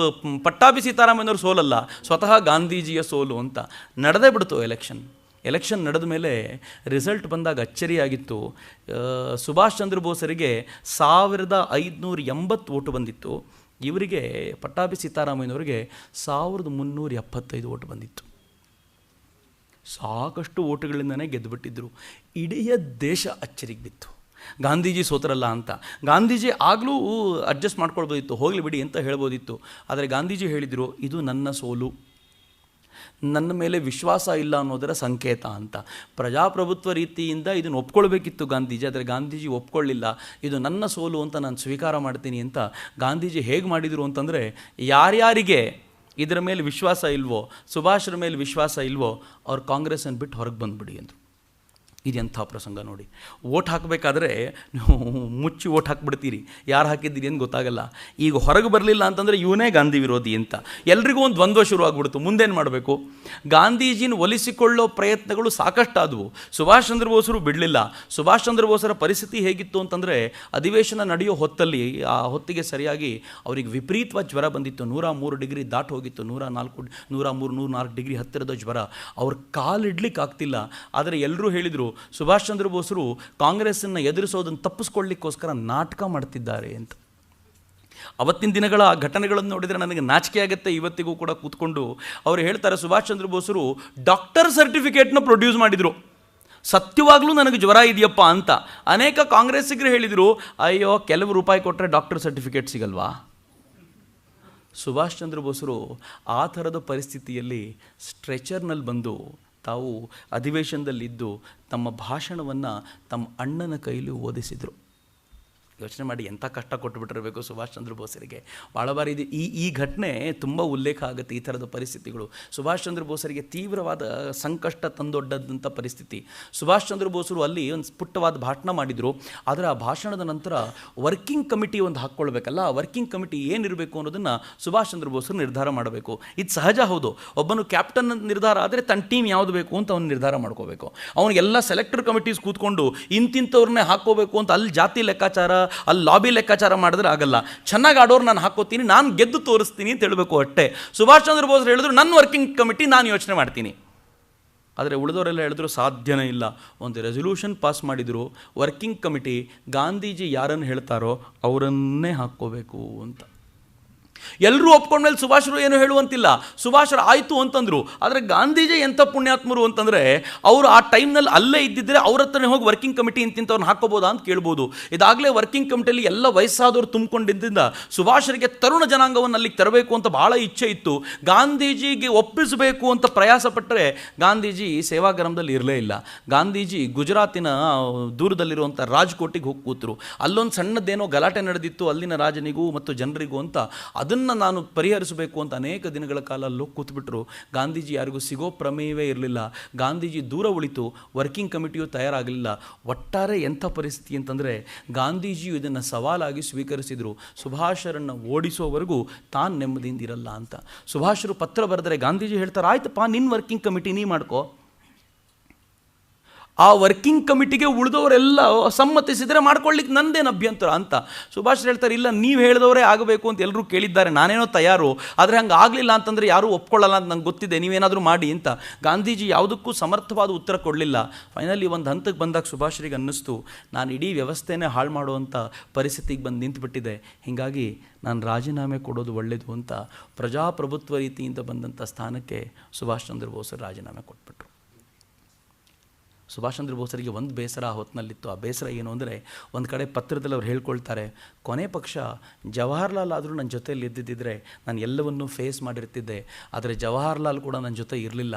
ಪಟ್ಟಾಭಿ ಸೀತಾರಾಮಯ್ಯನವರು ಸೋಲಲ್ಲ, ಸ್ವತಃ ಗಾಂಧೀಜಿಯ ಸೋಲು ಅಂತ. ನಡೆದೇ ಬಿಡ್ತು ಎಲೆಕ್ಷನ್ ನಡೆದ ಮೇಲೆ ರಿಸಲ್ಟ್ ಬಂದಾಗ ಅಚ್ಚರಿಯಾಗಿತ್ತು. ಸುಭಾಷ್ ಚಂದ್ರ ಬೋಸರಿಗೆ 1580 ಓಟು ಬಂದಿತ್ತು. ಇವರಿಗೆ ಪಟ್ಟಾಭಿ ಸೀತಾರಾಮಯ್ಯನವರಿಗೆ 1375 ಓಟು ಬಂದಿತ್ತು. ಸಾಕಷ್ಟು ಓಟುಗಳಿಂದನೇ ಗೆದ್ದುಬಿಟ್ಟಿದ್ರು. ಇಡೀ ದೇಶ ಅಚ್ಚರಿಗೆ ಬಿತ್ತು, ಗಾಂಧೀಜಿ ಸೋತರಲ್ಲ ಅಂತ. ಗಾಂಧೀಜಿ ಆಗಲೂ ಅಡ್ಜಸ್ಟ್ ಮಾಡ್ಕೊಳ್ಬೋದಿತ್ತು, ಹೋಗಲಿ ಬಿಡಿ ಅಂತ ಹೇಳ್ಬೋದಿತ್ತು. ಆದರೆ ಗಾಂಧೀಜಿ ಹೇಳಿದರು, ಇದು ನನ್ನ ಸೋಲು, ನನ್ನ ಮೇಲೆ ವಿಶ್ವಾಸ ಇಲ್ಲ ಅನ್ನೋದರ ಸಂಕೇತ ಅಂತ. ಪ್ರಜಾಪ್ರಭುತ್ವ ರೀತಿಯಿಂದ ಇದನ್ನು ಒಪ್ಕೊಳ್ಬೇಕಿತ್ತು ಗಾಂಧೀಜಿ, ಆದರೆ ಗಾಂಧೀಜಿ ಒಪ್ಕೊಳ್ಳಿಲ್ಲ. ಇದು ನನ್ನ ಸೋಲು ಅಂತ ನಾನು ಸ್ವೀಕಾರ ಮಾಡ್ತೀನಿ ಅಂತ ಗಾಂಧೀಜಿ ಹೇಗೆ ಮಾಡಿದರು ಅಂತಂದರೆ, ಯಾರ್ಯಾರಿಗೆ ಇದರ ಮೇಲೆ ವಿಶ್ವಾಸ ಇಲ್ವೋ, ಸುಭಾಷ್ರ ಮೇಲೆ ವಿಶ್ವಾಸ ಇಲ್ವೋ, ಅವ್ರು ಕಾಂಗ್ರೆಸ್ಸನ್ನು ಬಿಟ್ಟು ಹೊರಗೆ ಬಂದುಬಿಡಿ ಅಂದರು. ಇದೆಂಥ ಪ್ರಸಂಗ ನೋಡಿ. ಓಟ್ ಹಾಕಬೇಕಾದ್ರೆ ನೀವು ಮುಚ್ಚಿ ಓಟ್ ಹಾಕಿಬಿಡ್ತೀರಿ, ಯಾರು ಹಾಕಿದ್ದೀರಿ ಅಂತ ಗೊತ್ತಾಗಲ್ಲ. ಈಗ ಹೊರಗೆ ಬರಲಿಲ್ಲ ಅಂತಂದರೆ ಇವನೇ ಗಾಂಧಿ ವಿರೋಧಿ ಅಂತ ಎಲ್ರಿಗೂ ಒಂದು ದ್ವಂದ್ವ ಶುರು ಆಗ್ಬಿಡ್ತು. ಮುಂದೇನು ಮಾಡಬೇಕು? ಗಾಂಧೀಜಿನ ಒಲಿಸಿಕೊಳ್ಳೋ ಪ್ರಯತ್ನಗಳು ಸಾಕಷ್ಟು ಆದವು. ಸುಭಾಷ್ ಚಂದ್ರ ಬೋಸರು ಬಿಡಲಿಲ್ಲ. ಸುಭಾಷ್ ಚಂದ್ರ ಬೋಸರ ಪರಿಸ್ಥಿತಿ ಹೇಗಿತ್ತು ಅಂತಂದರೆ, ಅಧಿವೇಶನ ನಡೆಯೋ ಹೊತ್ತಲ್ಲಿ ಆ ಹೊತ್ತಿಗೆ ಸರಿಯಾಗಿ ಅವರಿಗೆ ವಿಪರೀತವಾದ ಜ್ವರ ಬಂದಿತ್ತು. 103 ಡಿಗ್ರಿ ದಾಟ್ ಹೋಗಿತ್ತು. 104 ಡಿಗ್ರಿ ಹತ್ತಿರದ ಜ್ವರ. ಅವ್ರ ಕಾಲಿಡ್ಲಿಕ್ಕೆ ಆಗ್ತಿಲ್ಲ. ಆದರೆ ಎಲ್ಲರೂ ಹೇಳಿದರು, ಸುಭಾಷ್ ಚಂದ್ರ ಬೋಸರು ಕಾಂಗ್ರೆಸ್ಸನ್ನು ಎದುರಿಸೋದನ್ನು ತಪ್ಪಿಸ್ಕೊಳ್ಳಿಕ್ಕೋಸ್ಕರ ನಾಟಕ ಮಾಡ್ತಿದ್ದಾರೆ ಅಂತ. ಅವತ್ತಿನ ದಿನಗಳ ಆ ಘಟನೆಗಳನ್ನು ನೋಡಿದರೆ ನನಗೆ ನಾಚಿಕೆ ಆಗುತ್ತೆ ಇವತ್ತಿಗೂ ಕೂಡ ಕೂತ್ಕೊಂಡು. ಅವರು ಹೇಳ್ತಾರೆ, ಸುಭಾಷ್ ಚಂದ್ರ ಬೋಸರು ಡಾಕ್ಟರ್ ಸರ್ಟಿಫಿಕೇಟ್ನ ಪ್ರೊಡ್ಯೂಸ್ ಮಾಡಿದರು. ಸತ್ಯವಾಗಲೂ ನನಗೆ ಜ್ವರ ಇದೆಯಪ್ಪ ಅಂತ. ಅನೇಕ ಕಾಂಗ್ರೆಸ್ಸಿಗರು ಹೇಳಿದರು, ಅಯ್ಯೋ ಕೆಲವು ರೂಪಾಯಿ ಕೊಟ್ಟರೆ ಡಾಕ್ಟರ್ ಸರ್ಟಿಫಿಕೇಟ್ ಸಿಗಲ್ವಾ. ಸುಭಾಷ್ ಚಂದ್ರ ಬೋಸರು ಆ ಥರದ ಪರಿಸ್ಥಿತಿಯಲ್ಲಿ ಸ್ಟ್ರೆಚರ್ನಲ್ಲಿ ಬಂದು ತಾವು ಅಧಿವೇಶನದಲ್ಲಿದ್ದು ತಮ್ಮ ಭಾಷಣವನ್ನು ತಮ್ಮ ಅಣ್ಣನ ಕೈಲಿ ಓದಿಸಿದರು. ಯೋಚನೆ ಮಾಡಿ ಎಂಥ ಕಷ್ಟ ಕೊಟ್ಟುಬಿಟ್ಟಿರಬೇಕು ಸುಭಾಷ್ ಚಂದ್ರ ಬೋಸರಿಗೆ. ಭಾಳ ಬಾರಿ ಇದು ಈ ಘಟನೆ ತುಂಬ ಉಲ್ಲೇಖ ಆಗುತ್ತೆ. ಈ ಥರದ ಪರಿಸ್ಥಿತಿಗಳು ಸುಭಾಷ್ ಚಂದ್ರ ಬೋಸರಿಗೆ ತೀವ್ರವಾದ ಸಂಕಷ್ಟ ತಂದೊಡ್ಡದಂಥ ಪರಿಸ್ಥಿತಿ. ಸುಭಾಷ್ ಚಂದ್ರ ಬೋಸರು ಅಲ್ಲಿ ಒಂದು ಪುಟ್ಟವಾದ ಭಾಷಣ ಮಾಡಿದರು. ಆದರೆ ಆ ಭಾಷಣದ ನಂತರ ವರ್ಕಿಂಗ್ ಕಮಿಟಿ ಒಂದು ಹಾಕ್ಕೊಳ್ಬೇಕಲ್ಲ, ಆ ವರ್ಕಿಂಗ್ ಕಮಿಟಿ ಏನಿರಬೇಕು ಅನ್ನೋದನ್ನು ಸುಭಾಷ್ ಚಂದ್ರ ಬೋಸರು ನಿರ್ಧಾರ ಮಾಡಬೇಕು. ಇದು ಸಹಜ, ಹೌದು. ಒಬ್ಬನು ಕ್ಯಾಪ್ಟನ್ ನಿರ್ಧಾರ ಆದರೆ ತನ್ನ ಟೀಮ್ ಯಾವುದು ಬೇಕು ಅಂತ ಅವನು ನಿರ್ಧಾರ ಮಾಡ್ಕೋಬೇಕು. ಅವನಿಗೆಲ್ಲ ಸೆಲೆಕ್ಟರ್ ಕಮಿಟೀಸ್ ಕೂತ್ಕೊಂಡು ಇಂತಿಂಥವ್ರನ್ನೇ ಹಾಕ್ಕೋಬೇಕು ಅಂತ ಅಲ್ಲಿ ಜಾತಿ ಲೆಕ್ಕಾಚಾರ, ಅಲ್ಲಿ ಲಾಬಿ ಲೆಕ್ಕಾಚಾರ ಮಾಡಿದ್ರೆ ಆಗಲ್ಲ. ಚೆನ್ನಾಗಿ ಆಡೋರು ನಾನು ಹಾಕೋತೀನಿ, ನಾನು ಗೆದ್ದು ತೋರಿಸ್ತೀನಿ ಅಂತ ಹೇಳಬೇಕು ಅಷ್ಟೇ. ಸುಭಾಷ್ ಚಂದ್ರ ಬೋಸ್ ಹೇಳಿದ್ರು, ನನ್ನ ವರ್ಕಿಂಗ್ ಕಮಿಟಿ ನಾನು ಯೋಚನೆ ಮಾಡ್ತೀನಿ. ಆದರೆ ಉಳಿದವರೆಲ್ಲ ಹೇಳಿದ್ರು ಸಾಧ್ಯನೇ ಇಲ್ಲ. ಒಂದು ರೆಸೊಲ್ಯೂಷನ್ ಪಾಸ್ ಮಾಡಿದರು, ವರ್ಕಿಂಗ್ ಕಮಿಟಿ ಗಾಂಧೀಜಿ ಯಾರನ್ನು ಹೇಳ್ತಾರೋ ಅವರನ್ನೇ ಹಾಕ್ಕೋಬೇಕು ಅಂತ. ಎಲ್ಲರೂ ಒಪ್ಕೊಂಡ್ಮೇಲೆ ಸುಭಾಷರು ಏನು ಹೇಳುವಂತಿಲ್ಲ. ಸುಭಾಷರು ಆಯಿತು ಅಂತಂದರು. ಆದರೆ ಗಾಂಧೀಜಿ ಎಂಥ ಪುಣ್ಯಾತ್ಮರು ಅಂತಂದರೆ, ಅವರು ಆ ಟೈಮ್ನಲ್ಲಿ ಅಲ್ಲೇ ಇದ್ದಿದ್ದರೆ ಅವ್ರ ಹತ್ರನೇ ಹೋಗಿ ವರ್ಕಿಂಗ್ ಕಮಿಟಿ ಇಂತಿಂಥವ್ರನ್ನ ಹಾಕೋಬೋದಾ ಅಂತ ಕೇಳ್ಬೋದು. ಇದಾಗಲೇ ವರ್ಕಿಂಗ್ ಕಮಿಟಿಯಲ್ಲಿ ಎಲ್ಲ ವಯಸ್ಸಾದವರು ತುಂಬಿಕೊಂಡಿದ್ದರಿಂದ ಸುಭಾಷರಿಗೆ ತರುಣ ಜನಾಂಗವನ್ನು ಅಲ್ಲಿಗೆ ತರಬೇಕು ಅಂತ ಭಾಳ ಇಚ್ಛೆ ಇತ್ತು. ಗಾಂಧೀಜಿಗೆ ಒಪ್ಪಿಸಬೇಕು ಅಂತ ಪ್ರಯಾಸ ಪಟ್ಟರೆ ಗಾಂಧೀಜಿ ಸೇವಾಗ್ರಾಮದಲ್ಲಿ ಇರಲೇ ಇಲ್ಲ. ಗಾಂಧೀಜಿ ಗುಜರಾತಿನ ದೂರದಲ್ಲಿರುವಂಥ ರಾಜ್ಕೋಟಿಗೆ ಹೋಗಿ ಕೂತರು. ಅಲ್ಲೊಂದು ಸಣ್ಣದೇನೋ ಗಲಾಟೆ ನಡೆದಿತ್ತು ಅಲ್ಲಿನ ರಾಜನಿಗೂ ಮತ್ತು ಜನರಿಗೂ ಅಂತ. ಅದನ್ನು ನಾನು ಪರಿಹರಿಸಬೇಕು ಅಂತ ಅನೇಕ ದಿನಗಳ ಕಾಲ ಅಲ್ಲೋ ಕೂತ್ಬಿಟ್ರು. ಗಾಂಧೀಜಿ ಯಾರಿಗೂ ಸಿಗೋ ಪ್ರಮೇಯವೇ ಇರಲಿಲ್ಲ. ಗಾಂಧೀಜಿ ದೂರ ಉಳಿತು, ವರ್ಕಿಂಗ್ ಕಮಿಟಿಯು ತಯಾರಾಗಲಿಲ್ಲ. ಒಟ್ಟಾರೆ ಎಂಥ ಪರಿಸ್ಥಿತಿ ಅಂತಂದರೆ, ಗಾಂಧೀಜಿಯು ಇದನ್ನು ಸವಾಲಾಗಿ ಸ್ವೀಕರಿಸಿದರು. ಸುಭಾಷರನ್ನು ಓಡಿಸೋವರೆಗೂ ತಾನು ನೆಮ್ಮದಿಯಿಂದ ಇರಲ್ಲ ಅಂತ. ಸುಭಾಷರು ಪತ್ರ ಬರೆದರೆ ಗಾಂಧೀಜಿ ಹೇಳ್ತಾರೆ, ಆಯ್ತಪ್ಪ ನಿನ್ನ ವರ್ಕಿಂಗ್ ಕಮಿಟಿ ನೀ ಮಾಡ್ಕೋ. ಆ ವರ್ಕಿಂಗ್ ಕಮಿಟಿಗೆ ಉಳಿದವರೆಲ್ಲ ಸಮ್ಮತಿಸಿದರೆ ಮಾಡ್ಕೊಳ್ಳಿಕ್ಕೆ ನಂದೇನು ಅಭ್ಯಂತರ ಅಂತ. ಸುಭಾಷ್ ಹೇಳ್ತಾರೆ, ಇಲ್ಲ ನೀವು ಹೇಳಿದವರೇ ಆಗಬೇಕು ಅಂತ ಎಲ್ಲರೂ ಕೇಳಿದ್ದಾರೆ, ನಾನೇನೋ ತಯಾರು, ಆದರೆ ಹಂಗೆ ಆಗಲಿಲ್ಲ ಅಂತಂದರೆ ಯಾರೂ ಒಪ್ಕೊಳ್ಳಲ್ಲ ಅಂತ ನಂಗೆ ಗೊತ್ತಿದೆ, ನೀವೇನಾದರೂ ಮಾಡಿ ಅಂತ. ಗಾಂಧೀಜಿ ಯಾವುದಕ್ಕೂ ಸಮರ್ಥವಾದ ಉತ್ತರ ಕೊಡಲಿಲ್ಲ. ಫೈನಲಿ ಒಂದು ಹಂತಕ್ಕೆ ಬಂದಾಗ ಸುಭಾಷರಿಗೆ ಅನ್ನಿಸ್ತು, ನಾನು ಇಡೀ ವ್ಯವಸ್ಥೆನೇ ಹಾಳು ಮಾಡುವಂಥ ಪರಿಸ್ಥಿತಿಗೆ ಬಂದು ನಿಂತುಬಿಟ್ಟಿದೆ, ಹೀಗಾಗಿ ನಾನು ರಾಜೀನಾಮೆ ಕೊಡೋದು ಒಳ್ಳೆಯದು ಅಂತ ಪ್ರಜಾಪ್ರಭುತ್ವ ರೀತಿಯಿಂದ ಬಂದಂಥ ಸ್ಥಾನಕ್ಕೆ ಸುಭಾಷ್ ಚಂದ್ರ ಬೋಸರು ರಾಜೀನಾಮೆ ಕೊಟ್ಬಿಟ್ರು. ಸುಭಾಷ್ ಚಂದ್ರ ಬೋಸರಿಗೆ ಒಂದು ಬೇಸರ ಆ ಹೊತ್ತಿನಲ್ಲಿತ್ತು. ಆ ಬೇಸರ ಏನು ಅಂದರೆ, ಒಂದು ಕಡೆ ಪತ್ರದಲ್ಲಿ ಅವ್ರು ಹೇಳ್ಕೊಳ್ತಾರೆ, ಕೊನೆ ಪಕ್ಷ ಜವಾಹರ್ಲಾಲ್ ಆದರೂ ನನ್ನ ಜೊತೆಯಲ್ಲಿ ಇದ್ದಿದ್ದರೆ ನಾನು ಎಲ್ಲವನ್ನೂ ಫೇಸ್ ಮಾಡಿರ್ತಿದ್ದೆ, ಆದರೆ ಜವಾಹರ್ಲಾಲ್ ಕೂಡ ನನ್ನ ಜೊತೆ ಇರಲಿಲ್ಲ.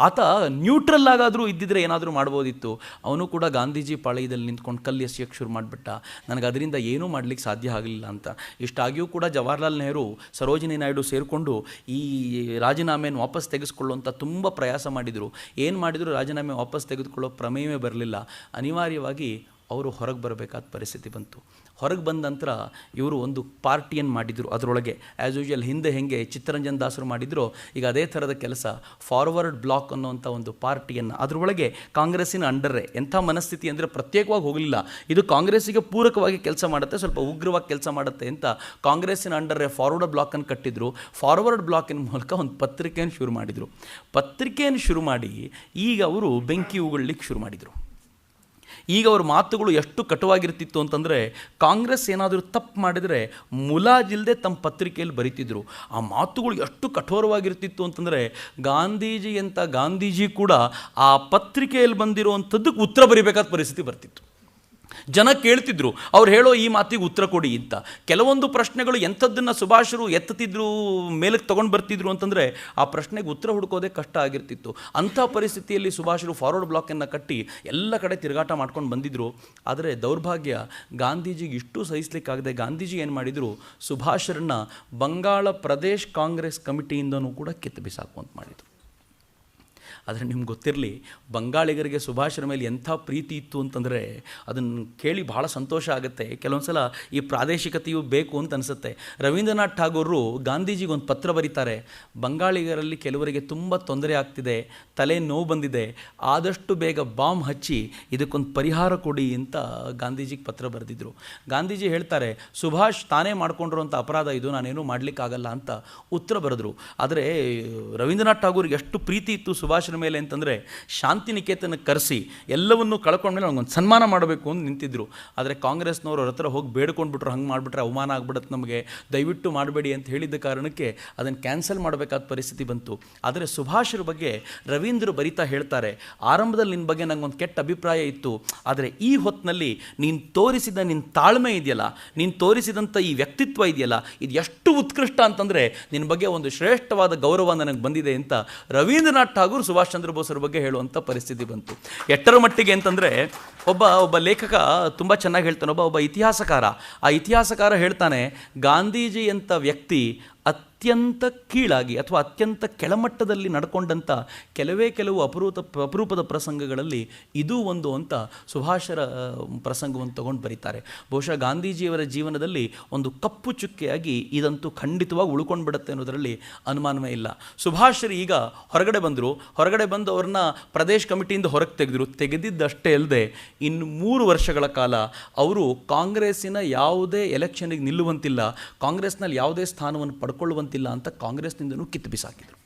ಆತ ನ್ಯೂಟ್ರಲ್ ಆಗಾದರೂ ಇದ್ದಿದ್ದರೆ ಏನಾದರೂ ಮಾಡ್ಬೋದಿತ್ತು. ಅವನು ಕೂಡ ಗಾಂಧೀಜಿ ಪಾಳಯದಲ್ಲಿ ನಿಂತ್ಕೊಂಡು ಕಲ್ಲು ಎಸೆಯೋಕ್ಕೆ ಶುರು ಮಾಡಿಬಿಟ್ಟ. ನನಗೆ ಅದರಿಂದ ಏನೂ ಮಾಡಲಿಕ್ಕೆ ಸಾಧ್ಯ ಆಗಲಿಲ್ಲ ಅಂತ. ಇಷ್ಟಾಗಿಯೂ ಕೂಡ ಜವಾಹರ್ಲಾಲ್ ನೆಹರು, ಸರೋಜಿನಿ ನಾಯ್ಡು ಸೇರಿಕೊಂಡು ಈ ರಾಜೀನಾಮೆಯನ್ನು ವಾಪಸ್ ತೆಗೆದುಕೊಳ್ಳುವಂಥ ತುಂಬ ಪ್ರಯಾಸ ಮಾಡಿದರು. ಏನು ಮಾಡಿದರೂ ರಾಜೀನಾಮೆ ವಾಪಸ್ ತೆಗೆದುಕೊಳ್ಳೋ ಪ್ರಮೇಯವೇ ಬರಲಿಲ್ಲ. ಅನಿವಾರ್ಯವಾಗಿ ಅವರು ಹೊರಗೆ ಬರಬೇಕಾದ ಪರಿಸ್ಥಿತಿ ಬಂತು. ಹೊರಗೆ ಬಂದ ನಂತರ ಇವರು ಒಂದು ಪಾರ್ಟಿಯನ್ನು ಮಾಡಿದರು. ಅದರೊಳಗೆ ಆ್ಯಸ್ ಯೂಶುವಲ್ ಹಿಂದೆ ಹೆಂಗೆ ಚಿತ್ತರಂಜನ್ ದಾಸರು ಮಾಡಿದ್ರು, ಈಗ ಅದೇ ಥರದ ಕೆಲಸ, ಫಾರ್ವರ್ಡ್ ಬ್ಲಾಕ್ ಅನ್ನೋಂಥ ಒಂದು ಪಾರ್ಟಿಯನ್ನು, ಅದರೊಳಗೆ ಕಾಂಗ್ರೆಸ್ಸಿನ ಅಂಡರೇ. ಎಂಥ ಮನಸ್ಥಿತಿ ಅಂದರೆ, ಪ್ರತ್ಯೇಕವಾಗಿ ಹೋಗಲಿಲ್ಲ, ಇದು ಕಾಂಗ್ರೆಸ್ಸಿಗೆ ಪೂರಕವಾಗಿ ಕೆಲಸ ಮಾಡುತ್ತೆ, ಸ್ವಲ್ಪ ಉಗ್ರವಾಗಿ ಕೆಲಸ ಮಾಡುತ್ತೆ ಅಂತ ಕಾಂಗ್ರೆಸ್ಸಿನ ಅಂಡರೇ ಫಾರ್ವರ್ಡ್ ಬ್ಲಾಕನ್ನು ಕಟ್ಟಿದ್ರು. ಫಾರ್ವರ್ಡ್ ಬ್ಲಾಕಿನ ಮೂಲಕ ಒಂದು ಪತ್ರಿಕೆಯನ್ನು ಶುರು ಮಾಡಿದರು. ಪತ್ರಿಕೆಯನ್ನು ಶುರು ಮಾಡಿ ಈಗ ಅವರು ಬೆಂಕಿ ಉಗುಳಲಿಕ್ಕೆ ಶುರು ಮಾಡಿದರು. ಈಗ ಅವ್ರ ಮಾತುಗಳು ಎಷ್ಟು ಕಟುವಾಗಿರ್ತಿತ್ತು ಅಂತಂದರೆ, ಕಾಂಗ್ರೆಸ್ ಏನಾದರೂ ತಪ್ಪು ಮಾಡಿದರೆ ಮುಲಾಜಿಲ್ಲದೆ ತಮ್ಮ ಪತ್ರಿಕೆಯಲ್ಲಿ ಬರೀತಿದ್ರು. ಆ ಮಾತುಗಳು ಎಷ್ಟು ಕಠೋರವಾಗಿರ್ತಿತ್ತು ಅಂತಂದರೆ, ಗಾಂಧೀಜಿ ಕೂಡ ಆ ಪತ್ರಿಕೆಯಲ್ಲಿ ಬಂದಿರುವಂಥದ್ದಕ್ಕೆ ಉತ್ತರ ಬರೀಬೇಕಾದ ಪರಿಸ್ಥಿತಿ ಬರ್ತಿತ್ತು. ಜನ ಕೇಳ್ತಿದ್ರು, ಅವ್ರು ಹೇಳೋ ಈ ಮಾತಿಗೆ ಉತ್ತರ ಕೊಡಿ ಅಂತ. ಕೆಲವೊಂದು ಪ್ರಶ್ನೆಗಳು ಎಂಥದ್ದನ್ನು ಸುಭಾಷರು ಎತ್ತುತ್ತಿದ್ರು, ಮೇಲಕ್ಕೆ ತೊಗೊಂಡು ಬರ್ತಿದ್ರು ಅಂತಂದರೆ ಆ ಪ್ರಶ್ನೆಗೆ ಉತ್ತರ ಹುಡುಕೋದೇ ಕಷ್ಟ ಆಗಿರ್ತಿತ್ತು. ಅಂಥ ಪರಿಸ್ಥಿತಿಯಲ್ಲಿ ಸುಭಾಷರು ಫಾರ್ವರ್ಡ್ ಬ್ಲಾಕನ್ನು ಕಟ್ಟಿ ಎಲ್ಲ ಕಡೆ ತಿರುಗಾಟ ಮಾಡ್ಕೊಂಡು ಬಂದಿದ್ದರು. ಆದರೆ ದೌರ್ಭಾಗ್ಯ, ಗಾಂಧೀಜಿಗೆ ಇಷ್ಟು ಸಹಿಸಲಿಕ್ಕಾಗದೆ ಗಾಂಧೀಜಿ ಏನು ಮಾಡಿದರು, ಸುಭಾಷರನ್ನು ಬಂಗಾಳ ಪ್ರದೇಶ್ ಕಾಂಗ್ರೆಸ್ ಕಮಿಟಿಯಿಂದನೂ ಕೂಡ ಕಿತ್ತು ಬಿಸಾಕುವಂತ ಮಾಡಿದರು. ಆದರೆ ನಿಮ್ಗೆ ಗೊತ್ತಿರಲಿ, ಬಂಗಾಳಿಗರಿಗೆ ಸುಭಾಷರ ಮೇಲೆ ಎಂಥ ಪ್ರೀತಿ ಇತ್ತು ಅಂತಂದರೆ ಅದನ್ನು ಕೇಳಿ ಭಾಳ ಸಂತೋಷ ಆಗುತ್ತೆ. ಕೆಲವೊಂದು ಸಲ ಈ ಪ್ರಾದೇಶಿಕತೆಯು ಬೇಕು ಅಂತ ಅನಿಸುತ್ತೆ. ರವೀಂದ್ರನಾಥ್ ಠಾಗೂರರು ಗಾಂಧೀಜಿಗೆ ಒಂದು ಪತ್ರ ಬರೀತಾರೆ, ಬಂಗಾಳಿಗರಲ್ಲಿ ಕೆಲವರಿಗೆ ತುಂಬ ತೊಂದರೆ ಆಗ್ತಿದೆ, ತಲೆ ನೋವು ಬಂದಿದೆ, ಆದಷ್ಟು ಬೇಗ ಬಾಂಬ್ ಹಚ್ಚಿ ಇದಕ್ಕೊಂದು ಪರಿಹಾರ ಕೊಡಿ ಅಂತ ಗಾಂಧೀಜಿಗೆ ಪತ್ರ ಬರೆದಿದ್ರು. ಗಾಂಧೀಜಿ ಹೇಳ್ತಾರೆ, ಸುಭಾಷ್ ತಾನೇ ಮಾಡ್ಕೊಂಡಿರುವಂಥ ಅಪರಾಧ ಇದು, ನಾನೇನೂ ಮಾಡಲಿಕ್ಕಾಗಲ್ಲ ಅಂತ ಉತ್ತರ ಬರೆದ್ರು. ಆದರೆ ರವೀಂದ್ರನಾಥ್ ಠಾಗೂರಿಗೆ ಎಷ್ಟು ಪ್ರೀತಿ ಇತ್ತು ಸುಭಾಷ್ ಸುಭಾಷರ ಮೇಲೆ ಅಂತಂದರೆ ಶಾಂತಿನಿಕೇತನಕ್ಕೆ ಕರೆಸಿ ಎಲ್ಲವನ್ನೂ ಕಳ್ಕೊಂಡ್ಮೇಲೆ ಅವ್ನಿಗೊಂದು ಸನ್ಮಾನ ಮಾಡಬೇಕು ಅಂತ ನಿಂತಿದ್ದರು. ಆದರೆ ಕಾಂಗ್ರೆಸ್ನವರು ಅವ್ರ ಹತ್ರ ಹೋಗಿ ಬೇಡ್ಕೊಂಡ್ಬಿಟ್ರು, ಹಂಗೆ ಮಾಡಿಬಿಟ್ರೆ ಅವಮಾನ ಆಗ್ಬಿಡುತ್ತೆ ನಮಗೆ, ದಯವಿಟ್ಟು ಮಾಡಬೇಡಿ ಅಂತ ಹೇಳಿದ್ದ ಕಾರಣಕ್ಕೆ ಅದನ್ನು ಕ್ಯಾನ್ಸಲ್ ಮಾಡಬೇಕಾದ ಪರಿಸ್ಥಿತಿ ಬಂತು. ಆದರೆ ಸುಭಾಷರ ಬಗ್ಗೆ ರವೀಂದ್ರ ಬರಿತಾ ಹೇಳ್ತಾರೆ, ಆರಂಭದಲ್ಲಿ ನಿನ್ನ ಬಗ್ಗೆ ನಂಗೊಂದು ಕೆಟ್ಟ ಅಭಿಪ್ರಾಯ ಇತ್ತು, ಆದರೆ ಈ ಹೊತ್ತಿನಲ್ಲಿ ನೀನು ತೋರಿಸಿದ ನಿನ್ನ ತಾಳ್ಮೆ ಇದೆಯಲ್ಲ, ನೀನು ತೋರಿಸಿದಂಥ ಈ ವ್ಯಕ್ತಿತ್ವ ಇದೆಯಲ್ಲ, ಇದು ಎಷ್ಟು ಉತ್ಕೃಷ್ಟ ಅಂತಂದರೆ ನಿನ್ನ ಬಗ್ಗೆ ಒಂದು ಶ್ರೇಷ್ಠವಾದ ಗೌರವ ನನಗೆ ಬಂದಿದೆ ಅಂತ ರವೀಂದ್ರನಾಥ್ ಠಾಗೂರ್ ಸುಭಾಷ್ ಚಂದ್ರ ಬೋಸರ ಬಗ್ಗೆ ಹೇಳುವಂಥ ಪರಿಸ್ಥಿತಿ ಬಂತು. ಎಷ್ಟರ ಮಟ್ಟಿಗೆ ಅಂತಂದರೆ ಒಬ್ಬ ಲೇಖಕ ತುಂಬ ಚೆನ್ನಾಗಿ ಹೇಳ್ತಾನೆ, ಒಬ್ಬ ಇತಿಹಾಸಕಾರ. ಆ ಇತಿಹಾಸಕಾರ ಹೇಳ್ತಾನೆ, ಗಾಂಧೀಜಿ ಅಂತ ವ್ಯಕ್ತಿ ಅತ್ಯಂತ ಕೀಳಾಗಿ ಅಥವಾ ಅತ್ಯಂತ ಕೆಳಮಟ್ಟದಲ್ಲಿ ನಡ್ಕೊಂಡಂಥ ಕೆಲವು ಅಪರೂಪದ ಪ್ರಸಂಗಗಳಲ್ಲಿ ಇದೂ ಒಂದು ಅಂತ ಸುಭಾಷರ ಪ್ರಸಂಗವನ್ನು ತಗೊಂಡು ಬರೀತಾರೆ. ಬಹುಶಃ ಗಾಂಧೀಜಿಯವರ ಜೀವನದಲ್ಲಿ ಒಂದು ಕಪ್ಪು ಚುಕ್ಕೆಯಾಗಿ ಇದಂತೂ ಖಂಡಿತವಾಗಿ ಉಳ್ಕೊಂಡು ಬಿಡುತ್ತೆ ಅನ್ನೋದರಲ್ಲಿ ಅನುಮಾನವೇ ಇಲ್ಲ. ಸುಭಾಷರು ಈಗ ಹೊರಗಡೆ ಬಂದು ಅವ್ರನ್ನ ಪ್ರದೇಶ್ ಕಮಿಟಿಯಿಂದ ಹೊರಗೆ ತೆಗೆದಿದ್ದಷ್ಟೇ ಅಲ್ಲದೆ ಇನ್ನು 3 ವರ್ಷಗಳ ಕಾಲ ಅವರು ಕಾಂಗ್ರೆಸ್ಸಿನ ಯಾವುದೇ ಎಲೆಕ್ಷನ್ಗೆ ನಿಲ್ಲುವಂತಿಲ್ಲ, ಕಾಂಗ್ರೆಸ್ನಲ್ಲಿ ಯಾವುದೇ ಸ್ಥಾನವನ್ನು ಪಡ್ಕೊಳ್ಳುವಂತಿಲ್ಲ ಅಂತ ಕಾಂಗ್ರೆಸ್ನಿಂದನೂ ಕಿತ್ತು ಬಿಸಾಕಿದರು.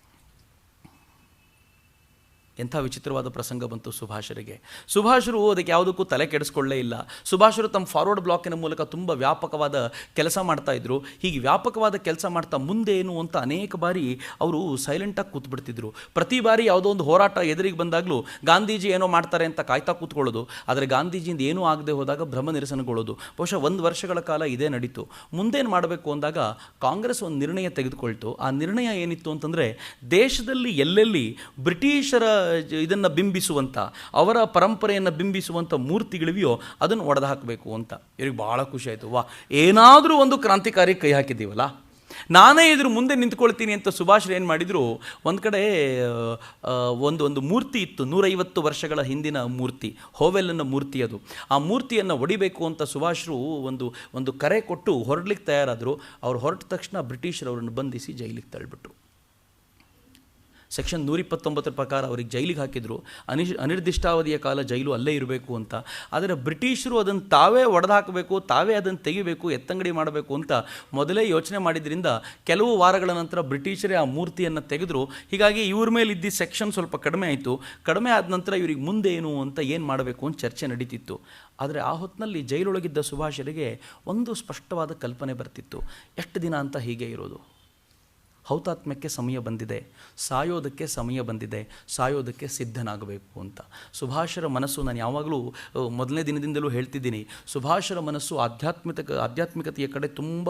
ಎಂಥ ವಿಚಿತ್ರವಾದ ಪ್ರಸಂಗ ಬಂತು ಸುಭಾಷರಿಗೆ. ಸುಭಾಷರು ಅದಕ್ಕೆ ಯಾವುದಕ್ಕೂ ತಲೆ ಕೆಡಿಸ್ಕೊಳ್ಳೇ ಇಲ್ಲ. ಸುಭಾಷರು ತಮ್ಮ ಫಾರ್ವರ್ಡ್ ಬ್ಲಾಕಿನ ಮೂಲಕ ತುಂಬ ವ್ಯಾಪಕವಾದ ಕೆಲಸ ಮಾಡ್ತಾಯಿದ್ರು. ಹೀಗೆ ವ್ಯಾಪಕವಾದ ಕೆಲಸ ಮಾಡ್ತಾ ಮುಂದೆ ಏನು ಅಂತ ಅನೇಕ ಬಾರಿ ಅವರು ಸೈಲೆಂಟಾಗಿ ಕೂತ್ಬಿಡ್ತಿದ್ರು. ಪ್ರತಿ ಬಾರಿ ಯಾವುದೋ ಒಂದು ಹೋರಾಟ ಎದುರಿಗೆ ಬಂದಾಗಲೂ ಗಾಂಧೀಜಿ ಏನೋ ಮಾಡ್ತಾರೆ ಅಂತ ಕಾಯ್ತಾ ಕೂತ್ಕೊಳ್ಳೋದು, ಆದರೆ ಗಾಂಧೀಜಿಯಿಂದ ಏನೂ ಆಗದೆ ಹೋದಾಗ ಭ್ರಮ ನಿರಸನಗೊಳ್ಳೋದು. ಬಹುಶಃ 1 ವರ್ಷಗಳ ಕಾಲ ಇದೇ ನಡೀತು. ಮುಂದೇನು ಮಾಡಬೇಕು ಅಂದಾಗ ಕಾಂಗ್ರೆಸ್ ಒಂದು ನಿರ್ಣಯ ತೆಗೆದುಕೊಳ್ತು. ಆ ನಿರ್ಣಯ ಏನಿತ್ತು ಅಂತಂದರೆ, ದೇಶದಲ್ಲಿ ಎಲ್ಲೆಲ್ಲಿ ಬ್ರಿಟಿಷರ ಇದನ್ನು ಬಿಂಬಿಸುವಂಥ, ಅವರ ಪರಂಪರೆಯನ್ನು ಬಿಂಬಿಸುವಂಥ ಮೂರ್ತಿಗಳಿವೆಯೋ ಅದನ್ನು ಒಡೆದು ಹಾಕಬೇಕು ಅಂತ. ಇವ್ರಿಗೆ ಭಾಳ ಖುಷಿ ಆಯಿತು. ಏನಾದರೂ ಒಂದು ಕ್ರಾಂತಿಕಾರಿ ಕೈ ಹಾಕಿದ್ದೀವಲ್ಲ, ನಾನೇ ಇದ್ರ ಮುಂದೆ ನಿಂತ್ಕೊಳ್ತೀನಿ ಅಂತ ಸುಭಾಷ್ ಏನು ಮಾಡಿದರು, ಒಂದು ಕಡೆ ಒಂದು ಮೂರ್ತಿ ಇತ್ತು, 150 ವರ್ಷಗಳ ಹಿಂದಿನ ಮೂರ್ತಿ, ಹೋವೆಲ್ಲನ ಮೂರ್ತಿ ಅದು. ಆ ಮೂರ್ತಿಯನ್ನು ಒಡಿಬೇಕು ಅಂತ ಸುಭಾಷರು ಒಂದು ಕರೆ ಕೊಟ್ಟು ಹೊರಡ್ಲಿಕ್ಕೆ ತಯಾರಾದರು. ಅವ್ರು ಹೊರಟ ತಕ್ಷಣ ಬ್ರಿಟಿಷರು ಅವರನ್ನು ಬಂಧಿಸಿ ಜೈಲಿಗೆ ತಳ್ಳಿಬಿಟ್ರು. ಸೆಕ್ಷನ್ 129 ಪ್ರಕಾರ ಅವ್ರಿಗೆ ಜೈಲಿಗೆ ಹಾಕಿದರು. ಅನಿರ್ದಿಷ್ಟಾವಧಿಯ ಕಾಲ ಜೈಲು ಅಲ್ಲೇ ಇರಬೇಕು ಅಂತ. ಆದರೆ ಬ್ರಿಟಿಷರು ಅದನ್ನು ತಾವೇ ಒಡೆದು ಹಾಕಬೇಕು, ತಾವೇ ಅದನ್ನು ತೆಗಿಬೇಕು, ಎತ್ತಂಗಡಿ ಮಾಡಬೇಕು ಅಂತ ಮೊದಲೇ ಯೋಚನೆ ಮಾಡಿದ್ರಿಂದ ಕೆಲವು ವಾರಗಳ ನಂತರ ಬ್ರಿಟಿಷರೇ ಆ ಮೂರ್ತಿಯನ್ನು ತೆಗೆದರು. ಹೀಗಾಗಿ ಇವ್ರ ಮೇಲೆ ಇದ್ದ ಸೆಕ್ಷನ್ ಸ್ವಲ್ಪ ಕಡಿಮೆ ಆಯಿತು. ಕಡಿಮೆ ಆದ ನಂತರ ಇವ್ರಿಗೆ ಮುಂದೆ ಏನು ಅಂತ ಏನು ಮಾಡಬೇಕು ಅಂತ ಚರ್ಚೆ ನಡೀತಿತ್ತು. ಆದರೆ ಆ ಹೊತ್ತಿನಲ್ಲಿ ಜೈಲೊಳಗಿದ್ದ ಸುಭಾಷರಿಗೆ ಒಂದು ಸ್ಪಷ್ಟವಾದ ಕಲ್ಪನೆ ಬರ್ತಿತ್ತು, ಎಷ್ಟು ದಿನ ಅಂತ ಹೀಗೆ ಇರೋದು, ಹೌತಾತ್ಮ್ಯಕ್ಕೆ ಸಮಯ ಬಂದಿದೆ, ಸಾಯೋದಕ್ಕೆ ಸಮಯ ಬಂದಿದೆ, ಸಾಯೋದಕ್ಕೆ ಸಿದ್ಧನಾಗಬೇಕು ಅಂತ. ಸುಭಾಷರ ಮನಸ್ಸು, ನಾನು ಯಾವಾಗಲೂ ಮೊದಲನೇ ದಿನದಿಂದಲೂ ಹೇಳ್ತಿದ್ದೀನಿ, ಸುಭಾಷರ ಮನಸ್ಸು ಆಧ್ಯಾತ್ಮಿಕತೆಯ ಕಡೆ ತುಂಬ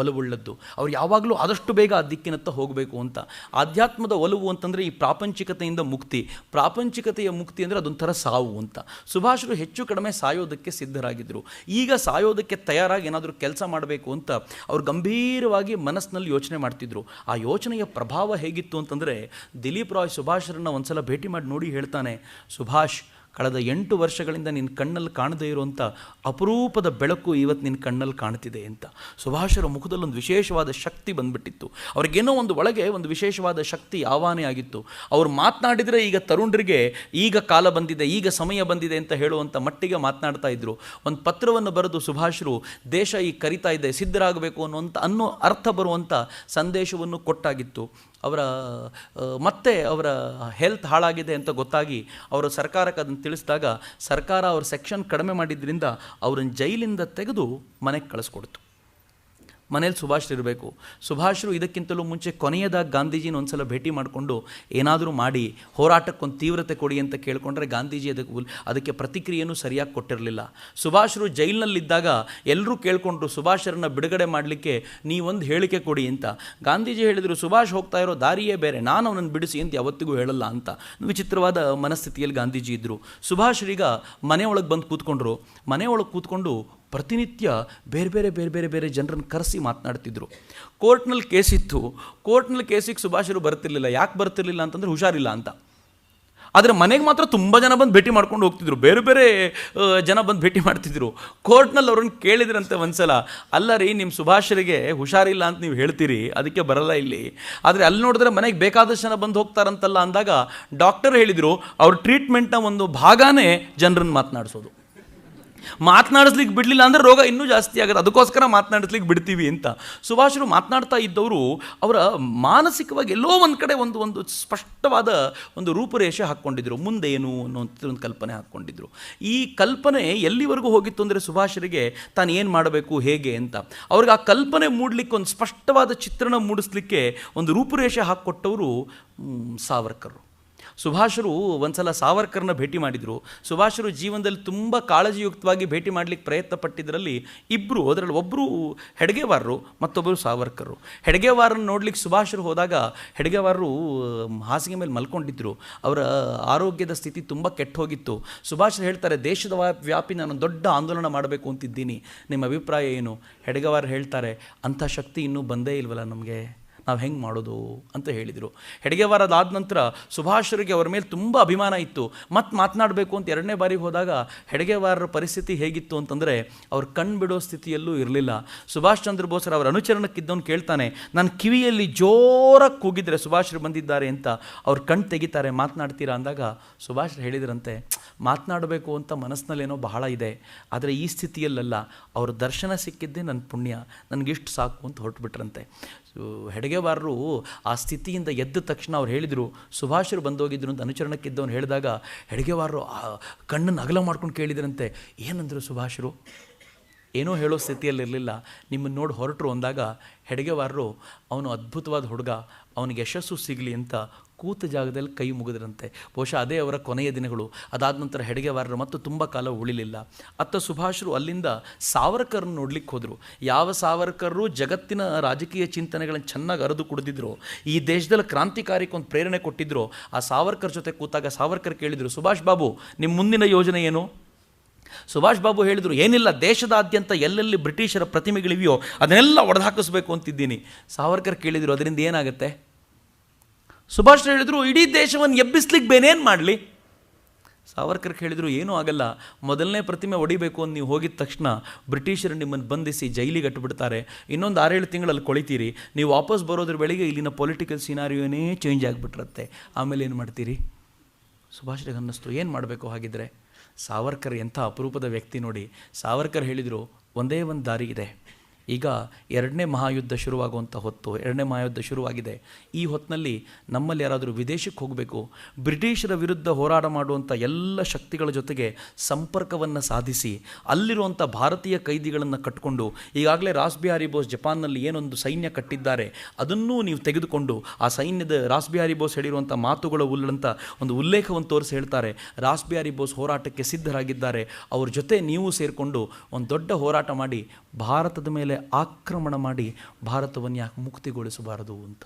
ಒಲವುಳ್ಳದ್ದು. ಅವ್ರು ಯಾವಾಗಲೂ ಆದಷ್ಟು ಬೇಗ ಆ ದಿಕ್ಕಿನತ್ತ ಹೋಗಬೇಕು ಅಂತ. ಆಧ್ಯಾತ್ಮದ ಒಲವು ಅಂತಂದರೆ ಈ ಪ್ರಾಪಂಚಿಕತೆಯಿಂದ ಮುಕ್ತಿ, ಪ್ರಾಪಂಚಿಕತೆಯ ಮುಕ್ತಿ ಅಂದರೆ ಅದೊಂಥರ ಸಾವು ಅಂತ. ಸುಭಾಷರು ಹೆಚ್ಚು ಕಡಿಮೆ ಸಾಯೋದಕ್ಕೆ ಸಿದ್ಧರಾಗಿದ್ದರು. ಈಗ ಸಾಯೋದಕ್ಕೆ ತಯಾರಾಗಿ ಏನಾದರೂ ಕೆಲಸ ಮಾಡಬೇಕು ಅಂತ ಅವ್ರು ಗಂಭೀರವಾಗಿ ಮನಸ್ಸಿನಲ್ಲಿ ಯೋಚನೆ ಮಾಡ್ತಿದ್ರು. ಆ ಯೋಚನೆಯ ಪ್ರಭಾವ ಹೇಗಿತ್ತು ಅಂತಂದರೆ, ದಿಲೀಪ್ ರಾಯ್ ಸುಭಾಷರನ್ನು ಒಂದ್ಸಲ ಭೇಟಿ ಮಾಡಿ ನೋಡಿ ಹೇಳ್ತಾನೆ, ಸುಭಾಷ್, ಕಳೆದ 8 ವರ್ಷಗಳಿಂದ ನಿನ್ನ ಕಣ್ಣಲ್ಲಿ ಕಾಣದೇ ಇರುವಂಥ ಅಪರೂಪದ ಬೆಳಕು ಇವತ್ತು ನಿನ್ನ ಕಣ್ಣಲ್ಲಿ ಕಾಣ್ತಿದೆ ಅಂತ. ಸುಭಾಷರ ಮುಖದಲ್ಲಿ ಒಂದು ವಿಶೇಷವಾದ ಶಕ್ತಿ ಬಂದುಬಿಟ್ಟಿತ್ತು. ಅವ್ರಿಗೇನೋ ಒಂದು ಒಳಗೆ ಒಂದು ವಿಶೇಷವಾದ ಶಕ್ತಿ ಆವಾಹನೆ ಆಗಿತ್ತು. ಅವ್ರು ಮಾತನಾಡಿದರೆ ಈಗ ತರುಣರಿಗೆ ಈಗ ಕಾಲ ಬಂದಿದೆ, ಈಗ ಸಮಯ ಬಂದಿದೆ ಅಂತ ಹೇಳುವಂಥ ಮಟ್ಟಿಗೆ ಮಾತನಾಡ್ತಾ ಇದ್ರು. ಒಂದು ಪತ್ರವನ್ನು ಬರೆದು ಸುಭಾಷರು ದೇಶ ಈಗ ಕರಿತಾ ಇದೆ, ಸಿದ್ಧರಾಗಬೇಕು ಅನ್ನೋ ಅರ್ಥ ಬರುವಂಥ ಸಂದೇಶವನ್ನು ಕೊಟ್ಟಾಗಿತ್ತು. ಮತ್ತೆ ಅವರ ಹೆಲ್ತ್ ಹಾಳಾಗಿದೆ ಅಂತ ಗೊತ್ತಾಗಿ ಅವರು ಸರ್ಕಾರಕ್ಕೆ ಅದನ್ನು ತಿಳಿಸಿದಾಗ ಸರ್ಕಾರ ಅವ್ರ ಸೆಕ್ಷನ್ ಕಡಿಮೆ ಮಾಡಿದ್ರಿಂದ ಅವ್ರನ್ನ ಜೈಲಿಂದ ತೆಗೆದು ಮನೆಗೆ ಕಳಿಸ್ಕೊಡ್ತು. ಮನೇಲಿ ಸುಭಾಷ್ ಇರಬೇಕು. ಸುಭಾಷರು ಇದಕ್ಕಿಂತಲೂ ಮುಂಚೆ ಕೊನೆಯದಾಗಿ ಗಾಂಧೀಜಿನ ಒಂದ್ಸಲ ಭೇಟಿ ಮಾಡಿಕೊಂಡು ಏನಾದರೂ ಮಾಡಿ ಹೋರಾಟಕ್ಕೊಂದು ತೀವ್ರತೆ ಕೊಡಿ ಅಂತ ಕೇಳಿಕೊಂಡ್ರೆ ಗಾಂಧೀಜಿ ಅದಕ್ಕೆ ಪ್ರತಿಕ್ರಿಯೆಯೂ ಸರಿಯಾಗಿ ಕೊಟ್ಟಿರಲಿಲ್ಲ. ಸುಭಾಷರು ಜೈಲಿನಲ್ಲಿದ್ದಾಗ ಎಲ್ಲರೂ ಕೇಳಿಕೊಂಡ್ರು ಸುಭಾಷರನ್ನು ಬಿಡುಗಡೆ ಮಾಡಲಿಕ್ಕೆ ನೀವೊಂದು ಹೇಳಿಕೆ ಕೊಡಿ ಅಂತ. ಗಾಂಧೀಜಿ ಹೇಳಿದರು, ಸುಭಾಷ್ ಹೋಗ್ತಾ ಇರೋ ದಾರಿಯೇ ಬೇರೆ, ನಾನು ಅವನನ್ನು ಬಿಡಿಸಿ ಅಂತ ಯಾವತ್ತಿಗೂ ಹೇಳಲ್ಲ ಅಂತ. ವಿಚಿತ್ರವಾದ ಮನಸ್ಥಿತಿಯಲ್ಲಿ ಗಾಂಧೀಜಿ ಇದ್ದರು. ಸುಭಾಷರೀಗ ಮನೆಯೊಳಗೆ ಬಂದು ಕೂತ್ಕೊಂಡ್ರು. ಮನೆಯೊಳಗೆ ಕೂತ್ಕೊಂಡು ಪ್ರತಿನಿತ್ಯ ಬೇರೆ ಜನರನ್ನು ಕರೆಸಿ ಮಾತನಾಡ್ತಿದ್ರು. ಕೋರ್ಟ್ನಲ್ಲಿ ಕೇಸಿತ್ತು. ಕೋರ್ಟ್ನಲ್ಲಿ ಕೇಸಿಗೆ ಸುಭಾಷರು ಬರ್ತಿರ್ಲಿಲ್ಲ. ಯಾಕೆ ಬರ್ತಿರ್ಲಿಲ್ಲ ಅಂತಂದರೆ ಹುಷಾರಿಲ್ಲ ಅಂತ. ಆದರೆ ಮನೆಗೆ ಮಾತ್ರ ತುಂಬ ಜನ ಬಂದು ಭೇಟಿ ಮಾಡ್ಕೊಂಡು ಹೋಗ್ತಿದ್ರು. ಬೇರೆ ಜನ ಬಂದು ಭೇಟಿ ಮಾಡ್ತಿದ್ರು. ಕೋರ್ಟ್ನಲ್ಲಿ ಅವ್ರನ್ನ ಕೇಳಿದ್ರಂತೆ ಒಂದ್ಸಲ, ಅಲ್ಲ ರೀ, ನಿಮ್ಮ ಸುಭಾಷರಿಗೆ ಹುಷಾರಿಲ್ಲ ಅಂತ ನೀವು ಹೇಳ್ತೀರಿ, ಅದಕ್ಕೆ ಬರಲ್ಲ ಇಲ್ಲಿ, ಆದರೆ ಅಲ್ಲಿ ನೋಡಿದ್ರೆ ಮನೆಗೆ ಬೇಕಾದಷ್ಟು ಜನ ಬಂದು ಹೋಗ್ತಾರಂತಲ್ಲ ಅಂದಾಗ ಡಾಕ್ಟರ್ ಹೇಳಿದರು, ಅವ್ರ ಟ್ರೀಟ್ಮೆಂಟ್ನ ಒಂದು ಭಾಗನೇ ಜನರನ್ನು ಮಾತನಾಡಿಸೋದು. ಮಾತನಾಡಿಸ್ಲಿಕ್ಕೆ ಬಿಡಲಿಲ್ಲ ಅಂದರೆ ರೋಗ ಇನ್ನೂ ಜಾಸ್ತಿ ಆಗುತ್ತೆ, ಅದಕ್ಕೋಸ್ಕರ ಮಾತನಾಡಿಸ್ಲಿಕ್ಕೆ ಬಿಡ್ತೀವಿ ಅಂತ. ಸುಭಾಷರು ಮಾತನಾಡ್ತಾ ಇದ್ದವರು ಅವರ ಮಾನಸಿಕವಾಗಿ ಎಲ್ಲೋ ಒಂದು ಕಡೆ ಒಂದು ಸ್ಪಷ್ಟವಾದ ಒಂದು ರೂಪುರೇಷೆ ಹಾಕ್ಕೊಂಡಿದ್ರು, ಮುಂದೇನು ಅನ್ನೋಂಥ ಒಂದು ಕಲ್ಪನೆ ಹಾಕ್ಕೊಂಡಿದ್ರು. ಈ ಕಲ್ಪನೆ ಎಲ್ಲಿವರೆಗೂ ಹೋಗಿತ್ತು ಅಂದರೆ ಸುಭಾಷರಿಗೆ ತಾನು ಏನು ಮಾಡಬೇಕು ಹೇಗೆ ಅಂತ ಅವ್ರಿಗೆ ಆ ಕಲ್ಪನೆ ಮೂಡಲಿಕ್ಕೆ ಒಂದು ಸ್ಪಷ್ಟವಾದ ಚಿತ್ರಣ ಮೂಡಿಸ್ಲಿಕ್ಕೆ ಒಂದು ರೂಪುರೇಷೆ ಹಾಕ್ಕೊಟ್ಟವರು ಸಾವರ್ಕರ್. ಸುಭಾಷರು ಒಂದು ಸಲ ಸಾವರ್ಕರ್ನ ಭೇಟಿ ಮಾಡಿದರು. ಸುಭಾಷರು ಜೀವನದಲ್ಲಿ ತುಂಬ ಕಾಳಜಿಯುಕ್ತವಾಗಿ ಭೇಟಿ ಮಾಡಲಿಕ್ಕೆ ಪ್ರಯತ್ನ ಪಟ್ಟಿದ್ದರಲ್ಲಿ ಇಬ್ಬರು, ಅದರಲ್ಲಿ ಒಬ್ಬರು ಹೆಡ್ಗೇವಾರರು, ಮತ್ತೊಬ್ಬರು ಸಾವರ್ಕರು. ಹೆಡ್ಗೇವಾರನ್ನು ನೋಡ್ಲಿಕ್ಕೆ ಸುಭಾಷರು ಹೋದಾಗ ಹೆಡ್ಗೇವಾರರು ಹಾಸಿಗೆ ಮೇಲೆ ಮಲ್ಕೊಂಡಿದ್ದರು. ಅವರ ಆರೋಗ್ಯದ ಸ್ಥಿತಿ ತುಂಬ ಕೆಟ್ಟು ಹೋಗಿತ್ತು. ಸುಭಾಷರು ಹೇಳ್ತಾರೆ, ದೇಶದ ವ್ಯಾಪಿ ನಾನು ದೊಡ್ಡ ಆಂದೋಲನ ಮಾಡಬೇಕು ಅಂತಿದ್ದೀನಿ, ನಿಮ್ಮ ಅಭಿಪ್ರಾಯ ಏನು? ಹೆಡ್ಗೇವಾರ ಹೇಳ್ತಾರೆ, ಅಂಥ ಶಕ್ತಿ ಇನ್ನೂ ಬಂದೇ ಇಲ್ವಲ್ಲ ನಮಗೆ, ನಾವು ಹೆಂಗೆ ಮಾಡೋದು ಅಂತ ಹೇಳಿದರು. ಹೆಡ್ಗೇವಾರ ಅದಾದ ನಂತರ ಸುಭಾಷರಿಗೆ ಅವರ ಮೇಲೆ ತುಂಬ ಅಭಿಮಾನ ಇತ್ತು. ಮತ್ತು ಮಾತನಾಡಬೇಕು ಅಂತ ಎರಡನೇ ಬಾರಿಗೆ ಹೋದಾಗ ಹೆಡ್ಗೇವಾರರ ಪರಿಸ್ಥಿತಿ ಹೇಗಿತ್ತು ಅಂತಂದರೆ ಅವ್ರು ಕಣ್ಣು ಬಿಡೋ ಸ್ಥಿತಿಯಲ್ಲೂ ಇರಲಿಲ್ಲ. ಸುಭಾಷ್ ಚಂದ್ರ ಬೋಸರ ಅವರ ಅನುಚರಣಕ್ಕಿದ್ದವನು ಕೇಳ್ತಾನೆ, ನಾನು ಕಿವಿಯಲ್ಲಿ ಜೋರಾಗಿ ಕೂಗಿದ್ರೆ ಸುಭಾಷರು ಬಂದಿದ್ದಾರೆ ಅಂತ ಅವ್ರು ಕಣ್ಣು ತೆಗಿತಾರೆ, ಮಾತನಾಡ್ತೀರಾ ಅಂದಾಗ ಸುಭಾಷರು ಹೇಳಿದ್ರಂತೆ, ಮಾತನಾಡಬೇಕು ಅಂತ ಮನಸ್ಸಿನಲ್ಲೇನೋ ಬಹಳ ಇದೆ, ಆದರೆ ಈ ಸ್ಥಿತಿಯಲ್ಲ, ಅವ್ರ ದರ್ಶನ ಸಿಕ್ಕಿದ್ದೇ ನನ್ನ ಪುಣ್ಯ, ನನಗಿಷ್ಟು ಸಾಕು ಅಂತ ಹೊರಟುಬಿಟ್ರಂತೆ. ಹೆಡ್ಗೇವಾರರು ಆ ಸ್ಥಿತಿಯಿಂದ ಎದ್ದ ತಕ್ಷಣ ಅವ್ರು ಹೇಳಿದರು, ಸುಭಾಷರು ಬಂದೋಗಿದ್ರು ಅಂತ ಅನುಚರಣಕ್ಕಿದ್ದವನು ಹೇಳಿದಾಗ ಹೆಡ್ಗೇವಾರರು ಕಣ್ಣನ್ನು ಅಗಲ ಮಾಡ್ಕೊಂಡು ಕೇಳಿದ್ರಂತೆ, ಏನಂದರು ಸುಭಾಷರು? ಏನೋ ಹೇಳೋ ಸ್ಥಿತಿಯಲ್ಲಿರಲಿಲ್ಲ, ನಿಮ್ಮನ್ನು ನೋಡಿ ಹೊರಟರು ಅಂದಾಗ ಹೆಡ್ಗೇವಾರರು ಅವನು ಅದ್ಭುತವಾದ ಹುಡುಗ, ಅವನಿಗೆ ಯಶಸ್ಸು ಸಿಗಲಿ ಅಂತ ಕೂತ ಜಾಗದಲ್ಲಿ ಕೈ ಮುಗಿದ್ರಂತೆ. ಬಹುಶಃ ಅದೇ ಅವರ ಕೊನೆಯ ದಿನಗಳು. ಅದಾದ ನಂತರ ಹೆಡ್ಗೇವಾರರು ಮತ್ತು ತುಂಬ ಕಾಲ ಉಳಿಲಿಲ್ಲ. ಅತ್ತ ಸುಭಾಷರು ಅಲ್ಲಿಂದ ಸಾವರ್ಕರ್ನ ನೋಡ್ಲಿಕ್ಕೆ ಹೋದರು. ಯಾವ ಸಾವರ್ಕರ್ರು ಜಗತ್ತಿನ ರಾಜಕೀಯ ಚಿಂತನೆಗಳನ್ನು ಚೆನ್ನಾಗಿ ಅರಿದು ಕುಡಿದಿದ್ರು, ಈ ದೇಶದಲ್ಲಿ ಕ್ರಾಂತಿಕಾರಿಕ ಒಂದು ಪ್ರೇರಣೆ ಕೊಟ್ಟಿದ್ರು, ಆ ಸಾವರ್ಕರ್ ಜೊತೆ ಕೂತಾಗ ಸಾವರ್ಕರ್ ಕೇಳಿದರು, ಸುಭಾಷ್ ಬಾಬು ನಿಮ್ಮ ಮುಂದಿನ ಯೋಜನೆ ಏನು? ಸುಭಾಷ್ ಬಾಬು ಹೇಳಿದರು, ಏನಿಲ್ಲ, ದೇಶದಾದ್ಯಂತ ಎಲ್ಲೆಲ್ಲಿ ಬ್ರಿಟಿಷರ ಪ್ರತಿಮೆಗಳಿವೆಯೋ ಅದನ್ನೆಲ್ಲ ಒಡೆದುಹಾಕಿಸ್ಬೇಕು ಅಂತಿದ್ದೀನಿ. ಸಾವರ್ಕರ್ ಕೇಳಿದರು, ಅದರಿಂದ ಏನಾಗುತ್ತೆ? ಸುಭಾಷ್ ಹೇಳಿದರು, ಇಡೀ ದೇಶವನ್ನು ಎಬ್ಬಿಸ್ಲಿಕ್ಕೆ ಬೇನೇನು ಮಾಡಲಿ? ಸಾವರ್ಕರ್ ಹೇಳಿದರು, ಏನೂ ಆಗಲ್ಲ, ಮೊದಲನೇ ಪ್ರತಿಮೆ ಹೊಡಿಬೇಕು ಅಂತ ನೀವು ಹೋಗಿದ ತಕ್ಷಣ ಬ್ರಿಟಿಷರು ನಿಮ್ಮನ್ನು ಬಂಧಿಸಿ ಜೈಲಿಗೆ ಅಟ್ಟುಬಿಡ್ತಾರೆ, ಇನ್ನೊಂದು 6-7 ತಿಂಗಳಲ್ಲಿ ಕೊಳಿತೀರಿ, ನೀವು ವಾಪಸ್ ಬರೋದ್ರ ಬೆಳಿಗ್ಗೆ ಇಲ್ಲಿನ ಪೊಲಿಟಿಕಲ್ ಸಿನಾರಿಯೋನೇ ಚೇಂಜ್ ಆಗಿಬಿಟ್ಟಿರುತ್ತೆ, ಆಮೇಲೆ ಏನು ಮಾಡ್ತೀರಿ? ಸುಭಾಷ್ರಿಗೆ ಅನ್ನಿಸ್ತು, ಏನು ಮಾಡಬೇಕು ಹಾಗಿದ್ರೆ? ಸಾವರ್ಕರ್ ಎಂಥ ಅಪರೂಪದ ವ್ಯಕ್ತಿ ನೋಡಿ. ಸಾವರ್ಕರ್ ಹೇಳಿದರು, ಒಂದೇ ಒಂದು ದಾರಿ ಇದೆ. ಈಗ 2ನೇ ಮಹಾಯುದ್ಧ ಶುರುವಾಗುವಂಥ ಹೊತ್ತು, 2ನೇ ಮಹಾಯುದ್ಧ ಶುರುವಾಗಿದೆ. ಈ ಹೊತ್ತಿನಲ್ಲಿ ನಮ್ಮಲ್ಲಿ ಯಾರಾದರೂ ವಿದೇಶಕ್ಕೆ ಹೋಗಬೇಕು, ಬ್ರಿಟಿಷರ ವಿರುದ್ಧ ಹೋರಾಟ ಮಾಡುವಂಥ ಎಲ್ಲ ಶಕ್ತಿಗಳ ಜೊತೆಗೆ ಸಂಪರ್ಕವನ್ನು ಸಾಧಿಸಿ ಅಲ್ಲಿರುವಂಥ ಭಾರತೀಯ ಕೈದಿಗಳನ್ನು ಕಟ್ಟಿಕೊಂಡು, ಈಗಾಗಲೇ ರಾಸ್ಬಿಹಾರಿ ಬೋಸ್ ಜಪಾನ್ನಲ್ಲಿ ಏನೊಂದು ಸೈನ್ಯ ಕಟ್ಟಿದ್ದಾರೆ ಅದನ್ನೂ ನೀವು ತೆಗೆದುಕೊಂಡು, ಆ ಸೈನ್ಯದ ರಾಸ್ಬಿಹಾರಿ ಬೋಸ್ ಹೇಳಿರುವಂಥ ಮಾತುಗಳ ಉಳ್ಳಂಥ ಒಂದು ಉಲ್ಲೇಖವನ್ನು ತೋರಿಸಿ ಹೇಳ್ತಾರೆ, ರಾಸ್ಬಿಹಾರಿ ಬೋಸ್ ಹೋರಾಟಕ್ಕೆ ಸಿದ್ಧರಾಗಿದ್ದಾರೆ, ಅವ್ರ ಜೊತೆ ನೀವು ಸೇರಿಕೊಂಡು ಒಂದು ದೊಡ್ಡ ಹೋರಾಟ ಮಾಡಿ ಭಾರತದ ಮೇಲೆ ಆಕ್ರಮಣ ಮಾಡಿ ಭಾರತವನ್ನು ಯಾಕೆ ಮುಕ್ತಿಗೊಳಿಸಬಾರದು ಅಂತ.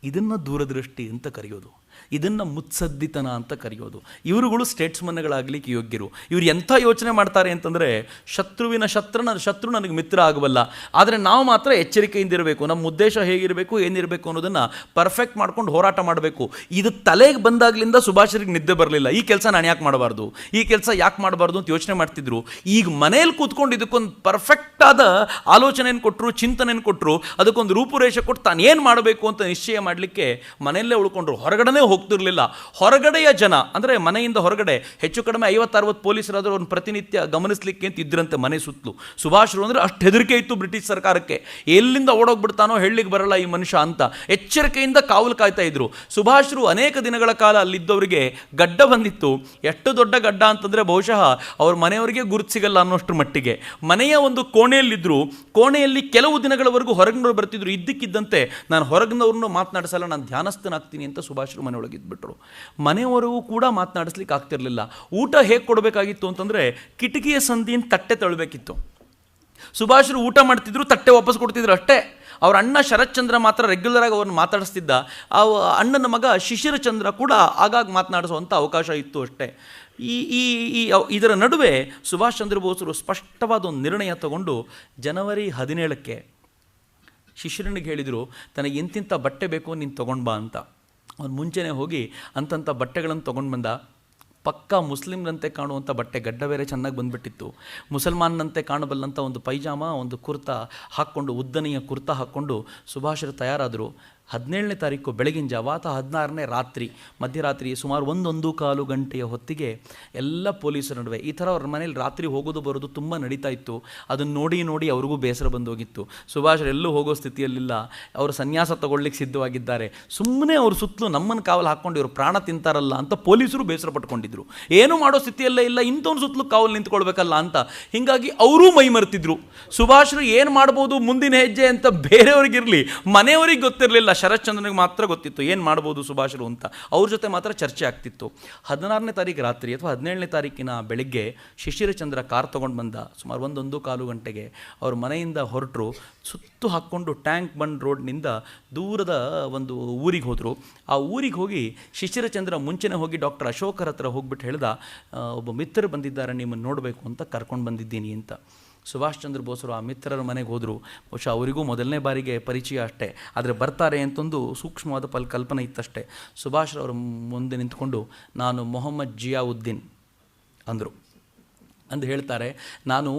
ಇದನ್ನು ದೂರದೃಷ್ಟಿ ಅಂತ ಕರೆಯೋದು, ಇದನ್ನು ಮುತ್ಸದ್ದಿತನ ಅಂತ ಕರೆಯೋದು. ಇವರುಗಳು ಸ್ಟೇಟ್ಸ್ಮನ್ಗಳಾಗಲಿಕ್ಕೆ ಯೋಗ್ಯರು. ಇವರು ಎಂಥ ಯೋಚನೆ ಮಾಡ್ತಾರೆ ಅಂತಂದರೆ, ಶತ್ರುವಿನ ಶತ್ರು ನನಗೆ ಮಿತ್ರ ಆಗಬಲ್ಲ, ಆದರೆ ನಾವು ಮಾತ್ರ ಎಚ್ಚರಿಕೆಯಿಂದಿರಬೇಕು, ನಮ್ಮ ಉದ್ದೇಶ ಹೇಗಿರಬೇಕು ಏನಿರಬೇಕು ಅನ್ನೋದನ್ನು ಪರ್ಫೆಕ್ಟ್ ಮಾಡ್ಕೊಂಡು ಹೋರಾಟ ಮಾಡಬೇಕು. ಇದು ತಲೆಗೆ ಬಂದಾಗಲಿಂದ ಸುಭಾಷರಿಗೆ ನಿದ್ದೆ ಬರಲಿಲ್ಲ, ಈ ಕೆಲಸ ನಾನು ಯಾಕೆ ಮಾಡಬಾರ್ದು, ಈ ಕೆಲಸ ಯಾಕೆ ಮಾಡಬಾರ್ದು ಅಂತ ಯೋಚನೆ ಮಾಡ್ತಿದ್ರು. ಈಗ ಮನೇಲಿ ಕೂತ್ಕೊಂಡು ಇದಕ್ಕೊಂದು ಪರ್ಫೆಕ್ಟಾದ ಆಲೋಚನೆಯನ್ನು ಕೊಟ್ಟರು, ಚಿಂತನೆಯನ್ನು ಕೊಟ್ಟರು, ಅದಕ್ಕೊಂದು ರೂಪುರೇಷೆ ಕೊಟ್ಟು ತಾನು ಏನು ಮಾಡಬೇಕು ಅಂತ ನಿಶ್ಚಯ ಮಾಡಲಿಕ್ಕೆ ಮನೆಯಲ್ಲೇ ಉಳ್ಕೊಂಡ್ರು, ಹೊರಗಡೆ ಹೋಗ್ತಿರ್ಲಿಲ್ಲ. ಹೊರಗಡೆಯ ಜನ ಅಂದರೆ ಮನೆಯಿಂದ ಹೊರಗಡೆ ಹೆಚ್ಚು ಕಡಿಮೆ 50-60 ಪೊಲೀಸರಾದರೂ ಅವ್ರನ್ನ ಪ್ರತಿನಿತ್ಯ ಗಮನಿಸಲಿಕ್ಕೆ ಅಂತ ಇದ್ರಂತೆ ಮನೆ ಸುತ್ತಲೂ. ಸುಭಾಷರು ಅಂದರೆ ಅಷ್ಟು ಹೆದರಿಕೆ ಇತ್ತು ಬ್ರಿಟಿಷ್ ಸರ್ಕಾರಕ್ಕೆ, ಎಲ್ಲಿಂದ ಓಡೋಗ್ಬಿಡ್ತಾನೋ ಹೇಳಲಿಕ್ಕೆ ಬರಲ್ಲ ಈ ಮನುಷ್ಯ ಅಂತ ಎಚ್ಚರಿಕೆಯಿಂದ ಕಾವಲು ಕಾಯ್ತಾ ಇದ್ರು. ಸುಭಾಷರು ಅನೇಕ ದಿನಗಳ ಕಾಲ ಅಲ್ಲಿದ್ದವರಿಗೆ ಗಡ್ಡ ಬಂದಿತ್ತು. ಎಷ್ಟು ದೊಡ್ಡ ಗಡ್ಡ ಅಂತಂದರೆ ಬಹುಶಃ ಅವ್ರ ಮನೆಯವರಿಗೆ ಗುರುತು ಸಿಗಲ್ಲ ಅನ್ನೋಷ್ಟ್ರ ಮಟ್ಟಿಗೆ. ಮನೆಯ ಒಂದು ಕೋಣೆಯಲ್ಲಿದ್ದರು, ಕೋಣೆಯಲ್ಲಿ ಕೆಲವು ದಿನಗಳವರೆಗೂ ಹೊರಗಿನವ್ರು ಬರ್ತಿದ್ರು. ಇದ್ದಕ್ಕಿದ್ದಂತೆ ನಾನು ಹೊರಗಿನವ್ರನ್ನೂ ಮಾತನಾಡಿಸಲ್ಲ, ನಾನು ಧ್ಯಾನಸ್ಥನಾಗ್ತೀನಿ ಅಂತ ಸುಭಾಷರು ಮನೆಯೊಳಗಿದ್ಬಿಟ್ರು. ಮನೆಯವರೆಗೂ ಕೂಡ ಮಾತನಾಡಿಸ್ಲಿಕ್ಕೆ ಆಗ್ತಿರ್ಲಿಲ್ಲ. ಊಟ ಹೇಗೆ ಕೊಡಬೇಕಾಗಿತ್ತು ಅಂತಂದರೆ ಕಿಟಕಿಯ ಸಂದಿಯಿಂದ ತಟ್ಟೆ ತಳ್ಳಬೇಕಿತ್ತು. ಸುಭಾಷರು ಊಟ ಮಾಡ್ತಿದ್ರು, ತಟ್ಟೆ ವಾಪಸ್ ಕೊಡ್ತಿದ್ರು ಅಷ್ಟೇ. ಅವ್ರ ಅಣ್ಣ ಶರತ್ಚಂದ್ರ ಮಾತ್ರ ರೆಗ್ಯುಲರಾಗಿ ಅವ್ರನ್ನ ಮಾತಾಡಿಸ್ತಿದ್ದ. ಆ ಅಣ್ಣನ ಮಗ ಶಿಶಿರಚಂದ್ರ ಕೂಡ ಆಗಾಗ ಮಾತನಾಡಿಸುವಂಥ ಅವಕಾಶ ಇತ್ತು ಅಷ್ಟೇ. ಇದರ ನಡುವೆ ಸುಭಾಷ್ ಚಂದ್ರ ಬೋಸರು ಸ್ಪಷ್ಟವಾದ ಒಂದು ನಿರ್ಣಯ ತಗೊಂಡು ಜನವರಿ 17ಕ್ಕೆ ಶಿಶಿರನಿಗೆ ಹೇಳಿದರು, ತನಗೆ ಇಂತಿಂಥ ಬಟ್ಟೆ ಬೇಕು ನೀನು ತೊಗೊಂಡು ಬಾ ಅಂತ. ಅವ್ನು ಮುಂಚೆನೇ ಹೋಗಿ ಅಂತಂಥ ಬಟ್ಟೆಗಳನ್ನು ತೊಗೊಂಡು ಬಂದ. ಪಕ್ಕಾ ಮುಸ್ಲಿಮ್ನಂತೆ ಕಾಣುವಂಥ ಬಟ್ಟೆ, ಗಡ್ಡ ಬೇರೆ ಚೆನ್ನಾಗಿ ಬಂದುಬಿಟ್ಟಿತ್ತು. ಮುಸಲ್ಮಾನಂತೆ ಕಾಣಬಲ್ಲಂಥ ಒಂದು ಪೈಜಾಮ, ಒಂದು ಕುರ್ತಾ ಹಾಕ್ಕೊಂಡು, ಉದ್ದನೆಯ ಕುರ್ತಾ ಹಾಕ್ಕೊಂಡು ಸುಭಾಷರು ತಯಾರಾದರು. 17ನೇ ತಾರೀಕು ಬೆಳಗಿನ ಜಾವ ಅಥವಾ 16ನೇ ರಾತ್ರಿ ಮಧ್ಯರಾತ್ರಿ ಸುಮಾರು 1-1:15 ಗಂಟೆಯ ಹೊತ್ತಿಗೆ ಎಲ್ಲ ಪೊಲೀಸರ ನಡುವೆ ಈ ಥರ ಅವ್ರ ಮನೇಲಿ ರಾತ್ರಿ ಹೋಗೋದು ಬರೋದು ತುಂಬ ನಡೀತಾ ಇತ್ತು. ಅದನ್ನು ನೋಡಿ ಅವ್ರಿಗೂ ಬೇಸರ ಬಂದೋಗಿತ್ತು. ಸುಭಾಷ್ ಎಲ್ಲೂ ಹೋಗೋ ಸ್ಥಿತಿಯಲ್ಲಿಲ್ಲ, ಅವರು ಸನ್ಯಾಸ ತಗೊಳ್ಳಿಕ್ಕೆ ಸಿದ್ಧವಾಗಿದ್ದಾರೆ. ಸುಮ್ಮನೆ ಅವ್ರ ಸುತ್ತಲೂ ನಮ್ಮನ್ನು ಕಾವಲು ಹಾಕ್ಕೊಂಡು ಇವರು ಪ್ರಾಣ ತಿಂತಾರಲ್ಲ ಅಂತ ಪೊಲೀಸರು ಬೇಸರ ಪಟ್ಕೊಂಡಿದ್ರು. ಏನೂ ಮಾಡೋ ಸ್ಥಿತಿಯಲ್ಲೇ ಇಲ್ಲ, ಇಂಥವ್ನ ಸುತ್ತಲೂ ಕಾವಲು ನಿಂತ್ಕೊಳ್ಬೇಕಲ್ಲ ಅಂತ. ಹೀಗಾಗಿ ಅವರೂ ಮೈ ಮರೆತಿದ್ರು. ಸುಭಾಷ್ರು ಏನು ಮಾಡ್ಬೋದು ಮುಂದಿನ ಹೆಜ್ಜೆ ಅಂತ ಬೇರೆಯವ್ರಿಗಿರಲಿ, ಮನೆಯವ್ರಿಗೆ ಗೊತ್ತಿರಲಿಲ್ಲ, ಶರಶ್ಚಂದ್ರನಿಗೆ ಮಾತ್ರ ಗೊತ್ತಿತ್ತು ಏನು ಮಾಡ್ಬೋದು ಸುಭಾಷ್ರು ಅಂತ. ಅವ್ರ ಜೊತೆ ಮಾತ್ರ ಚರ್ಚೆ ಆಗ್ತಿತ್ತು. 16ನೇ ತಾರೀಕು ರಾತ್ರಿ ಅಥವಾ 17ನೇ ತಾರೀಕಿನ ಬೆಳಗ್ಗೆ ಶಿಶಿರಚಂದ್ರ ಕಾರ್ ತೊಗೊಂಡು ಬಂದ. ಸುಮಾರು 1-1:15 ಗಂಟೆಗೆ ಅವ್ರ ಮನೆಯಿಂದ ಹೊರಟರು. ಸುತ್ತು ಹಾಕ್ಕೊಂಡು ಟ್ಯಾಂಕ್ ಬಂಡ್ ರೋಡ್ನಿಂದ ದೂರದ ಒಂದು ಊರಿಗೆ ಹೋದರು. ಆ ಊರಿಗೆ ಹೋಗಿ ಶಿಶಿರಚಂದ್ರ ಮುಂಚೆನೇ ಹೋಗಿ ಡಾಕ್ಟರ್ ಅಶೋಕರ ಹತ್ರ ಹೋಗ್ಬಿಟ್ಟು ಹೇಳ್ದ, ಒಬ್ಬ ಮಿತ್ರರು ಬಂದಿದ್ದಾರೆ, ನಿಮ್ಮನ್ನು ನೋಡಬೇಕು ಅಂತ ಕರ್ಕೊಂಡು ಬಂದಿದ್ದೀನಿ ಅಂತ. ಸುಭಾಷ್ ಚಂದ್ರ ಬೋಸರು ಆ ಮಿತ್ರರ ಮನೆಗೆ ಹೋದರು. ಬಹುಶಃ ಅವರಿಗೂ ಮೊದಲನೇ ಬಾರಿಗೆ ಪರಿಚಯ ಅಷ್ಟೇ, ಆದರೆ ಬರ್ತಾರೆ ಅಂತಂದು ಸೂಕ್ಷ್ಮವಾದ ಕಲ್ಪನೆ ಇತ್ತಷ್ಟೇ. ಸುಭಾಷ್ ಅವರ ಮುಂದೆ ನಿಂತ್ಕೊಂಡು ನಾನು ಮೊಹಮ್ಮದ್ ಜಿಯಾವುದ್ದೀನ್ ಅಂದರು. ಅಂದು ಹೇಳ್ತಾರೆ, ನಾನು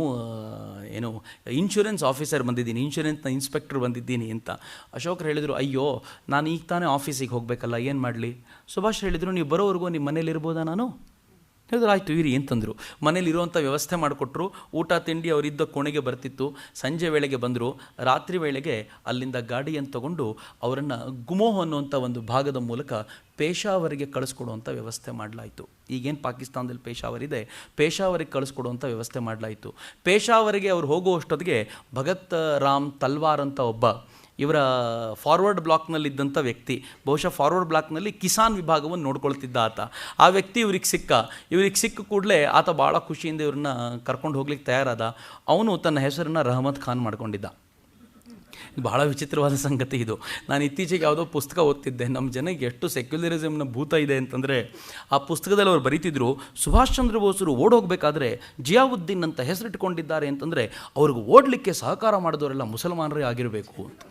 ಇನ್ಶೂರೆನ್ಸ್ ಆಫೀಸರ್ ಬಂದಿದ್ದೀನಿ, ಇನ್ಶೂರೆನ್ಸ್ನ ಇನ್ಸ್ಪೆಕ್ಟರ್ ಬಂದಿದ್ದೀನಿ ಅಂತ. ಅಶೋಕರು ಹೇಳಿದರು, ಅಯ್ಯೋ ನಾನು ಈಗ ತಾನೇ ಆಫೀಸಿಗೆ ಹೋಗಬೇಕಲ್ಲ, ಏನು ಮಾಡಲಿ? ಸುಭಾಷ್ ಹೇಳಿದರು, ನೀವು ಬರೋವರೆಗೂ ನಿಮ್ಮ ಮನೇಲಿ ಇರ್ಬೋದಾ? ನಾನು ಹೇಳಿದ್ರು, ಆಯಿತು ಇರಿ ಅಂತಂದರು. ಮನೇಲಿ ಇರುವಂಥ ವ್ಯವಸ್ಥೆ ಮಾಡಿಕೊಟ್ರು. ಊಟ ತಿಂಡಿ ಅವರಿದ್ದ ಕೋಣೆಗೆ ಬರ್ತಿತ್ತು. ಸಂಜೆ ವೇಳೆಗೆ ಬಂದರು. ರಾತ್ರಿ ವೇಳೆಗೆ ಅಲ್ಲಿಂದ ಗಾಡಿಯನ್ನು ತಗೊಂಡು ಅವರನ್ನು ಗುಮೋಹ್ ಅನ್ನುವಂಥ ಒಂದು ಭಾಗದ ಮೂಲಕ ಪೇಶಾವರಿಗೆ ಕಳಿಸ್ಕೊಡುವಂಥ ವ್ಯವಸ್ಥೆ ಮಾಡಲಾಯಿತು. ಈಗೇನು ಪಾಕಿಸ್ತಾನದಲ್ಲಿ ಪೇಶಾವರ್ ಇದೆ, ಪೇಶಾವರಿಗೆ ಕಳಿಸ್ಕೊಡುವಂಥ ವ್ಯವಸ್ಥೆ ಮಾಡಲಾಯಿತು. ಪೇಶಾವರಿಗೆ ಅವ್ರು ಹೋಗುವಷ್ಟೊತ್ತಿಗೆ ಭಗತ್ ರಾಮ್ ತಲ್ವಾರ್ ಅಂತ ಒಬ್ಬ ಇವರ ಫಾರ್ವರ್ಡ್ ಬ್ಲಾಕ್ನಲ್ಲಿದ್ದಂಥ ವ್ಯಕ್ತಿ, ಬಹುಶಃ ಫಾರ್ವರ್ಡ್ ಬ್ಲಾಕ್ನಲ್ಲಿ ಕಿಸಾನ್ ವಿಭಾಗವನ್ನು ನೋಡ್ಕೊಳ್ತಿದ್ದ ಆತ. ಆ ವ್ಯಕ್ತಿ ಇವ್ರಿಗೆ ಸಿಕ್ಕ ಕೂಡಲೇ ಆತ ಭಾಳ ಖುಷಿಯಿಂದ ಇವ್ರನ್ನ ಕರ್ಕೊಂಡು ಹೋಗ್ಲಿಕ್ಕೆ ತಯಾರಾದ. ಅವನು ತನ್ನ ಹೆಸರನ್ನು ರಹಮತ್ ಖಾನ್ ಮಾಡ್ಕೊಂಡಿದ್ದ. ಭಾಳ ವಿಚಿತ್ರವಾದ ಸಂಗತಿ ಇದು. ನಾನು ಇತ್ತೀಚೆಗೆ ಯಾವುದೋ ಪುಸ್ತಕ ಓದ್ತಿದ್ದೆ. ನಮ್ಮ ಜನಕ್ಕೆ ಎಷ್ಟು ಸೆಕ್ಯುಲರಿಸಮ್ನ ಭೂತ ಇದೆ ಅಂತಂದರೆ, ಆ ಪುಸ್ತಕದಲ್ಲಿ ಅವ್ರು ಬರೀತಿದ್ರು, ಸುಭಾಷ್ ಚಂದ್ರ ಬೋಸರು ಓಡೋಗಬೇಕಾದ್ರೆ ಜಿಯಾವುದ್ದೀನ್ ಅಂತ ಹೆಸರಿಟ್ಕೊಂಡಿದ್ದಾರೆ ಅಂತಂದರೆ ಅವ್ರಿಗೆ ಓಡಲಿಕ್ಕೆ ಸಹಕಾರ ಮಾಡಿದವರೆಲ್ಲ ಮುಸಲ್ಮಾನರೇ ಆಗಿರಬೇಕು ಅಂತ.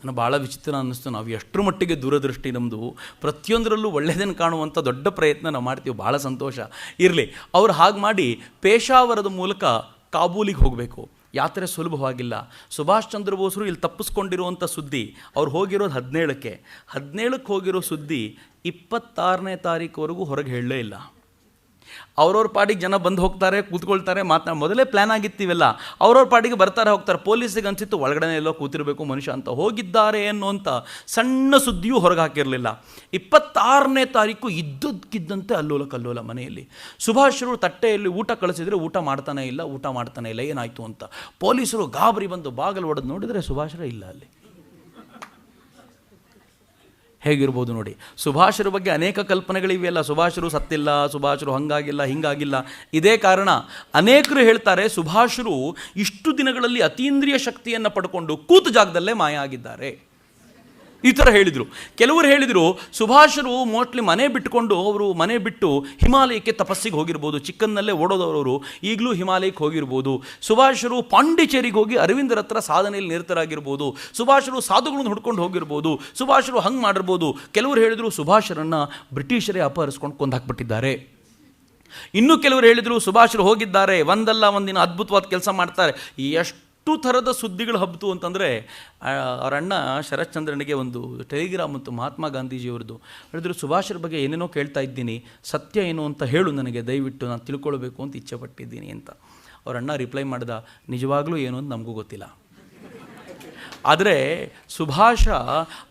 ನನಗೆ ಭಾಳ ವಿಚಿತ್ರ ಅನ್ನಿಸ್ತು. ನಾವು ಎಷ್ಟರ ಮಟ್ಟಿಗೆ ದೂರದೃಷ್ಟಿ ನಮ್ಮದು, ಪ್ರತಿಯೊಂದರಲ್ಲೂ ಒಳ್ಳೆಯದನ್ನು ಕಾಣುವಂಥ ದೊಡ್ಡ ಪ್ರಯತ್ನ ನಾವು ಮಾಡ್ತೀವಿ. ಭಾಳ ಸಂತೋಷ ಇರಲಿ. ಅವ್ರು ಹಾಗೆ ಮಾಡಿ ಪೇಶಾವರದ ಮೂಲಕ ಕಾಬೂಲಿಗೆ ಹೋಗಬೇಕು. ಯಾತ್ರೆ ಸುಲಭವಾಗಿಲ್ಲ. ಸುಭಾಷ್ ಚಂದ್ರ ಬೋಸರು ಇಲ್ಲಿ ತಪ್ಪಿಸ್ಕೊಂಡಿರುವಂಥ ಸುದ್ದಿ, ಅವ್ರು ಹೋಗಿರೋದು 17ಕ್ಕೆ ಹೋಗಿರೋ ಸುದ್ದಿ 26ನೇ ತಾರೀಕುವರೆಗೂ ಹೊರಗೆ ಹೇಳಲೇ ಇಲ್ಲ. ಅವ್ರವ್ರ ಪಾಡಿಗೆ ಜನ ಬಂದು ಹೋಗ್ತಾರೆ, ಕೂತ್ಕೊಳ್ತಾರೆ, ಮೊದಲೇ ಪ್ಲ್ಯಾನ್ ಆಗಿರ್ತೀವಲ್ಲ, ಅವ್ರವ್ರ ಪಾಡಿಗೆ ಬರ್ತಾರೆ ಹೋಗ್ತಾರೆ. ಪೊಲೀಸಿಗೆ ಅನಿಸಿತ್ತು ಒಳಗಡೆ ಎಲ್ಲೋ ಕೂತಿರಬೇಕು ಮನುಷ್ಯ ಅಂತ. ಹೋಗಿದ್ದಾರೆ ಅನ್ನುವಂಥ ಸಣ್ಣ ಸುದ್ದಿಯೂ ಹೊರಗೆ ಹಾಕಿರಲಿಲ್ಲ. 26ನೇ ತಾರೀಕು ಇದ್ದಕ್ಕಿದ್ದಂತೆ ಅಲ್ಲೋಲ ಕಲ್ಲೋಲ ಮನೆಯಲ್ಲಿ. ಸುಭಾಷರು ತಟ್ಟೆಯಲ್ಲಿ ಊಟ ಕಳಿಸಿದರೆ ಊಟ ಮಾಡ್ತಾನೆ ಇಲ್ಲ, ಏನಾಯಿತು ಅಂತ ಪೊಲೀಸರು ಗಾಬರಿ ಬಂದು ಬಾಗಿಲು ಒಡೆದು ನೋಡಿದರೆ ಸುಭಾಷರೇ ಇಲ್ಲ ಅಲ್ಲಿ. ಹೇಗಿರ್ಬೋದು ನೋಡಿ. ಸುಭಾಷರ ಬಗ್ಗೆ ಅನೇಕ ಕಲ್ಪನೆಗಳಿವೆಯಲ್ಲ, ಸುಭಾಷರು ಸತ್ತಿಲ್ಲ, ಸುಭಾಷರು ಹಂಗಾಗಿಲ್ಲ ಹಿಂಗಾಗಿಲ್ಲ. ಇದೇ ಕಾರಣ ಅನೇಕರು ಹೇಳ್ತಾರೆ ಸುಭಾಷರು ಇಷ್ಟು ದಿನಗಳಲ್ಲಿ ಅತೀಂದ್ರಿಯ ಶಕ್ತಿಯನ್ನು ಪಡ್ಕೊಂಡು ಕೂತು ಜಾಗದಲ್ಲೇ ಮಾಯ ಆಗಿದ್ದಾರೆ. ಈ ಥರ ಹೇಳಿದರು. ಕೆಲವರು ಹೇಳಿದರು ಸುಭಾಷರು ಮೋಸ್ಟ್ಲಿ ಮನೆ ಬಿಟ್ಟು ಹಿಮಾಲಯಕ್ಕೆ ತಪಸ್ಸಿಗೆ ಹೋಗಿರ್ಬೋದು. ಚಿಕ್ಕನ್ನಲ್ಲೇ ಓಡೋದವರು ಈಗಲೂ ಹಿಮಾಲಯಕ್ಕೆ ಹೋಗಿರ್ಬೋದು. ಸುಭಾಷರು ಪಾಂಡಿಚೇರಿಗೆ ಹೋಗಿ ಅರವಿಂದರ ಹತ್ರ ಸಾಧನೆಯಲ್ಲಿ ನಿರತರಾಗಿರ್ಬೋದು. ಸುಭಾಷರು ಸಾಧುಗಳನ್ನು ಹುಡ್ಕೊಂಡು ಹೋಗಿರ್ಬೋದು. ಸುಭಾಷರು ಹಂಗೆ ಮಾಡಿರ್ಬೋದು. ಕೆಲವರು ಹೇಳಿದರು ಸುಭಾಷರನ್ನು ಬ್ರಿಟಿಷರೇ ಅಪಹರಿಸ್ಕೊಂಡು ಕೊಂದಾಕ್ಬಿಟ್ಟಿದ್ದಾರೆ. ಇನ್ನೂ ಕೆಲವರು ಹೇಳಿದರು ಸುಭಾಷರು ಹೋಗಿದ್ದಾರೆ, ಒಂದಲ್ಲ ಒಂದಿನ ಅದ್ಭುತವಾದ ಕೆಲಸ ಮಾಡ್ತಾರೆ. ಎಷ್ಟು ಥರದ ಸುದ್ದಿಗಳು ಹಬ್ಬಿತು ಅಂತಂದರೆ, ಅವರ ಅಣ್ಣ ಶರಶ್ಚಂದ್ರನಿಗೆ ಒಂದು ಟೆಲಿಗ್ರಾಮ್ ಮತ್ತು ಮಹಾತ್ಮ ಗಾಂಧೀಜಿಯವ್ರದ್ದು ಹೇಳಿದ್ರು, ಸುಭಾಷರ ಬಗ್ಗೆ ಏನೇನೋ ಕೇಳ್ತಾ ಇದ್ದೀನಿ, ಸತ್ಯ ಏನು ಅಂತ ಹೇಳು ನನಗೆ ದಯವಿಟ್ಟು, ನಾನು ತಿಳ್ಕೊಳ್ಬೇಕು ಅಂತ ಇಚ್ಛೆ ಪಟ್ಟಿದ್ದೀನಿ ಅಂತ. ಅವರ ಅಣ್ಣ ರಿಪ್ಲೈ ಮಾಡಿದ, ನಿಜವಾಗ್ಲೂ ಏನು ಅಂತ ನಮಗೂ ಗೊತ್ತಿಲ್ಲ. ಆದರೆ ಸುಭಾಷ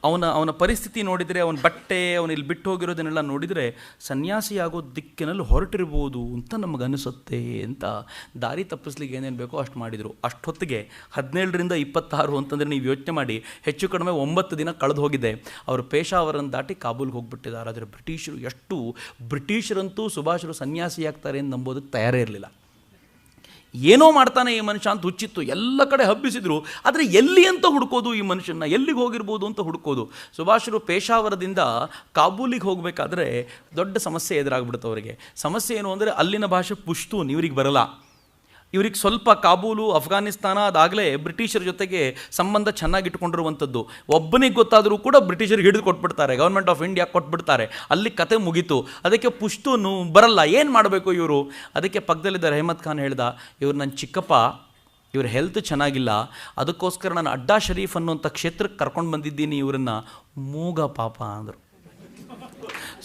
ಅವನ ಪರಿಸ್ಥಿತಿ ನೋಡಿದರೆ, ಅವನ ಬಟ್ಟೆ, ಅವನು ಇಲ್ಲಿ ಬಿಟ್ಟು ಹೋಗಿರೋದನ್ನೆಲ್ಲ ನೋಡಿದರೆ ಸನ್ಯಾಸಿಯಾಗೋ ದಿಕ್ಕಿನಲ್ಲಿ ಹೊರಟಿರ್ಬೋದು ಅಂತ ನಮಗನಿಸುತ್ತೆ ಅಂತ ದಾರಿ ತಪ್ಪಿಸ್ಲಿಕ್ಕೆ ಏನೇನು ಬೇಕೋ ಅಷ್ಟು ಮಾಡಿದರು. ಅಷ್ಟೊತ್ತಿಗೆ 17ರಿಂದ 26 ಅಂತಂದರೆ ನೀವು ಯೋಚನೆ ಮಾಡಿ, ಹೆಚ್ಚು ಕಡಿಮೆ 9 ದಿನ ಕಳೆದು ಹೋಗಿದೆ. ಅವರು ಪೇಶಾವರನ್ನು ದಾಟಿ ಕಾಬೂಲ್ಗೆ ಹೋಗಿಬಿಟ್ಟಿದ್ದಾರೆ. ಆದರೆ ಬ್ರಿಟಿಷರಂತೂ ಸುಭಾಷರು ಸನ್ಯಾಸಿಯಾಗ್ತಾರೆ ಅಂತ ನಂಬೋದಕ್ಕೆ ತಯಾರೇ ಇರಲಿಲ್ಲ. ಏನೋ ಮಾಡ್ತಾನೆ ಈ ಮನುಷ್ಯ ಅಂತ ಹುಚ್ಚಿತ್ತು. ಎಲ್ಲ ಕಡೆ ಹಬ್ಬಿಸಿದ್ರು. ಆದರೆ ಎಲ್ಲಿ ಅಂತ ಹುಡ್ಕೋದು ಈ ಮನುಷ್ಯನ, ಎಲ್ಲಿಗೆ ಹೋಗಿರ್ಬೋದು ಅಂತ ಹುಡ್ಕೋದು. ಸುಭಾಷರು ಪೇಶಾವರದಿಂದ ಕಾಬೂಲಿಗೆ ಹೋಗಬೇಕಾದ್ರೆ ದೊಡ್ಡ ಸಮಸ್ಯೆ ಎದುರಾಗ್ಬಿಡುತ್ತೆ ಅವರಿಗೆ. ಸಮಸ್ಯೆ ಏನು ಅಂದರೆ, ಅಲ್ಲಿನ ಭಾಷೆ ಪುಶ್ತೂನ್, ಇವ್ರಿಗೆ ಬರಲ್ಲ. ಇವ್ರಿಗೆ ಸ್ವಲ್ಪ ಕಾಬೂಲು, ಅಫ್ಘಾನಿಸ್ತಾನ ಅದಾಗಲೇ ಬ್ರಿಟಿಷರ ಜೊತೆಗೆ ಸಂಬಂಧ ಚೆನ್ನಾಗಿಟ್ಕೊಂಡಿರುವಂಥದ್ದು. ಒಬ್ಬನಿಗೆ ಗೊತ್ತಾದರೂ ಕೂಡ ಬ್ರಿಟಿಷರಿಗೆ ಹಿಡಿದು ಕೊಟ್ಬಿಡ್ತಾರೆ, ಗೌರ್ಮೆಂಟ್ ಆಫ್ ಇಂಡಿಯಾ ಕೊಟ್ಬಿಡ್ತಾರೆ. ಅಲ್ಲಿ ಕತೆ ಮುಗೀತು. ಅದಕ್ಕೆ ಪುಶ್ತೂನು ಬರಲ್ಲ. ಏನು ಮಾಡಬೇಕು ಇವರು? ಅದಕ್ಕೆ ಪಕ್ಕದಲ್ಲಿದ್ದ ರೆಹಮತ್ ಖಾನ್ ಹೇಳ್ದ, ಇವ್ರು ನನ್ನ ಚಿಕ್ಕಪ್ಪ, ಇವ್ರ ಹೆಲ್ತ್ ಚೆನ್ನಾಗಿಲ್ಲ, ಅದಕ್ಕೋಸ್ಕರ ನಾನು ಅಡ್ಡಾ ಶರೀಫ್ ಅನ್ನುವಂಥ ಕ್ಷೇತ್ರಕ್ಕೆ ಕರ್ಕೊಂಡು ಬಂದಿದ್ದೀನಿ ಇವರನ್ನು, ಮೂಗ ಪಾಪ ಅಂದರು.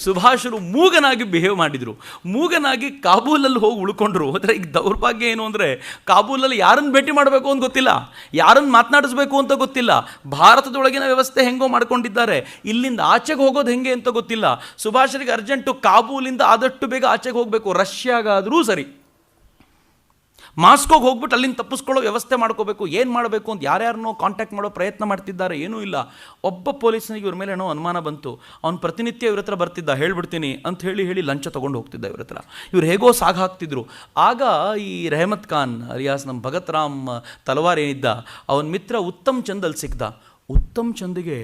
ಸುಭಾಷರು ಮೂಗನಾಗಿ ಬಿಹೇವ್ ಮಾಡಿದರು, ಮೂಗನಾಗಿ ಕಾಬೂಲಲ್ಲಿ ಹೋಗಿ ಉಳ್ಕೊಂಡ್ರು. ಆದರೆ ಈಗ ದೌರ್ಭಾಗ್ಯ ಏನು ಅಂದರೆ, ಕಾಬೂಲಲ್ಲಿ ಯಾರನ್ನು ಭೇಟಿ ಮಾಡಬೇಕು ಅಂತ ಗೊತ್ತಿಲ್ಲ, ಯಾರನ್ನು ಮಾತನಾಡಿಸ್ಬೇಕು ಅಂತ ಗೊತ್ತಿಲ್ಲ, ಭಾರತದೊಳಗಿನ ವ್ಯವಸ್ಥೆ ಹೆಂಗೋ ಮಾಡ್ಕೊಂಡಿದ್ದಾರೆ, ಇಲ್ಲಿಂದ ಆಚೆಗೆ ಹೋಗೋದು ಹೆಂಗೆ ಅಂತ ಗೊತ್ತಿಲ್ಲ. ಸುಭಾಷರಿಗೆ ಅರ್ಜೆಂಟು ಕಾಬೂಲಿಂದ ಆದಷ್ಟು ಬೇಗ ಆಚೆಗೆ ಹೋಗಬೇಕು, ರಷ್ಯಾಗಾದರೂ ಸರಿ, ಮಾಸ್ಕೋಗೆ ಹೋಗ್ಬಿಟ್ಟು ಅಲ್ಲಿಂದ ತಪ್ಪಿಸ್ಕೊಳ್ಳೋ ವ್ಯವಸ್ಥೆ ಮಾಡ್ಕೋಬೇಕು. ಏನು ಮಾಡಬೇಕು ಅಂತ ಯಾರ್ಯಾರನ್ನೋ ಕಾಂಟ್ಯಾಕ್ಟ್ ಮಾಡೋ ಪ್ರಯತ್ನ ಮಾಡ್ತಿದ್ದಾರೆ, ಏನೂ ಇಲ್ಲ. ಒಬ್ಬ ಪೊಲೀಸನಿಗೆ ಇವ್ರ ಮೇಲೆ ಏನೋ ಅನುಮಾನ ಬಂತು, ಅವ್ನು ಪ್ರತಿನಿತ್ಯ ಇವ್ರ ಹತ್ರ ಬರ್ತಿದ್ದ, ಹೇಳ್ಬಿಡ್ತೀನಿ ಅಂತ ಹೇಳಿ ಲಂಚ ತೊಗೊಂಡು ಹೋಗ್ತಿದ್ದ ಇವ್ರ ಹತ್ರ. ಇವ್ರು ಹೇಗೋ ಸಾಗ ಹಾಕ್ತಿದ್ರು. ಆಗ ಈ ರೆಹಮತ್ ಖಾನ್ ಅಲಿಯಾಸ್ ನಮ್ಮ ಭಗತ್ ರಾಮ್ ತಲವಾರ್ ಏನಿದ್ದ, ಅವನ ಮಿತ್ರ ಉತ್ತಮ್ ಚಂದ್ ಅಲ್ಲಿ ಸಿಕ್ದ. ಉತ್ತಮ್ ಚಂದಿಗೆ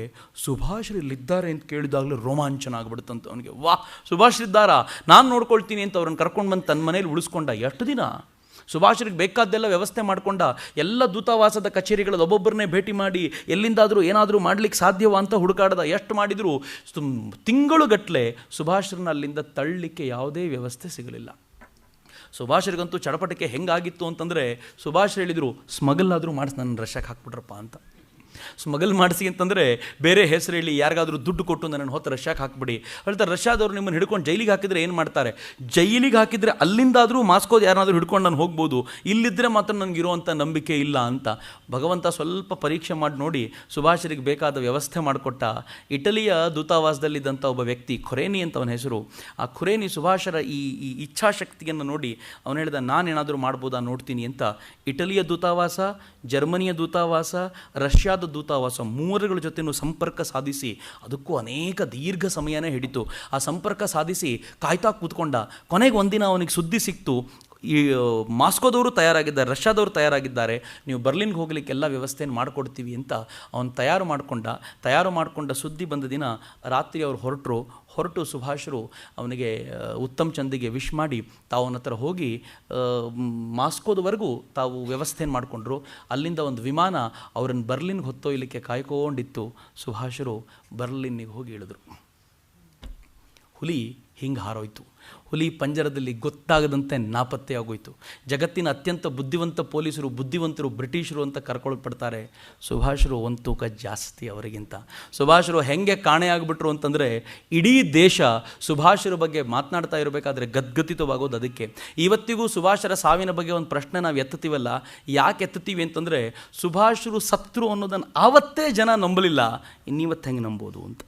ಸುಭಾಷ್ರಿಲ್ಲಿದ್ದಾರೆ ಅಂತ ಕೇಳಿದಾಗಲೂ ರೋಮಾಂಚನ ಆಗ್ಬಿಡುತ್ತಂತ ಅವನಿಗೆ. ಸುಭಾಷ್ರಿದ್ದಾರಾ, ನಾನು ನೋಡ್ಕೊಳ್ತೀನಿ ಅಂತ ಅವ್ರನ್ನ ಕರ್ಕೊಂಡು ಬಂದು ತನ್ನ ಮನೇಲಿ ಉಳಿಸ್ಕೊಂಡ. ಎಷ್ಟು ದಿನ ಸುಭಾಷ್ರಿಗೆ ಬೇಕಾದ್ದೆಲ್ಲ ವ್ಯವಸ್ಥೆ ಮಾಡಿಕೊಂಡ. ಎಲ್ಲ ದೂತಾವಾಸದ ಕಚೇರಿಗಳಲ್ಲಿ ಒಬ್ಬೊಬ್ಬರನ್ನೇ ಭೇಟಿ ಮಾಡಿ ಎಲ್ಲಿಂದಾದರೂ ಏನಾದರೂ ಮಾಡಲಿಕ್ಕೆ ಸಾಧ್ಯವ ಅಂತ ಹುಡುಕಾಡ್ದ. ಎಷ್ಟು ಮಾಡಿದರೂ ತಿಂಗಳುಗಟ್ಟಲೆ ಸುಭಾಷ್ರನ್ನ ಅಲ್ಲಿಂದ ತಳ್ಳಲಿಕ್ಕೆ ಯಾವುದೇ ವ್ಯವಸ್ಥೆ ಸಿಗಲಿಲ್ಲ. ಸುಭಾಷ್ರಿಗಂತೂ ಚಡಪಟಿಕೆ ಹೆಂಗಾಗಿತ್ತು ಅಂತಂದರೆ, ಸುಭಾಷ್ ಹೇಳಿದರು, ಸ್ಮಗಲ್ ಆದರೂ ಮಾಡಿಸಿ ನನ್ನ ರಷ್ಯಾಕ್ಕೆ ಹಾಕ್ಬಿಟ್ರಪ್ಪ ಅಂತ. ಸ್ಮಗಲ್ ಮಾಡಿಸಿ ಅಂತಂದರೆ ಬೇರೆ ಹೆಸರು ಹೇಳಿ ಯಾರಿಗಾದರೂ ದುಡ್ಡು ಕೊಟ್ಟು ನನ್ನನ್ನು ಹೊತ್ತು ರಷ್ಯಾಕ್ಕೆ ಹಾಕ್ಬಿಡಿ ಹೇಳ್ತಾರೆ. ರಷ್ಯಾದವ್ರು ನಿಮ್ಮನ್ನು ಹಿಡ್ಕೊಂಡು ಜೈಲಿಗೆ ಹಾಕಿದರೆ ಏನು ಮಾಡ್ತಾರೆ? ಜೈಲಿಗೆ ಹಾಕಿದರೆ ಅಲ್ಲಿಂದಾದರೂ ಮಾಸ್ಕೋದು ಯಾರನ್ನಾದರೂ ಹಿಡ್ಕೊಂಡು ನಾನು ಹೋಗ್ಬೋದು, ಇಲ್ಲಿದ್ದರೆ ಮಾತ್ರ ನನಗಿರುವಂಥ ನಂಬಿಕೆ ಇಲ್ಲ ಅಂತ ಭಗವಂತ ಸ್ವಲ್ಪ ಪರೀಕ್ಷೆ ಮಾಡಿ ನೋಡಿ ಸುಭಾಷರಿಗೆ ಬೇಕಾದ ವ್ಯವಸ್ಥೆ ಮಾಡಿಕೊಟ್ಟ. ಇಟಲಿಯ ದೂತಾವಾಸದಲ್ಲಿದ್ದಂಥ ಒಬ್ಬ ವ್ಯಕ್ತಿ, ಖುರೇನಿ ಅಂತ ಅವನ ಹೆಸರು. ಆ ಖುರೇನಿ ಸುಭಾಷರ ಈ ಇಚ್ಛಾಶಕ್ತಿಯನ್ನು ನೋಡಿ ಅವನು ಹೇಳಿದ, ನಾನೇನಾದರೂ ಮಾಡ್ಬೋದಾ ನೋಡ್ತೀನಿ ಅಂತ. ಇಟಲಿಯ ದೂತಾವಾಸ, ಜರ್ಮನಿಯ ದೂತಾವಾಸ, ರಷ್ಯಾದ ದೂತಾವಾಸ ಮೂವರುಗಳ ಜೊತೆನೂ ಸಂಪರ್ಕ ಸಾಧಿಸಿ, ಅದಕ್ಕೂ ಅನೇಕ ದೀರ್ಘ ಸಮಯನೇ ಹಿಡಿತು. ಆ ಸಂಪರ್ಕ ಸಾಧಿಸಿ ಕಾಯ್ತಾ ಕೂತ್ಕೊಂಡ. ಕೊನೆಗೆ ಒಂದಿನ ಅವನಿಗೆ ಸುದ್ದಿ ಸಿಕ್ತು, ಈ ಮಾಸ್ಕೋದವರು ತಯಾರಾಗಿದ್ದಾರೆ, ರಷ್ಯಾದವರು ತಯಾರಾಗಿದ್ದಾರೆ, ನೀವು ಬರ್ಲಿನ್ಗೆ ಹೋಗ್ಲಿಕ್ಕೆ ಎಲ್ಲ ವ್ಯವಸ್ಥೆಯನ್ನು ಮಾಡಿಕೊಡ್ತೀವಿ ಅಂತ ಅವನು ತಯಾರು ಮಾಡಿಕೊಂಡ ಸುದ್ದಿ ಬಂದ ದಿನ ರಾತ್ರಿ ಅವರು ಹೊರಟು ಸುಭಾಷರು ಅವನಿಗೆ ಉತ್ತಮ್ ಚಂದಿಗೆ ವಿಶ್ ಮಾಡಿ ತಾವು ಅವನ ಹತ್ರ ಹೋಗಿ ಮಾಸ್ಕೋದವರೆಗೂ ತಾವು ವ್ಯವಸ್ಥೆಯನ್ನು ಮಾಡಿಕೊಂಡ್ರು. ಅಲ್ಲಿಂದ ಒಂದು ವಿಮಾನ ಅವರನ್ನು ಬರ್ಲಿನ್ಗೆ ಹೊತ್ತೊಯ್ಯಲಿಕ್ಕೆ ಕಾಯ್ಕೊಂಡಿತ್ತು. ಸುಭಾಷರು ಬರ್ಲಿನ್ನಿಗೆ ಹೋಗಿ ಇಳಿದ್ರು. ಹುಲಿ ಹಿಂಗೆ ಹಾರೋಯ್ತು. ಹುಲಿ ಪಂಜರದಲ್ಲಿ ಗೊತ್ತಾಗದಂತೆ ನಾಪತ್ತೆಯಾಗೋಯ್ತು. ಜಗತ್ತಿನ ಅತ್ಯಂತ ಬುದ್ಧಿವಂತರು ಬ್ರಿಟಿಷರು ಅಂತ ಕರ್ಕೊಳ್ಪಡ್ತಾರೆ. ಸುಭಾಷರು ಒಂದು ತೂಕ ಜಾಸ್ತಿ ಅವರಿಗಿಂತ. ಸುಭಾಷರು ಹೆಂಗೆ ಕಾಣೆಯಾಗ್ಬಿಟ್ರು ಅಂತಂದರೆ, ಇಡೀ ದೇಶ ಸುಭಾಷರ ಬಗ್ಗೆ ಮಾತನಾಡ್ತಾ ಇರಬೇಕಾದ್ರೆ ಗದ್ಗದಿತವಾಗೋದು ಅದಕ್ಕೆ. ಇವತ್ತಿಗೂ ಸುಭಾಷರ ಸಾವಿನ ಬಗ್ಗೆ ಒಂದು ಪ್ರಶ್ನೆ ನಾವು ಎತ್ತುತ್ತೀವಲ್ಲ, ಯಾಕೆ ಎತ್ತುತ್ತೀವಿ ಅಂತಂದರೆ, ಸುಭಾಷರು ಸತ್ರು ಅನ್ನೋದನ್ನು ಆವತ್ತೇ ಜನ ನಂಬಲಿಲ್ಲ, ಇನ್ನಿವತ್ತು ಹೆಂಗೆ ನಂಬೋದು ಅಂತ.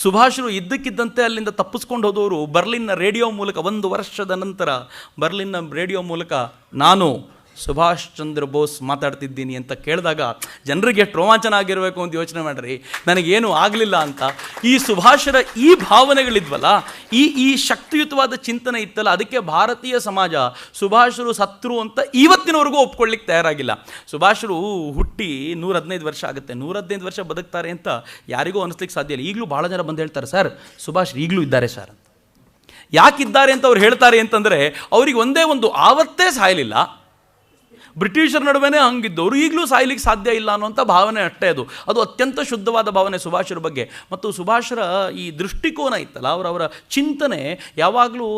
ಸುಭಾಷರು ಇದ್ದಕ್ಕಿದ್ದಂತೆ ಅಲ್ಲಿಂದ ತಪ್ಪಿಸ್ಕೊಂಡು ಹೋದವರು ಬರ್ಲಿನ್ನ ರೇಡಿಯೋ ಮೂಲಕ, 1 ವರ್ಷದ ನಂತರ ಬರ್ಲಿನ್ನ ರೇಡಿಯೋ ಮೂಲಕ ನಾನು ಸುಭಾಷ್ ಚಂದ್ರ ಬೋಸ್ ಮಾತಾಡ್ತಿದ್ದೀನಿ ಅಂತ ಕೇಳಿದಾಗ ಜನರಿಗೆ ಎಷ್ಟು ರೋಮಾಂಚನ ಆಗಿರಬೇಕು ಅಂತ ಯೋಚನೆ ಮಾಡಿರಿ. ನನಗೇನು ಆಗಲಿಲ್ಲ ಅಂತ. ಈ ಸುಭಾಷರ ಈ ಭಾವನೆಗಳಿದ್ವಲ್ಲ, ಈ ಶಕ್ತಿಯುತವಾದ ಚಿಂತನೆ ಇತ್ತಲ್ಲ, ಅದಕ್ಕೆ ಭಾರತೀಯ ಸಮಾಜ ಸುಭಾಷರು ಸತ್ರು ಅಂತ ಇವತ್ತಿನವರೆಗೂ ಒಪ್ಕೊಳ್ಳಿಕ್ಕೆ ತಯಾರಾಗಿಲ್ಲ. ಸುಭಾಷರು ಹುಟ್ಟಿ 115 ವರ್ಷ ಆಗುತ್ತೆ, 115 ವರ್ಷ ಬದುಕ್ತಾರೆ ಅಂತ ಯಾರಿಗೂ ಅನಿಸ್ಲಿಕ್ಕೆ ಸಾಧ್ಯ ಇಲ್ಲ. ಈಗಲೂ ಭಾಳ ಜನ ಬಂದು ಹೇಳ್ತಾರೆ, ಸರ್ ಸುಭಾಷ್ ಈಗಲೂ ಇದ್ದಾರೆ ಸರ್ ಅಂತ. ಯಾಕಿದ್ದಾರೆ ಅಂತ ಅವ್ರು ಹೇಳ್ತಾರೆ ಅಂತಂದರೆ, ಅವ್ರಿಗೆ ಒಂದೇ ಒಂದು, ಆವತ್ತೇ ಸಾಯಲಿಲ್ಲ, ಬ್ರಿಟಿಷರ ನಡುವೆನೇ ಹಂಗಿದ್ದವರು ಈಗಲೂ ಸಾಯ್ಲಿಕ್ಕೆ ಸಾಧ್ಯ ಇಲ್ಲ ಅನ್ನೋಂಥ ಭಾವನೆ ಅಷ್ಟೇ. ಅದು ಅತ್ಯಂತ ಶುದ್ಧವಾದ ಭಾವನೆ ಸುಭಾಷರ ಬಗ್ಗೆ. ಮತ್ತು ಸುಭಾಷರ ಈ ದೃಷ್ಟಿಕೋನ ಇತ್ತಲ್ಲ, ಅವರ ಚಿಂತನೆ ಯಾವಾಗಲೂ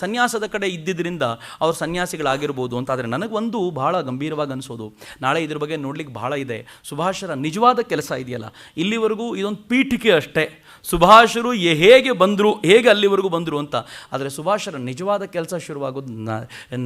ಸನ್ಯಾಸದ ಕಡೆ ಇದ್ದಿದ್ದರಿಂದ ಅವ್ರು ಸನ್ಯಾಸಿಗಳಾಗಿರ್ಬೋದು ಅಂತ. ಆದರೆ ನನಗೊಂದು ಭಾಳ ಗಂಭೀರವಾಗಿ ಅನಿಸೋದು, ನಾಳೆ ಇದ್ರ ಬಗ್ಗೆ ನೋಡ್ಲಿಕ್ಕೆ ಭಾಳ ಇದೆ. ಸುಭಾಷರ ನಿಜವಾದ ಕೆಲಸ ಇದೆಯಲ್ಲ, ಇಲ್ಲಿವರೆಗೂ ಇದೊಂದು ಪೀಠಿಕೆ ಅಷ್ಟೇ. ಸುಭಾಷರು ಹೇಗೆ ಅಲ್ಲಿವರೆಗೂ ಬಂದರು ಅಂತ. ಆದರೆ ಸುಭಾಷರ ನಿಜವಾದ ಕೆಲಸ ಶುರುವಾಗೋದು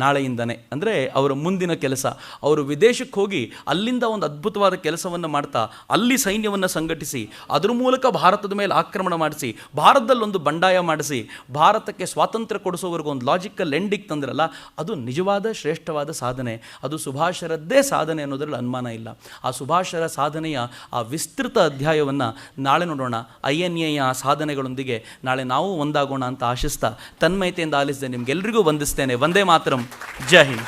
ನಾಳೆಯಿಂದನೇ. ಅಂದರೆ ಅವರ ಮುಂದಿನ ಕೆಲಸ, ಅವರು ವಿದೇಶಕ್ಕೆ ಹೋಗಿ ಅಲ್ಲಿಂದ ಒಂದು ಅದ್ಭುತವಾದ ಕೆಲಸವನ್ನು ಮಾಡ್ತಾ ಅಲ್ಲಿ ಸೈನ್ಯವನ್ನು ಸಂಘಟಿಸಿ ಅದರ ಮೂಲಕ ಭಾರತದ ಮೇಲೆ ಆಕ್ರಮಣ ಮಾಡಿಸಿ, ಭಾರತದಲ್ಲೊಂದು ಬಂಡಾಯ ಮಾಡಿಸಿ, ಭಾರತಕ್ಕೆ ಸ್ವಾತಂತ್ರ್ಯ ಕೊಡಿಸೋವರೆಗೂ ಒಂದು ಲಾಜಿಕಲ್ ಎಂಡಿಗೆ ತಂದ್ರಲ್ಲ, ಅದು ನಿಜವಾದ ಶ್ರೇಷ್ಠವಾದ ಸಾಧನೆ. ಅದು ಸುಭಾಷರದ್ದೇ ಸಾಧನೆ ಅನ್ನೋದ್ರಲ್ಲಿ ಅನುಮಾನ ಇಲ್ಲ. ಆ ಸುಭಾಷರ ಸಾಧನೆಯ ಆ ವಿಸ್ತೃತ ಅಧ್ಯಾಯವನ್ನು ನಾಳೆ ನೋಡೋಣ. INA ಸಾಧನೆಗಳೊಂದಿಗೆ ನಾಳೆ ನಾವು ಒಂದಾಗೋಣ ಅಂತ ಆಶಿಸ್ತಾ ತನ್ಮಯತೆಯಿಂದ ಆಲಿಸಿದೆ. ನಿಮ್ಗೆಲ್ರಿಗೂ ವಂದಿಸ್ತೇನೆ. ವಂದೇ ಮಾತರಂ. ಜೈ ಹಿಂದ್.